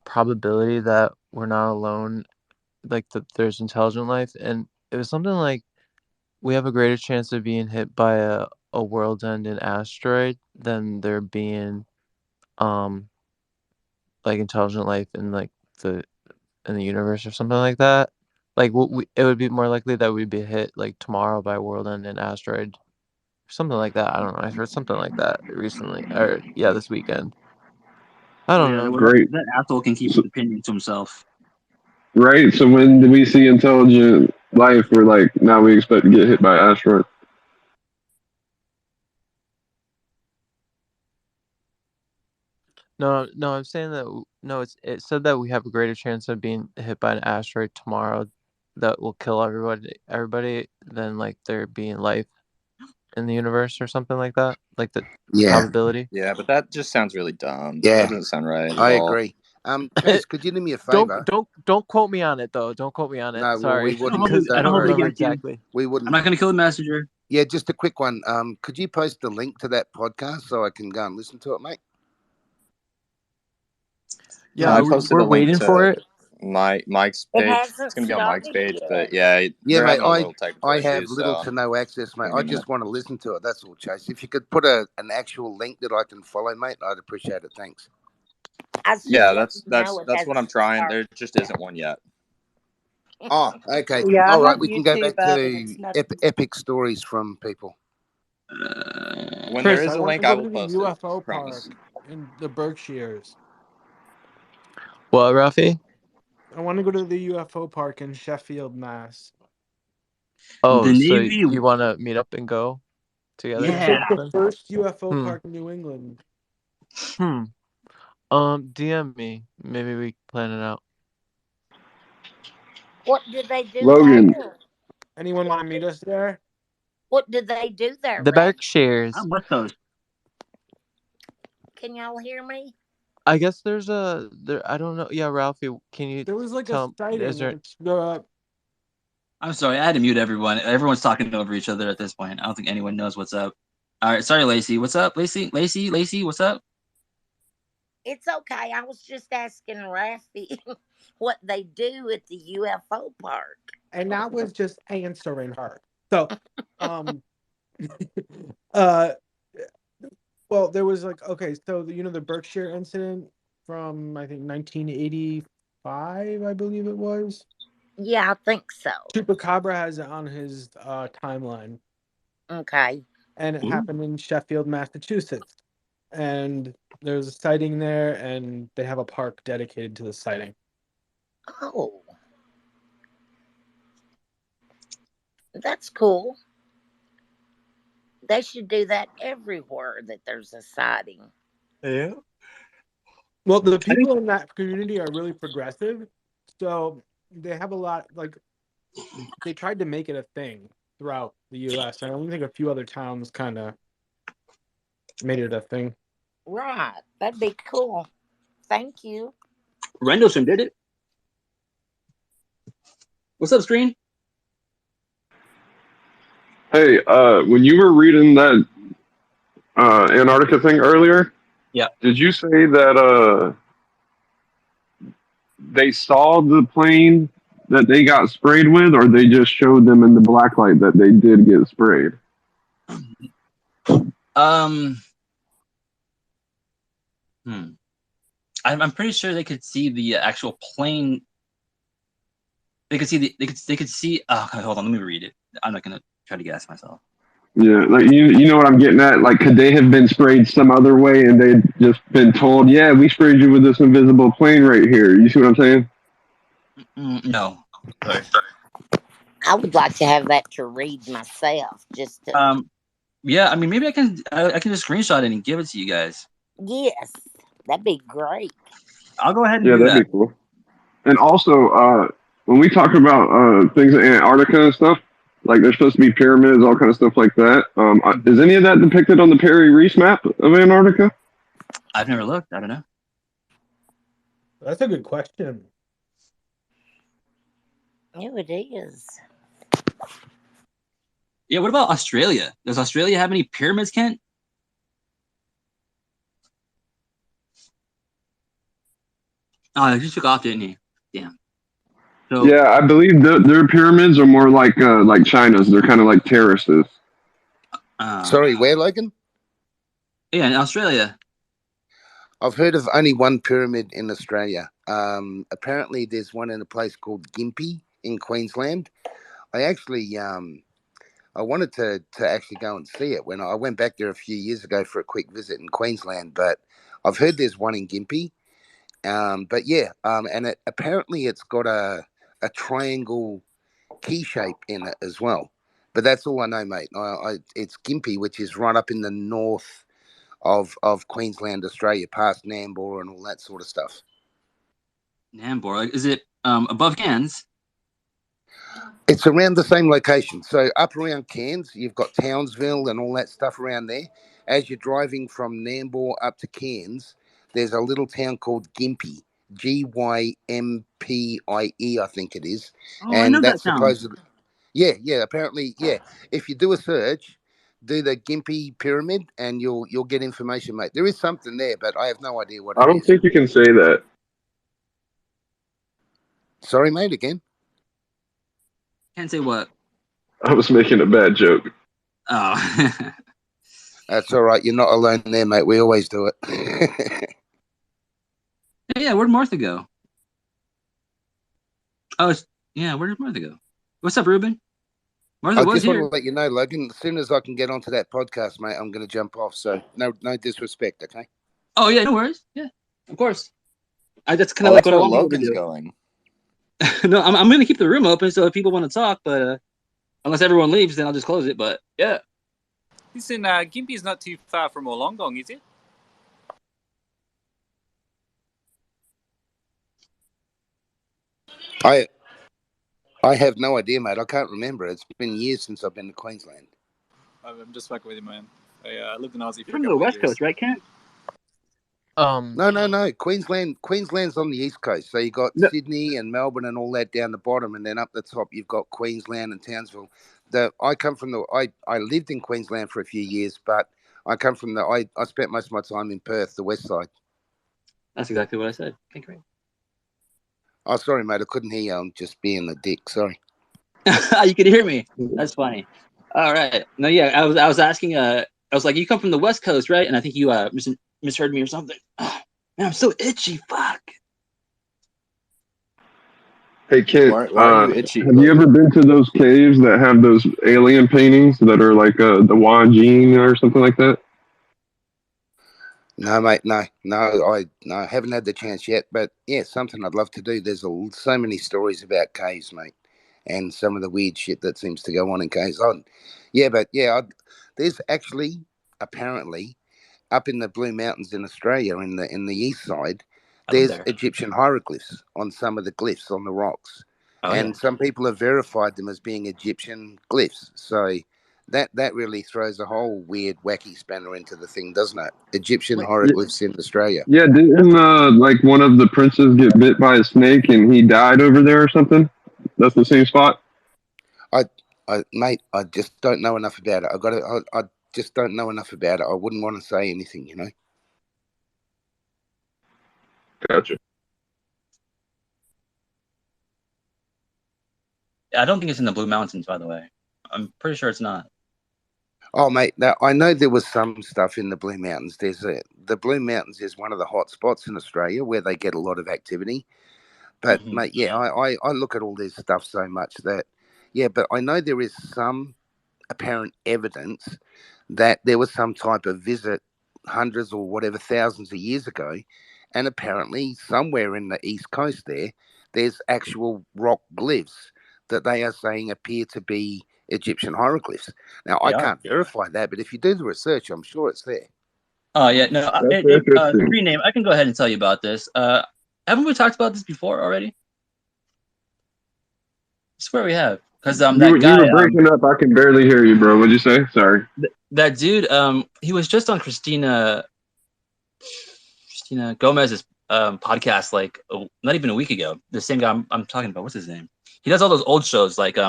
[SPEAKER 15] probability that we're not alone, like that there's intelligent life, and it was something like we have a greater chance of being hit by a world-ending asteroid than there being um like intelligent life in like the universe or something like that. Like it would be more likely that we'd be hit like tomorrow by a world-ending asteroid, something like that. I don't know. I heard something like that recently, or yeah, this weekend. I don't
[SPEAKER 1] Yeah,
[SPEAKER 15] know.
[SPEAKER 1] well,
[SPEAKER 14] Great.
[SPEAKER 1] that asshole can keep his opinion to himself.
[SPEAKER 14] Right. So when do we see intelligent life? We're like, now we expect to get hit by an asteroid.
[SPEAKER 15] No, I'm saying that no. It said that we have a greater chance of being hit by an asteroid tomorrow that will kill everybody than like there being life in the universe or something like that. Like the
[SPEAKER 8] Yeah.
[SPEAKER 15] probability.
[SPEAKER 5] Yeah, but that just sounds really dumb.
[SPEAKER 8] Yeah.
[SPEAKER 5] That doesn't sound right at
[SPEAKER 8] I
[SPEAKER 5] all.
[SPEAKER 8] agree. Chase, could you do me a favor?
[SPEAKER 15] Don't quote me on it though. Don't quote me on it.
[SPEAKER 8] No, well,
[SPEAKER 15] Sorry,
[SPEAKER 8] we wouldn't.
[SPEAKER 15] because I
[SPEAKER 8] Don't
[SPEAKER 15] don't
[SPEAKER 8] worry.
[SPEAKER 15] remember exactly.
[SPEAKER 8] We wouldn't.
[SPEAKER 1] I'm not going to kill the messenger.
[SPEAKER 8] Yeah, just a quick one. Could you post the link to that podcast so I can go and listen to it, mate?
[SPEAKER 15] Yeah,
[SPEAKER 5] I posted
[SPEAKER 15] we're
[SPEAKER 5] a link
[SPEAKER 15] waiting
[SPEAKER 5] to
[SPEAKER 15] for it.
[SPEAKER 5] Mike's
[SPEAKER 3] It
[SPEAKER 5] page.
[SPEAKER 3] hasn't
[SPEAKER 5] It's going to be on Mike's
[SPEAKER 3] started
[SPEAKER 5] page,
[SPEAKER 3] yet.
[SPEAKER 5] but yeah,
[SPEAKER 8] Yeah,
[SPEAKER 5] they're
[SPEAKER 8] mate.
[SPEAKER 5] having a little technical
[SPEAKER 8] I have
[SPEAKER 5] issues.
[SPEAKER 8] little
[SPEAKER 5] So
[SPEAKER 8] to no access, mate.
[SPEAKER 5] give me
[SPEAKER 8] I
[SPEAKER 5] a minute.
[SPEAKER 8] just want to listen to it. That's all, Chase. If you could put an actual link that I can follow, mate, I'd appreciate it. Thanks.
[SPEAKER 5] Yeah, that's what I'm trying. There just isn't one yet.
[SPEAKER 8] Oh, okay.
[SPEAKER 12] Yeah,
[SPEAKER 8] All
[SPEAKER 12] I'm
[SPEAKER 8] right,
[SPEAKER 12] on
[SPEAKER 8] we can go
[SPEAKER 12] YouTube
[SPEAKER 8] back
[SPEAKER 12] of it.
[SPEAKER 8] to
[SPEAKER 12] It's not.
[SPEAKER 8] epic stories from people.
[SPEAKER 5] When
[SPEAKER 7] Chris,
[SPEAKER 5] there is
[SPEAKER 7] I
[SPEAKER 5] a
[SPEAKER 7] want
[SPEAKER 5] link,
[SPEAKER 7] to
[SPEAKER 5] I
[SPEAKER 7] go to
[SPEAKER 5] will
[SPEAKER 7] the
[SPEAKER 5] post it.
[SPEAKER 7] UFO
[SPEAKER 5] Promise.
[SPEAKER 7] park in the Berkshires.
[SPEAKER 15] What, Rafi?
[SPEAKER 7] I want to go to the UFO park in Sheffield, Mass.
[SPEAKER 15] Oh,
[SPEAKER 1] The
[SPEAKER 15] so
[SPEAKER 1] Navy.
[SPEAKER 15] you want to meet up and go together or
[SPEAKER 7] It's like the
[SPEAKER 15] something?
[SPEAKER 7] first UFO park in New England.
[SPEAKER 15] DM me. Maybe we can plan it out.
[SPEAKER 3] What did they do
[SPEAKER 14] Logan.
[SPEAKER 3] there?
[SPEAKER 7] Anyone want to meet us there?
[SPEAKER 3] What did they do there,
[SPEAKER 15] The
[SPEAKER 3] Ray?
[SPEAKER 15] Berkshires.
[SPEAKER 1] I'm West Coast.
[SPEAKER 3] Can y'all hear me?
[SPEAKER 15] I guess there's I don't know. Yeah, Ralphie, can you
[SPEAKER 7] There was like
[SPEAKER 15] tell?
[SPEAKER 7] a sighting.
[SPEAKER 15] Is there?
[SPEAKER 7] It's the
[SPEAKER 1] I'm sorry, I had to mute everyone. Everyone's talking over each other at this point. I don't think anyone knows what's up. All right, sorry, Lacey. What's up, Lacey? Lacey, what's up?
[SPEAKER 3] It's okay. I was just asking Rafi what they do at the UFO park.
[SPEAKER 7] and that was just answering her. So, well, there was like so the Berkshire incident from I think 1985, I believe it was.
[SPEAKER 3] Yeah, I think so.
[SPEAKER 7] Chupacabra has it on his timeline.
[SPEAKER 3] Okay.
[SPEAKER 7] And it happened in Sheffield, Massachusetts. And there's a sighting there, and they have a park dedicated to the sighting.
[SPEAKER 3] Oh. That's cool. They should do that everywhere that there's a sighting.
[SPEAKER 15] Yeah.
[SPEAKER 7] Well, the people in that community are really progressive. So they have a lot, they tried to make it a thing throughout the U.S. I only think a few other towns kind of made it a thing.
[SPEAKER 3] Right. That'd be cool. Thank you.
[SPEAKER 1] Rendlesham did it. What's up, Screen?
[SPEAKER 14] Hey, when you were reading that Antarctica thing earlier,
[SPEAKER 1] yeah,
[SPEAKER 14] did you say that they saw the plane that they got sprayed with, or they just showed them in the black light that they did get sprayed?
[SPEAKER 1] I'm pretty sure they could see the actual plane. They could see they could see. Oh, okay, hold on, let me read it. I'm not gonna try to guess myself.
[SPEAKER 14] Yeah, like you know what I'm getting at. Like, could they have been sprayed some other way, and they'd just been told, "Yeah, we sprayed you with this invisible plane right here." You see what I'm saying?
[SPEAKER 1] No. Sorry.
[SPEAKER 3] I would like to have that to read myself. Just to,
[SPEAKER 1] Yeah, I mean, maybe I can just screenshot it and give it to you guys.
[SPEAKER 3] yes, that'd be great.
[SPEAKER 1] I'll go ahead and
[SPEAKER 14] Yeah,
[SPEAKER 1] do
[SPEAKER 14] that'd
[SPEAKER 1] that.
[SPEAKER 14] be cool. And also, when we talk about things in Antarctica and stuff, like there's supposed to be pyramids, all kind of stuff like that. Is any of that depicted on the Perry Reese map of Antarctica?
[SPEAKER 1] I've never looked. I don't know.
[SPEAKER 7] That's a good question.
[SPEAKER 3] Oh, it is.
[SPEAKER 1] Yeah, what about Australia? Does Australia have any pyramids, Kent? Oh, you took off, didn't you? Damn. So,
[SPEAKER 14] Yeah, I believe their pyramids are more like China's. They're kind of like terraces.
[SPEAKER 8] Sorry, where, Logan?
[SPEAKER 1] Yeah, in Australia.
[SPEAKER 8] I've heard of only one pyramid in Australia. Apparently, there's one in a place called Gympie in Queensland. I actually, I wanted to actually go and see it when I went back there a few years ago for a quick visit in Queensland. But I've heard there's one in Gympie. But yeah, and apparently it's got a triangle key shape in it as well. But that's all I know, mate. It's Gympie, which is right up in the north of Queensland, Australia, past Nambour and all that sort of stuff.
[SPEAKER 1] Nambour, is it above Cairns?
[SPEAKER 8] It's around the same location. So up around Cairns, you've got Townsville and all that stuff around there. As you're driving from Nambour up to Cairns, there's a little town called Gympie, Gympie, I think it is.
[SPEAKER 1] Oh,
[SPEAKER 8] and
[SPEAKER 1] I know that
[SPEAKER 8] that's
[SPEAKER 1] town.
[SPEAKER 8] supposedly, apparently, if you do a search, do the Gympie pyramid and you'll get information, mate. There is something there, but I have no idea what
[SPEAKER 14] I
[SPEAKER 8] it
[SPEAKER 14] don't
[SPEAKER 8] is.
[SPEAKER 14] think you can say that.
[SPEAKER 8] Sorry, mate, again?
[SPEAKER 1] Can't say what.
[SPEAKER 14] I was making a bad joke.
[SPEAKER 1] Oh.
[SPEAKER 8] That's all right. You're not alone there, mate. We always do it.
[SPEAKER 1] Yeah, where'd Martha go? Oh, where did Martha go? What's up, Ruben? Martha
[SPEAKER 8] I
[SPEAKER 1] was
[SPEAKER 8] just want
[SPEAKER 1] here.
[SPEAKER 8] to let you know, Logan, as soon as I can get onto that podcast, mate, I'm going to jump off. So no disrespect, okay?
[SPEAKER 1] Oh, yeah, no worries. Yeah, of course. That's kind
[SPEAKER 20] Oh,
[SPEAKER 1] of like
[SPEAKER 20] that's
[SPEAKER 1] what I
[SPEAKER 20] where
[SPEAKER 1] want people to
[SPEAKER 20] Logan's
[SPEAKER 1] do.
[SPEAKER 20] going.
[SPEAKER 1] No, I'm going to keep the room open so if people want to talk, but unless everyone leaves, then I'll just close it. But yeah.
[SPEAKER 9] Listen, Gympie is not too far from Wollongong, is it?
[SPEAKER 8] I have no idea, mate. I can't remember. It's been years since I've been to Queensland.
[SPEAKER 9] I'm just fucking with you, man. I lived in Aussie
[SPEAKER 1] You're
[SPEAKER 9] for a
[SPEAKER 1] from the
[SPEAKER 9] couple of
[SPEAKER 1] West
[SPEAKER 9] years.
[SPEAKER 1] Coast, right, Kent?
[SPEAKER 8] No. Queensland's on the east coast. So you got
[SPEAKER 1] No.
[SPEAKER 8] Sydney and Melbourne and all that down the bottom, and then up the top you've got Queensland and Townsville. I come from I lived in Queensland for a few years, but I come from I spent most of my time in Perth, the west side.
[SPEAKER 1] That's exactly what I said. Okay, great.
[SPEAKER 8] Oh, sorry, mate. I couldn't hear you. I'm just being a dick. Sorry.
[SPEAKER 1] You could hear me. That's funny. All right. No, yeah, I was asking. I was like, you come from the West Coast, right? And I think you misheard me or something. Oh, man, I'm so itchy. Fuck.
[SPEAKER 14] Hey, Kent,
[SPEAKER 20] Why are you itchy,
[SPEAKER 14] have you ever been to those caves that have those alien paintings that are like the Wan Jin or something like that?
[SPEAKER 8] No, mate. No. I haven't had the chance yet. But yeah, something I'd love to do. There's so many stories about caves, mate, and some of the weird shit that seems to go on in caves. There's actually apparently up in the Blue Mountains in Australia, in the east side, there's Egyptian hieroglyphs on some of the glyphs on the rocks, and some people have verified them as being Egyptian glyphs. So that really throws a whole weird, wacky spanner into the thing, doesn't it? Egyptian hieroglyphs in Australia.
[SPEAKER 14] Yeah, didn't like one of the princes get bit by a snake and he died over there or something? That's the same spot.
[SPEAKER 8] Mate, I just don't know enough about it. I just don't know enough about it. I wouldn't want to say anything, you know.
[SPEAKER 14] Gotcha.
[SPEAKER 1] I don't think it's in the Blue Mountains, by the way. I'm pretty sure it's not.
[SPEAKER 8] Oh, mate, I know there was some stuff in the Blue Mountains. The Blue Mountains is one of the hot spots in Australia where they get a lot of activity. But, mate, yeah, I look at all this stuff so much that, yeah, but I know there is some apparent evidence that there was some type of visit hundreds or whatever thousands of years ago. And apparently somewhere in the East Coast there's actual rock glyphs that they are saying appear to be Egyptian hieroglyphs. Now, I can't verify that, but if you do the research, I'm sure it's there.
[SPEAKER 1] Oh, yeah. No,
[SPEAKER 14] That's interesting.
[SPEAKER 1] Rename, I can go ahead and tell you about this. Haven't we talked about this before already? I swear we have. Because
[SPEAKER 14] you were breaking up. I can barely hear you, bro. What'd you say? Sorry.
[SPEAKER 1] That dude, he was just on Christina Gomez's podcast like not even a week ago. The same guy I'm talking about. What's his name? He does all those old shows like you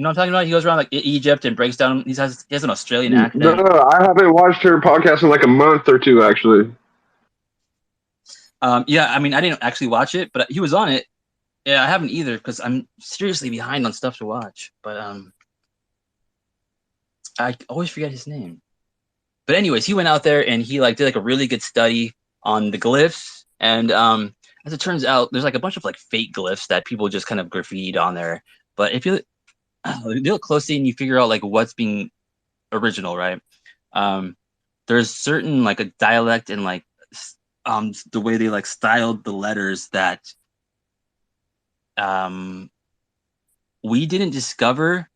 [SPEAKER 1] know what I'm talking about? He goes around like Egypt and breaks down. He has an Australian accent.
[SPEAKER 14] No, I haven't watched her podcast in like a month or two, actually.
[SPEAKER 1] Yeah, I mean, I didn't actually watch it, but he was on it. Yeah, I haven't either because I'm seriously behind on stuff to watch. But I always forget his name. But anyways, he went out there and he like did like a really good study on the glyphs. And as it turns out, there's like a bunch of like fake glyphs that people just kind of graffitied on there. But if you look closely and you figure out like what's being original, right? There's certain like a dialect and like the way they like styled the letters that we didn't discover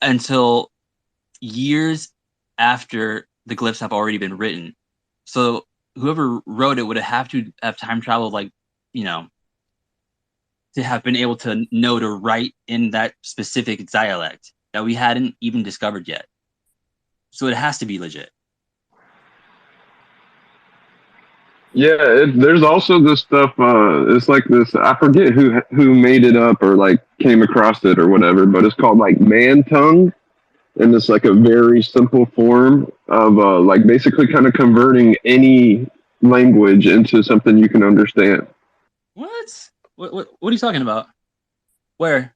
[SPEAKER 1] until years after the glyphs have already been written. So whoever wrote it would have to have time traveled, like, you know, to have been able to know to write in that specific dialect that we hadn't even discovered yet. So it has to be legit.
[SPEAKER 14] Yeah, there's also this stuff. It's like this. I forget who made it up or like came across it or whatever, but it's called like man tongue, and it's like a very simple form of like basically kind of converting any language into something you can understand.
[SPEAKER 1] What? What are you talking about? Where?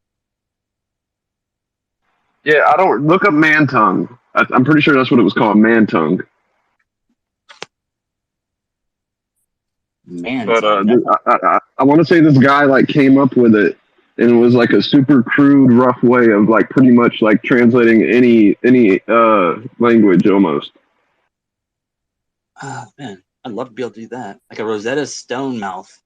[SPEAKER 14] Yeah, I don't look up man tongue. I'm pretty sure that's what it was called, man tongue.
[SPEAKER 1] Man,
[SPEAKER 14] but I want to say this guy like came up with it, and it was like a super crude, rough way of like pretty much like translating any language almost.
[SPEAKER 1] Oh man, I'd love to be able to do that, like a Rosetta Stone mouth.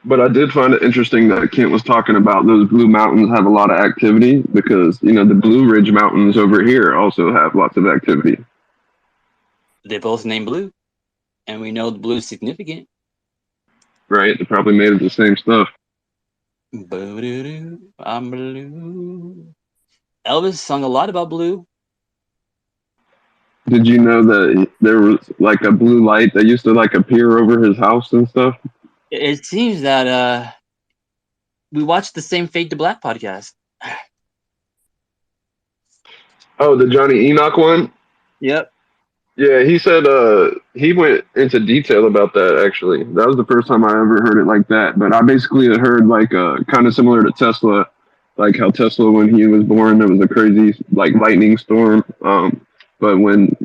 [SPEAKER 14] But I did find it interesting that Kent was talking about those Blue Mountains have a lot of activity because, you know, the Blue Ridge Mountains over here also have lots of activity.
[SPEAKER 1] They both name blue, and we know the blue is significant.
[SPEAKER 14] Right? They probably made of the same stuff.
[SPEAKER 1] I'm blue. Elvis sung a lot about blue.
[SPEAKER 14] Did you know that there was like a blue light that used to like appear over his house and stuff?
[SPEAKER 1] It seems that we watched the same Fade to Black podcast.
[SPEAKER 14] Oh, the Johnny Enoch one?
[SPEAKER 1] Yep.
[SPEAKER 14] Yeah, he said he went into detail about that actually. That was the first time I ever heard it like that. But I basically had heard like kind of similar to Tesla, like how Tesla when he was born there was a crazy like lightning storm. But when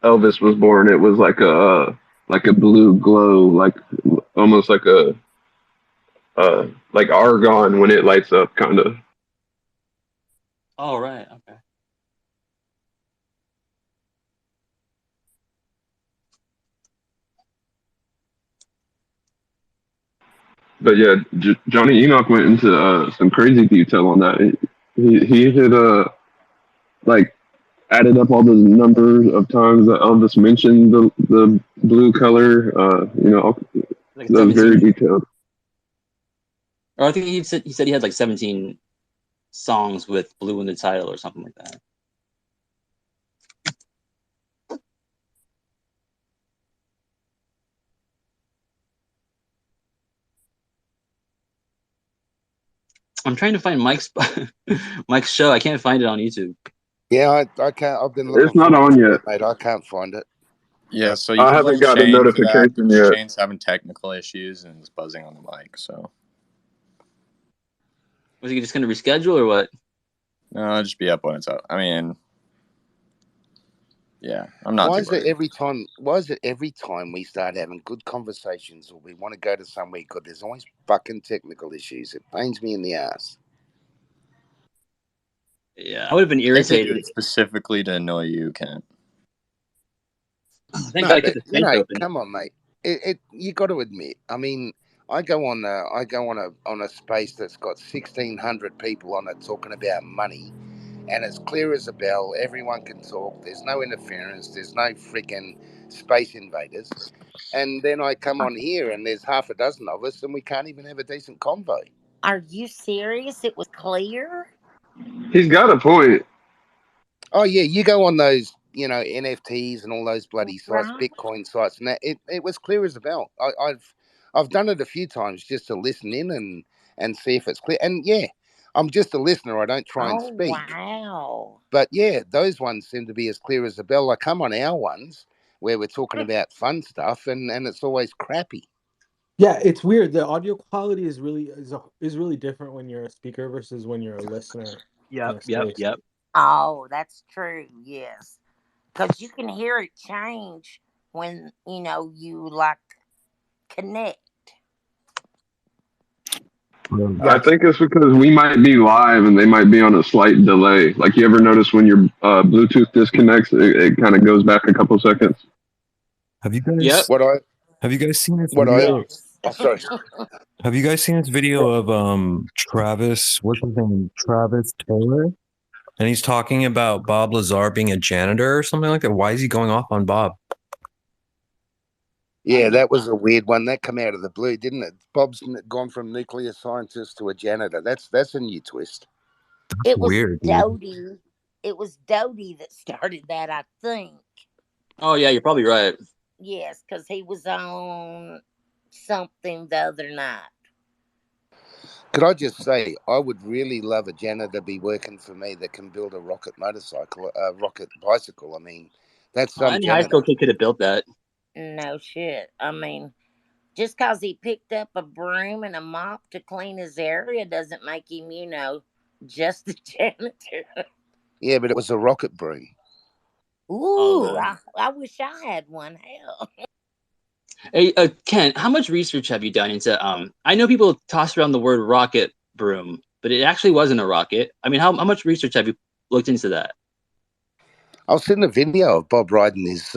[SPEAKER 14] Elvis was born, it was like a blue glow, like almost like a like argon when it lights up, kind of.
[SPEAKER 1] Oh right, okay.
[SPEAKER 14] But yeah, Johnny Enoch went into some crazy detail on that. He had like added up all the numbers of times that Elvis mentioned the blue color. You know,
[SPEAKER 1] Like
[SPEAKER 14] that was very detailed.
[SPEAKER 1] Or I think he said he had like 17 songs with blue in the title or something like that. I'm trying to find Mike's show. I can't find it on YouTube.
[SPEAKER 8] Yeah, I can't. I've been
[SPEAKER 14] It's
[SPEAKER 8] looking
[SPEAKER 14] not
[SPEAKER 8] for
[SPEAKER 14] on yet.
[SPEAKER 8] it, mate. I can't find it.
[SPEAKER 5] Yeah, so you
[SPEAKER 14] I
[SPEAKER 5] can
[SPEAKER 14] haven't
[SPEAKER 5] blame
[SPEAKER 14] got a
[SPEAKER 5] Shane for that.
[SPEAKER 14] notification yet.
[SPEAKER 5] Shane's having technical issues and is buzzing on the mic. So
[SPEAKER 1] Was he just going to reschedule or what?
[SPEAKER 5] no, I'll just be up when it's up. I mean, yeah, I'm not
[SPEAKER 8] Why
[SPEAKER 5] too
[SPEAKER 8] is it
[SPEAKER 5] worried.
[SPEAKER 8] every time we start having good conversations or we want to go to somewhere good, there's always fucking technical issues? It pains me in the ass.
[SPEAKER 1] Yeah, I would have been
[SPEAKER 5] I think they do
[SPEAKER 1] irritated.
[SPEAKER 5] it specifically to annoy you, Kent.
[SPEAKER 1] Thank
[SPEAKER 8] No,
[SPEAKER 1] God I
[SPEAKER 8] but
[SPEAKER 1] kept the space open.
[SPEAKER 8] come on, mate. You got to admit. I mean, I go on a space that's got 1,600 people on it talking about money, and it's clear as a bell. Everyone can talk. There's no interference. There's no freaking space invaders. And then I come on here, and there's half a dozen of us, and we can't even have a decent convo.
[SPEAKER 3] Are you serious? It was clear?
[SPEAKER 14] He's got a point.
[SPEAKER 8] Oh yeah, you go on those, NFTs and all those bloody sites,
[SPEAKER 3] Right.
[SPEAKER 8] Bitcoin sites, and that it was clear as a bell. I've done it a few times just to listen in and see if it's clear. And yeah, I'm just a listener. I don't try and
[SPEAKER 3] Oh,
[SPEAKER 8] speak.
[SPEAKER 3] wow.
[SPEAKER 8] But yeah, those ones seem to be as clear as a bell. I come on our ones where we're talking about fun stuff, and it's always crappy.
[SPEAKER 7] Yeah, it's weird. The audio quality is really different when you're a speaker versus when you're a listener in a space.
[SPEAKER 1] Yep.
[SPEAKER 3] Oh, that's true. Yes. Because you can hear it change when, you like connect.
[SPEAKER 14] I think it's because we might be live and they might be on a slight delay. Like, you ever notice when your Bluetooth disconnects, it kind of goes back a couple seconds?
[SPEAKER 6] Have you guys?
[SPEAKER 1] Yep.
[SPEAKER 6] Have you guys seen this
[SPEAKER 8] What
[SPEAKER 6] video?
[SPEAKER 8] Oh, sorry.
[SPEAKER 6] Have you guys seen this video of Travis? What's his name? Travis Taylor, and he's talking about Bob Lazar being a janitor or something like that. Why is he going off on Bob?
[SPEAKER 8] Yeah, that was a weird one. That came out of the blue, didn't it? Bob's gone from nuclear scientist to a janitor. That's a new twist.
[SPEAKER 3] It was
[SPEAKER 6] Weird, dude.
[SPEAKER 3] Dodie. It was Dodie that started that, I think.
[SPEAKER 1] Oh yeah, you're probably right.
[SPEAKER 3] Yes, because he was on something the other night.
[SPEAKER 8] Could I just say, I would really love a janitor to be working for me that can build a rocket motorcycle, a rocket bicycle. I mean, that's some
[SPEAKER 1] Any high
[SPEAKER 8] janitor.
[SPEAKER 1] school kid could have built that.
[SPEAKER 3] No shit. I mean, just because he picked up a broom and a mop to clean his area doesn't make him, just a janitor.
[SPEAKER 8] Yeah, but it was a rocket broom.
[SPEAKER 3] Ooh, I wish I had one. Hell.
[SPEAKER 1] Hey, Ken, how much research have you done into? I know people toss around the word rocket broom, but it actually wasn't a rocket. I mean, how much research have you looked into that?
[SPEAKER 8] I was seeing a video of Bob riding his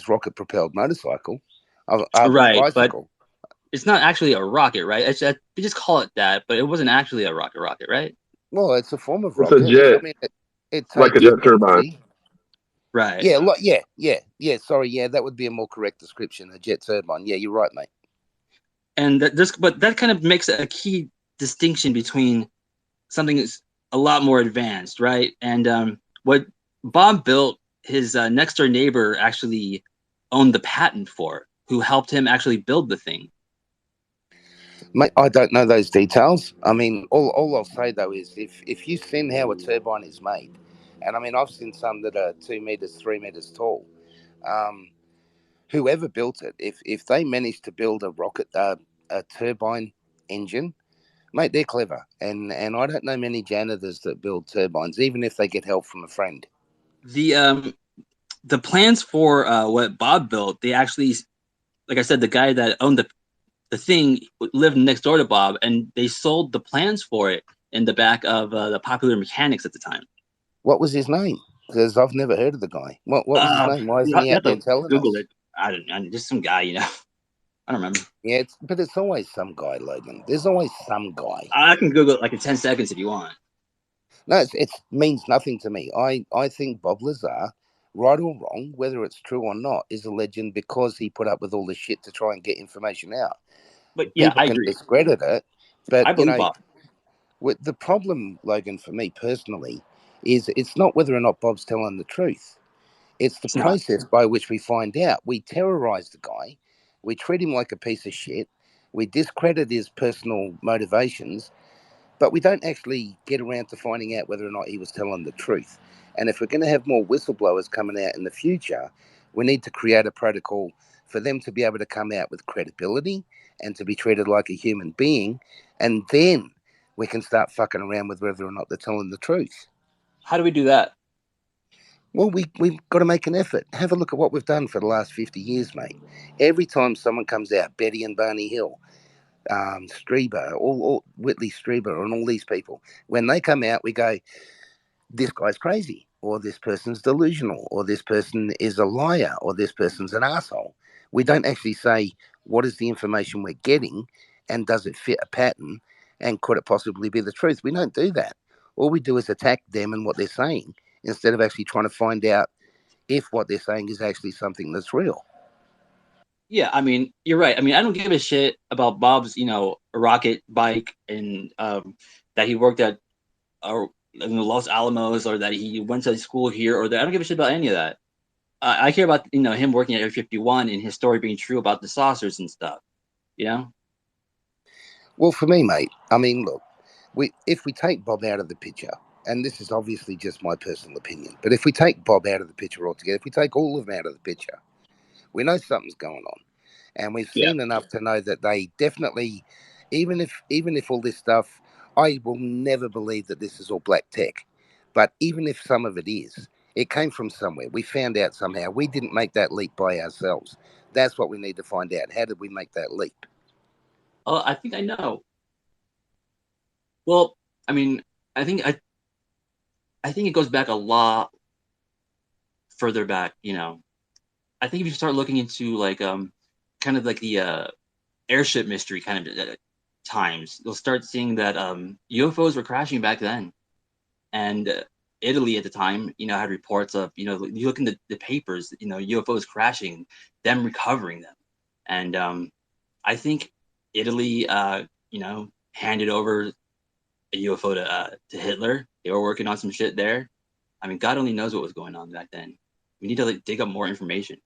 [SPEAKER 8] rocket propelled motorcycle,
[SPEAKER 1] Right, but
[SPEAKER 8] bicycle.
[SPEAKER 1] it's not actually a rocket, right? We just call it that, but it wasn't actually a rocket, right?
[SPEAKER 8] Well, it's a form of
[SPEAKER 14] It's a
[SPEAKER 8] rocket.
[SPEAKER 14] jet,
[SPEAKER 8] I mean, it
[SPEAKER 14] like a
[SPEAKER 8] takes
[SPEAKER 14] jet turbine.
[SPEAKER 8] energy.
[SPEAKER 1] Right.
[SPEAKER 8] Yeah. Sorry, that would be a more correct description. A jet turbine. Yeah, you're right, mate.
[SPEAKER 1] And but that kind of makes a key distinction between something that's a lot more advanced, right? And what Bob built, his next door neighbor actually owned the patent for, who helped him actually build the thing.
[SPEAKER 8] Mate, I don't know those details. I mean, all I'll say though is if you've seen how a turbine is made, and I mean I've seen some that are 2 meters, 3 meters tall. Whoever built it, if they managed to build a rocket, a turbine engine, mate, they're clever. And I don't know many janitors that build turbines, even if they get help from a friend.
[SPEAKER 1] The plans for what Bob built, they actually, like I said, the guy that owned the thing lived next door to Bob, and they sold the plans for it in the back of the Popular Mechanics at the time.
[SPEAKER 8] What was his name? Because I've never heard of the guy. What was his name? Why isn't he
[SPEAKER 1] You
[SPEAKER 8] out
[SPEAKER 1] have
[SPEAKER 8] there
[SPEAKER 1] to
[SPEAKER 8] telling
[SPEAKER 1] Google
[SPEAKER 8] us?
[SPEAKER 1] it. I don't know, just some guy, I don't remember.
[SPEAKER 8] Yeah, but it's always some guy, Logan. There's always some guy.
[SPEAKER 1] I can Google it like in 10 seconds if you want.
[SPEAKER 8] No, it means nothing to me. I think Bob Lazar, right or wrong, whether it's true or not, is a legend because he put up with all the shit to try and get information out.
[SPEAKER 1] But yeah,
[SPEAKER 8] People
[SPEAKER 1] I
[SPEAKER 8] can
[SPEAKER 1] agree.
[SPEAKER 8] discredit it, but
[SPEAKER 1] I believe Bob.
[SPEAKER 8] with the problem, Logan, for me personally, is it's not whether or not Bob's telling the truth. It's the process by which we find out. We terrorize the guy. We treat him like a piece of shit. We discredit his personal motivations. but we don't actually get around to finding out whether or not he was telling the truth. And if we're going to have more whistleblowers coming out in the future, we need to create a protocol for them to be able to come out with credibility and to be treated like a human being. And then we can start fucking around with whether or not they're telling the truth.
[SPEAKER 1] How do we do that?
[SPEAKER 8] Well, we've got to make an effort. Have a look at what we've done for the last 50 years, mate. Every time someone comes out, Betty and Barney Hill, Strieber, all Whitley Strieber, and all these people, when they come out, we go, this guy's crazy, or this person's delusional, or this person is a liar, or this person's an asshole. We don't actually say, what is the information we're getting, and does it fit a pattern, and could it possibly be the truth? We don't do that. All we do is attack them and what they're saying, instead of actually trying to find out if what they're saying is actually something that's real.
[SPEAKER 1] Yeah, I mean, you're right. I mean, I don't give a shit about Bob's, rocket bike and that he worked at in Los Alamos, or that he went to school here, or that. I don't give a shit about any of that. I care about him working at Area 51 and his story being true about the saucers and stuff.
[SPEAKER 8] Well, for me, mate, I mean, look, if we take Bob out of the picture, and this is obviously just my personal opinion, but if we take Bob out of the picture altogether, if we take all of them out of the picture, we know something's going on. And we've seen enough to know that they definitely, even if all this stuff, I will never believe that this is all black tech. But even if some of it is, it came from somewhere. We found out somehow. We didn't make that leap by ourselves. That's what we need to find out. How did we make that leap?
[SPEAKER 1] Oh, I think I know. Well, I mean, I think it goes back a lot further back. I think if you start looking into kind of like the airship mystery kind of times, you'll start seeing that UFOs were crashing back then, and Italy at the time, had reports of, you look in the papers, UFOs crashing, them recovering them, and I think Italy, handed over a UFO to Hitler. They were working on some shit there. I mean, God only knows what was going on back then. We need to dig up more information.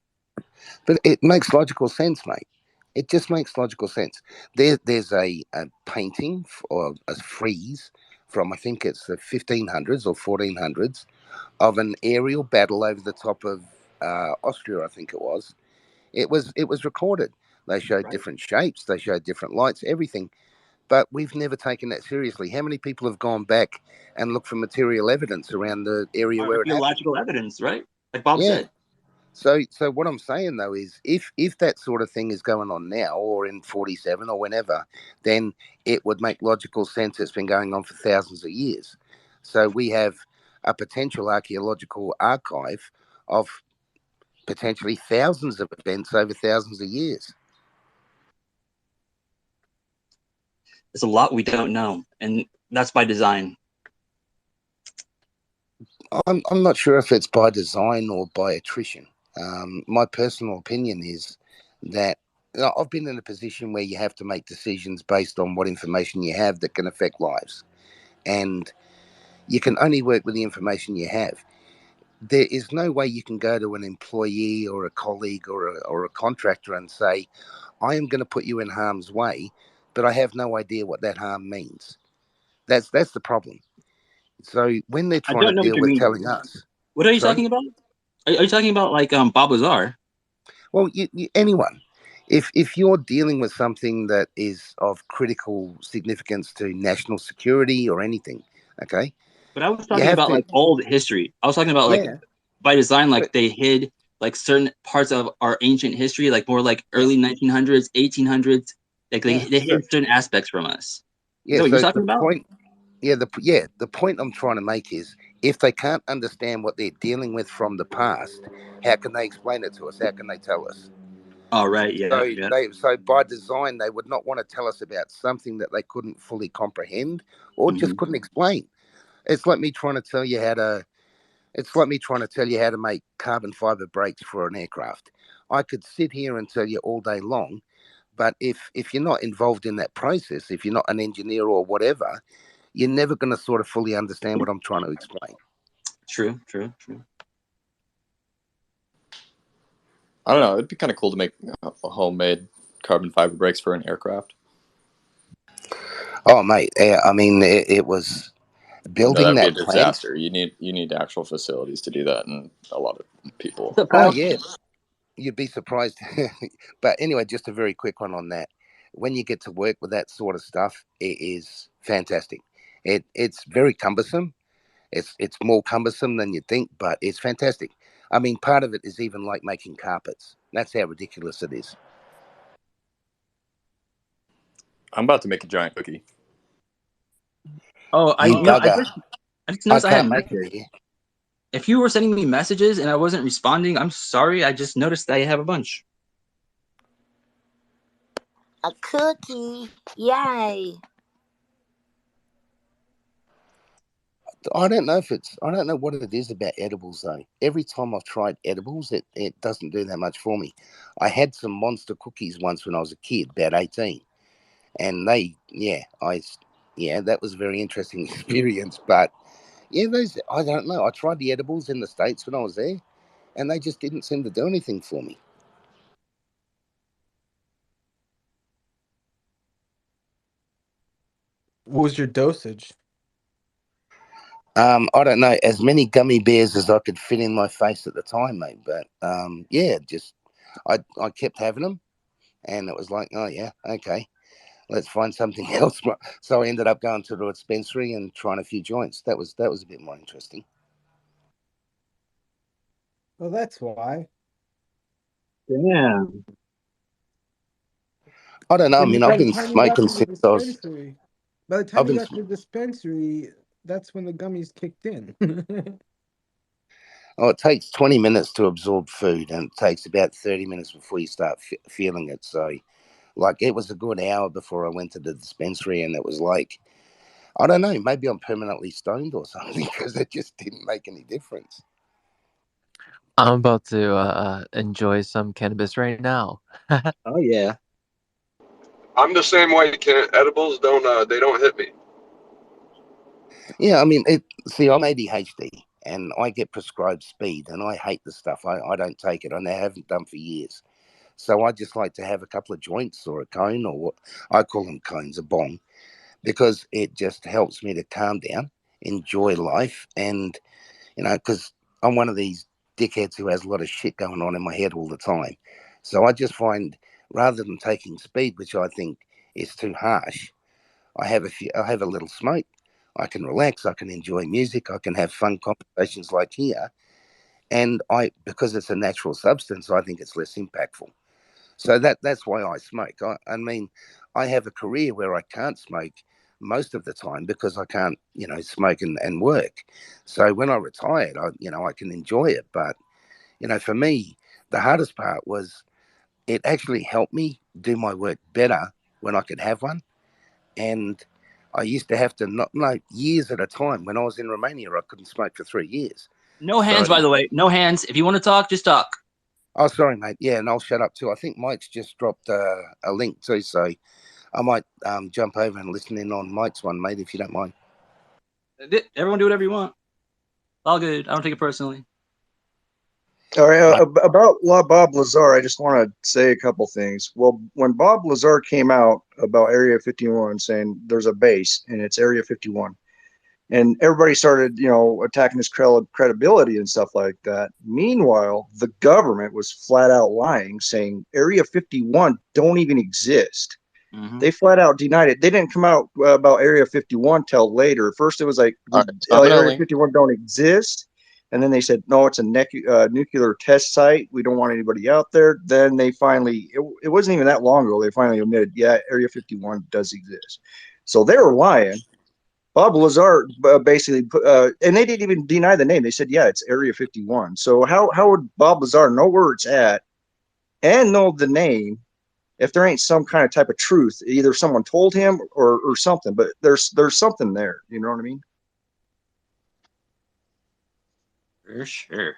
[SPEAKER 8] But it makes logical sense, mate. It just makes logical sense. There's a painting or a frieze from, I think it's the 1500s or 1400s, of an aerial battle over the top of Austria, I think it was. It was recorded. They showed different shapes, they showed different lights, everything. But we've never taken that seriously. How many people have gone back and looked for material evidence around the area where it happened?
[SPEAKER 1] Archaeological evidence, right? Like Bob said.
[SPEAKER 8] So what I'm saying though is, if that sort of thing is going on now, or in 47 or whenever, then it would make logical sense. It's been going on for thousands of years. So we have a potential archaeological archive of potentially thousands of events over thousands of years.
[SPEAKER 1] There's a lot we don't know, and that's by design.
[SPEAKER 8] I'm not sure if it's by design or by attrition. My personal opinion is that I've been in a position where you have to make decisions based on what information you have that can affect lives. And you can only work with the information you have. There is no way you can go to an employee or a colleague or a contractor and say, I am going to put you in harm's way, but I have no idea what that harm means. That's the problem. So when they're trying to deal with telling us.
[SPEAKER 1] What are you talking about? Are you talking about like Bob Lazar?
[SPEAKER 8] Well, anyone. If you're dealing with something that is of critical significance to national security or anything, okay?
[SPEAKER 1] But I was talking about like old history. I was talking about like by design, like they hid like certain parts of our ancient history, like more like early 1900s, 1800s. Like they hid certain aspects from us.
[SPEAKER 8] Yeah,
[SPEAKER 1] what
[SPEAKER 8] so
[SPEAKER 1] you're talking about?
[SPEAKER 8] The point I'm trying to make is, if they can't understand what they're dealing with from the past, how can they explain it to us? How can they tell us?
[SPEAKER 1] Oh, right,
[SPEAKER 8] So by design, they would not want to tell us about something that they couldn't fully comprehend or just couldn't explain. It's like me trying to tell you how to make carbon fiber brakes for an aircraft. I could sit here and tell you all day long, but if you're not involved in that process, if you're not an engineer or whatever, you're never going to sort of fully understand what I'm trying to explain.
[SPEAKER 1] True.
[SPEAKER 5] I don't know. It'd be kind of cool to make a homemade carbon fiber brakes for an aircraft.
[SPEAKER 8] Oh, mate, I mean, it was
[SPEAKER 5] No,
[SPEAKER 8] building
[SPEAKER 5] that'd be a
[SPEAKER 8] that plant.
[SPEAKER 5] disaster. You need actual facilities to do that, and a lot of people.
[SPEAKER 8] Oh, yeah, you'd be surprised. But anyway, just a very quick one on that. When you get to work with that sort of stuff, it is fantastic. It's very cumbersome. It's more cumbersome than you think, but it's fantastic. I mean, part of it is even like making carpets. That's how ridiculous it is.
[SPEAKER 5] I'm about to make a giant cookie.
[SPEAKER 1] Oh,
[SPEAKER 8] You bugger.
[SPEAKER 1] I just noticed I had a
[SPEAKER 8] can't make
[SPEAKER 1] message.
[SPEAKER 8] it here.
[SPEAKER 1] If you were sending me messages and I wasn't responding, I'm sorry. I just noticed that I have a bunch.
[SPEAKER 3] A cookie. Yay.
[SPEAKER 8] I don't know what it is about edibles though. Every time I've tried edibles, it doesn't do that much for me. I had some monster cookies once when I was a kid, about 18, and that was a very interesting experience. But yeah, I don't know. I tried the edibles in the States when I was there, and they just didn't seem to do anything for me.
[SPEAKER 7] What was your dosage?
[SPEAKER 8] I don't know, as many gummy bears as I could fit in my face at the time, mate. But I kept having them, and it was like, oh yeah, okay, let's find something else. So I ended up going to the dispensary and trying a few joints. That was a bit more interesting.
[SPEAKER 7] Well, that's why.
[SPEAKER 13] Damn.
[SPEAKER 8] I don't know. I
[SPEAKER 7] When
[SPEAKER 8] mean,
[SPEAKER 7] by
[SPEAKER 8] I've
[SPEAKER 7] the
[SPEAKER 8] been
[SPEAKER 7] time you got
[SPEAKER 8] smoking
[SPEAKER 7] to the
[SPEAKER 8] since I was.
[SPEAKER 7] dispensary, by the
[SPEAKER 8] I've
[SPEAKER 7] time you
[SPEAKER 8] been.
[SPEAKER 7] got to the dispensary, that's when the gummies kicked in.
[SPEAKER 8] Oh, it takes 20 minutes to absorb food, and it takes about 30 minutes before you start feeling it. So, like, it was a good hour before I went to the dispensary, and it was like, I don't know, maybe I'm permanently stoned or something because it just didn't make any difference.
[SPEAKER 15] I'm about to enjoy some cannabis right now.
[SPEAKER 1] Oh yeah.
[SPEAKER 14] I'm the same way. Edibles don't they don't hit me.
[SPEAKER 8] Yeah, I mean, see, I'm ADHD and I get prescribed speed, and I hate the stuff. I don't take it, and I haven't done for years. So I just like to have a couple of joints or a cone, or what I call them cones, a bong, because it just helps me to calm down, enjoy life, and because I'm one of these dickheads who has a lot of shit going on in my head all the time. So I just find, rather than taking speed, which I think is too harsh, I have a little smoke. I can relax. I can enjoy music. I can have fun conversations like here. And because it's a natural substance, I think it's less impactful. So that's why I smoke. I mean, I have a career where I can't smoke most of the time because I can't, smoke and work. So when I retired, I can enjoy it. But, for me, the hardest part was it actually helped me do my work better when I could have one. And I used to have to not years at a time. When I was in Romania, I couldn't smoke for 3 years.
[SPEAKER 1] No hands, by the way. No hands. If you want to talk, just talk.
[SPEAKER 8] Oh, sorry, mate. Yeah, and I'll shut up too. I think Mike's just dropped a link too, so I might jump over and listen in on Mike's one, mate, if you don't mind.
[SPEAKER 1] Everyone do whatever you want. All good. I don't take it personally.
[SPEAKER 21] All right, about Bob Lazar, I just want to say a couple things. Well, when Bob Lazar came out about Area 51, saying there's a base and it's Area 51, and everybody started, attacking his credibility and stuff like that. Meanwhile, the government was flat out lying, saying Area 51 don't even exist.
[SPEAKER 1] Mm-hmm.
[SPEAKER 21] They flat out denied it. They didn't come out about Area 51 till later. First, it was like Area 51 don't exist. And then they said, no, it's a nuclear test site. We don't want anybody out there. Then they finally, it wasn't even that long ago, they finally admitted, yeah, Area 51 does exist. So they were lying. Bob Lazar basically, and they didn't even deny the name. They said, yeah, it's Area 51. So how would Bob Lazar know where it's at and know the name if there ain't some kind of type of truth? Either someone told him or something, but there's something there. You know what I mean?
[SPEAKER 1] For sure.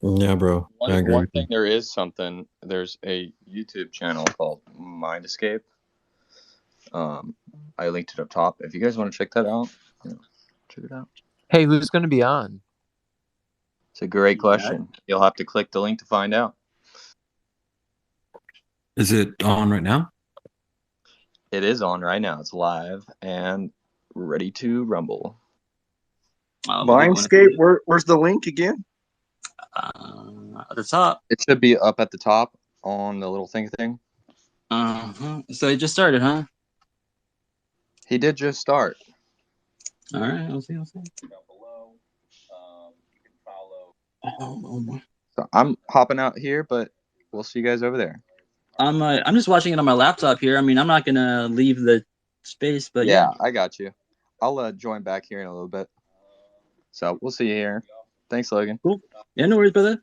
[SPEAKER 6] Yeah, bro. I agree
[SPEAKER 5] One
[SPEAKER 6] with
[SPEAKER 5] thing
[SPEAKER 6] you.
[SPEAKER 5] there is something. There's a YouTube channel called Mind Escape. I linked it up top. If you guys want to check that out, check it out.
[SPEAKER 15] Hey, who's going to be on?
[SPEAKER 5] It's a great question. You'll have to click the link to find out.
[SPEAKER 6] Is it on right now?
[SPEAKER 19] It is on right now. It's live and ready to rumble.
[SPEAKER 21] Mindscape, where's the link again?
[SPEAKER 1] At the top.
[SPEAKER 19] It should be up at the top on the little thing.
[SPEAKER 1] So it just started, huh?
[SPEAKER 19] He did just start.
[SPEAKER 1] All right, I'll see.
[SPEAKER 19] So I'm hopping out here, but we'll see you guys over there.
[SPEAKER 1] I'm just watching it on my laptop here. I mean, I'm not gonna leave the space, but yeah.
[SPEAKER 19] I got you. I'll join back here in a little bit. So we'll see you here. Thanks, Logan.
[SPEAKER 1] Cool. Yeah, no worries, brother.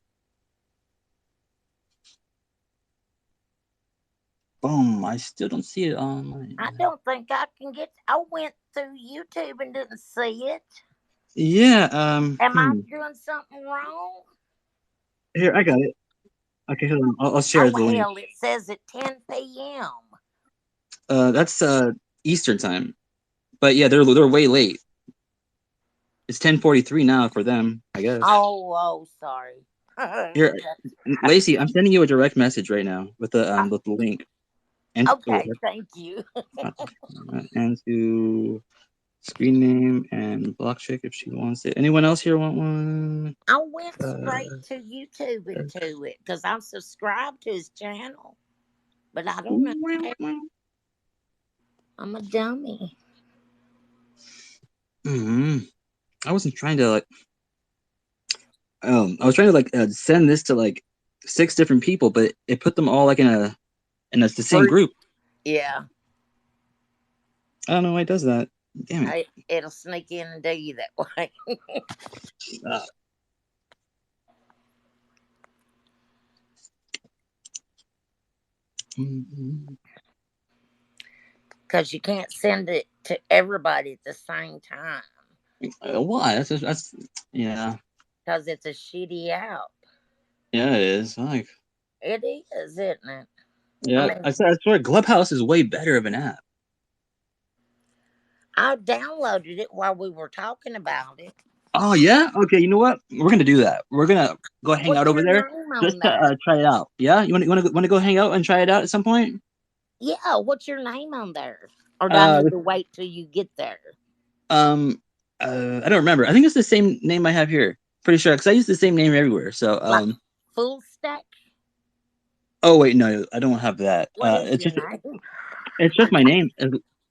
[SPEAKER 1] Boom. I still don't see it online.
[SPEAKER 3] I don't think I can get. I went through YouTube and didn't see it.
[SPEAKER 1] Yeah.
[SPEAKER 3] Am I doing something wrong?
[SPEAKER 1] Here, I got it. Okay, hold on. I'll share the link.
[SPEAKER 3] Hell, it says at 10 p.m.
[SPEAKER 1] That's Eastern time, but yeah, they're way late. It's 10:43 now for them, I guess.
[SPEAKER 3] Oh, sorry.
[SPEAKER 1] Here, Lacey, I'm sending you a direct message right now with the link. And
[SPEAKER 3] okay, thank you.
[SPEAKER 1] and to screen name and block check if she wants it. Anyone else here want one?
[SPEAKER 3] I went straight to YouTube into it because I'm subscribed to his channel, but I don't know. I'm a dummy.
[SPEAKER 1] I wasn't trying to I was trying to send this to 6 different people, but it put them all in the same group.
[SPEAKER 3] Yeah.
[SPEAKER 1] I don't know why it does that. Damn it.
[SPEAKER 3] It'll sneak in and do you that way. Because you can't send it to everybody at the same time.
[SPEAKER 1] Why? That's yeah.
[SPEAKER 3] Because it's a shitty app.
[SPEAKER 1] Yeah, it is.
[SPEAKER 3] It is, isn't it?
[SPEAKER 1] Yeah, I swear Clubhouse is way better of an app.
[SPEAKER 3] I downloaded it while we were talking about it.
[SPEAKER 1] Oh yeah? Okay, you know what? We're gonna do that. We're gonna go hang out over there just to try it out. Yeah, you want to go hang out and try it out at some point?
[SPEAKER 3] Yeah, what's your name on there? Or do I need to wait till you get there?
[SPEAKER 1] I don't remember. I think it's the same name I have here. Pretty sure, because I use the same name everywhere. So
[SPEAKER 3] Full Stack.
[SPEAKER 1] Oh wait, no, I don't have that.
[SPEAKER 3] What is your name?
[SPEAKER 1] It's just my name.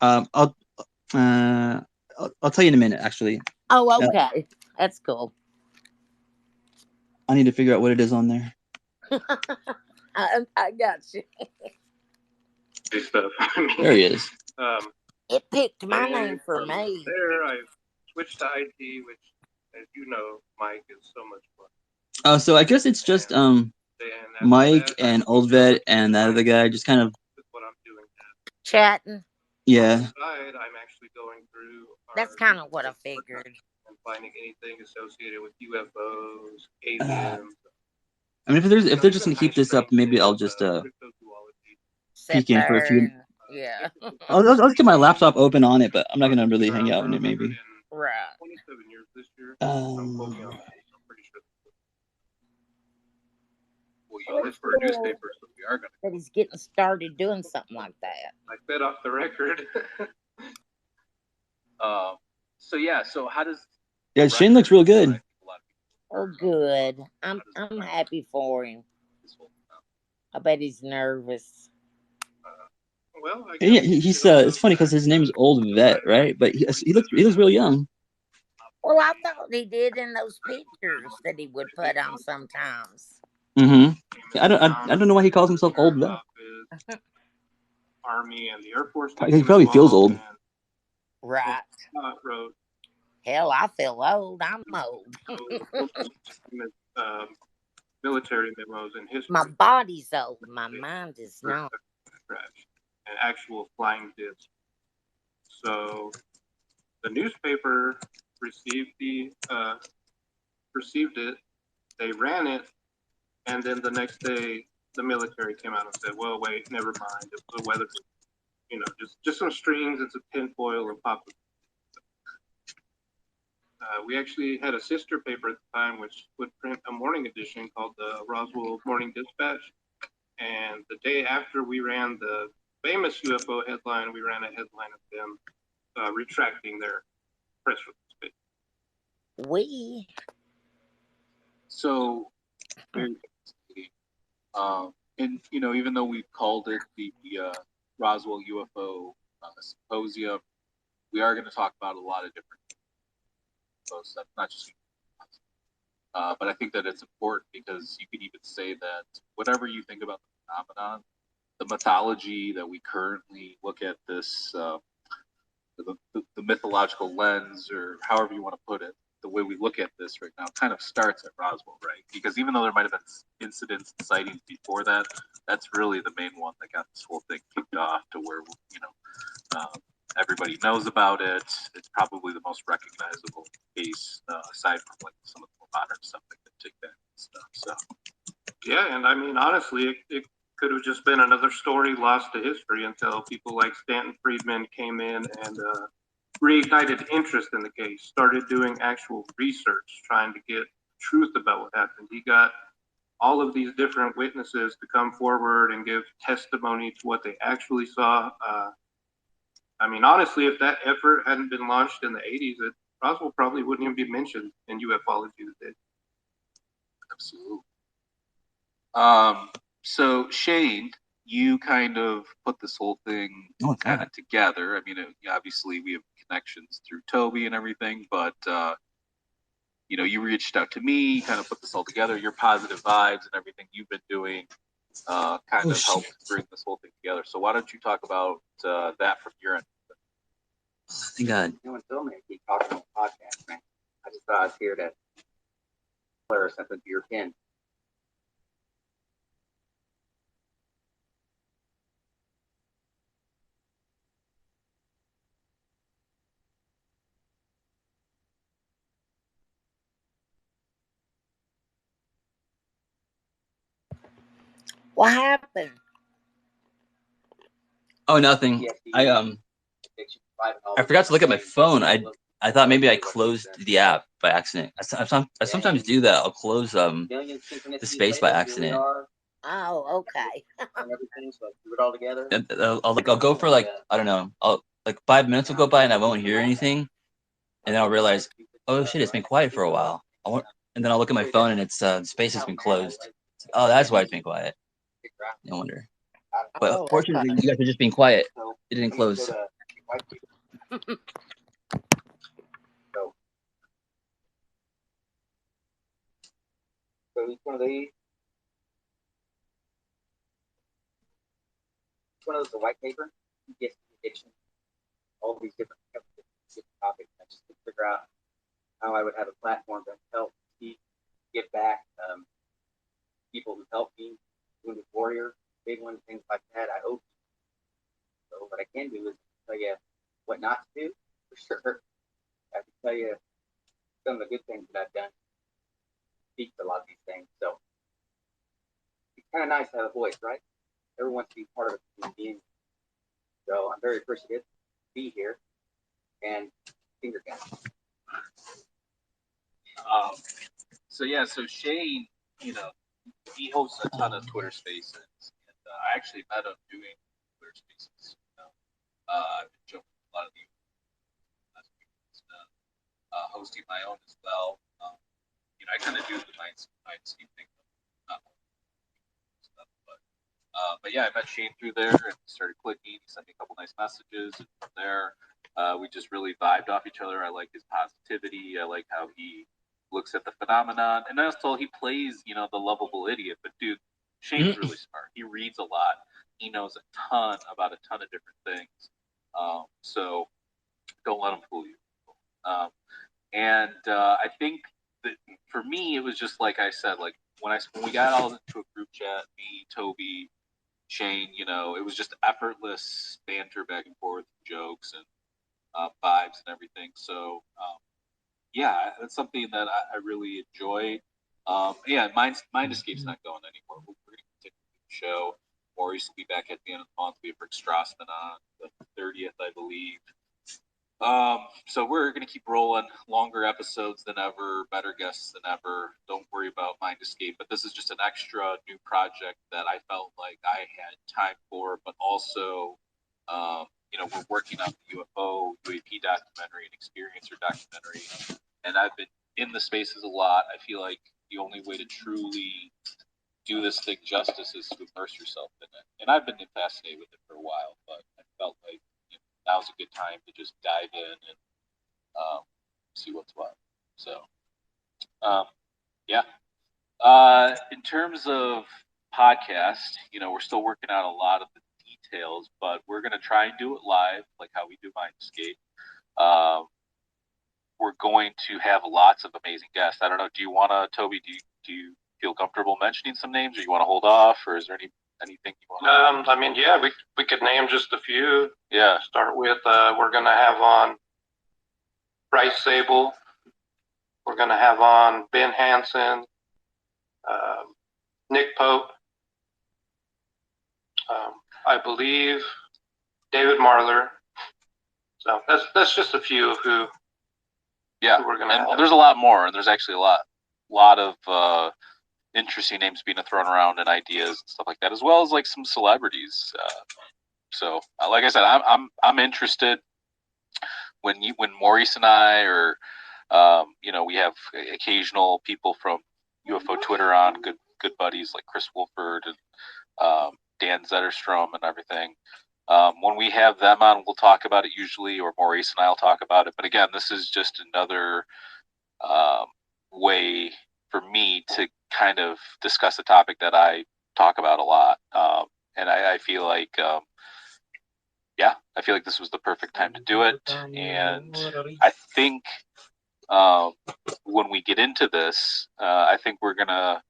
[SPEAKER 1] I'll tell you in a minute. Actually.
[SPEAKER 3] Oh, okay, that's cool.
[SPEAKER 1] I need to figure out what it is on there.
[SPEAKER 3] I got you.
[SPEAKER 22] Stuff.
[SPEAKER 1] There he is.
[SPEAKER 3] It picked my name for me.
[SPEAKER 22] There, I switched to IT, which, as you know, Mike is so much fun.
[SPEAKER 1] Oh, so I guess it's just Mike and Old Vet and that other guy just kind of
[SPEAKER 3] chatting.
[SPEAKER 1] Yeah.
[SPEAKER 22] I'm actually going through.
[SPEAKER 3] That's kind of what I figured.
[SPEAKER 22] And finding anything associated with UFOs, aliens.
[SPEAKER 1] I mean, if they're just gonna keep this up, maybe I'll just peek in for a few.
[SPEAKER 3] Yeah.
[SPEAKER 1] I'll get my laptop open on it, but I'm not gonna really hang out in it. Maybe.
[SPEAKER 3] Right.
[SPEAKER 22] 27 years this year. Well, you live for a newspaper, so we are gonna.
[SPEAKER 3] That he's getting started doing something like that.
[SPEAKER 22] I said off the record. So yeah. So how does?
[SPEAKER 1] Yeah, Shane looks real good.
[SPEAKER 3] Oh, good. I'm happy for him. I bet he's nervous.
[SPEAKER 22] Well,
[SPEAKER 1] yeah, he's it's funny because his name is Old Vet, right? But he looks real young.
[SPEAKER 3] Well, I thought he did in those pictures that he would put on sometimes.
[SPEAKER 1] I don't know why he calls himself Old Vet.
[SPEAKER 22] Army and the Air Force.
[SPEAKER 1] He probably feels old.
[SPEAKER 3] Right.
[SPEAKER 22] Wrote.
[SPEAKER 3] Hell, I feel old. I'm old.
[SPEAKER 22] Military memos and history.
[SPEAKER 3] My body's old. My mind is not.
[SPEAKER 22] And actual flying discs. So the newspaper received it. They ran it, and then the next day the military came out and said, "Well, wait, never mind. It was a weather, just some strings and some tinfoil and pop." We actually had a sister paper at the time, which would print a morning edition called the Roswell Morning Dispatch. And the day after we ran the famous UFO headline, we ran a headline of them retracting their press release.
[SPEAKER 3] We.
[SPEAKER 2] So, very fascinating. And you know, even though we've called it the Roswell UFO Symposium, we are going to talk about a lot of different stuff, not just. But I think that it's important because you could even say that whatever you think about the phenomenon, the mythology that we currently look at this, the mythological lens, or however you want to put it, the way we look at this right now kind of starts at Roswell, right? Because even though there might have been incidents and sightings before that, that's really the main one that got this whole thing kicked off to where, you know, everybody knows about it. It's probably the most recognizable case, aside from like some of the more modern stuff like the Tic Tac and stuff. So,
[SPEAKER 22] yeah, and I mean, honestly, it could have just been another story lost to history until people like Stanton Friedman came in and reignited interest in the case, started doing actual research, trying to get truth about what happened. He got all of these different witnesses to come forward and give testimony to what they actually saw. I mean, honestly, if that effort hadn't been launched in the 80s, Roswell probably wouldn't even be mentioned in ufology today.
[SPEAKER 2] Absolutely. So Shane, you kind of put this whole thing kind of together. I mean, obviously we have connections through Toby and everything, but you know, you reached out to me, kind of put this all together. Your positive vibes and everything you've been doing kind of helped bring this whole thing together. So why don't you talk about that from your end?
[SPEAKER 1] Thank God.
[SPEAKER 11] Doing filming, keep talking on the podcast, man. I just thought I was here to clear something to your kin.
[SPEAKER 3] What happened?
[SPEAKER 1] Oh, nothing. I forgot to look at my phone. I thought maybe I closed the app by accident. I sometimes do that. I'll close the space by accident.
[SPEAKER 3] Oh, okay.
[SPEAKER 11] Everything, so do it all together.
[SPEAKER 1] And I'll go for like, I don't know. I'll like 5 minutes will go by and I won't hear anything, and then I'll realize, oh shit, it's been quiet for a while. And then I'll look at my phone and it's space has been closed. Oh, that's why it's been quiet. No wonder. But fortunately, you guys are just being quiet. It didn't close.
[SPEAKER 11] So each one of these, each one of those is a white paper. You get addiction, all these different topics. I just to figure out how I would have a platform to help give back people who helped me, Wounded Warrior, big one, things like that. I hope. So what I can do is tell you what not to do, for sure. I can tell you some of the good things that I've done. Speak to a lot of these things. So it's kind of nice to have a voice, right? Everyone wants to be part of a community. So I'm very appreciative to be here. And finger gun.
[SPEAKER 2] So Shane, you know, he hosts a ton of Twitter Spaces, and I actually met him doing Twitter Spaces. You know, I've been joking with a lot of the hosting my own as well. You know, I kind of do the night scheme thing, not stuff, but yeah, I met Shane through there and started clicking. He sent me a couple nice messages, and from there, we just really vibed off each other. I like his positivity. I like how he looks at the phenomenon, and also he plays, you know, the lovable idiot. But dude, Shane's really smart. He reads a lot. He knows a ton about a ton of different things. So don't let him fool you. And I think that for me, it was just like I said, like when we got all into a group chat, me, Toby, Shane, you know, it was just effortless banter back and forth, jokes and vibes and everything. So yeah, it's something that I really enjoy. Yeah, Mind Escape's not going anywhere. We're going to continue the show. Maurice will be back at the end of the month. We have Rick Strassman on the 30th, I believe. So we're gonna keep rolling, longer episodes than ever, better guests than ever. Don't worry about Mind Escape, but this is just an extra new project that I felt like I had time for, but also, we're working on the UAP documentary and experiencer documentary, and I've been in the spaces a lot. I feel like the only way to truly do this thing justice is to immerse yourself in it, and I've been fascinated with it for a while, but I felt like now's a good time to just dive in and see what's what. So, yeah. In terms of podcast, we're still working out a lot of the details, but we're going to try and do it live, like how we do Mindscape. We're going to have lots of amazing guests. I don't know. Do you want to, Toby? Do you feel comfortable mentioning some names, or you want to hold off, or is there anything you want?
[SPEAKER 22] I mean, yeah, we could name just a few.
[SPEAKER 2] Yeah.
[SPEAKER 22] Start with we're gonna have on Bryce Sable. We're gonna have on Ben Hansen, Nick Pope. I believe David Marler. So that's just a few of who.
[SPEAKER 2] Yeah,
[SPEAKER 22] who we're gonna have.
[SPEAKER 2] there's a lot more, and there's actually a lot of interesting names being thrown around and ideas and stuff like that, as well as like some celebrities. So, like I said, I'm interested when Maurice and I, or we have occasional people from UFO Twitter on, good buddies like Chris Wolford and Dan Zetterstrom and everything. When we have them on, we'll talk about it usually, or Maurice and I'll talk about it. But again, this is just another way for me to kind of discuss a topic that I talk about a lot. And I feel like, I feel like this was the perfect time to do it. And I think when we get into this, I think we're going to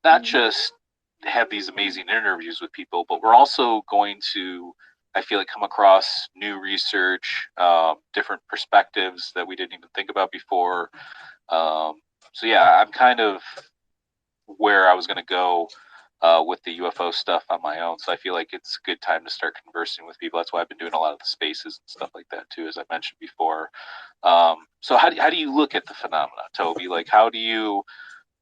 [SPEAKER 2] not just have these amazing interviews with people, but we're also going to, I feel like, come across new research, different perspectives that we didn't even think about before. So yeah, I'm kind of where I was going to go with the UFO stuff on my own. So I feel like it's a good time to start conversing with people. That's why I've been doing a lot of the spaces and stuff like that too, as I mentioned before. So how do you look at the phenomena, Toby? Like,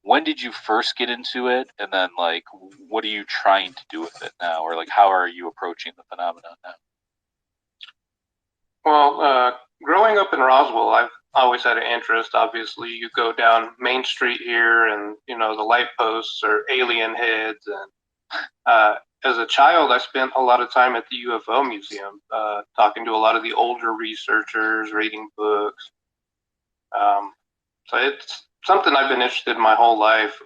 [SPEAKER 2] when did you first get into it, and then like what are you trying to do with it now, or like how are you approaching the phenomenon now?
[SPEAKER 22] Well, growing up in Roswell, I've always had an interest. Obviously, you go down Main Street here, and the light posts are alien heads. And as a child, I spent a lot of time at the UFO Museum, talking to a lot of the older researchers, reading books. So it's something I've been interested in my whole life.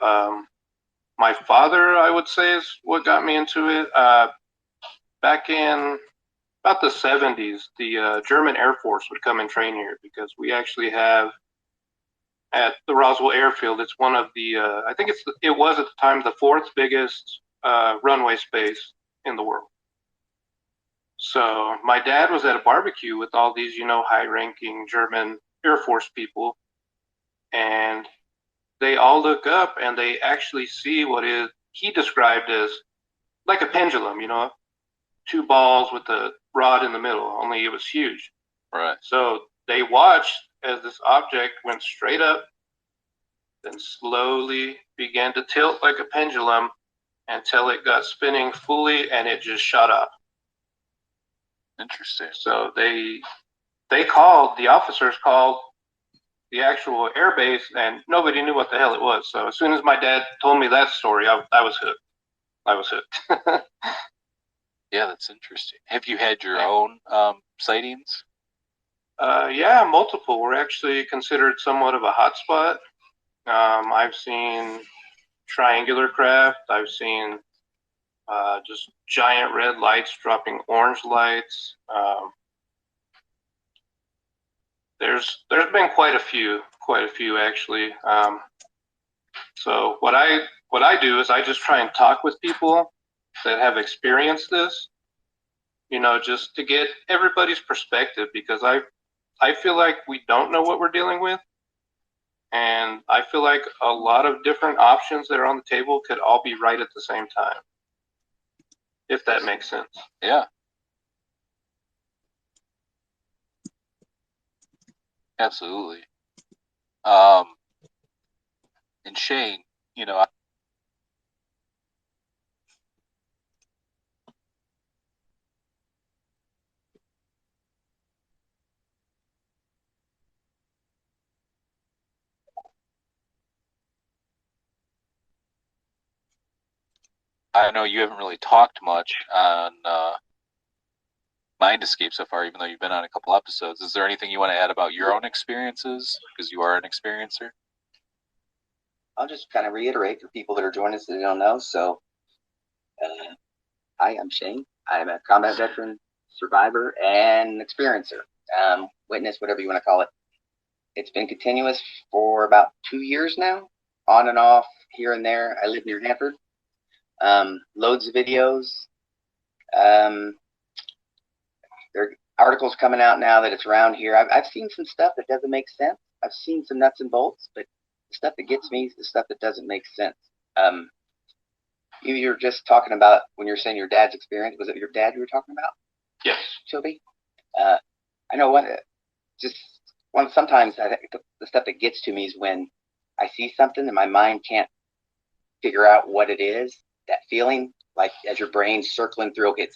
[SPEAKER 22] My father, I would say, is what got me into it. Back in about the 70s, the German Air Force would come and train here, because we actually have at the Roswell Airfield, it's one of the, I think it was at the time the fourth biggest runway space in the world. So my dad was at a barbecue with all these, high-ranking German Air Force people, and they all look up and they actually see what he described as like a pendulum, two balls with a rod in the middle, only it was huge.
[SPEAKER 2] Right.
[SPEAKER 22] So they watched as this object went straight up, then slowly began to tilt like a pendulum until it got spinning fully, and it just shot up.
[SPEAKER 2] Interesting.
[SPEAKER 22] So the officers called the actual air base, and nobody knew what the hell it was. So as soon as my dad told me that story, I was hooked. I was hooked.
[SPEAKER 2] Yeah, that's interesting. Have you had your own sightings?
[SPEAKER 22] Yeah, multiple. We're actually considered somewhat of a hotspot. I've seen triangular craft. I've seen just giant red lights dropping orange lights. There's been quite a few actually. So what I do is I just try and talk with people that have experienced this, just to get everybody's perspective, because I feel like we don't know what we're dealing with, and I feel like a lot of different options that are on the table could all be right at the same time, if that makes sense.
[SPEAKER 2] Yeah. Absolutely. And Shane, you know, I know you haven't really talked much on Mind Escape so far, even though you've been on a couple episodes. Is there anything you want to add about your own experiences? Because you are an experiencer.
[SPEAKER 11] I'll just kind of reiterate for people that are joining us that don't know. So, hi, I'm Shane. I'm a combat veteran, survivor, and experiencer. Witness, whatever you want to call it. It's been continuous for about 2 years now, on and off, here and there. I live near Hanford. Loads of videos. There are articles coming out now that it's around here. I've seen some stuff that doesn't make sense. I've seen some nuts and bolts, but the stuff that gets me is the stuff that doesn't make sense. You were just talking about when you were saying your dad's experience. Was it your dad you were talking about?
[SPEAKER 2] Yes.
[SPEAKER 11] Toby? I know sometimes I think the stuff that gets to me is when I see something and my mind can't figure out what it is. That feeling, like as your brain's circling through, okay, it's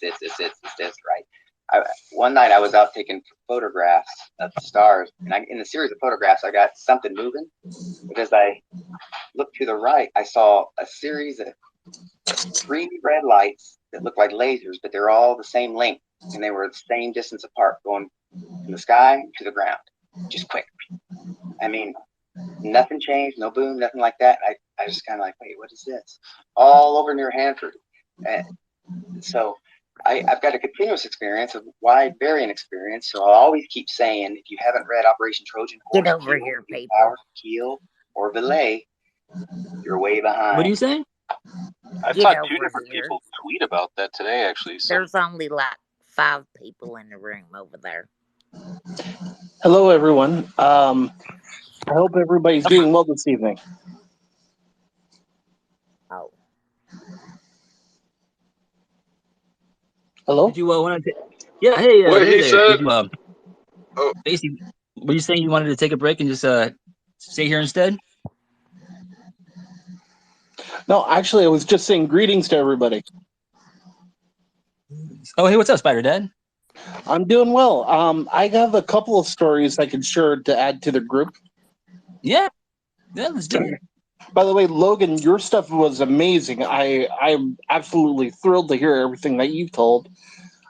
[SPEAKER 11] this, right? One night I was out taking photographs of the stars, and in the series of photographs, I got something moving. But as I looked to the right, I saw a series of 3 red lights that looked like lasers, but they're all the same length, and they were the same distance apart, going from the sky to the ground, just quick. I mean, nothing changed, no boom, nothing like that. I was just kind of like, wait, what is this? All over near Hanford. And so I've got a continuous experience, a wide varying experience. So I'll always keep saying, if you haven't read Operation Trojan Horse,
[SPEAKER 3] Get over here, people.
[SPEAKER 11] Keel, or Belay, you're way behind.
[SPEAKER 1] What are you saying?
[SPEAKER 2] I
[SPEAKER 3] Get
[SPEAKER 2] saw 2
[SPEAKER 3] over
[SPEAKER 2] different
[SPEAKER 3] here.
[SPEAKER 2] people tweet about that today, actually. So
[SPEAKER 3] There's only like 5 people in the room over there.
[SPEAKER 16] Hello, everyone. I hope everybody's doing well this evening.
[SPEAKER 3] Oh.
[SPEAKER 16] Hello?
[SPEAKER 1] Did you want to? Yeah. Hey.
[SPEAKER 18] What
[SPEAKER 1] Hey
[SPEAKER 18] he
[SPEAKER 1] there.
[SPEAKER 18] said?
[SPEAKER 1] Did you basically? Were you saying you wanted to take a break and just stay here instead?
[SPEAKER 16] No, actually, I was just saying greetings to everybody.
[SPEAKER 1] Oh, hey, what's up, Spider Dad?
[SPEAKER 16] I'm doing well. I have a couple of stories I could share to add to the group.
[SPEAKER 1] Yeah, let's do it.
[SPEAKER 16] By the way, Logan, your stuff was amazing. I'm absolutely thrilled to hear everything that you've told.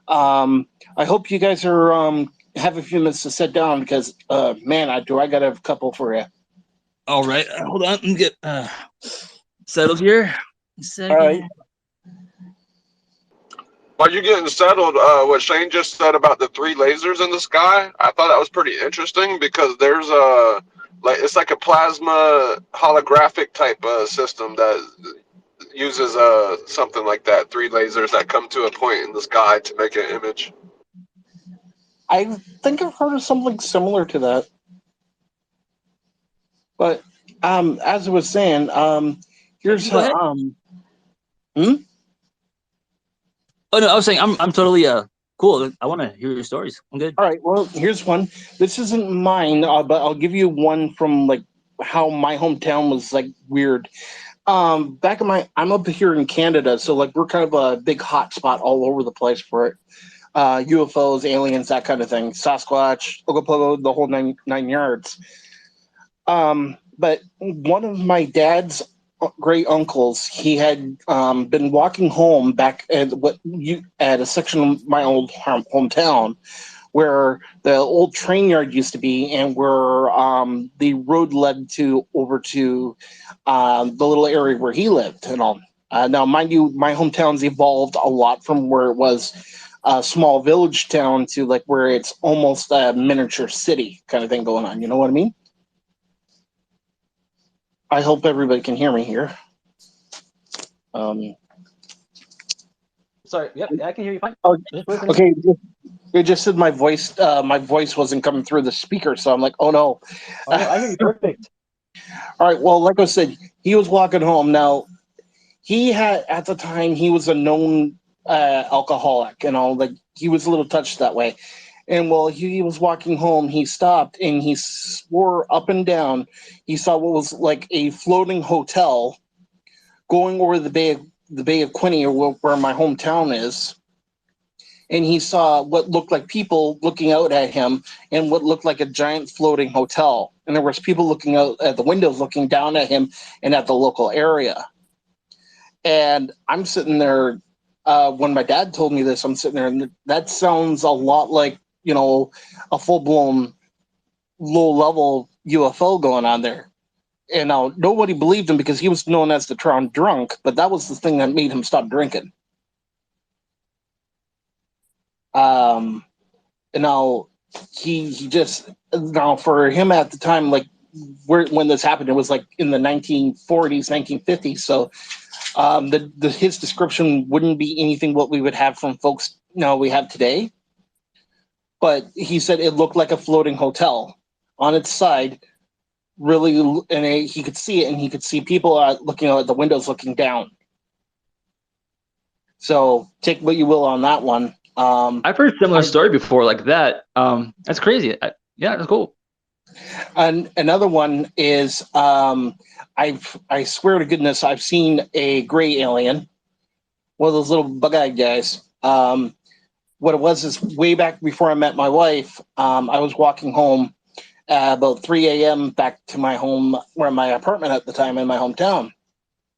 [SPEAKER 16] I hope you guys are have a few minutes to sit down because, man, I got a couple for you.
[SPEAKER 1] All right, hold on. Let me get settled here.
[SPEAKER 16] All right.
[SPEAKER 18] While you're getting settled, what Shane just said about the 3 lasers in the sky, I thought that was pretty interesting because there's it's like a plasma holographic type system that uses something like that, 3 lasers that come to a point in the sky to make an image.
[SPEAKER 16] I think I've heard of something similar to that. But as I was saying, here's
[SPEAKER 1] Go ahead. Oh no, I was saying I'm totally cool. I want to hear your stories. I'm good.
[SPEAKER 16] All right. Well, here's one. This isn't mine, but I'll give you one from like how my hometown was like weird. I'm up here in Canada, so like we're kind of a big hot spot all over the place for it. UFOs, aliens, that kind of thing. Sasquatch, Ogopogo, the whole nine yards. But one of my dad's great uncles, he had been walking home back at a section of my old hometown where the old train yard used to be, and where the road led over to the little area where he lived and all. Now, mind you, my hometown's evolved a lot from where it was a small village town to like where it's almost a miniature city kind of thing going on. You know what I mean? I hope everybody can hear me here.
[SPEAKER 1] Sorry. Yep, I can hear you fine.
[SPEAKER 16] Okay. It just said my voice wasn't coming through the speaker, so I'm like, oh no.
[SPEAKER 1] Oh, no, I hear you perfect.
[SPEAKER 16] All right. Well, like I said, he was walking home. Now, at the time he was a known alcoholic, like he was a little touched that way, And while he was walking home, he stopped and he swore up and down he saw what was like a floating hotel going over the Bay of Quinte, or where my hometown is. And he saw what looked like people looking out at him, and what looked like a giant floating hotel. And there was people looking out at the windows, looking down at him and at the local area. And I'm sitting there, when my dad told me this, I'm sitting there, and that sounds a lot like, a full-blown low-level UFO going on there. And now nobody believed him because he was known as the Tron drunk, but that was the thing that made him stop drinking. And now he just, now for him at the time, like when this happened, it was like in the 1940s, 1950s. So his description wouldn't be anything what we would have from folks we have today. But he said it looked like a floating hotel on its side, really, and he could see it, and he could see people looking out at the windows, looking down. So take what you will on that one.
[SPEAKER 4] I've heard a similar story before, like that. That's crazy. Yeah, that's cool.
[SPEAKER 16] And another one is, I swear to goodness, I've seen a gray alien, one of those little bug-eyed guys. What it was is, way back before I met my wife, I was walking home about 3 a.m. back to my home, where my apartment at the time in my hometown.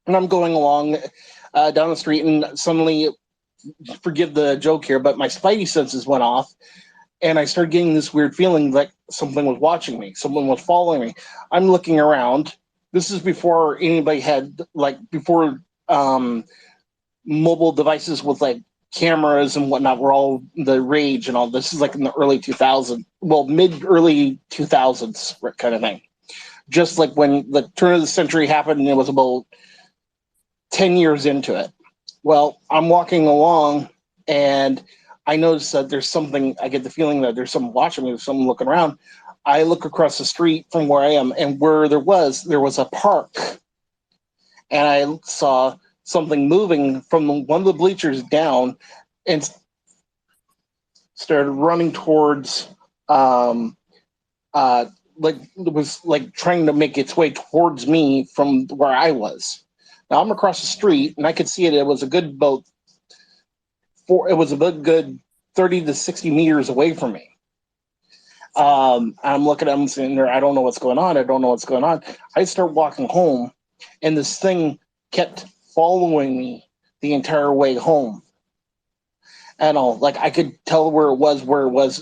[SPEAKER 16] And I'm going along down the street, and suddenly, forgive the joke here, but my spidey senses went off, and I started getting this weird feeling like something was watching me, someone was following me. I'm looking around. This is before anybody had, before mobile devices with cameras and whatnot were all the rage and all. This is like in the early 2000s, well, mid-early 2000s kind of thing. Just like when the turn of the century happened, and it was about 10 years into it. Well, I'm walking along, and I notice that there's something, I get the feeling that there's someone watching me, there's someone looking around. I look across the street from where I am, and where there was a park. And I saw something moving from one of the bleachers down, and started running towards, it was like trying to make its way towards me from where I was. Now I'm across the street, and I could see it. It was a good good 30 to 60 meters away from me. I'm looking at him, sitting there. I don't know what's going on. I start walking home, and this thing kept following me the entire way home. And I could tell where it was.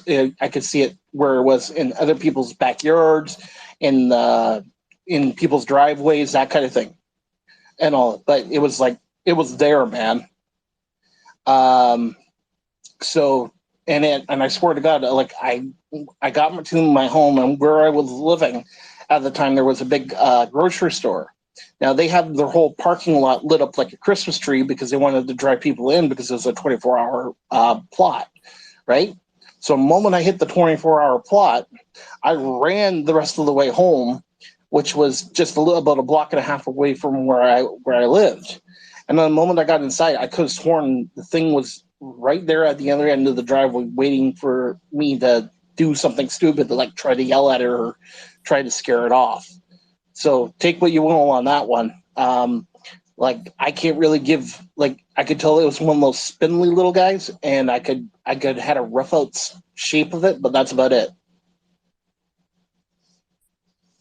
[SPEAKER 16] I could see it where it was in other people's backyards, in people's driveways, that kind of thing. And but it was it was there, man. So, and I swear to God, I got to my home, and where I was living at the time, there was a big grocery store. Now they had their whole parking lot lit up like a Christmas tree because they wanted to drive people in, because it was a 24-hour plot, right? So the moment I hit the 24-hour plot, I ran the rest of the way home, which was just about a block and a half away from where I lived. And the moment I got inside, I could have sworn the thing was right there at the other end of the driveway, waiting for me to do something stupid, to try to yell at her or try to scare it off. So take what you will on that one. I can't really give, I could tell it was one of those spindly little guys, and I could had a rough out shape of it, but that's about it.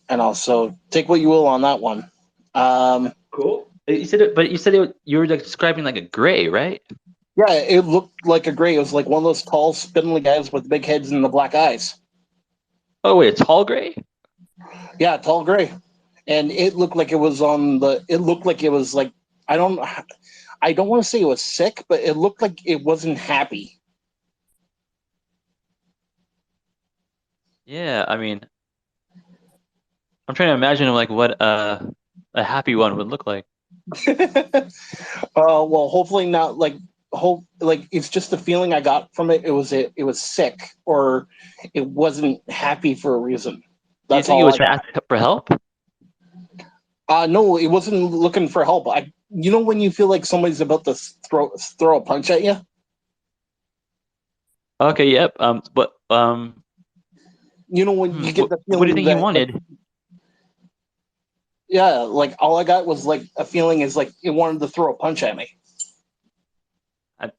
[SPEAKER 16] And also take what you will on that one.
[SPEAKER 4] Cool. You said you were describing like a gray, right?
[SPEAKER 16] Yeah, it looked like a gray. It was like one of those tall, spindly guys with big heads and the black eyes.
[SPEAKER 4] Oh wait, a tall gray?
[SPEAKER 16] Yeah, tall gray. And it looked like it was I don't want to say it was sick, but it looked like it wasn't happy.
[SPEAKER 4] Yeah, I mean, I'm trying to imagine what a happy one would look like.
[SPEAKER 16] Well, hopefully not. It's just the feeling I got from it. It was sick, or it wasn't happy for a reason.
[SPEAKER 4] Do you think it was trying to ask for help?
[SPEAKER 16] No, it wasn't looking for help. When you feel like somebody's about to throw a punch at you?
[SPEAKER 4] Okay, yep. But Um,
[SPEAKER 16] You know, when you get the
[SPEAKER 4] what do you
[SPEAKER 16] feeling
[SPEAKER 4] think he
[SPEAKER 16] that, like,
[SPEAKER 4] wanted?
[SPEAKER 16] yeah, like all I got was like a feeling is like it wanted to throw a punch at me.
[SPEAKER 4] I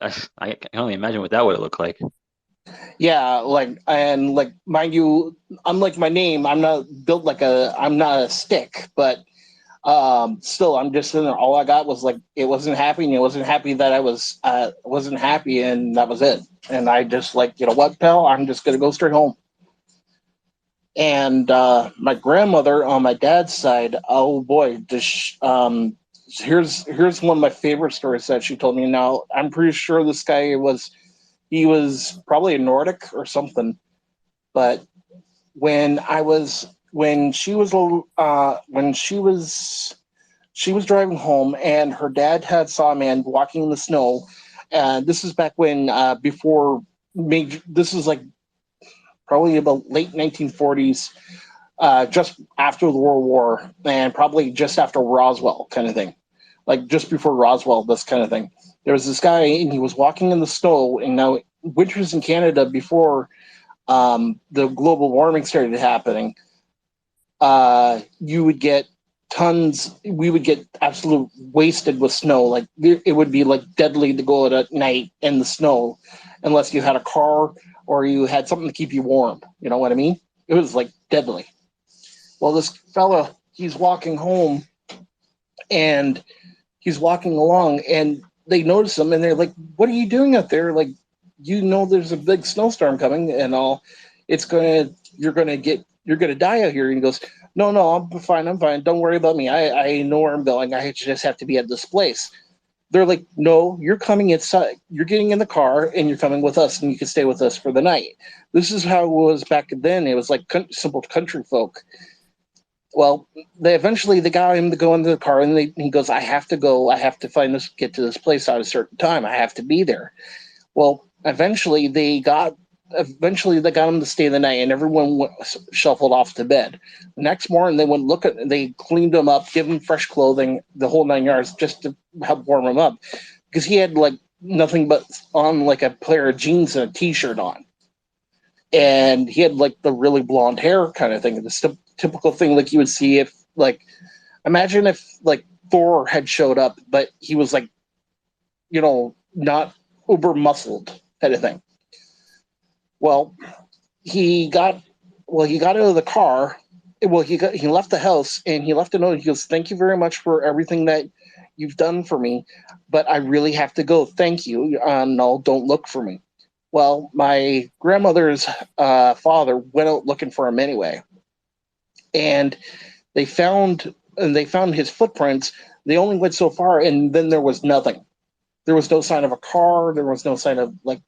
[SPEAKER 4] can only imagine what that would have looked like.
[SPEAKER 16] Yeah, like, and like, mind you, unlike my name, I'm not a stick, but still, I'm just in there. All I got was like, it wasn't happy, and it wasn't happy that I wasn't happy, and that was it. And I just like, you know what, pal, I'm just gonna go straight home. And my grandmother on my dad's side, oh boy, here's one of my favorite stories that she told me. Now, I'm pretty sure this guy he was probably a Nordic or something, but when she was driving home, and her dad had saw a man walking in the snow. This is back when before major. This is like probably about late 1940s, just after the World War, and probably just after Roswell, kind of thing, like just before Roswell, this kind of thing. There was this guy, and he was walking in the snow. And now winters in Canada before the global warming started happening, you would get we would get absolute wasted with snow. Like it would be like deadly to go out at night in the snow unless you had a car or you had something to keep you warm. You know what I mean? It was like deadly. Well, this fella, he's walking home, and he's walking along, and they notice him, and they're like, "What are you doing out there? Like, you know, there's a big snowstorm coming, and all. You're gonna die out here." And he goes, "No, no, I'm fine. I'm fine. Don't worry about me. I know where I'm going. I just have to be at this place." They're like, "No, you're coming inside. You're getting in the car, and you're coming with us, and you can stay with us for the night." This is how it was back then. It was like simple country folk. Well, they got him to go into the car, and he goes, "I have to go. I have to get to this place at a certain time. I have to be there." Well, eventually they got him to stay the night, and everyone shuffled off to bed. The next morning, they cleaned him up, give him fresh clothing, the whole 9 yards, just to help warm him up, because he had like nothing but on like a pair of jeans and a t-shirt on, and he had like the really blonde hair kind of thing, the typical thing like you would see if like, imagine if like Thor had showed up, but he was like, you know, not uber muscled kind of thing. Well, he got he got out of the car. Well, he left the house, and he left a note. He goes, "Thank you very much for everything that you've done for me, but I really have to go. Thank you. No, don't look for me." Well, my grandmother's father went out looking for him anyway, and they found his footprints. They only went so far, and then there was nothing. There was no sign of a car. There was no sign of like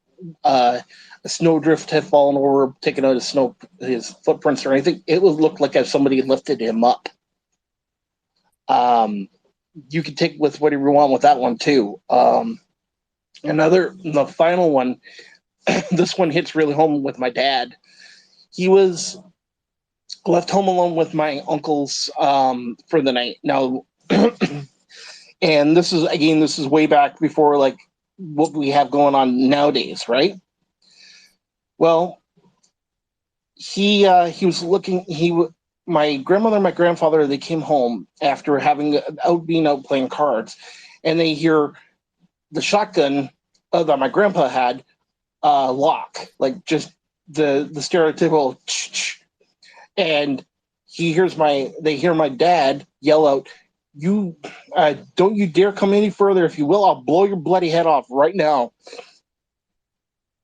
[SPEAKER 16] a snowdrift had fallen over, taken out his footprints or anything. It would look like if somebody lifted him up. You can take with whatever you want with that one too. The final one, this one hits really home with my dad. He was left home alone with my uncles for the night. Now, and this is way back before like what we have going on nowadays, right? Well, he was looking. My grandmother and my grandfather, they came home after being out playing cards, and they hear the shotgun that my grandpa had lock, like just the stereotypical and they hear my dad yell out, "You don't you dare come any further. If you will, I'll blow your bloody head off right now."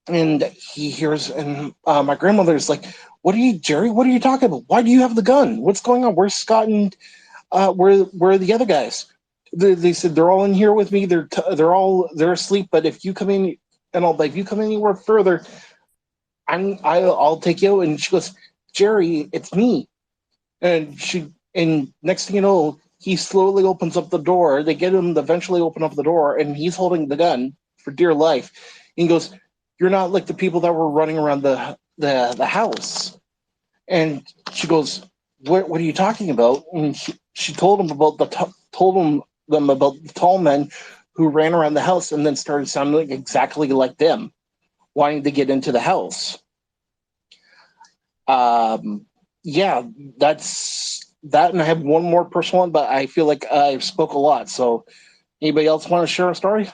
[SPEAKER 16] And he hears, and my grandmother's like, "What are you, Jerry? What are you talking about? Why do you have the gun? What's going on? Where's Scott and where are the other guys?" They said they're all in here with me. They're asleep. But if you come in, if you come anywhere further, I'll take you. And she goes, "Jerry, it's me." And next thing you know, he slowly opens up the door. They get him to eventually open up the door, and he's holding the gun for dear life. And he goes, "You're not like the people that were running around the house." And she goes, What are you talking about?" And she told him about them about the tall men who ran around the house and then started sounding exactly like them, wanting to get into the house. Yeah, that's that. And I have one more personal one, but I feel like I spoke a lot. So, anybody else want to share a story?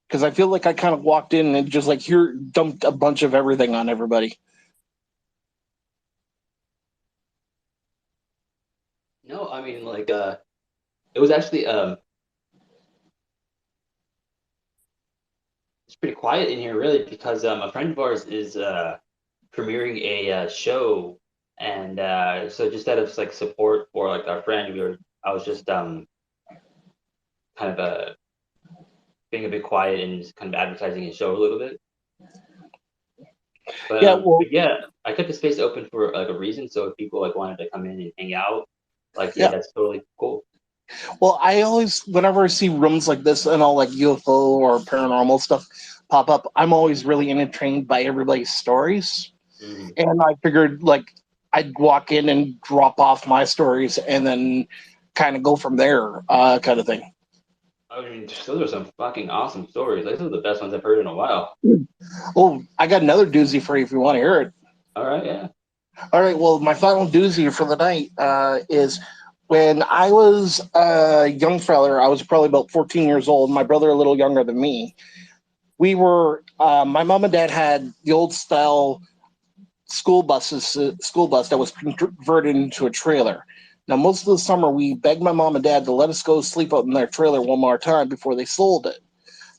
[SPEAKER 16] Because I feel like I kind of walked in and just like here dumped a bunch of everything on everybody.
[SPEAKER 4] No, I mean like it was actually it's pretty quiet in here really because a friend of ours is premiering a show, and so just out of like support for like our friend, I was just kind of being a bit quiet and just kind of advertising his show a little bit.
[SPEAKER 16] Yeah, well,
[SPEAKER 4] But yeah, I kept the space open for like a reason. So if people like wanted to come in and hang out, like yeah,
[SPEAKER 16] yeah.
[SPEAKER 4] that's totally cool.
[SPEAKER 16] Well, I always, whenever I see rooms like this and all like UFO or paranormal stuff pop up, I'm always really entertained by everybody's stories.
[SPEAKER 4] Mhm.
[SPEAKER 16] And I figured like I'd walk in and drop off my stories and then kind of go from there, kind of thing.
[SPEAKER 4] I mean, those are some fucking awesome stories. Like, those are the best ones I've heard in a while.
[SPEAKER 16] Oh, I got another doozy for you if you want to hear it.
[SPEAKER 4] All right, yeah.
[SPEAKER 16] All right, well, my final doozy for the night is when I was a young fella, I was probably about 14 years old, my brother a little younger than me. We were, my mom and dad had the old style school bus that was converted into a trailer. Now, most of the summer, we begged my mom and dad to let us go sleep out in their trailer one more time before they sold it,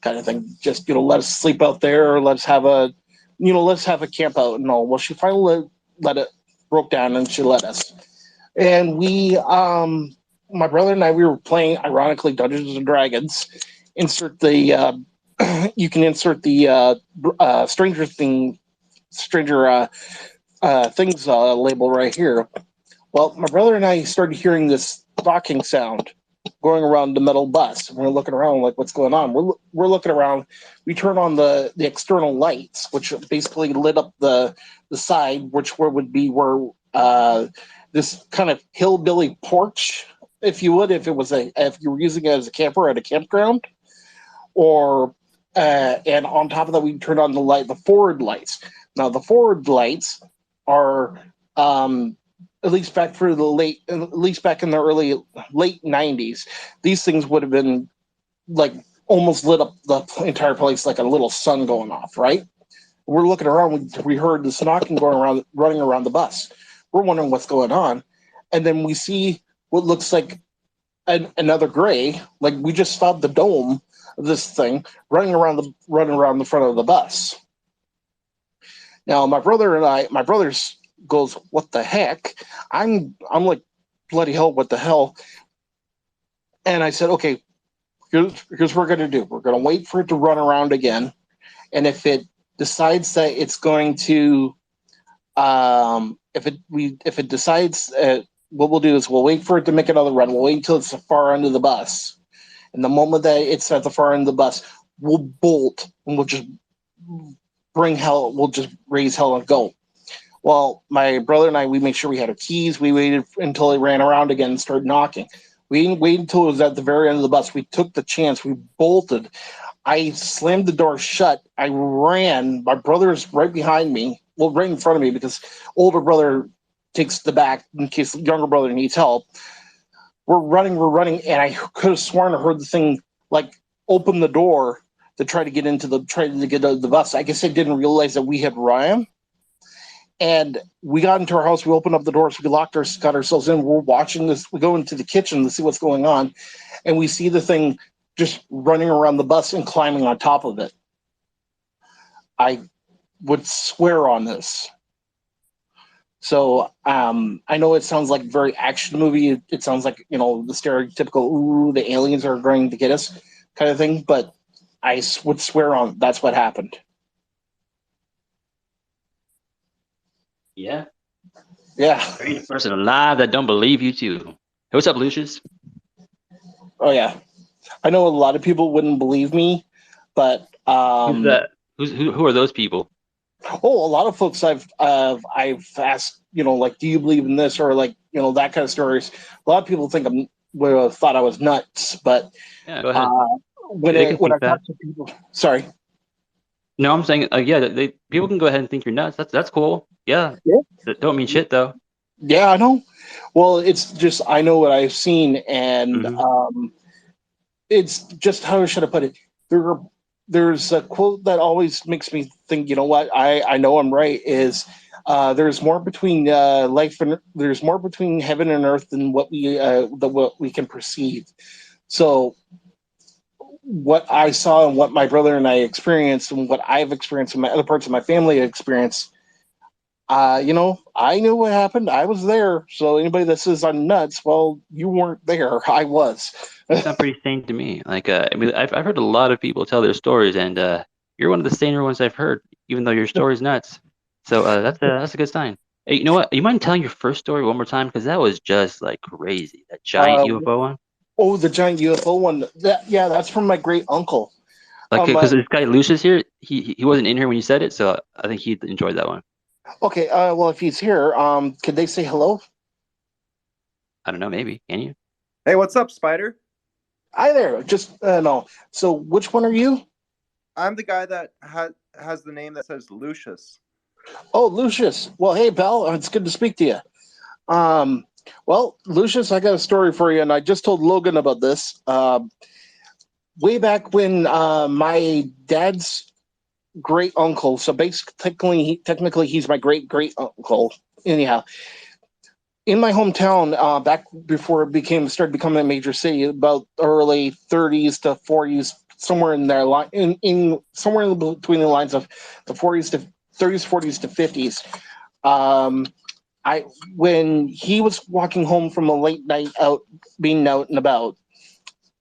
[SPEAKER 16] kind of thing. Just let us sleep out there, or let's have a, let's have a camp out and all. Well, she finally let it broke down, and she let us. And my brother and I, we were playing, ironically, Dungeons and Dragons. Insert the, you can insert the Stranger Things label right here. Well, my brother and I started hearing this knocking sound going around the metal bus. We're looking around like, what's going on? We're looking around. We turn on the external lights, which basically lit up the side, which would be where this kind of hillbilly porch, if you would, if you were using it as a camper at a campground, or and on top of that, we turned on the forward lights. Now the forward lights are at least back in the early late 90s, these things would have been like almost lit up the entire place like a little sun going off, right? We're looking around, we heard this knocking running around the bus. We're wondering what's going on, and then we see what looks like another gray, like we just saw the dome of this thing running around the front of the bus. Now my brother goes, "What the heck?" I'm like, "Bloody hell, what the hell?" And I said, "Okay, here's what we're gonna do. We're gonna wait for it to run around again, and if it decides that it's going to, if it decides, what we'll do is we'll wait for it to make another run. We'll wait until it's the far end of the bus, and the moment that it's at the far end of the bus, we'll bolt and we'll just bring hell. We'll just raise hell and go." Well, my brother and I, we made sure we had our keys. We waited until it ran around again and started knocking. We didn't wait until it was at the very end of the bus. We took the chance. We bolted. I slammed the door shut. I ran. My brother's right behind me. Well, right in front of me because older brother takes the back in case younger brother needs help. We're running, and I could have sworn I heard the thing like open the door to try to get into the bus. I guess I didn't realize that we had run. And we got into our house. We opened up the doors. We got ourselves in. We're watching this. We go into the kitchen to see what's going on, and we see the thing just running around the bus and climbing on top of it. I would swear on this. So I know it sounds like a very action movie. It sounds like the stereotypical "ooh, the aliens are going to get us" kind of thing. But I would swear on that's what happened.
[SPEAKER 4] Yeah.
[SPEAKER 16] Yeah.
[SPEAKER 4] Great person alive that don't believe you too. Hey, what's up, Lucius?
[SPEAKER 16] Oh yeah, I know a lot of people wouldn't believe me, but
[SPEAKER 4] Who's that? Who are those people?
[SPEAKER 16] Oh, a lot of folks I've asked, like, do you believe in this, or like, that kind of stories. A lot of people think would have thought I was nuts, but
[SPEAKER 4] yeah, go ahead.
[SPEAKER 16] when I talk to people, sorry.
[SPEAKER 4] No, I'm saying, yeah, people can go ahead and think you're nuts. That's cool. Yeah,
[SPEAKER 16] Yeah.
[SPEAKER 4] that don't mean shit though.
[SPEAKER 16] Yeah, I know. Well, it's just I know what I've seen, and
[SPEAKER 4] Mhm.
[SPEAKER 16] it's just how should I put it? There, there's a quote that always makes me think. You know what? I know I'm right. Is there's more between life and there's more between heaven and earth than what we can perceive. So what I saw and what my brother and I experienced and what I've experienced and my other parts of my family experienced, I knew what happened. I was there. So anybody that says I'm nuts, well, you weren't there. I was.
[SPEAKER 4] You sound pretty sane to me. Like, I mean, I've heard a lot of people tell their stories, and you're one of the saner ones I've heard, even though your story's nuts. So that's a good sign. Hey, you know what? You mind telling your first story one more time? Because that was just like crazy. That giant
[SPEAKER 16] Uh,
[SPEAKER 4] UFO one.
[SPEAKER 16] oh, the giant UFO one. Yeah, that's from my great uncle.
[SPEAKER 4] Like, because
[SPEAKER 16] But
[SPEAKER 4] this guy Lucius here, he wasn't in here when you said it, so I think he enjoyed that one.
[SPEAKER 16] okay. Well, if he's here, could they say hello?
[SPEAKER 4] I don't know, maybe. Can you?
[SPEAKER 10] Hey, what's up, Spider?
[SPEAKER 16] Hi there. Just no. So, which one are you?
[SPEAKER 10] I'm the guy that has the name that says Lucius.
[SPEAKER 16] Oh, Lucius. Well, hey, pal. It's good to speak to you. Um, well, Lucius, I got a story for you, and I just told Logan about this. Way back when my dad's great uncle, so basically, technically, he's my great great uncle. Anyhow, in my hometown, back before it started becoming a major city, about early 30s to 40s, somewhere in there, in somewhere in between the lines of the 40s to 30s, 40s to 50s. Um, I when he was walking home from a late night out, being out and about,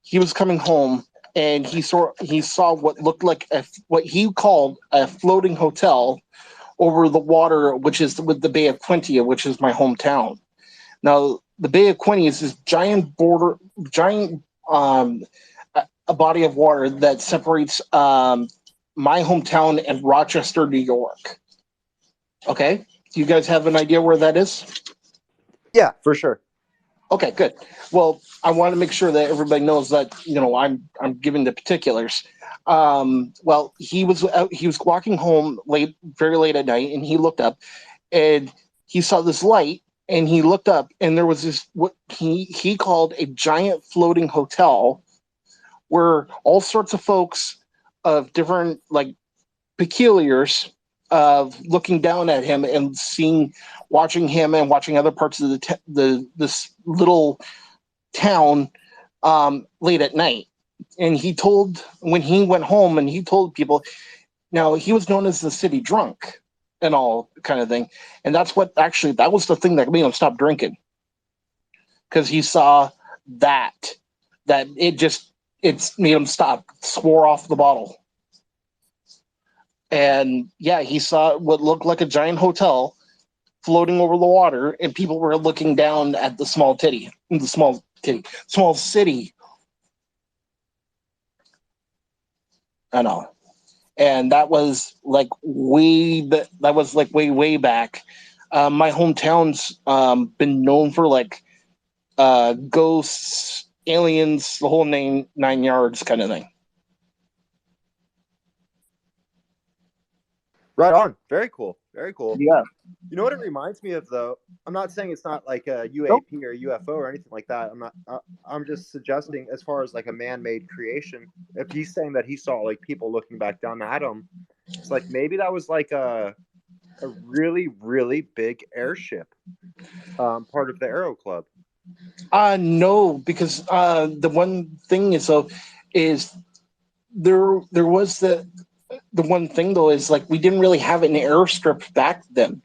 [SPEAKER 16] he was coming home and he saw what looked like what he called a floating hotel over the water, which is with the Bay of Quintia, which is my hometown. Now, the Bay of Quincy is this giant a body of water that separates my hometown and Rochester, New York. Okay, do you guys have an idea where that is?
[SPEAKER 10] Yeah, for sure.
[SPEAKER 16] Okay, good. Well, I want to make sure that everybody knows that I'm giving the particulars. Well, he was walking home late, very late at night, and he looked up and he saw this light and he looked up and there was this what he called a giant floating hotel where all sorts of folks of different like peculiars of looking down at him and watching him and watching other parts of this little town late at night. And when he went home and he told people, now he was known as the city drunk and all kind of thing. And that was the thing that made him stop drinking. Because he saw that it made him stop, swore off the bottle. And yeah, he saw what looked like a giant hotel floating over the water, and people were looking down at the small city. I know. And that was like way back. My hometown's been known for like ghosts, aliens, the whole nine yards kind of thing.
[SPEAKER 10] Right on. Very cool. Very cool.
[SPEAKER 16] Yeah.
[SPEAKER 10] You know what it reminds me of, though? I'm not saying it's not like a
[SPEAKER 16] Nope.
[SPEAKER 10] UAP or UFO or anything like that. I'm just suggesting, as far as like a man-made creation, if he's saying that he saw like people looking back down at him, it's like maybe that was like a really, really big airship, part of the Aero Club.
[SPEAKER 16] No, because the one thing is there was the one thing though is like we didn't really have an airstrip back then,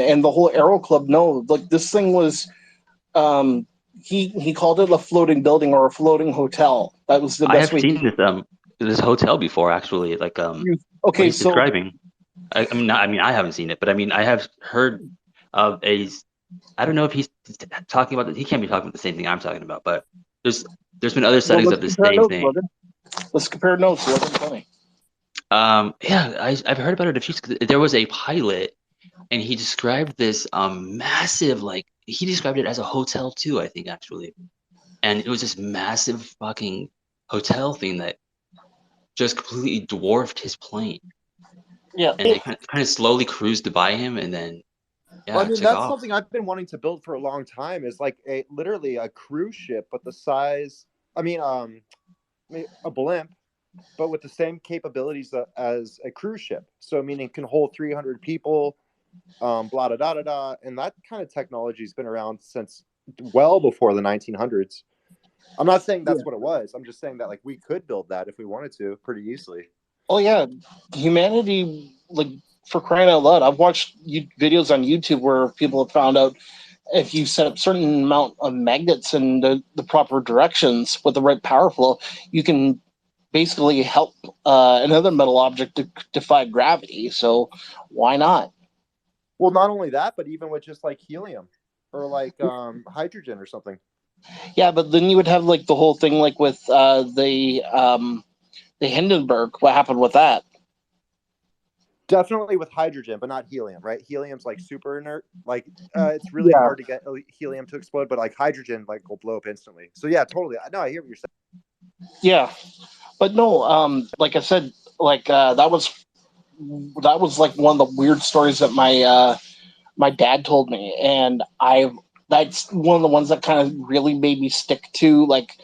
[SPEAKER 16] and the whole Aero Club, no, like this thing was he called it a floating building or a floating hotel. That was the
[SPEAKER 4] I
[SPEAKER 16] best
[SPEAKER 4] have
[SPEAKER 16] way.
[SPEAKER 4] seen this hotel before, actually. Like what
[SPEAKER 16] Okay,
[SPEAKER 4] he's
[SPEAKER 16] so
[SPEAKER 4] describing. I haven't seen it, but I mean, I have heard of a. I don't know if he's talking about. He can't be talking about the same thing I'm talking about, but there's been other
[SPEAKER 16] well,
[SPEAKER 4] sightings
[SPEAKER 16] let's
[SPEAKER 4] of the
[SPEAKER 16] compare
[SPEAKER 4] same
[SPEAKER 16] notes,
[SPEAKER 4] thing.
[SPEAKER 16] Logan. Let's compare notes. Logan, tell me.
[SPEAKER 4] Yeah, I've heard about it. There was a pilot, and he described this massive, like he described it as a hotel too, I think actually, and it was this massive fucking hotel thing that just completely dwarfed his plane,
[SPEAKER 10] Yeah.
[SPEAKER 4] and they kind of slowly cruised by him, and then
[SPEAKER 10] Well, I
[SPEAKER 4] yeah,
[SPEAKER 10] mean,
[SPEAKER 4] took
[SPEAKER 10] that's
[SPEAKER 4] off.
[SPEAKER 10] something I've been wanting to build for a long time. Is like literally a cruise ship, but the size. I mean, a blimp, but with the same capabilities as a cruise ship. So, meaning can hold 300 people, blah da da da da, and that kind of technology has been around since well before the 1900s. I'm not saying that's what it was. I'm just saying that like we could build that if we wanted to pretty easily.
[SPEAKER 16] Oh yeah, humanity, like, for crying out loud, I've watched videos on YouTube where people have found out if you set up certain amount of magnets in the proper directions with the right power flow, you can basically help another metal object to defy gravity. So why not?
[SPEAKER 10] Well, not only that, but even with just like helium or like hydrogen or something.
[SPEAKER 16] Yeah, but then you would have like the whole thing like with the Hindenburg. What happened with that?
[SPEAKER 10] Definitely with hydrogen, but not helium, right? Helium's like super inert. Like it's really
[SPEAKER 16] Yeah.
[SPEAKER 10] hard to get helium to explode, but like hydrogen like will blow up instantly. So yeah, totally. No, I hear what you're saying.
[SPEAKER 16] Yeah, but no, like I said, like that was like one of the weird stories that my dad told me, and that's one of the ones that kind of really made me stick to like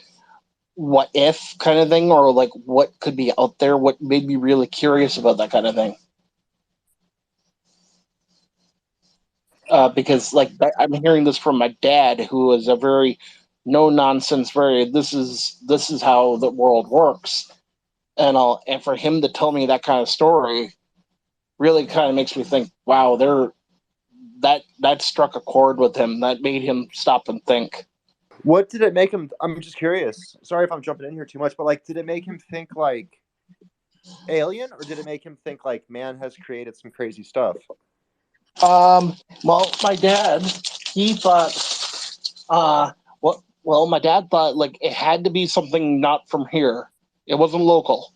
[SPEAKER 16] what if kind of thing, or like what could be out there, what made me really curious about that kind of thing. Because like I'm hearing this from my dad, who is a very no nonsense, very this is how the world works, and for him to tell me that kind of story really kind of makes me think, wow, that struck a chord with him, that made him stop and think.
[SPEAKER 10] What did it make him? I'm just curious. Sorry if I'm jumping in here too much, but like, did it make him think like alien, or did it make him think like man has created some crazy stuff?
[SPEAKER 16] Well, my dad, he thought, my dad thought like it had to be something not from here. It wasn't local,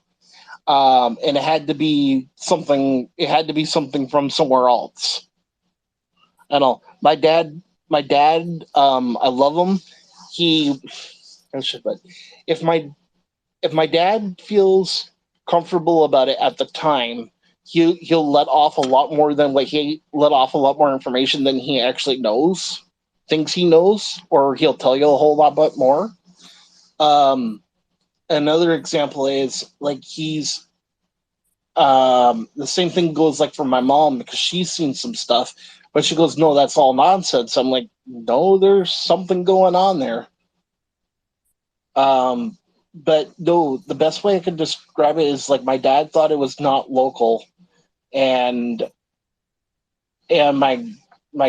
[SPEAKER 16] and it had to be something. It had to be something from somewhere else. I know my dad. I love him. He, but if my dad feels comfortable about it at the time, he'll let off a lot more than what he let off a lot more information than he actually knows, thinks he knows, or he'll tell you a whole lot bit more. Another example is like the same thing goes like for my mom, because she's seen some stuff, but she goes, no, that's all nonsense. I'm like, no, there's something going on there. But no, the best way I could describe it is like my dad thought it was not local, and my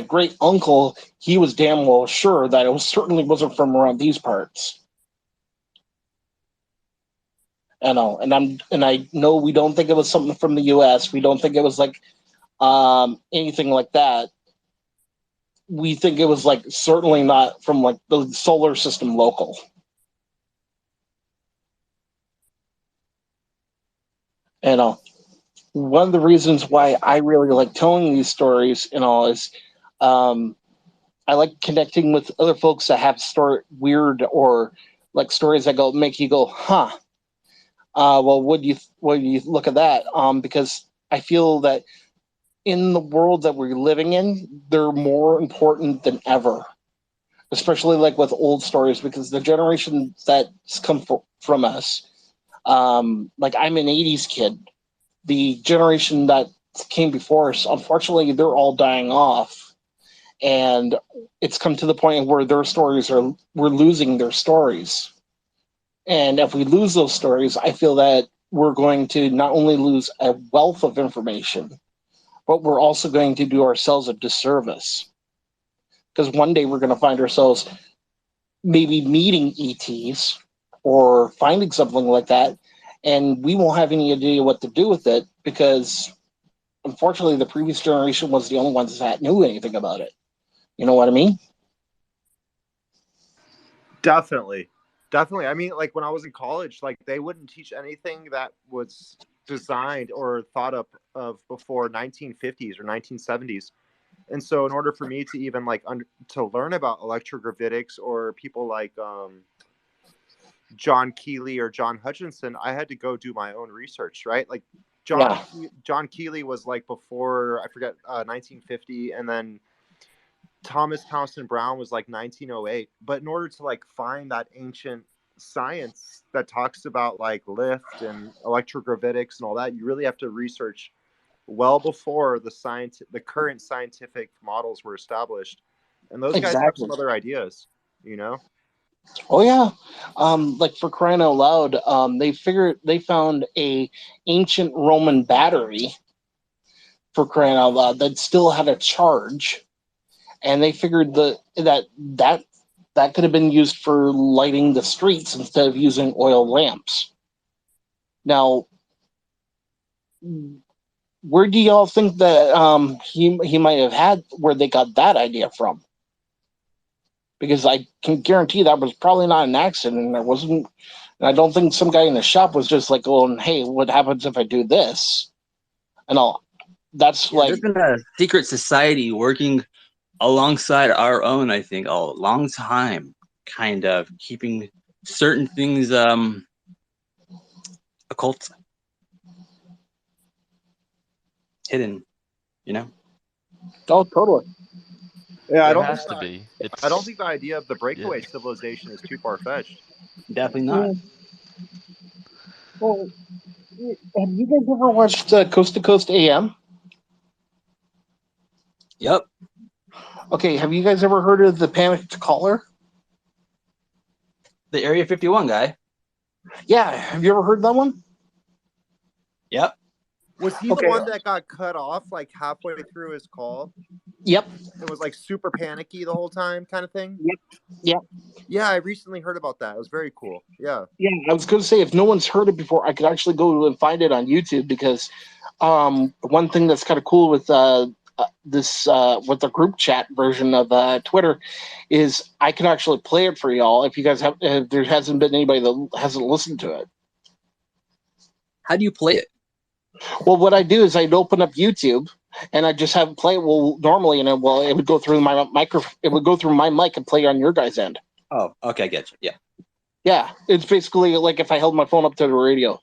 [SPEAKER 16] great uncle, he was damn well sure that it was certainly wasn't from around these parts. And I know we don't think it was something from the U.S. We don't think it was like anything like that. We think it was like certainly not from like the solar system local. One of the reasons why I really like telling these stories is I like connecting with other folks that have weird or like stories that make you go, huh? Well, would you look at that? Because I feel that in the world that we're living in, they're more important than ever, especially like with old stories, because the generation that's come from us, like I'm an '80s kid. The generation that came before us, unfortunately, they're all dying off, and it's come to the point where we're losing their stories. And if we lose those stories, I feel that we're going to not only lose a wealth of information, but we're also going to do ourselves a disservice. Because one day we're going to find ourselves maybe meeting ETs or finding something like that, and we won't have any idea what to do with it, because unfortunately the previous generation was the only ones that knew anything about it. You know what I mean?
[SPEAKER 10] Definitely. I mean, like when I was in college, like they wouldn't teach anything that was designed or thought up of before 1950s or 1970s. And so in order for me to even like to learn about electrogravitics or people like John Keeley or John Hutchinson, I had to go do my own research, right? Like
[SPEAKER 16] Yeah.
[SPEAKER 10] John Keeley was like before, I forget, 1950, and then Thomas Townsend Brown was like 1908. But in order to like find that ancient science that talks about like lift and electrogravitics and all that, you really have to research well before the current scientific models were established. And those guys have some
[SPEAKER 16] Exactly.
[SPEAKER 10] other ideas, you know?
[SPEAKER 16] Oh yeah. Like for crying out loud, they found a ancient Roman battery, for crying out loud, that still had a charge, and they figured that could have been used for lighting the streets instead of using oil lamps. Now, where do y'all think that he might have had where they got that idea from? Because I can guarantee that was probably not an accident. There wasn't. I don't think some guy in the shop was just like going, "Hey, what happens if I do this?" And all. That's
[SPEAKER 1] Yeah,
[SPEAKER 16] like,
[SPEAKER 1] there's been a secret society working alongside our own, I think, a long time, kind of keeping certain things occult, hidden, you know?
[SPEAKER 16] oh, totally.
[SPEAKER 10] Yeah,
[SPEAKER 12] There has to be.
[SPEAKER 10] I don't think the idea of the breakaway civilization is too far fetched.
[SPEAKER 1] Definitely not.
[SPEAKER 16] Well, have you guys ever watched Coast to Coast AM?
[SPEAKER 1] Yep.
[SPEAKER 16] Okay, have you guys ever heard of the Panicked Caller?
[SPEAKER 1] The Area 51 guy.
[SPEAKER 16] Yeah, have you ever heard that one?
[SPEAKER 1] Yep.
[SPEAKER 10] Was he the one that got cut off like halfway through his call?
[SPEAKER 16] Yep.
[SPEAKER 10] It was like super panicky the whole time kind of thing?
[SPEAKER 16] Yep.
[SPEAKER 10] Yeah, I recently heard about that. It was very cool. Yeah.
[SPEAKER 16] Yeah, I was going to say, if no one's heard it before, I could actually go and find it on YouTube, because one thing that's kind of cool with with the group chat version of Twitter is I can actually play it for y'all if you guys have. If there hasn't been anybody that hasn't listened to it.
[SPEAKER 1] How do you play it?
[SPEAKER 16] Well, what I do is I'd open up YouTube and I just have it play. Well, normally, it would go through my micro. It would go through my mic and play on your guys' end.
[SPEAKER 1] Oh, okay, I get you. Yeah.
[SPEAKER 16] Yeah, it's basically like if I held my phone up to the radio.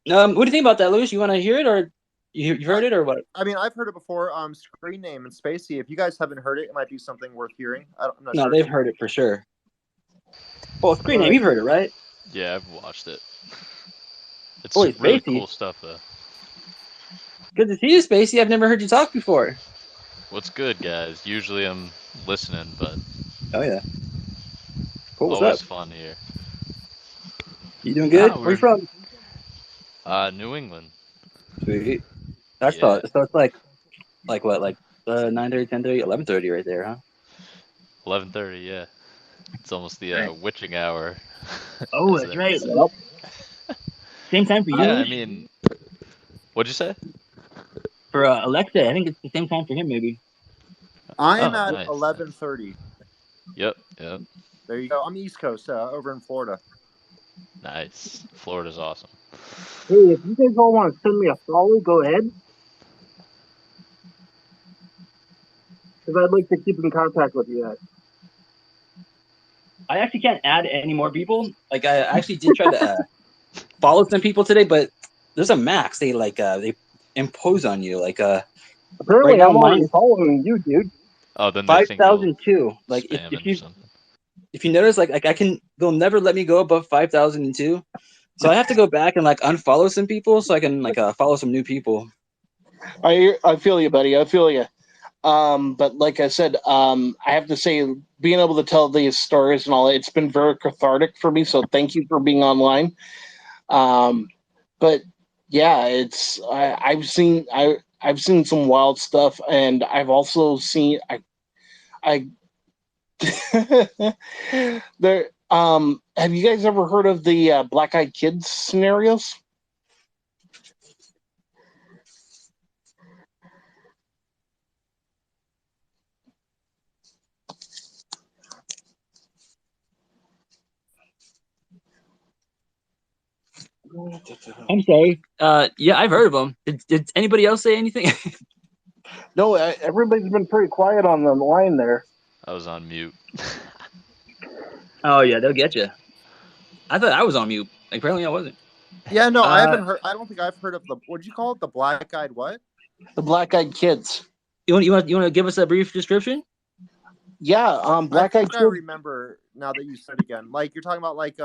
[SPEAKER 1] What do you think about that, Louis? You want to hear it, or you've heard it, or what?
[SPEAKER 10] I mean, I've heard it before. Screen Name and Spacey. If you guys haven't heard it, it might be something worth hearing. I'm not
[SPEAKER 1] No,
[SPEAKER 10] sure.
[SPEAKER 1] they've heard it for sure. Well, Screen Name, you've heard it, right?
[SPEAKER 12] Yeah, I've watched it. It's
[SPEAKER 1] Holy
[SPEAKER 12] really
[SPEAKER 1] Spacey.
[SPEAKER 12] cool stuff, though.
[SPEAKER 1] Good to see you, Spacey. I've never heard you talk before.
[SPEAKER 12] What's good, guys? Usually I'm listening, but
[SPEAKER 1] Oh yeah. Cool. What's
[SPEAKER 12] always
[SPEAKER 1] up?
[SPEAKER 12] fun here.
[SPEAKER 1] You doing good?
[SPEAKER 12] Ah,
[SPEAKER 1] Where you from?
[SPEAKER 12] New England.
[SPEAKER 1] Sweet. That's
[SPEAKER 12] Yeah.
[SPEAKER 1] so it's like what, like 9:30, 10:30, 11:30 right there, huh?
[SPEAKER 12] 11:30. Yeah. It's almost the witching hour.
[SPEAKER 1] Oh,
[SPEAKER 12] as
[SPEAKER 1] that's
[SPEAKER 12] they
[SPEAKER 1] right.
[SPEAKER 12] say.
[SPEAKER 1] Yep. Same time for you?
[SPEAKER 12] Yeah, I mean, what'd you say?
[SPEAKER 1] For Alexa, I think it's the same time for him, maybe.
[SPEAKER 10] I'm
[SPEAKER 12] Oh,
[SPEAKER 10] at
[SPEAKER 12] nice.
[SPEAKER 10] 11:30.
[SPEAKER 12] Yep.
[SPEAKER 10] There you go. I'm East Coast, over in Florida.
[SPEAKER 12] Nice. Florida's awesome.
[SPEAKER 16] Hey, if you guys all want to send me a follow, go ahead. Because I'd like to keep in contact with you guys.
[SPEAKER 1] I actually can't add any more people. Like I actually did try to follow some people today, but there's a max. They they impose on you. Like
[SPEAKER 16] apparently
[SPEAKER 1] right now
[SPEAKER 16] I'm already
[SPEAKER 1] mine
[SPEAKER 16] following you, dude.
[SPEAKER 12] Oh, then they think you'll
[SPEAKER 1] 5,002. Like
[SPEAKER 12] spam
[SPEAKER 1] if
[SPEAKER 12] or
[SPEAKER 1] you
[SPEAKER 12] something.
[SPEAKER 1] if you notice, like they'll never let me go above 5,002. So I have to go back and like unfollow some people so I can like follow some new people.
[SPEAKER 16] I feel you, buddy. I feel you. But like I said, I have to say, being able to tell these stories and all, it's been very cathartic for me. So thank you for being online. But yeah, I've seen some wild stuff, and I've also seen there. Have you guys ever heard of the black-eyed kids scenarios?
[SPEAKER 1] I'm sorry. Yeah, I've heard of them. Did anybody else say anything?
[SPEAKER 16] No, everybody's been pretty quiet on the line there.
[SPEAKER 12] I was on mute.
[SPEAKER 1] Oh yeah, they'll get you. I thought I was on mute. Apparently, I wasn't.
[SPEAKER 10] Yeah, no, I
[SPEAKER 1] Uh,
[SPEAKER 10] haven't heard. I don't think I've heard of the. What did you call it? The black-eyed what?
[SPEAKER 16] The black-eyed kids.
[SPEAKER 1] you want to give us a brief description?
[SPEAKER 10] Yeah,
[SPEAKER 16] I
[SPEAKER 10] black-eyed
[SPEAKER 16] think
[SPEAKER 10] I
[SPEAKER 16] I
[SPEAKER 10] remember now that you said it again. Like you're talking about like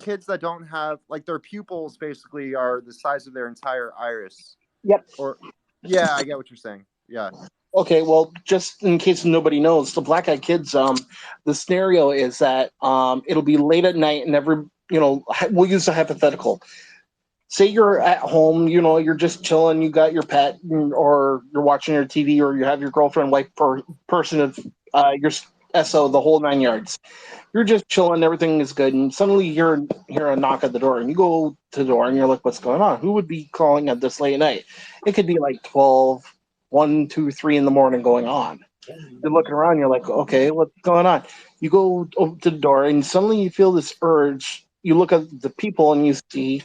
[SPEAKER 10] kids that don't have like their pupils basically are the size of their entire iris.
[SPEAKER 16] Yep.
[SPEAKER 10] Or yeah, I get what you're saying. Yeah.
[SPEAKER 16] Okay, well, just in case nobody knows, the black-eyed kids. The scenario is that it'll be late at night, and we'll use a hypothetical. Say you're at home, you're just chilling, you got your pet, or you're watching your TV, or you have your girlfriend, wife, person of your SO, the whole 9 yards. You're just chilling, everything is good, and suddenly you hear a knock at the door, and you go to the door, and you're like, what's going on? Who would be calling at this late at night? It could be like 12, 1, 2, 3 in the morning going on. You're looking around, you're like, okay, what's going on? You go over to the door, and suddenly you feel this urge. You look at the people, and you see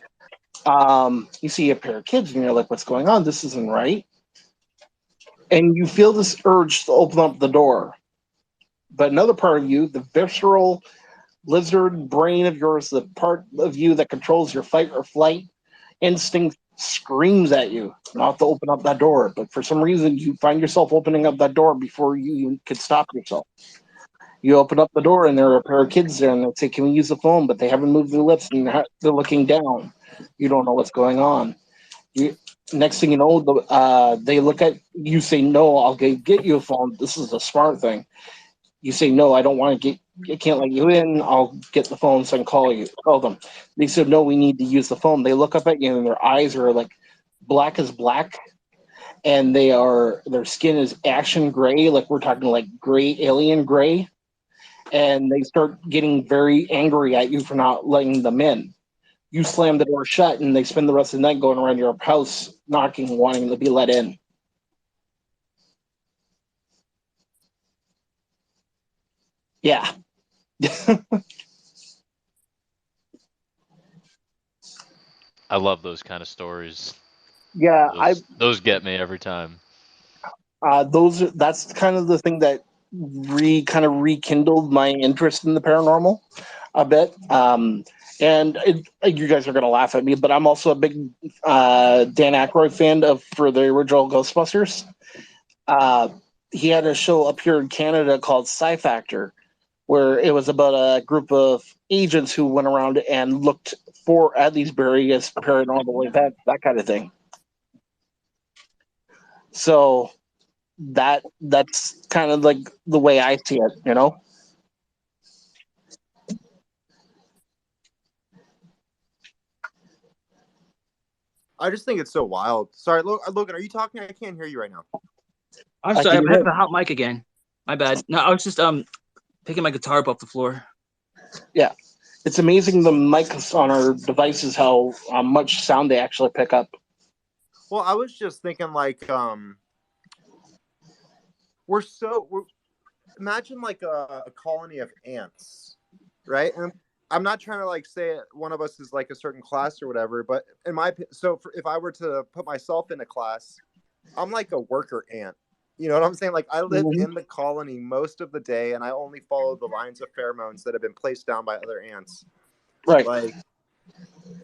[SPEAKER 16] a pair of kids, and you're like, what's going on? This isn't right. And you feel this urge to open up the door. But another part of you, the visceral lizard brain of yours, the part of you that controls your fight or flight instinct, screams at you not to open up that door. But for some reason, you find yourself opening up that door before you even could stop yourself. You open up the door, and there are a pair of kids there, and they say, can we use the phone? But they haven't moved their lips, and they're looking down. You don't know what's going on. Next thing you know, they look at you, say, no, I'll get you a phone. This is a smart thing. You say, no, I don't want to I can't let you in. I'll get the phone so I can call them. They said, no, we need to use the phone. They look up at you, and their eyes are like black as black, and their skin is ashen gray, like we're talking like gray, alien gray. And they start getting very angry at you for not letting them in. You slam the door shut, and they spend the rest of the night going around your house knocking, wanting to be let in. Yeah.
[SPEAKER 12] I love those kind of stories.
[SPEAKER 16] Yeah,
[SPEAKER 12] those get me every time.
[SPEAKER 16] That's kind of the thing that kind of rekindled my interest in the paranormal a bit. You guys are gonna laugh at me, but I'm also a big Dan Aykroyd fan for the original Ghostbusters. He had a show up here in Canada called Sci Factor, where it was about a group of agents who went around and looked at these various paranormal events, that kind of thing. So that's kind of like the way I see it.
[SPEAKER 10] I just think it's so wild. Sorry, Logan, are you talking? I can't hear you right now.
[SPEAKER 1] I'm sorry, I have the hot mic again. My bad. No, I was just picking my guitar up off the floor.
[SPEAKER 16] Yeah, it's amazing the mics on our devices, how much sound they actually pick up.
[SPEAKER 10] Well, I was just thinking like imagine like a colony of ants, right? And I'm not trying to like say one of us is like a certain class or whatever, but if I were to put myself in a class, I'm like a worker ant. You know what I'm saying? Like I live in the colony most of the day, and I only follow the lines of pheromones that have been placed down by other ants.
[SPEAKER 16] Right.
[SPEAKER 10] Like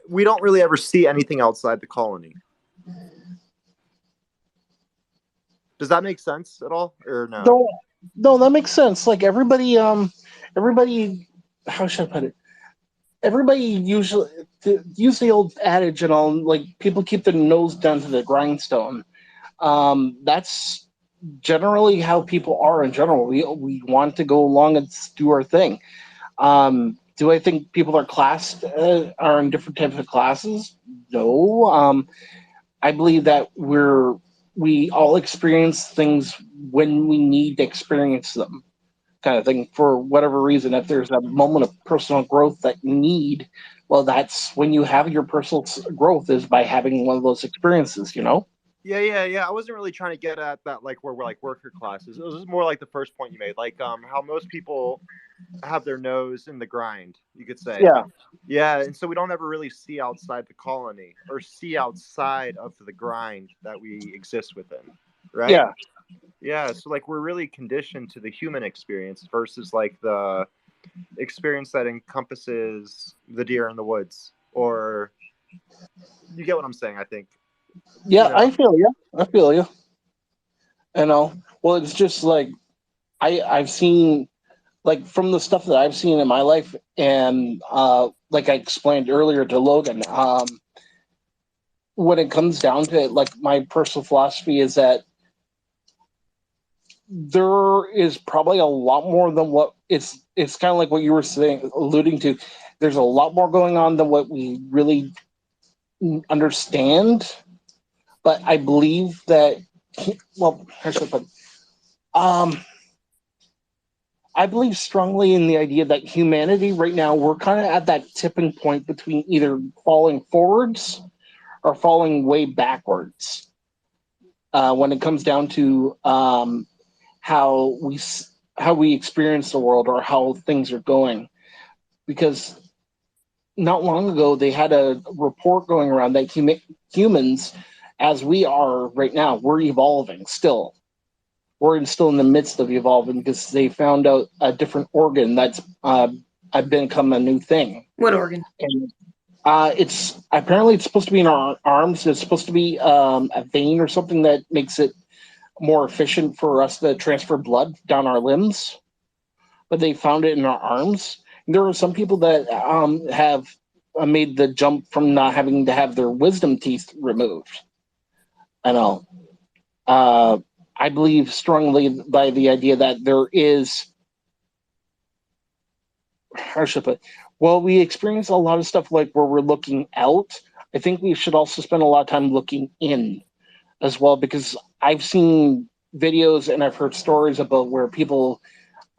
[SPEAKER 10] we don't really ever see anything outside the colony. Does that make sense at all, or no?
[SPEAKER 16] No, that makes sense. Like everybody, how should I put it? Everybody usually use the old adage and all. Like people keep their nose down to the grindstone. That's generally how people are in general. We want to go along and do our thing. Do I think people are in different types of classes? No. I believe that we all experience things when we need to experience them, kind of thing, for whatever reason. If there's a moment of personal growth that you need, well, that's when you have your personal growth, is by having one of those experiences.
[SPEAKER 10] Yeah. I wasn't really trying to get at that, like where we're like worker classes. It was more like the first point you made, like how most people have their nose in the grind, you could say. Yeah, and so we don't ever really see outside the colony or see outside of the grind that we exist within, right? Yeah, so like we're really conditioned to the human experience versus like the experience that encompasses the deer in the woods, or you get what I'm saying? I think.
[SPEAKER 16] Yeah,
[SPEAKER 10] You know.
[SPEAKER 16] I feel you. I feel you. You know, well, it's just like I've seen, like, from the stuff that I've seen in my life, and like I explained earlier to Logan, when it comes down to it, like, my personal philosophy is that there is probably a lot more than what it's kind of like what you were saying, alluding to. There's a lot more going on than what we really understand. But I believe that, well, how should I put it? I believe strongly in the idea that humanity right now, we're kind of at that tipping point between either falling forwards or falling way backwards, when it comes down to how we experience the world or how things are going. Because not long ago they had a report going around that humans, as we are right now, we're evolving still. We're still in the midst of evolving because they found out a different organ that's become a new thing.
[SPEAKER 9] What organ?
[SPEAKER 16] And it's apparently it's supposed to be in our arms. It's supposed to be a vein or something that makes it more efficient for us to transfer blood down our limbs. But they found it in our arms. There are some people that have made the jump from not having to have their wisdom teeth removed. I know. I believe strongly by the idea that there is, how should I put it? Well, we experience a lot of stuff like where we're looking out. I think we should also spend a lot of time looking in as well, because I've seen videos and I've heard stories about where people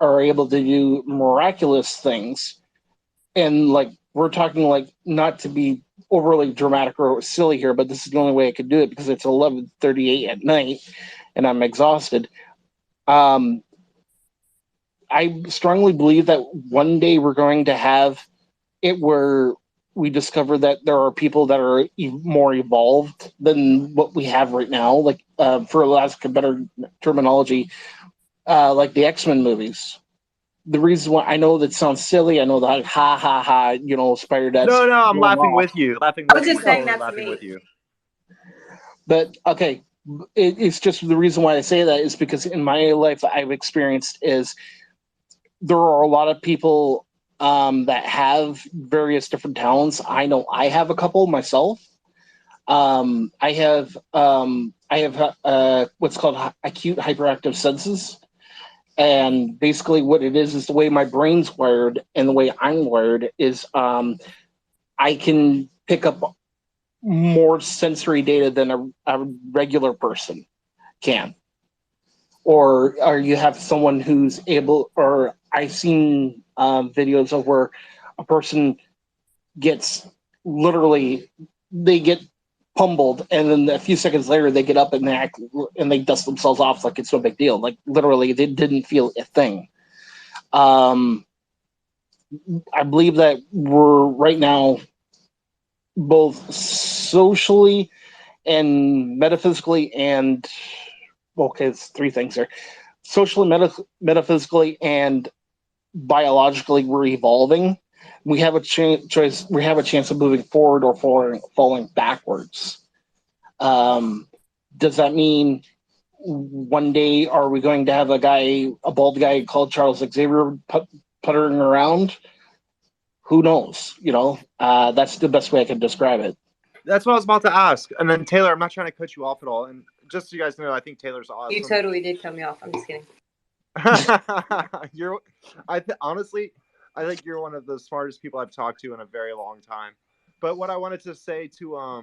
[SPEAKER 16] are able to do miraculous things. And like, we're talking, like, not to be overly dramatic or silly here, but this is the only way I could do it because it's 11:38 at night and I'm exhausted. I strongly believe that one day we're going to have it where we discover that there are people that are more evolved than what we have right now. Like, for lack of better terminology, like the X-Men movies. The reason why I know that sounds silly, I know that ha ha ha, Spider that's
[SPEAKER 10] No, I'm
[SPEAKER 16] going
[SPEAKER 10] laughing
[SPEAKER 16] off.
[SPEAKER 10] with you. Laughing
[SPEAKER 9] I
[SPEAKER 10] with
[SPEAKER 9] was
[SPEAKER 10] you.
[SPEAKER 9] just saying
[SPEAKER 10] Totally
[SPEAKER 9] that to
[SPEAKER 10] laughing
[SPEAKER 9] me.
[SPEAKER 10] with you.
[SPEAKER 16] But okay, it's just the reason why I say that is because in my life I've experienced is there are a lot of people that have various different talents. I know I have a couple myself. I have what's called acute hyperactive senses, and basically what it is the way my brain's wired and the way I'm wired is I can pick up more sensory data than a regular person can. Or you have someone who's able, or I've seen videos of where a person gets literally, they get pummeled, and then a few seconds later they get up and they dust themselves off like it's no big deal. Like, literally, they didn't feel a thing. I believe that we're right now both socially and metaphysically and, okay, it's three things there. Socially, metaphysically, and biologically, we're evolving. We have a choice. We have a chance of moving forward or falling backwards. Does that mean one day are we going to have a bald guy called Charles Xavier puttering around? Who knows? That's the best way I can describe it.
[SPEAKER 10] That's what I was about to ask. And then Taylor, I'm not trying to cut you off at all. And just so you guys know, I think Taylor's awesome.
[SPEAKER 9] You totally did cut me off. I'm just kidding.
[SPEAKER 10] Honestly, I think you're one of the smartest people I've talked to in a very long time. But what I wanted to say to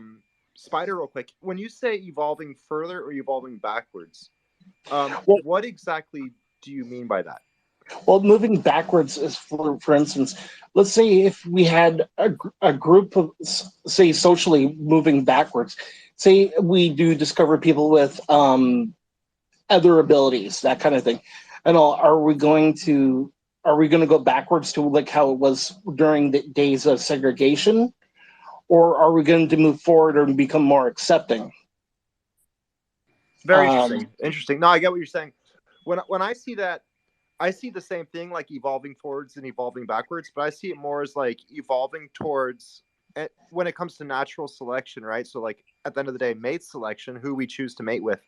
[SPEAKER 10] Spider real quick, when you say evolving further or evolving backwards, what exactly do you mean by that?
[SPEAKER 16] Well, moving backwards is, for instance, let's say if we had a group of, say, socially moving backwards. Say we do discover people with other abilities, that kind of thing. And are we going to go backwards to like how it was during the days of segregation, or are we going to move forward and become more accepting?
[SPEAKER 10] Very interesting. Interesting. No, I get what you're saying. When I see that, I see the same thing, like evolving forwards and evolving backwards, but I see it more as like evolving towards when it comes to natural selection, right? So like at the end of the day, mate selection, who we choose to mate with.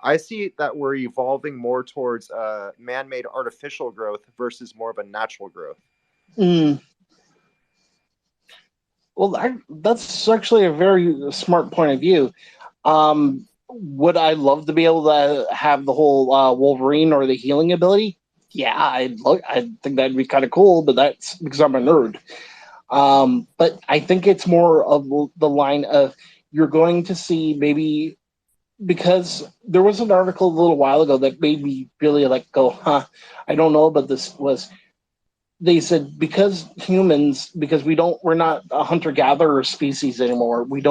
[SPEAKER 10] I see that we're evolving more towards man-made artificial growth versus more of a natural growth.
[SPEAKER 16] Mm. Well, that's actually a very smart point of view. Would I love to be able to have the whole Wolverine or the healing ability? Yeah, I think that'd be kind of cool, but that's because I'm a nerd. But I think it's more of the line of you're going to see maybe because there was an article a little while ago that made me really like go, huh, I don't know, but this was they said because we're not a hunter gatherer species anymore. We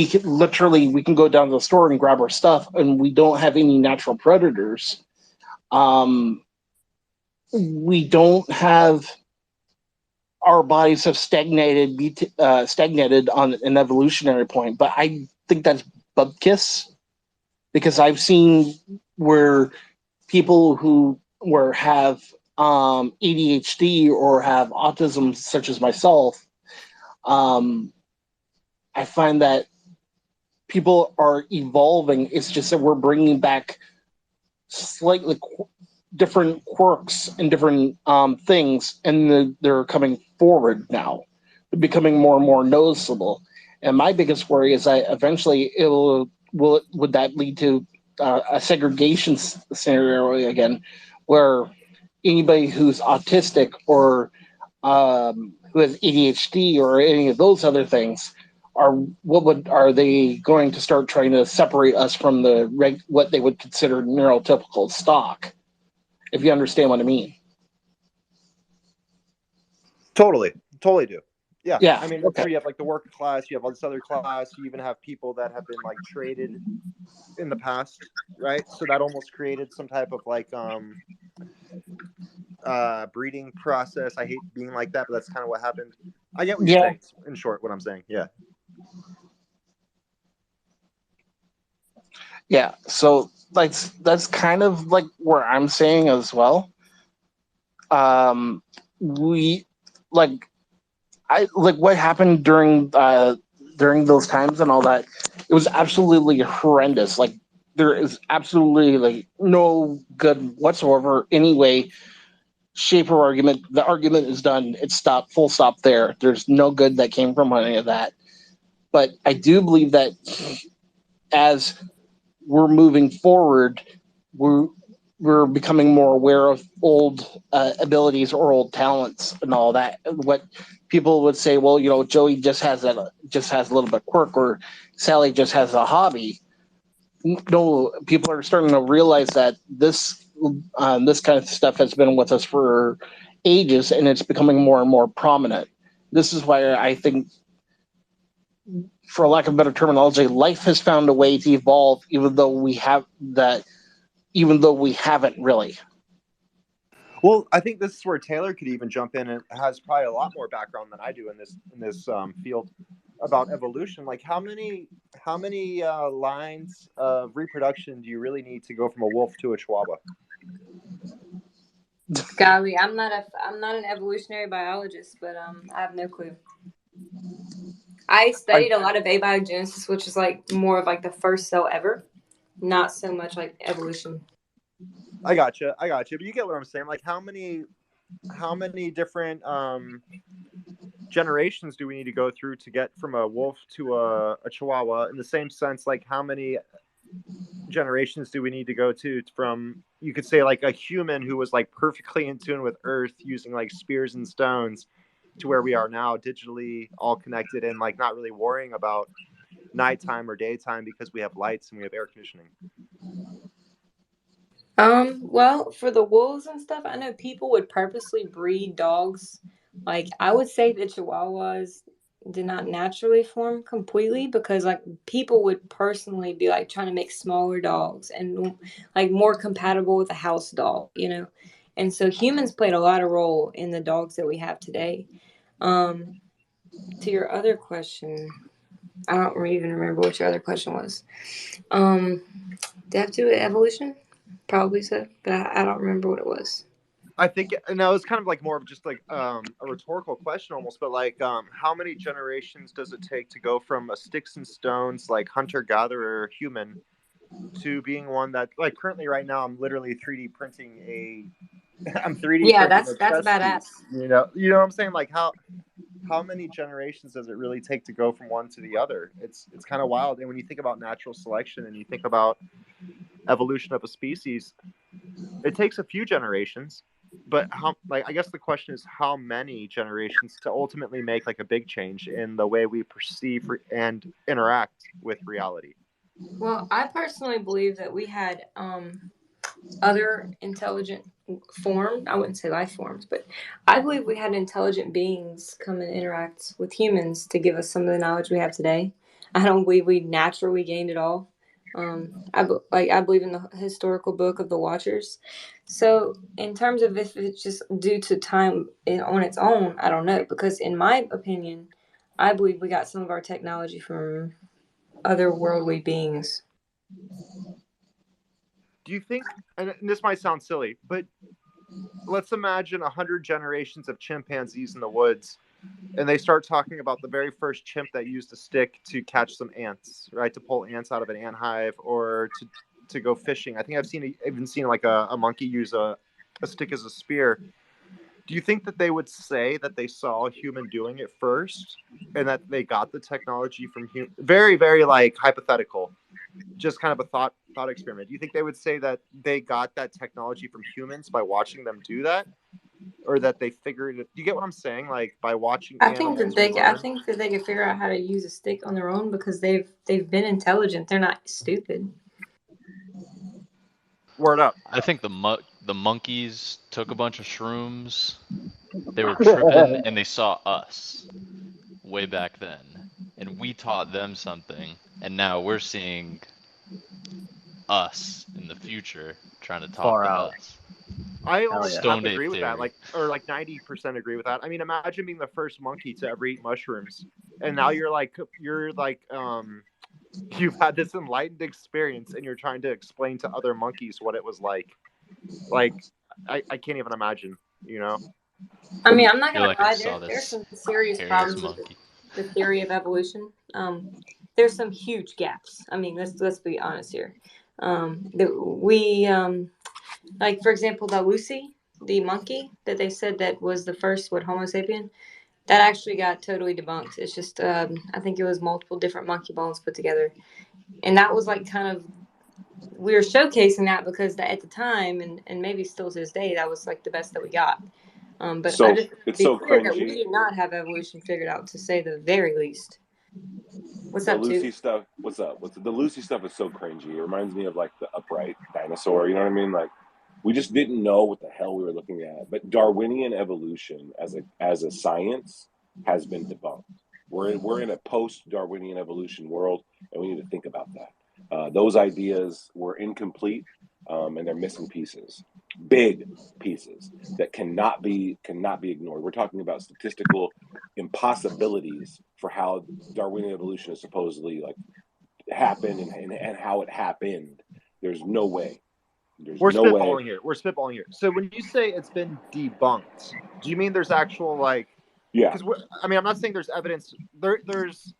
[SPEAKER 16] can literally we can go down to the store and grab our stuff, and we don't have any natural predators. We don't have our bodies have stagnated on an evolutionary point, but I think that's bupkis because I've seen where people who have ADHD or have autism, such as myself, I find that people are evolving. It's just that we're bringing back slightly different quirks and different things, and they're coming forward now, becoming more and more noticeable. And my biggest worry is that eventually would that lead to a segregation scenario again, where anybody who's autistic or who has ADHD or any of those other things are they going to start trying to separate us from what they would consider neurotypical stock? If you understand what I mean.
[SPEAKER 10] Totally do. Yeah.
[SPEAKER 16] Yeah.
[SPEAKER 10] I mean, that's where you have like the worker class, you have all this other class, you even have people that have been like traded in the past, right? So that almost created some type of like breeding process. I hate being like that, but that's kind of what happened. I get what you're saying. In short, what I'm saying. Yeah.
[SPEAKER 16] Yeah. So that's kind of like where I'm saying as well. We like what happened during those times and all that. It was absolutely horrendous. Like there is absolutely like no good whatsoever any way, shape, or argument. The argument is done. It's stopped. Full stop. There's no good that came from any of that. But I do believe that as we're moving forward, we're becoming more aware of old abilities or old talents and all that. What people would say, well, Joey just has a little bit of quirk, or Sally just has a hobby. No, people are starting to realize that this kind of stuff has been with us for ages, and it's becoming more and more prominent. This is why I think, for lack of better terminology, life has found a way to evolve, even though we haven't really.
[SPEAKER 10] Well, I think this is where Taylor could even jump in and has probably a lot more background than I do in this field about evolution. Like how many lines of reproduction do you really need to go from a wolf to a chihuahua?
[SPEAKER 9] Golly, I'm not an evolutionary biologist, but I have no clue. I studied a lot of abiogenesis, which is like more of like the first cell ever, not so much like evolution.
[SPEAKER 10] I gotcha. But you get what I'm saying. Like how many different generations do we need to go through to get from a wolf to a chihuahua? In the same sense, like how many generations do we need to go to from, you could say, like a human who was like perfectly in tune with Earth using like spears and stones, to where we are now, digitally all connected and like not really worrying about nighttime or daytime because we have lights and we have air conditioning.
[SPEAKER 9] Well, for the wolves and stuff, I know people would purposely breed dogs. Like, I would say that Chihuahuas did not naturally form completely because, like, people would personally be, like, trying to make smaller dogs and, like, more compatible with a house dog, And so humans played a lot of role in the dogs that we have today. To your other question, I don't even remember what your other question was. Did I have to do with evolution? Probably so, but I don't remember what it was.
[SPEAKER 10] I think no, it's kind of like more of just like a rhetorical question almost, but like how many generations does it take to go from a sticks and stones like hunter gatherer human to being one that like currently right now I'm literally 3D printing I'm 3D
[SPEAKER 9] Yeah,
[SPEAKER 10] printing a
[SPEAKER 9] that's
[SPEAKER 10] chess
[SPEAKER 9] badass.
[SPEAKER 10] piece. You know what I'm saying? Like how many generations does it really take to go from one to the other? It's kind of wild. And when you think about natural selection and you think about evolution of a species, it takes a few generations. But how, like, I guess the question is how many generations to ultimately make like a big change in the way we perceive and interact with reality.
[SPEAKER 9] Well, I personally believe that we had other intelligent forms. I wouldn't say life forms, but I believe we had intelligent beings come and interact with humans to give us some of the knowledge we have today. I don't believe we naturally gained it all. I believe in the historical book of the Watchers. So, in terms of if it's just due to time on its own, I don't know. Because in my opinion, I believe we got some of our technology from otherworldly beings.
[SPEAKER 10] Do you think, and this might sound silly, but let's imagine 100 generations of chimpanzees in the woods, and they start talking about the very first chimp that used a stick to catch some ants, right? To pull ants out of an ant hive or to go fishing. I think I've even seen like a monkey use a stick as a spear. Do you think that they would say that they saw a human doing it first and that they got the technology from very, very like hypothetical, just kind of a thought experiment. Do you think they would say that they got that technology from humans by watching them do that? Or that they figured it? Do you get what I'm saying? Like by watching animals,
[SPEAKER 9] I think that they could figure out how to use a stick on their own because they've been intelligent. They're not stupid.
[SPEAKER 10] Word up.
[SPEAKER 12] I think the monkeys took a bunch of shrooms. They were tripping and they saw us way back then, and we taught them something, and now we're seeing us in the future trying to talk
[SPEAKER 11] Far
[SPEAKER 12] to
[SPEAKER 11] out.
[SPEAKER 12] us.
[SPEAKER 10] I almost have
[SPEAKER 12] Stoned
[SPEAKER 10] to
[SPEAKER 12] ape
[SPEAKER 10] agree with that,
[SPEAKER 12] theory.
[SPEAKER 10] like 90% agree with that. I mean, imagine being the first monkey to ever eat mushrooms, and now you're like you've had this enlightened experience, and you're trying to explain to other monkeys what it was like. Like, I can't even imagine. You know.
[SPEAKER 9] I mean, I'm not
[SPEAKER 12] You're
[SPEAKER 9] gonna
[SPEAKER 12] like, I
[SPEAKER 9] lie.
[SPEAKER 12] saw
[SPEAKER 9] There's
[SPEAKER 12] this
[SPEAKER 9] some serious
[SPEAKER 12] hairiest
[SPEAKER 9] problems with
[SPEAKER 12] monkey.
[SPEAKER 9] the theory of evolution. There's some huge gaps. I mean, let's be honest here. Like for example, the Lucy, the monkey that they said that was the first Homo sapien, that actually got totally debunked. It's just I think it was multiple different monkey bones put together, and that was like kind of we were showcasing that because at the time and maybe still to this day that was like the best that we got. But
[SPEAKER 17] So
[SPEAKER 9] I just
[SPEAKER 17] it's
[SPEAKER 9] be
[SPEAKER 17] so
[SPEAKER 9] clear that we
[SPEAKER 17] cringy.
[SPEAKER 9] did not have evolution figured out, to say the very least. What's
[SPEAKER 17] The
[SPEAKER 9] up,
[SPEAKER 17] Lucy
[SPEAKER 9] too?
[SPEAKER 17] stuff. What's up? The Lucy stuff is so cringy. It reminds me of like the upright dinosaur. You know what I mean? Like we just didn't know what the hell we were looking at. But Darwinian evolution as a science has been debunked. We're in a post-Darwinian evolution world, and we need to think about that. Those ideas were incomplete, and they're missing pieces, big pieces that cannot be ignored. We're talking about statistical impossibilities for how Darwinian evolution is supposedly like happened and how it happened. There's no way. There's
[SPEAKER 10] We're
[SPEAKER 17] no way.
[SPEAKER 10] spitballing here. So when you say it's been debunked, do you mean there's actual like?
[SPEAKER 17] Yeah.
[SPEAKER 10] Because I mean, I'm not saying there's evidence. There's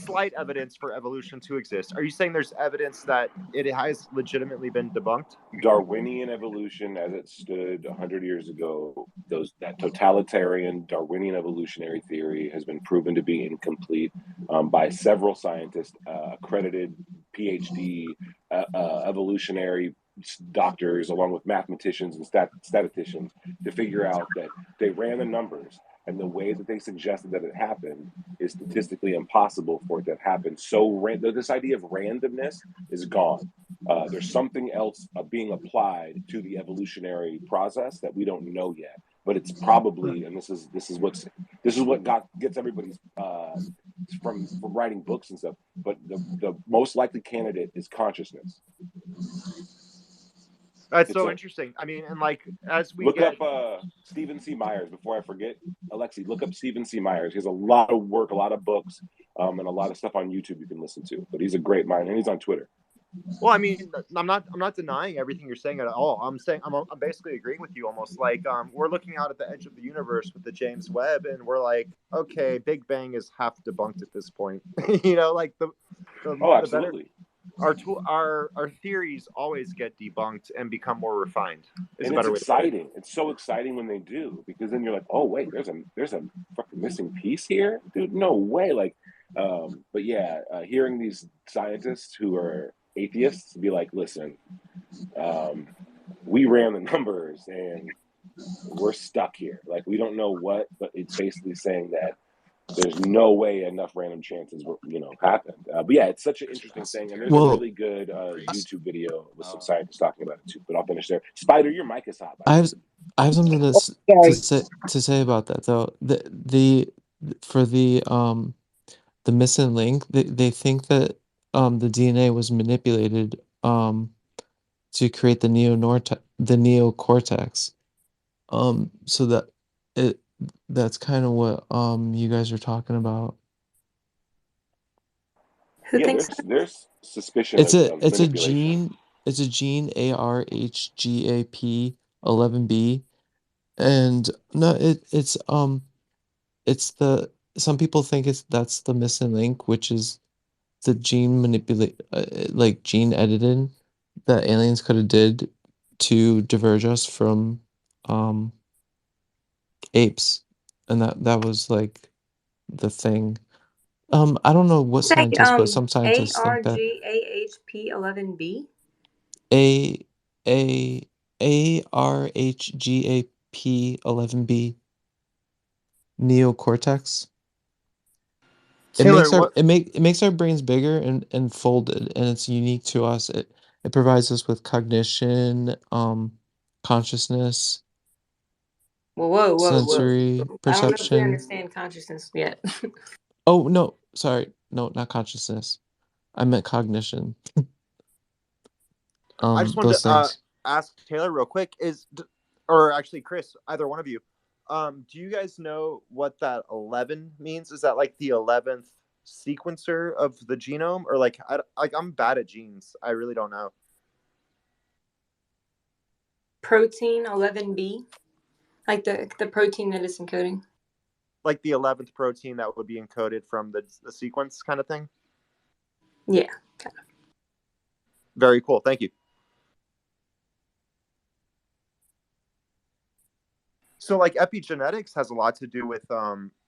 [SPEAKER 10] slight evidence for evolution to exist. Are you saying there's evidence that it has legitimately been debunked?
[SPEAKER 17] Darwinian evolution, as it stood 100 years ago, that totalitarian Darwinian evolutionary theory has been proven to be incomplete by several scientists, accredited PhD evolutionary doctors, along with mathematicians and statisticians, to figure out that they ran the numbers, and the way that they suggested that it happened is statistically impossible for it to have happened. So this idea of randomness is gone. There's something else being applied to the evolutionary process that we don't know yet, but it's probably, and this is what gets everybody's from writing books and stuff. But the most likely candidate is consciousness.
[SPEAKER 10] That's so interesting. I mean, and like as we
[SPEAKER 17] look up Stephen C. Myers before I forget. Alexi, look up Stephen C. Myers. He has a lot of work, a lot of books, and a lot of stuff on YouTube you can listen to. But he's a great mind, and he's on Twitter.
[SPEAKER 10] Well, I mean, I'm not denying everything you're saying at all. I'm basically agreeing with you almost. Like, we're looking out at the edge of the universe with the James Webb, and we're like, okay, Big Bang is half debunked at this point. You know, like
[SPEAKER 17] Oh,
[SPEAKER 10] the better
[SPEAKER 17] absolutely.
[SPEAKER 10] our theories always get debunked and become more refined. Is a
[SPEAKER 17] And it's
[SPEAKER 10] better way to put it.
[SPEAKER 17] exciting. It's so exciting when they do, because then you're like, oh wait, there's a fucking missing piece here, dude. No way. Like, but yeah, hearing these scientists who are atheists be like, listen, um, we ran the numbers and we're stuck here. Like, we don't know what, but it's basically saying that there's no way enough random chances, happened. But yeah, it's such an interesting thing, and there's a
[SPEAKER 15] Well,
[SPEAKER 17] really good YouTube video with some scientists talking about it too. But I'll finish there. Spider, your mic is hot, by
[SPEAKER 15] I
[SPEAKER 17] the way.
[SPEAKER 15] have I have something
[SPEAKER 21] Oh, sorry.
[SPEAKER 15] to say about that though. The for the missing link, they think that the DNA was manipulated to create the neocortex. So it that's kind of what you guys are talking about.
[SPEAKER 9] Who
[SPEAKER 17] Yeah,
[SPEAKER 9] thinks that?
[SPEAKER 17] there's suspicion of
[SPEAKER 15] It's a
[SPEAKER 17] manipulation.
[SPEAKER 15] gene ARHGAP11B, and no, it's the some people think that's the missing link, which is the gene manipulate like gene editing that aliens could have did to diverge us from um apes, and that was like the thing. I don't know what
[SPEAKER 9] Say
[SPEAKER 15] scientists, but some scientists think that
[SPEAKER 9] ARGAHP11B.
[SPEAKER 15] a a ARHGAP11B neocortex.
[SPEAKER 10] Taylor, what
[SPEAKER 15] It makes our brains bigger and folded, and it's unique to us. It provides us with cognition, consciousness,
[SPEAKER 9] Whoa, whoa, whoa, whoa.
[SPEAKER 15] sensory
[SPEAKER 9] I don't know if we
[SPEAKER 15] perception.
[SPEAKER 9] understand consciousness yet.
[SPEAKER 15] Oh no, sorry, no, not consciousness. I meant cognition.
[SPEAKER 10] I just wanted
[SPEAKER 15] Those
[SPEAKER 10] to
[SPEAKER 15] things.
[SPEAKER 10] ask Taylor real quick or actually Chris, either one of you, do you guys know what that 11 means? Is that like the 11th sequencer of the genome, or I'm bad at genes. I really don't know.
[SPEAKER 9] Protein 11B, like the protein that is encoding.
[SPEAKER 10] Like the 11th protein that would be encoded from the sequence kind of thing.
[SPEAKER 9] Yeah. Kind of.
[SPEAKER 10] Very cool. Thank you. So like epigenetics has a lot to do with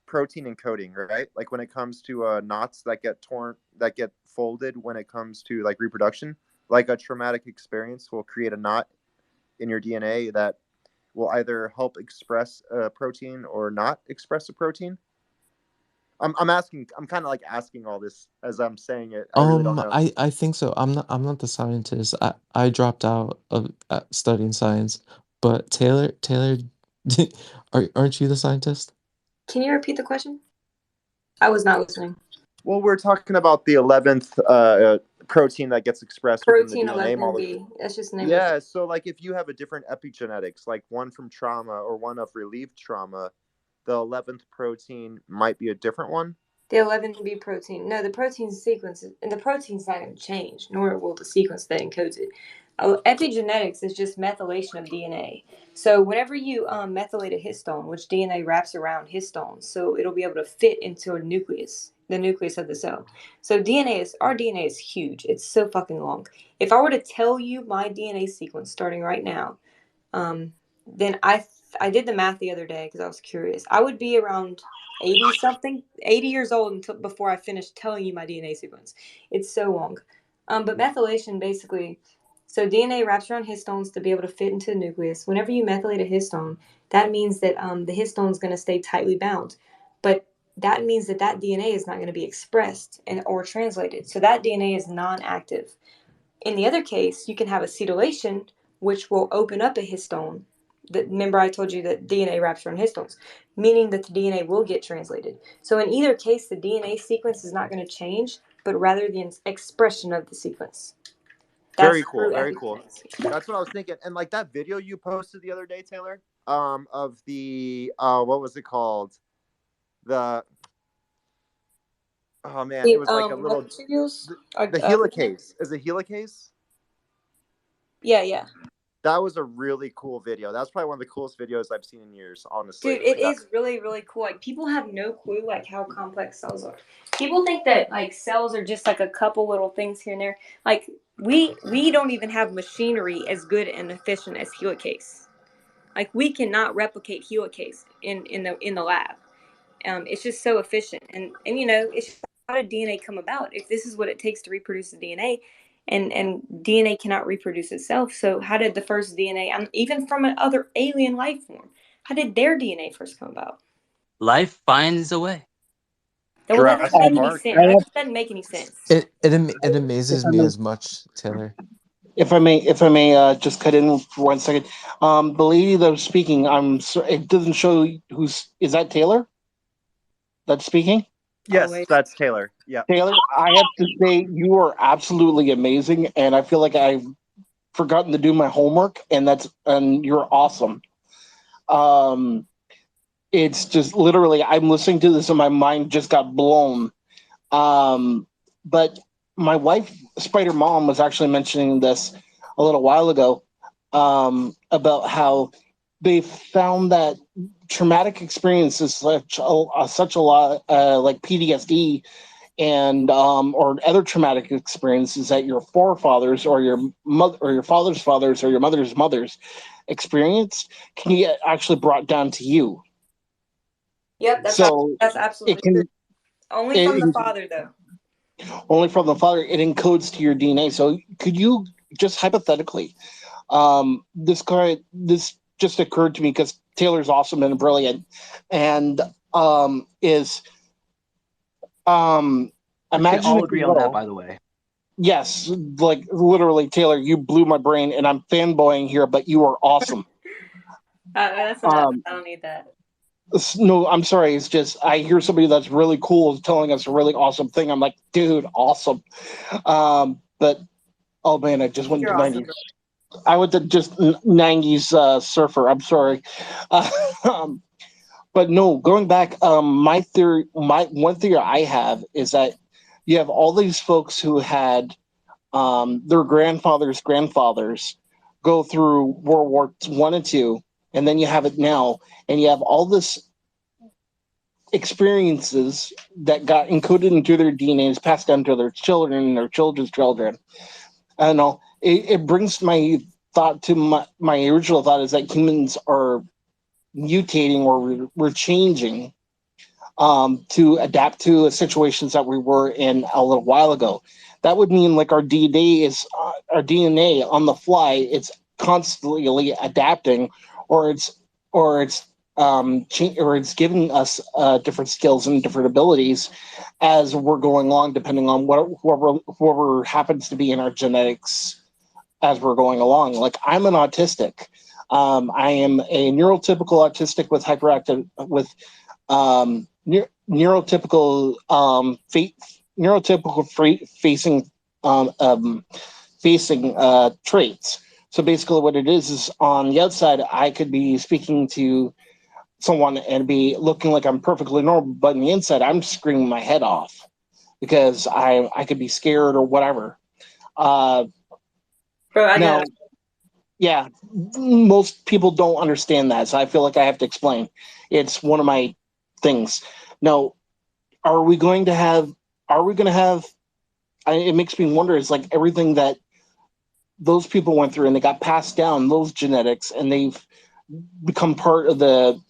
[SPEAKER 10] protein encoding, right? Like when it comes to knots that get folded when it comes to like reproduction, like a traumatic experience will create a knot in your DNA that will either help express a protein or not express a protein. I'm kind of like asking all this as I'm saying it. I really don't know.
[SPEAKER 15] I think so. I'm not the scientist. I dropped out of studying science. But Taylor, aren't you the scientist?
[SPEAKER 9] Can you repeat the question? I was not listening.
[SPEAKER 10] Well, we're talking about the 11th protein that gets expressed within the
[SPEAKER 9] Protein
[SPEAKER 10] DNA
[SPEAKER 9] 11B. That's just the name of
[SPEAKER 10] Yeah,
[SPEAKER 9] it.
[SPEAKER 10] so like if you have a different epigenetics, like one from trauma or one of relieved trauma, the 11th protein might be a different one.
[SPEAKER 9] The 11B protein. No, the protein sequence, and the protein's not going to change, nor will the sequence that encodes it. Epigenetics is just methylation of DNA. So whenever you methylate a histone, which DNA wraps around histones, so it'll be able to fit into a nucleus, the nucleus of the cell. So our DNA is huge. It's so fucking long. If I were to tell you my DNA sequence starting right now, then I did the math the other day because I was curious. I would be around 80 years old until before I finished telling you my DNA sequence. It's so long. But methylation basically, so DNA wraps around histones to be able to fit into the nucleus. Whenever you methylate a histone, that means that the histone is going to stay tightly bound. But that means that DNA is not going to be expressed or translated. So that DNA is non-active. In the other case, you can have acetylation, which will open up a histone. Remember I told you that DNA wraps around histones, meaning that the DNA will get translated. So in either case, the DNA sequence is not going to change, but rather the expression of the sequence. That's
[SPEAKER 10] Very cool,
[SPEAKER 9] true
[SPEAKER 10] very cool.
[SPEAKER 9] epigenetics.
[SPEAKER 10] That's what I was thinking. And like that video you posted the other day, Taylor, of the what was it called? The Oh man, it was like a little
[SPEAKER 9] what materials?
[SPEAKER 10] the helicase. Is it helicase?
[SPEAKER 9] Yeah.
[SPEAKER 10] That was a really cool video. That's probably one of the coolest videos I've seen in years, honestly.
[SPEAKER 9] Dude, it
[SPEAKER 10] Like,
[SPEAKER 9] is really, really cool. Like, people have no clue, like, how complex cells are. People think that, like, cells are just, like, a couple little things here and there. Like, we don't even have machinery as good and efficient as helicase. Like, we cannot replicate helicase in the lab. It's just so efficient. And you know, it's just how did DNA come about? If this is what it takes to reproduce the DNA, and DNA cannot reproduce itself, so how did the first DNA, even from another alien life form, how did their DNA first come about?
[SPEAKER 1] Life finds a way.
[SPEAKER 9] Well, that doesn't
[SPEAKER 10] Jurassic
[SPEAKER 9] make any
[SPEAKER 10] Park.
[SPEAKER 9] sense. That just doesn't make any sense.
[SPEAKER 15] It amazes
[SPEAKER 21] I
[SPEAKER 15] me
[SPEAKER 21] mean,
[SPEAKER 15] as much, Taylor.
[SPEAKER 16] If I may, just cut in for 1 second. The lady that was speaking, it doesn't show is that Taylor that's speaking?
[SPEAKER 10] Yes,
[SPEAKER 9] Always.
[SPEAKER 10] that's Taylor. Yeah.
[SPEAKER 16] Taylor, I have to say you are absolutely amazing, and I feel like I've forgotten to do my homework, and you're awesome. It's just literally I'm listening to this and my mind just got blown. But my wife, Spider Mom, was actually mentioning this a little while ago, about how they found that traumatic experiences such a lot, like PTSD and or other traumatic experiences that your forefathers or your mother or your father's fathers or your mother's mothers experienced can get actually brought down to you.
[SPEAKER 9] Yep,
[SPEAKER 16] So
[SPEAKER 9] that's
[SPEAKER 16] it
[SPEAKER 9] absolutely true.
[SPEAKER 16] can
[SPEAKER 9] Only from the father, though.
[SPEAKER 16] only from the father it encodes to your DNA. So could you just hypothetically, this just occurred to me because Taylor's awesome and brilliant, and is
[SPEAKER 1] We can
[SPEAKER 16] imagine
[SPEAKER 1] all
[SPEAKER 16] if
[SPEAKER 1] agree
[SPEAKER 16] you
[SPEAKER 1] on that,
[SPEAKER 16] will.
[SPEAKER 1] by the way.
[SPEAKER 16] Yes, like literally, Taylor, you blew my brain, and I'm fanboying here, but you are awesome.
[SPEAKER 9] That's enough. I don't need that.
[SPEAKER 16] No, I'm sorry. It's just I hear somebody that's really cool telling us a really awesome thing. I'm like, dude, awesome. But oh man, I just went to
[SPEAKER 9] You're awesome.
[SPEAKER 16] 90s. I went to just 90s surfer. I'm sorry. But no, going back, my one theory I have is that you have all these folks who had their grandfathers go through World War One and Two, and then you have it now, and you have all this experiences that got encoded into their DNAs, passed down to their children and their children's children. I don't know. It brings my thought to my original thought is that humans are mutating or we're changing to adapt to situations that we were in a little while ago. That would mean like our DNA on the fly. It's constantly adapting, or it's giving us different skills and different abilities as we're going along, depending on whoever happens to be in our genetics as we're going along. Like I'm an autistic. I am a neurotypical autistic with hyperactive with neurotypical facing traits. So basically, what it is on the outside, I could be speaking to someone and be looking like I'm perfectly normal, but on the inside, I'm screaming my head off because I could be scared or whatever.
[SPEAKER 9] Bro, I
[SPEAKER 16] Now,
[SPEAKER 9] got
[SPEAKER 16] yeah, most people don't understand that, so I feel like I have to explain. It's one of my things. Now, are we going to have? It makes me wonder. It's like everything that those people went through, and they got passed down those genetics, and they've become part of the,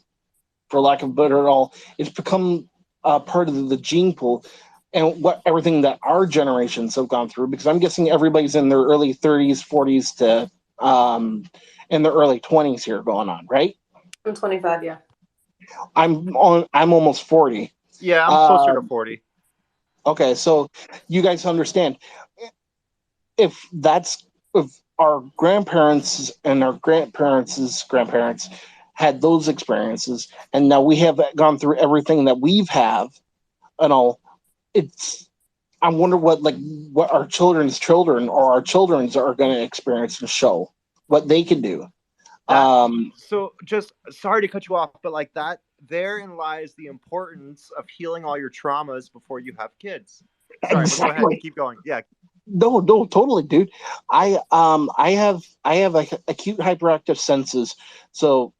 [SPEAKER 16] for lack of better at all, it's become part of the gene pool, and what everything that our generations have gone through. Because I'm guessing everybody's in their early 30s, 40s to in their early 20s here going on, right?
[SPEAKER 9] I'm 25. Yeah.
[SPEAKER 16] I'm almost 40.
[SPEAKER 10] Yeah, I'm closer to 40.
[SPEAKER 16] Okay, so you guys understand if our grandparents and our grandparents' grandparents had those experiences, and now we have gone through everything that we've have, and all. I wonder what our children's children or our children's are going to experience and show what they can do.
[SPEAKER 10] So just sorry to cut you off, but like therein lies the importance of healing all your traumas before you have kids. Sorry, but go ahead.
[SPEAKER 16] Exactly.
[SPEAKER 10] Keep going. Yeah.
[SPEAKER 16] No, totally, dude. I have acute hyperactive senses. So,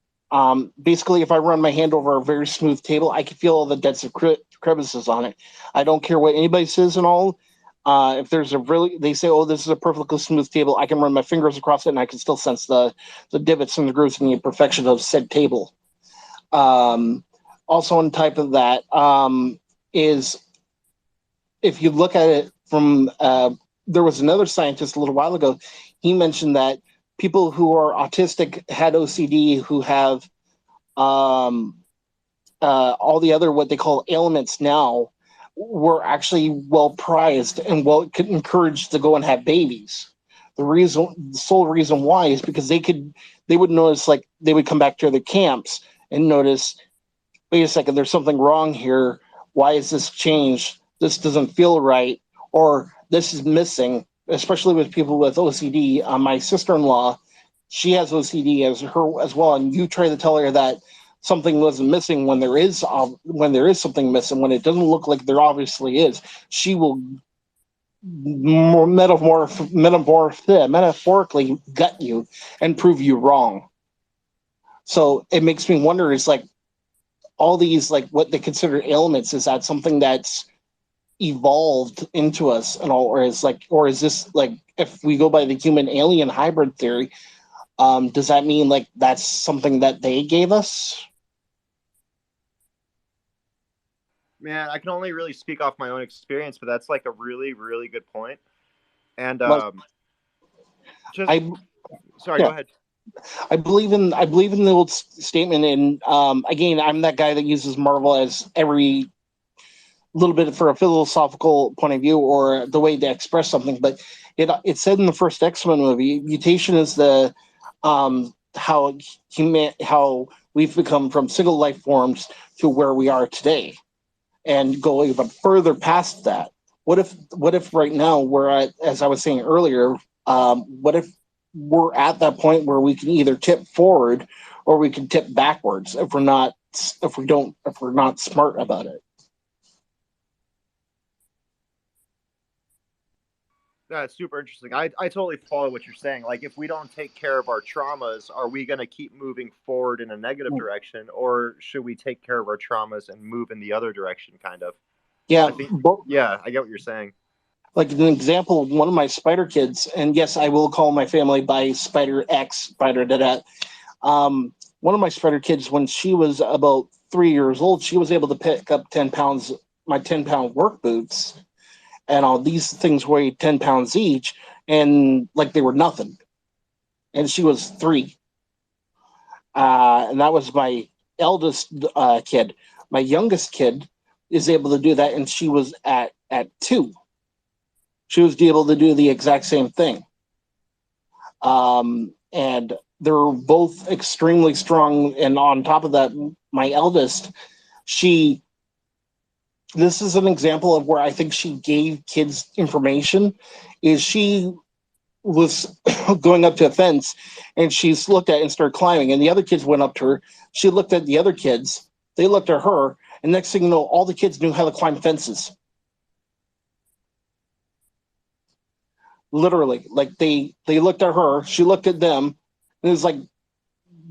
[SPEAKER 16] basically, if I run my hand over a very smooth table, I can feel all the dents of crevices on it. I don't care what anybody says and all. If there's a really, they say, oh, this is a perfectly smooth table, I can run my fingers across it and I can still sense the divots and the grooves and the imperfections of said table. Also, on type of that, is if you look at it from there was another scientist a little while ago. He mentioned that people who are autistic had OCD, who have all the other what they call ailments now, were actually well prized and well encouraged to go and have babies. The sole reason why is because they would notice, like, they would come back to their camps and notice, wait a second, there's something wrong here. Why is this changed? This doesn't feel right, or this is missing, especially with people with OCD. My sister-in-law, she has OCD as well, and you try to tell her that something wasn't missing when there is something missing, when it doesn't look like there obviously is. She will metaphorically gut you and prove you wrong. So it makes me wonder, is like all these, like, what they consider ailments, is that something that's evolved into us and all, or is this, like, if we go by the human alien hybrid theory, does that mean like that's something that they gave us?
[SPEAKER 10] Man, I can only really speak off my own experience, but that's like a really, really good point. And
[SPEAKER 16] Like,
[SPEAKER 10] just sorry,
[SPEAKER 16] yeah.
[SPEAKER 10] go ahead.
[SPEAKER 16] I believe in the old statement, and again, I'm that guy that uses Marvel as every little bit for a philosophical point of view or the way to express something. But it said in the first X-Men movie, mutation is the how we've become from single life forms to where we are today, and go even further past that. What if right now we're at, as I was saying earlier, what if we're at that point where we can either tip forward or we can tip backwards if we're not smart about it?
[SPEAKER 10] That's super interesting. I totally follow what you're saying. Like, if we don't take care of our traumas, are we going to keep moving forward in a negative direction, or should we take care of our traumas and move in the other direction, kind of?
[SPEAKER 16] Yeah,
[SPEAKER 10] I think, yeah, I get what you're saying.
[SPEAKER 16] Like an example, one of my spider kids, and yes, I will call my family by Spider X, Spider Dadet. One of my spider kids, when she was about 3 years old, she was able to pick up 10 pounds, my 10-pound work boots, and all these things weighed 10 pounds each, and like they were nothing. And she was 3. And that was my eldest kid. My youngest kid is able to do that, and she was at 2. She was able to do the exact same thing. And they're both extremely strong. And on top of that, my eldest, this is an example of where I think she gave kids information, is she was going up to a fence and she's looked at it and started climbing, and the other kids went up to her. She looked at the other kids, they looked at her, and next thing you know, all the kids knew how to climb fences. Literally, like they looked at her, she looked at them, and it was like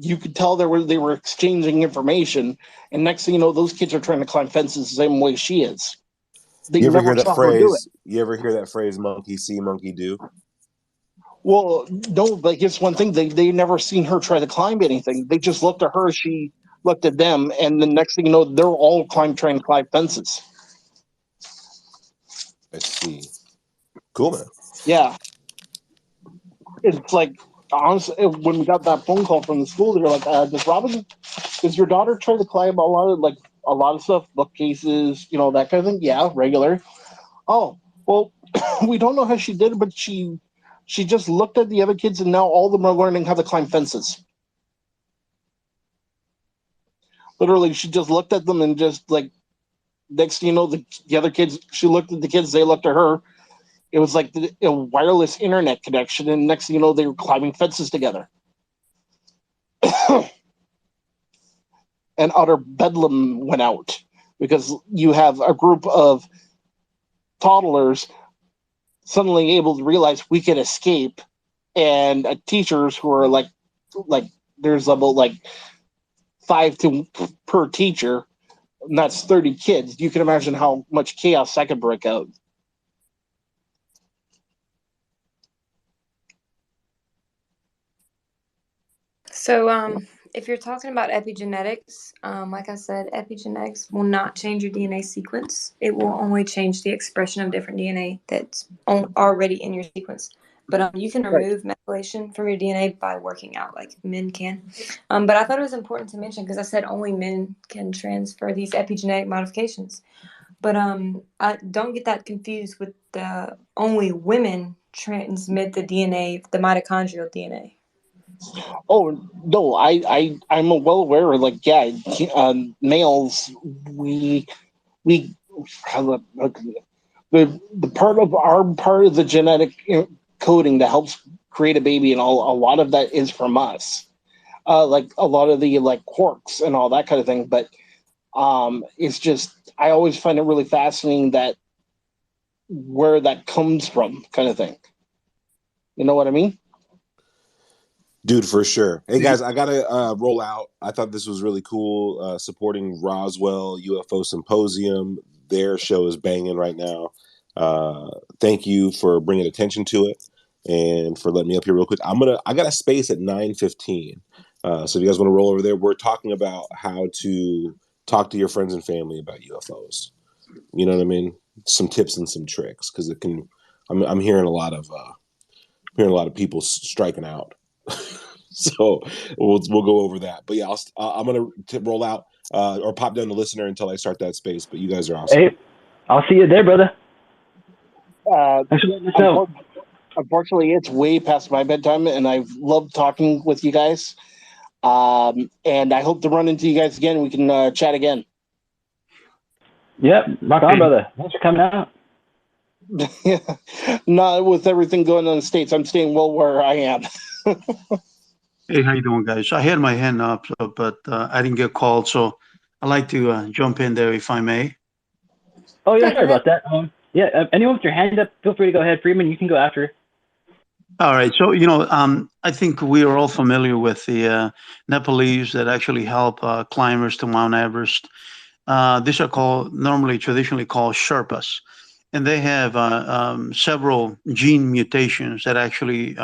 [SPEAKER 16] you could tell they were exchanging information, and next thing you know, those kids are trying to climb fences the same way she is. They
[SPEAKER 13] You ever
[SPEAKER 16] never
[SPEAKER 13] hear that
[SPEAKER 16] saw her do it.
[SPEAKER 13] phrase? You ever hear that phrase, monkey see, monkey do?
[SPEAKER 16] Well, no, like, it's one thing, they never seen her try to climb anything. They just looked at her, she looked at them, and the next thing you know, they're all trying to climb fences.
[SPEAKER 13] I see. Cool, man.
[SPEAKER 16] Yeah. It's like, honestly, when we got that phone call from the school, they were like, does your daughter try to climb a lot of stuff, bookcases, that kind of thing? Yeah, regular. Oh, well, we don't know how she did it, but she just looked at the other kids, and now all of them are learning how to climb fences. Literally, she just looked at them, and just like, next thing you know, the other kids, she looked at the kids, they looked at her. It was like a wireless internet connection, and next thing you know, they were climbing fences together. and utter bedlam went out because you have a group of toddlers suddenly able to realize we can escape, and teachers who are like there's about like 5 to per teacher, and that's 30 kids. You can imagine how much chaos that could break out.
[SPEAKER 9] So, if you're talking about epigenetics, like I said, epigenetics will not change your DNA sequence. It will only change the expression of different DNA that's already in your sequence. But you can remove methylation from your DNA by working out, like men can. But I thought it was important to mention because I said only men can transfer these epigenetic modifications. But I don't get that confused with the only women transmit the DNA, the mitochondrial DNA.
[SPEAKER 16] Oh no, I'm well aware. Like, yeah, males, we the part of the genetic coding that helps create a baby, and all, a lot of that is from us. Like a lot of the like quarks and all that kind of thing. But it's just I always find it really fascinating that where that comes from, kind of thing. You know what I mean?
[SPEAKER 13] Dude, for sure. Hey guys, I gotta roll out. I thought this was really cool. Supporting Roswell UFO Symposium. Their show is banging right now. Thank you for bringing attention to it and for letting me up here real quick. I got a space at 9:15. So if you guys want to roll over there, we're talking about how to talk to your friends and family about UFOs. You know what I mean? Some tips and some tricks, because it can. I'm hearing a lot of people striking out. So we'll go over that. But yeah, I'm gonna roll out or pop down the listener until I start that space. But you guys are awesome.
[SPEAKER 7] Hey, I'll see you there, brother.
[SPEAKER 16] Unfortunately, it's way past my bedtime, and I've loved talking with you guys. And I hope to run into you guys again. We can chat again.
[SPEAKER 7] Yep, rock on, brother. Thanks for coming out.
[SPEAKER 16] Not with everything going on in the States. I'm staying well where I am.
[SPEAKER 21] Hey, how you doing, guys? I had my hand up, but I didn't get called, so I'd like to jump in there if I may.
[SPEAKER 7] Oh, yeah, sorry about that. Yeah, anyone with your hand up, feel free to go ahead. Freeman, you can go after.
[SPEAKER 21] All right, so I think we are all familiar with the Nepalese that actually help climbers to Mount Everest. These are traditionally called Sherpas, and they have several gene mutations that actually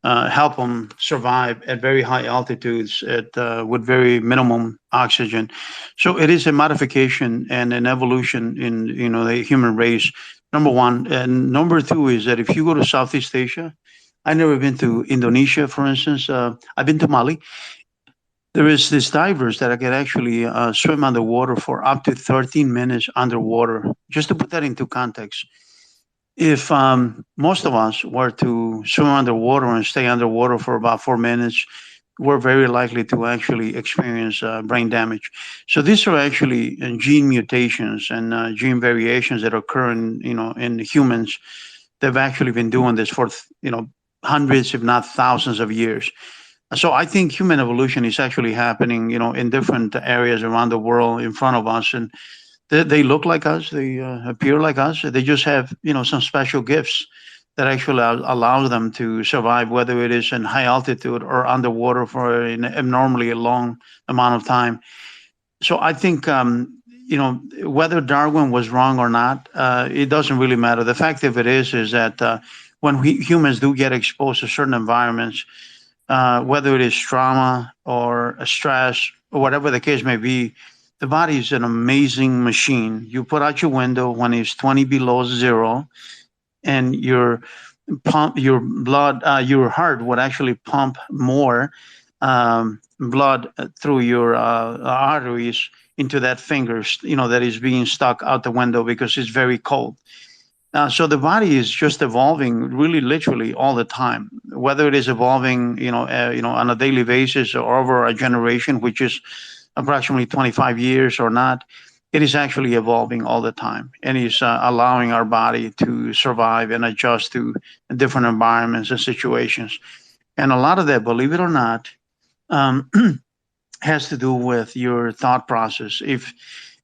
[SPEAKER 21] help them survive at very high altitudes with very minimum oxygen. So it is a modification and an evolution in the human race. Number one, and number two is that if you go to Southeast Asia, I've never been to Indonesia, for instance. I've been to Mali. There is these divers that can actually swim underwater for up to 13 minutes underwater. Just to put that into context, if most of us were to swim underwater and stay underwater for about 4 minutes, we're very likely to actually experience brain damage. So these are actually gene mutations and gene variations that occur in humans. They've actually been doing this for hundreds, if not thousands, of years. So I think human evolution is actually happening, in different areas around the world in front of us, and they look like us, they appear like us. They just have, some special gifts that actually allow them to survive, whether it is in high altitude or underwater for an abnormally long amount of time. So I think, whether Darwin was wrong or not, it doesn't really matter. The fact of it is that when humans do get exposed to certain environments, whether it is trauma or stress or whatever the case may be, the body is an amazing machine. You put out your window when it's 20 below zero, and your blood, your heart would actually pump more blood through your arteries into that finger, that is being stuck out the window because it's very cold. So the body is just evolving, really, literally all the time. Whether it is evolving, on a daily basis or over a generation, which is approximately 25 years or not, it is actually evolving all the time, and is allowing our body to survive and adjust to different environments and situations. And a lot of that, believe it or not,
[SPEAKER 14] has to do with your thought process. If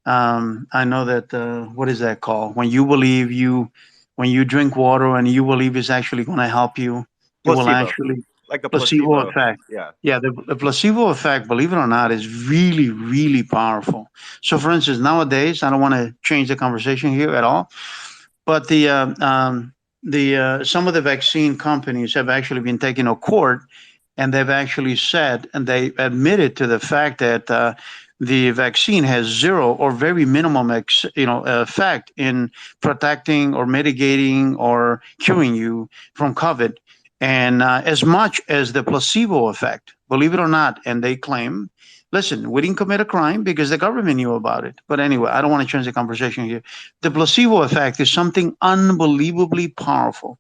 [SPEAKER 14] I know that what is that called? When you drink water and you believe it's actually going to help you, it will
[SPEAKER 10] Placebo,
[SPEAKER 14] actually
[SPEAKER 10] like the
[SPEAKER 14] placebo
[SPEAKER 10] placebo.
[SPEAKER 14] effect.
[SPEAKER 10] Yeah.
[SPEAKER 14] Yeah, the placebo effect, believe it or not, is really, really powerful. So, for instance, nowadays, I don't want to change the conversation here at all, but the some of the vaccine companies have actually been taken to court, and they've actually said, and they admitted to the fact that the vaccine has zero or very minimum effect in protecting or mitigating or curing you from COVID, and as much as the placebo effect, believe it or not. And they claim, listen, we didn't commit a crime because the government knew about it. But anyway, I don't want to change the conversation here. The placebo effect is something unbelievably powerful,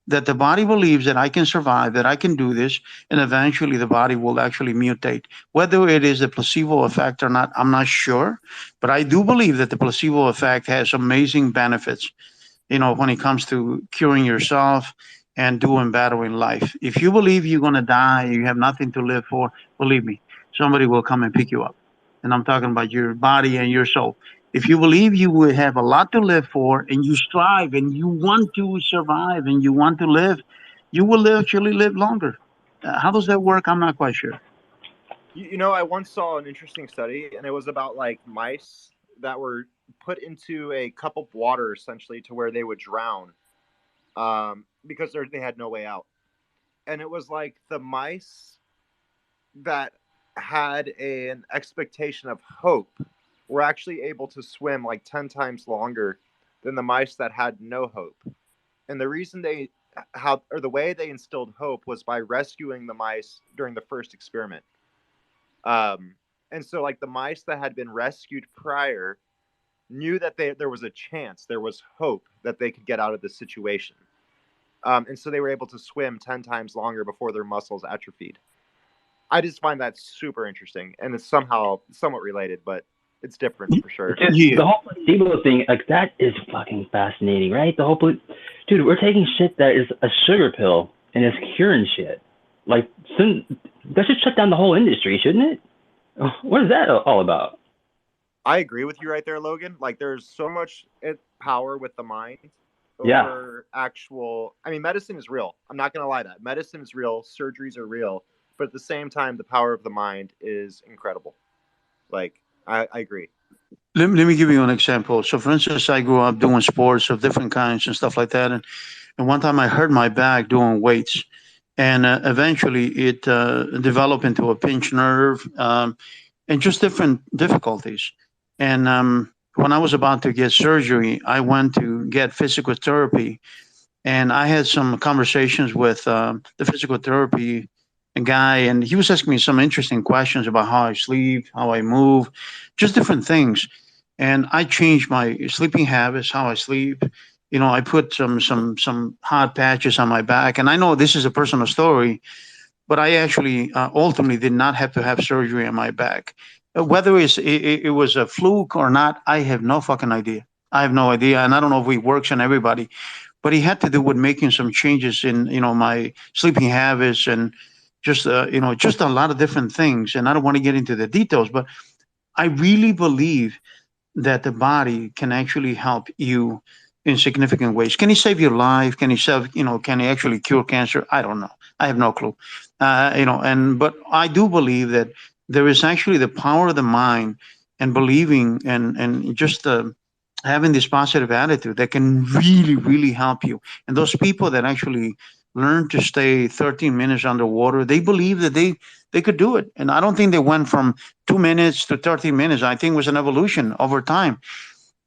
[SPEAKER 14] that the body believes that I can survive, that I can do this, and eventually the body will actually mutate. Whether it is a placebo effect or not, I'm not sure, but I do believe that the placebo effect has amazing benefits, when it comes to curing yourself and doing better in life. If you believe you're going to die, you have nothing to live for, believe me, somebody will come and pick you up. And I'm talking about your body and your soul. If you believe you will have a lot to live for and you strive and you want to survive and you want to live, you will actually live longer. How does that work? I'm not quite sure.
[SPEAKER 10] I once saw an interesting study, and it was about like mice that were put into a cup of water essentially to where they would drown, because they had no way out. And it was like the mice that had an expectation of hope were actually able to swim like 10 times longer than the mice that had no hope. And the reason the way they instilled hope was by rescuing the mice during the first experiment. Um, and so, like, the mice that had been rescued prior knew that there was a chance, there was hope that they could get out of the situation. And so they were able to swim 10 times longer before their muscles atrophied. I just find that super interesting, and it's somehow somewhat related, but it's different for sure.
[SPEAKER 7] Dude, the whole placebo thing, like, that is fucking fascinating, right? Dude, we're taking shit that is a sugar pill and it's curing shit. Like, that should shut down the whole industry, shouldn't it? What is that all about?
[SPEAKER 10] I agree with you right there, Logan. Like, there's so much power with the mind
[SPEAKER 7] Yeah.
[SPEAKER 10] over actual. I mean, medicine is real. I'm not gonna lie to that. Medicine is real. Surgeries are real. But at the same time, the power of the mind is incredible. Like, I agree.
[SPEAKER 14] Let me give you an example. So, for instance, I grew up doing sports of different kinds and stuff like that. And one time I hurt my back doing weights. And eventually it developed into a pinched nerve, and just different difficulties. And when I was about to get surgery, I went to get physical therapy, and I had some conversations with the physical therapy guy, and he was asking me some interesting questions about how I sleep, how I move, just different things. And I changed my sleeping habits, how I sleep. I put some hot patches on my back, and I know this is a personal story, but I actually ultimately did not have to have surgery on my back. Whether it was a fluke or not, I have no fucking idea. I have no idea, and I don't know if it works on everybody. But it had to do with making some changes in my sleeping habits, and just just a lot of different things. And I don't want to get into the details, but I really believe that the body can actually help you in significant ways. Can he save your life? Can he can he actually cure cancer? I don't know. I have no clue. But I do believe that there is actually the power of the mind and believing, and just having this positive attitude that can really, really help you. And those people that actually learn to stay 13 minutes underwater, they believe that they could do it. And I don't think they went from 2 minutes to 30 minutes. I think it was an evolution over time.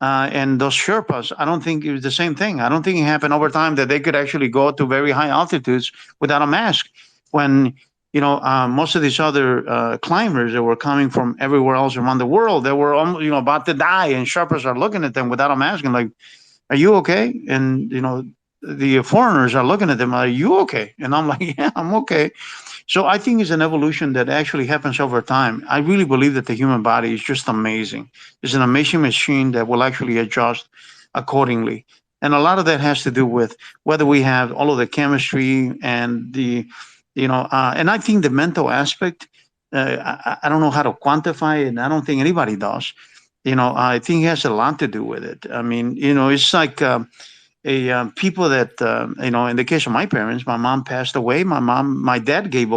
[SPEAKER 14] And those Sherpas, I don't think it was the same thing. I don't think it happened over time that they could actually go to very high altitudes without a mask. When most of these other climbers that were coming from everywhere else around the world, they were about to die, and Sherpas are looking at them without a mask and like, "Are you okay?" And the foreigners are looking at them, "Are you okay?" And I'm like, "Yeah, I'm okay." So I think it's an evolution that actually happens over time. I really believe that the human body is just amazing. It's an amazing machine that will actually adjust accordingly. And a lot of that has to do with whether we have all of the chemistry and and I think the mental aspect I don't know how to quantify it, and I don't think anybody does. I think it has a lot to do with it. I mean, it's like people that in the case of my parents, my mom passed away. My dad gave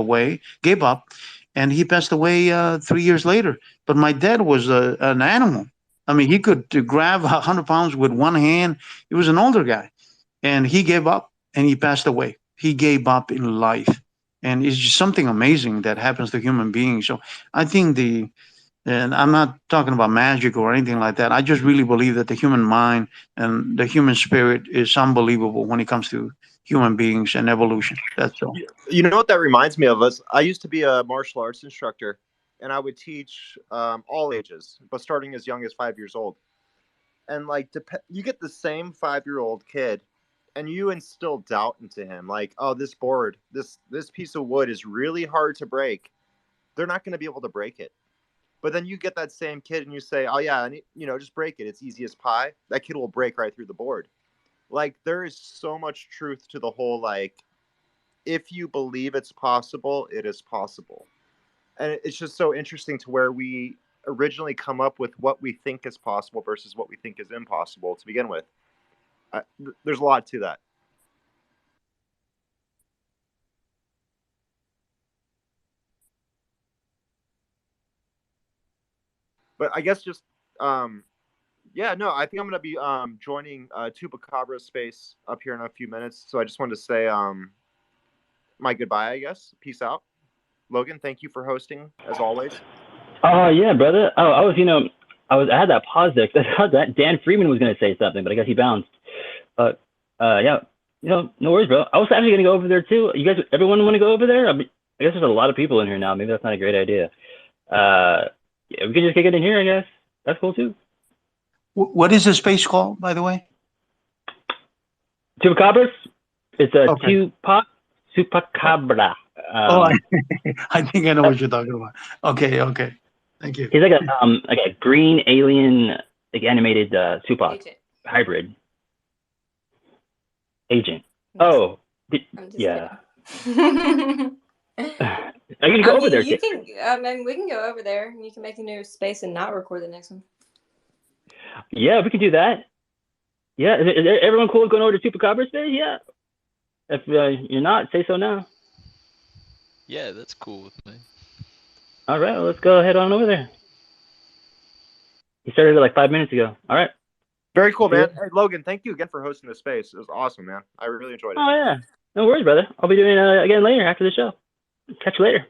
[SPEAKER 14] up, and he passed away 3 years later. But my dad was an animal. I mean, he could grab 100 pounds with one hand. He was an older guy, and he gave up, and he passed away. He gave up in life, and it's just something amazing that happens to human beings. So I think and I'm not talking about magic or anything like that. I just really believe that the human mind and the human spirit is unbelievable when it comes to human beings and evolution. That's all.
[SPEAKER 10] You know what that reminds me of? Us. I used to be a martial arts instructor, and I would teach all ages, but starting as young as 5 years old. And like, you get the same 5-year-old kid, and you instill doubt into him, like, oh, this board, this piece of wood is really hard to break. They're not going to be able to break it. But then you get that same kid and you say, oh yeah, just break it. It's easy as pie. That kid will break right through the board. Like, there is so much truth to the whole, like, if you believe it's possible, it is possible. And it's just so interesting to where we originally come up with what we think is possible versus what we think is impossible to begin with. There's a lot to that. But I guess just yeah, no, I think I'm gonna be joining Tupacabra's space up here in a few minutes. So I just wanted to say my goodbye, I guess. Peace out. Logan, thank you for hosting as always.
[SPEAKER 7] Oh yeah, brother. Oh, I had that pause there because I thought that Dan Freeman was gonna say something, but I guess he bounced. But yeah, no worries, bro. I was actually gonna go over there too. You guys, everyone want to go over there? I guess there's a lot of people in here now. Maybe that's not a great idea. Yeah, we can just kick it in here, I guess. That's cool too.
[SPEAKER 14] What is the space called, by the way?
[SPEAKER 7] Chupacabras. It's a
[SPEAKER 14] Okay.
[SPEAKER 7] Chupacabra.
[SPEAKER 14] I think I know what you're talking about. Okay. Thank you.
[SPEAKER 7] He's like a green alien, like animated Tupac hybrid agent. Oh, yeah. I can go over there.
[SPEAKER 9] You can. I mean, we can go over there. You can make a new space and not record the next one.
[SPEAKER 7] Yeah, we can do that. Yeah, is everyone cool with going over to Chupacabra space? Yeah. If you're not, say so now.
[SPEAKER 12] Yeah, that's cool with me.
[SPEAKER 7] All right, well, let's go head on over there. He started it like 5 minutes ago. All right.
[SPEAKER 10] Very cool, man. Hey, Logan, thank you again for hosting this space. It was awesome, man. I really enjoyed it.
[SPEAKER 7] Oh, yeah. No worries, brother. I'll be doing it again later after the show. Catch you later.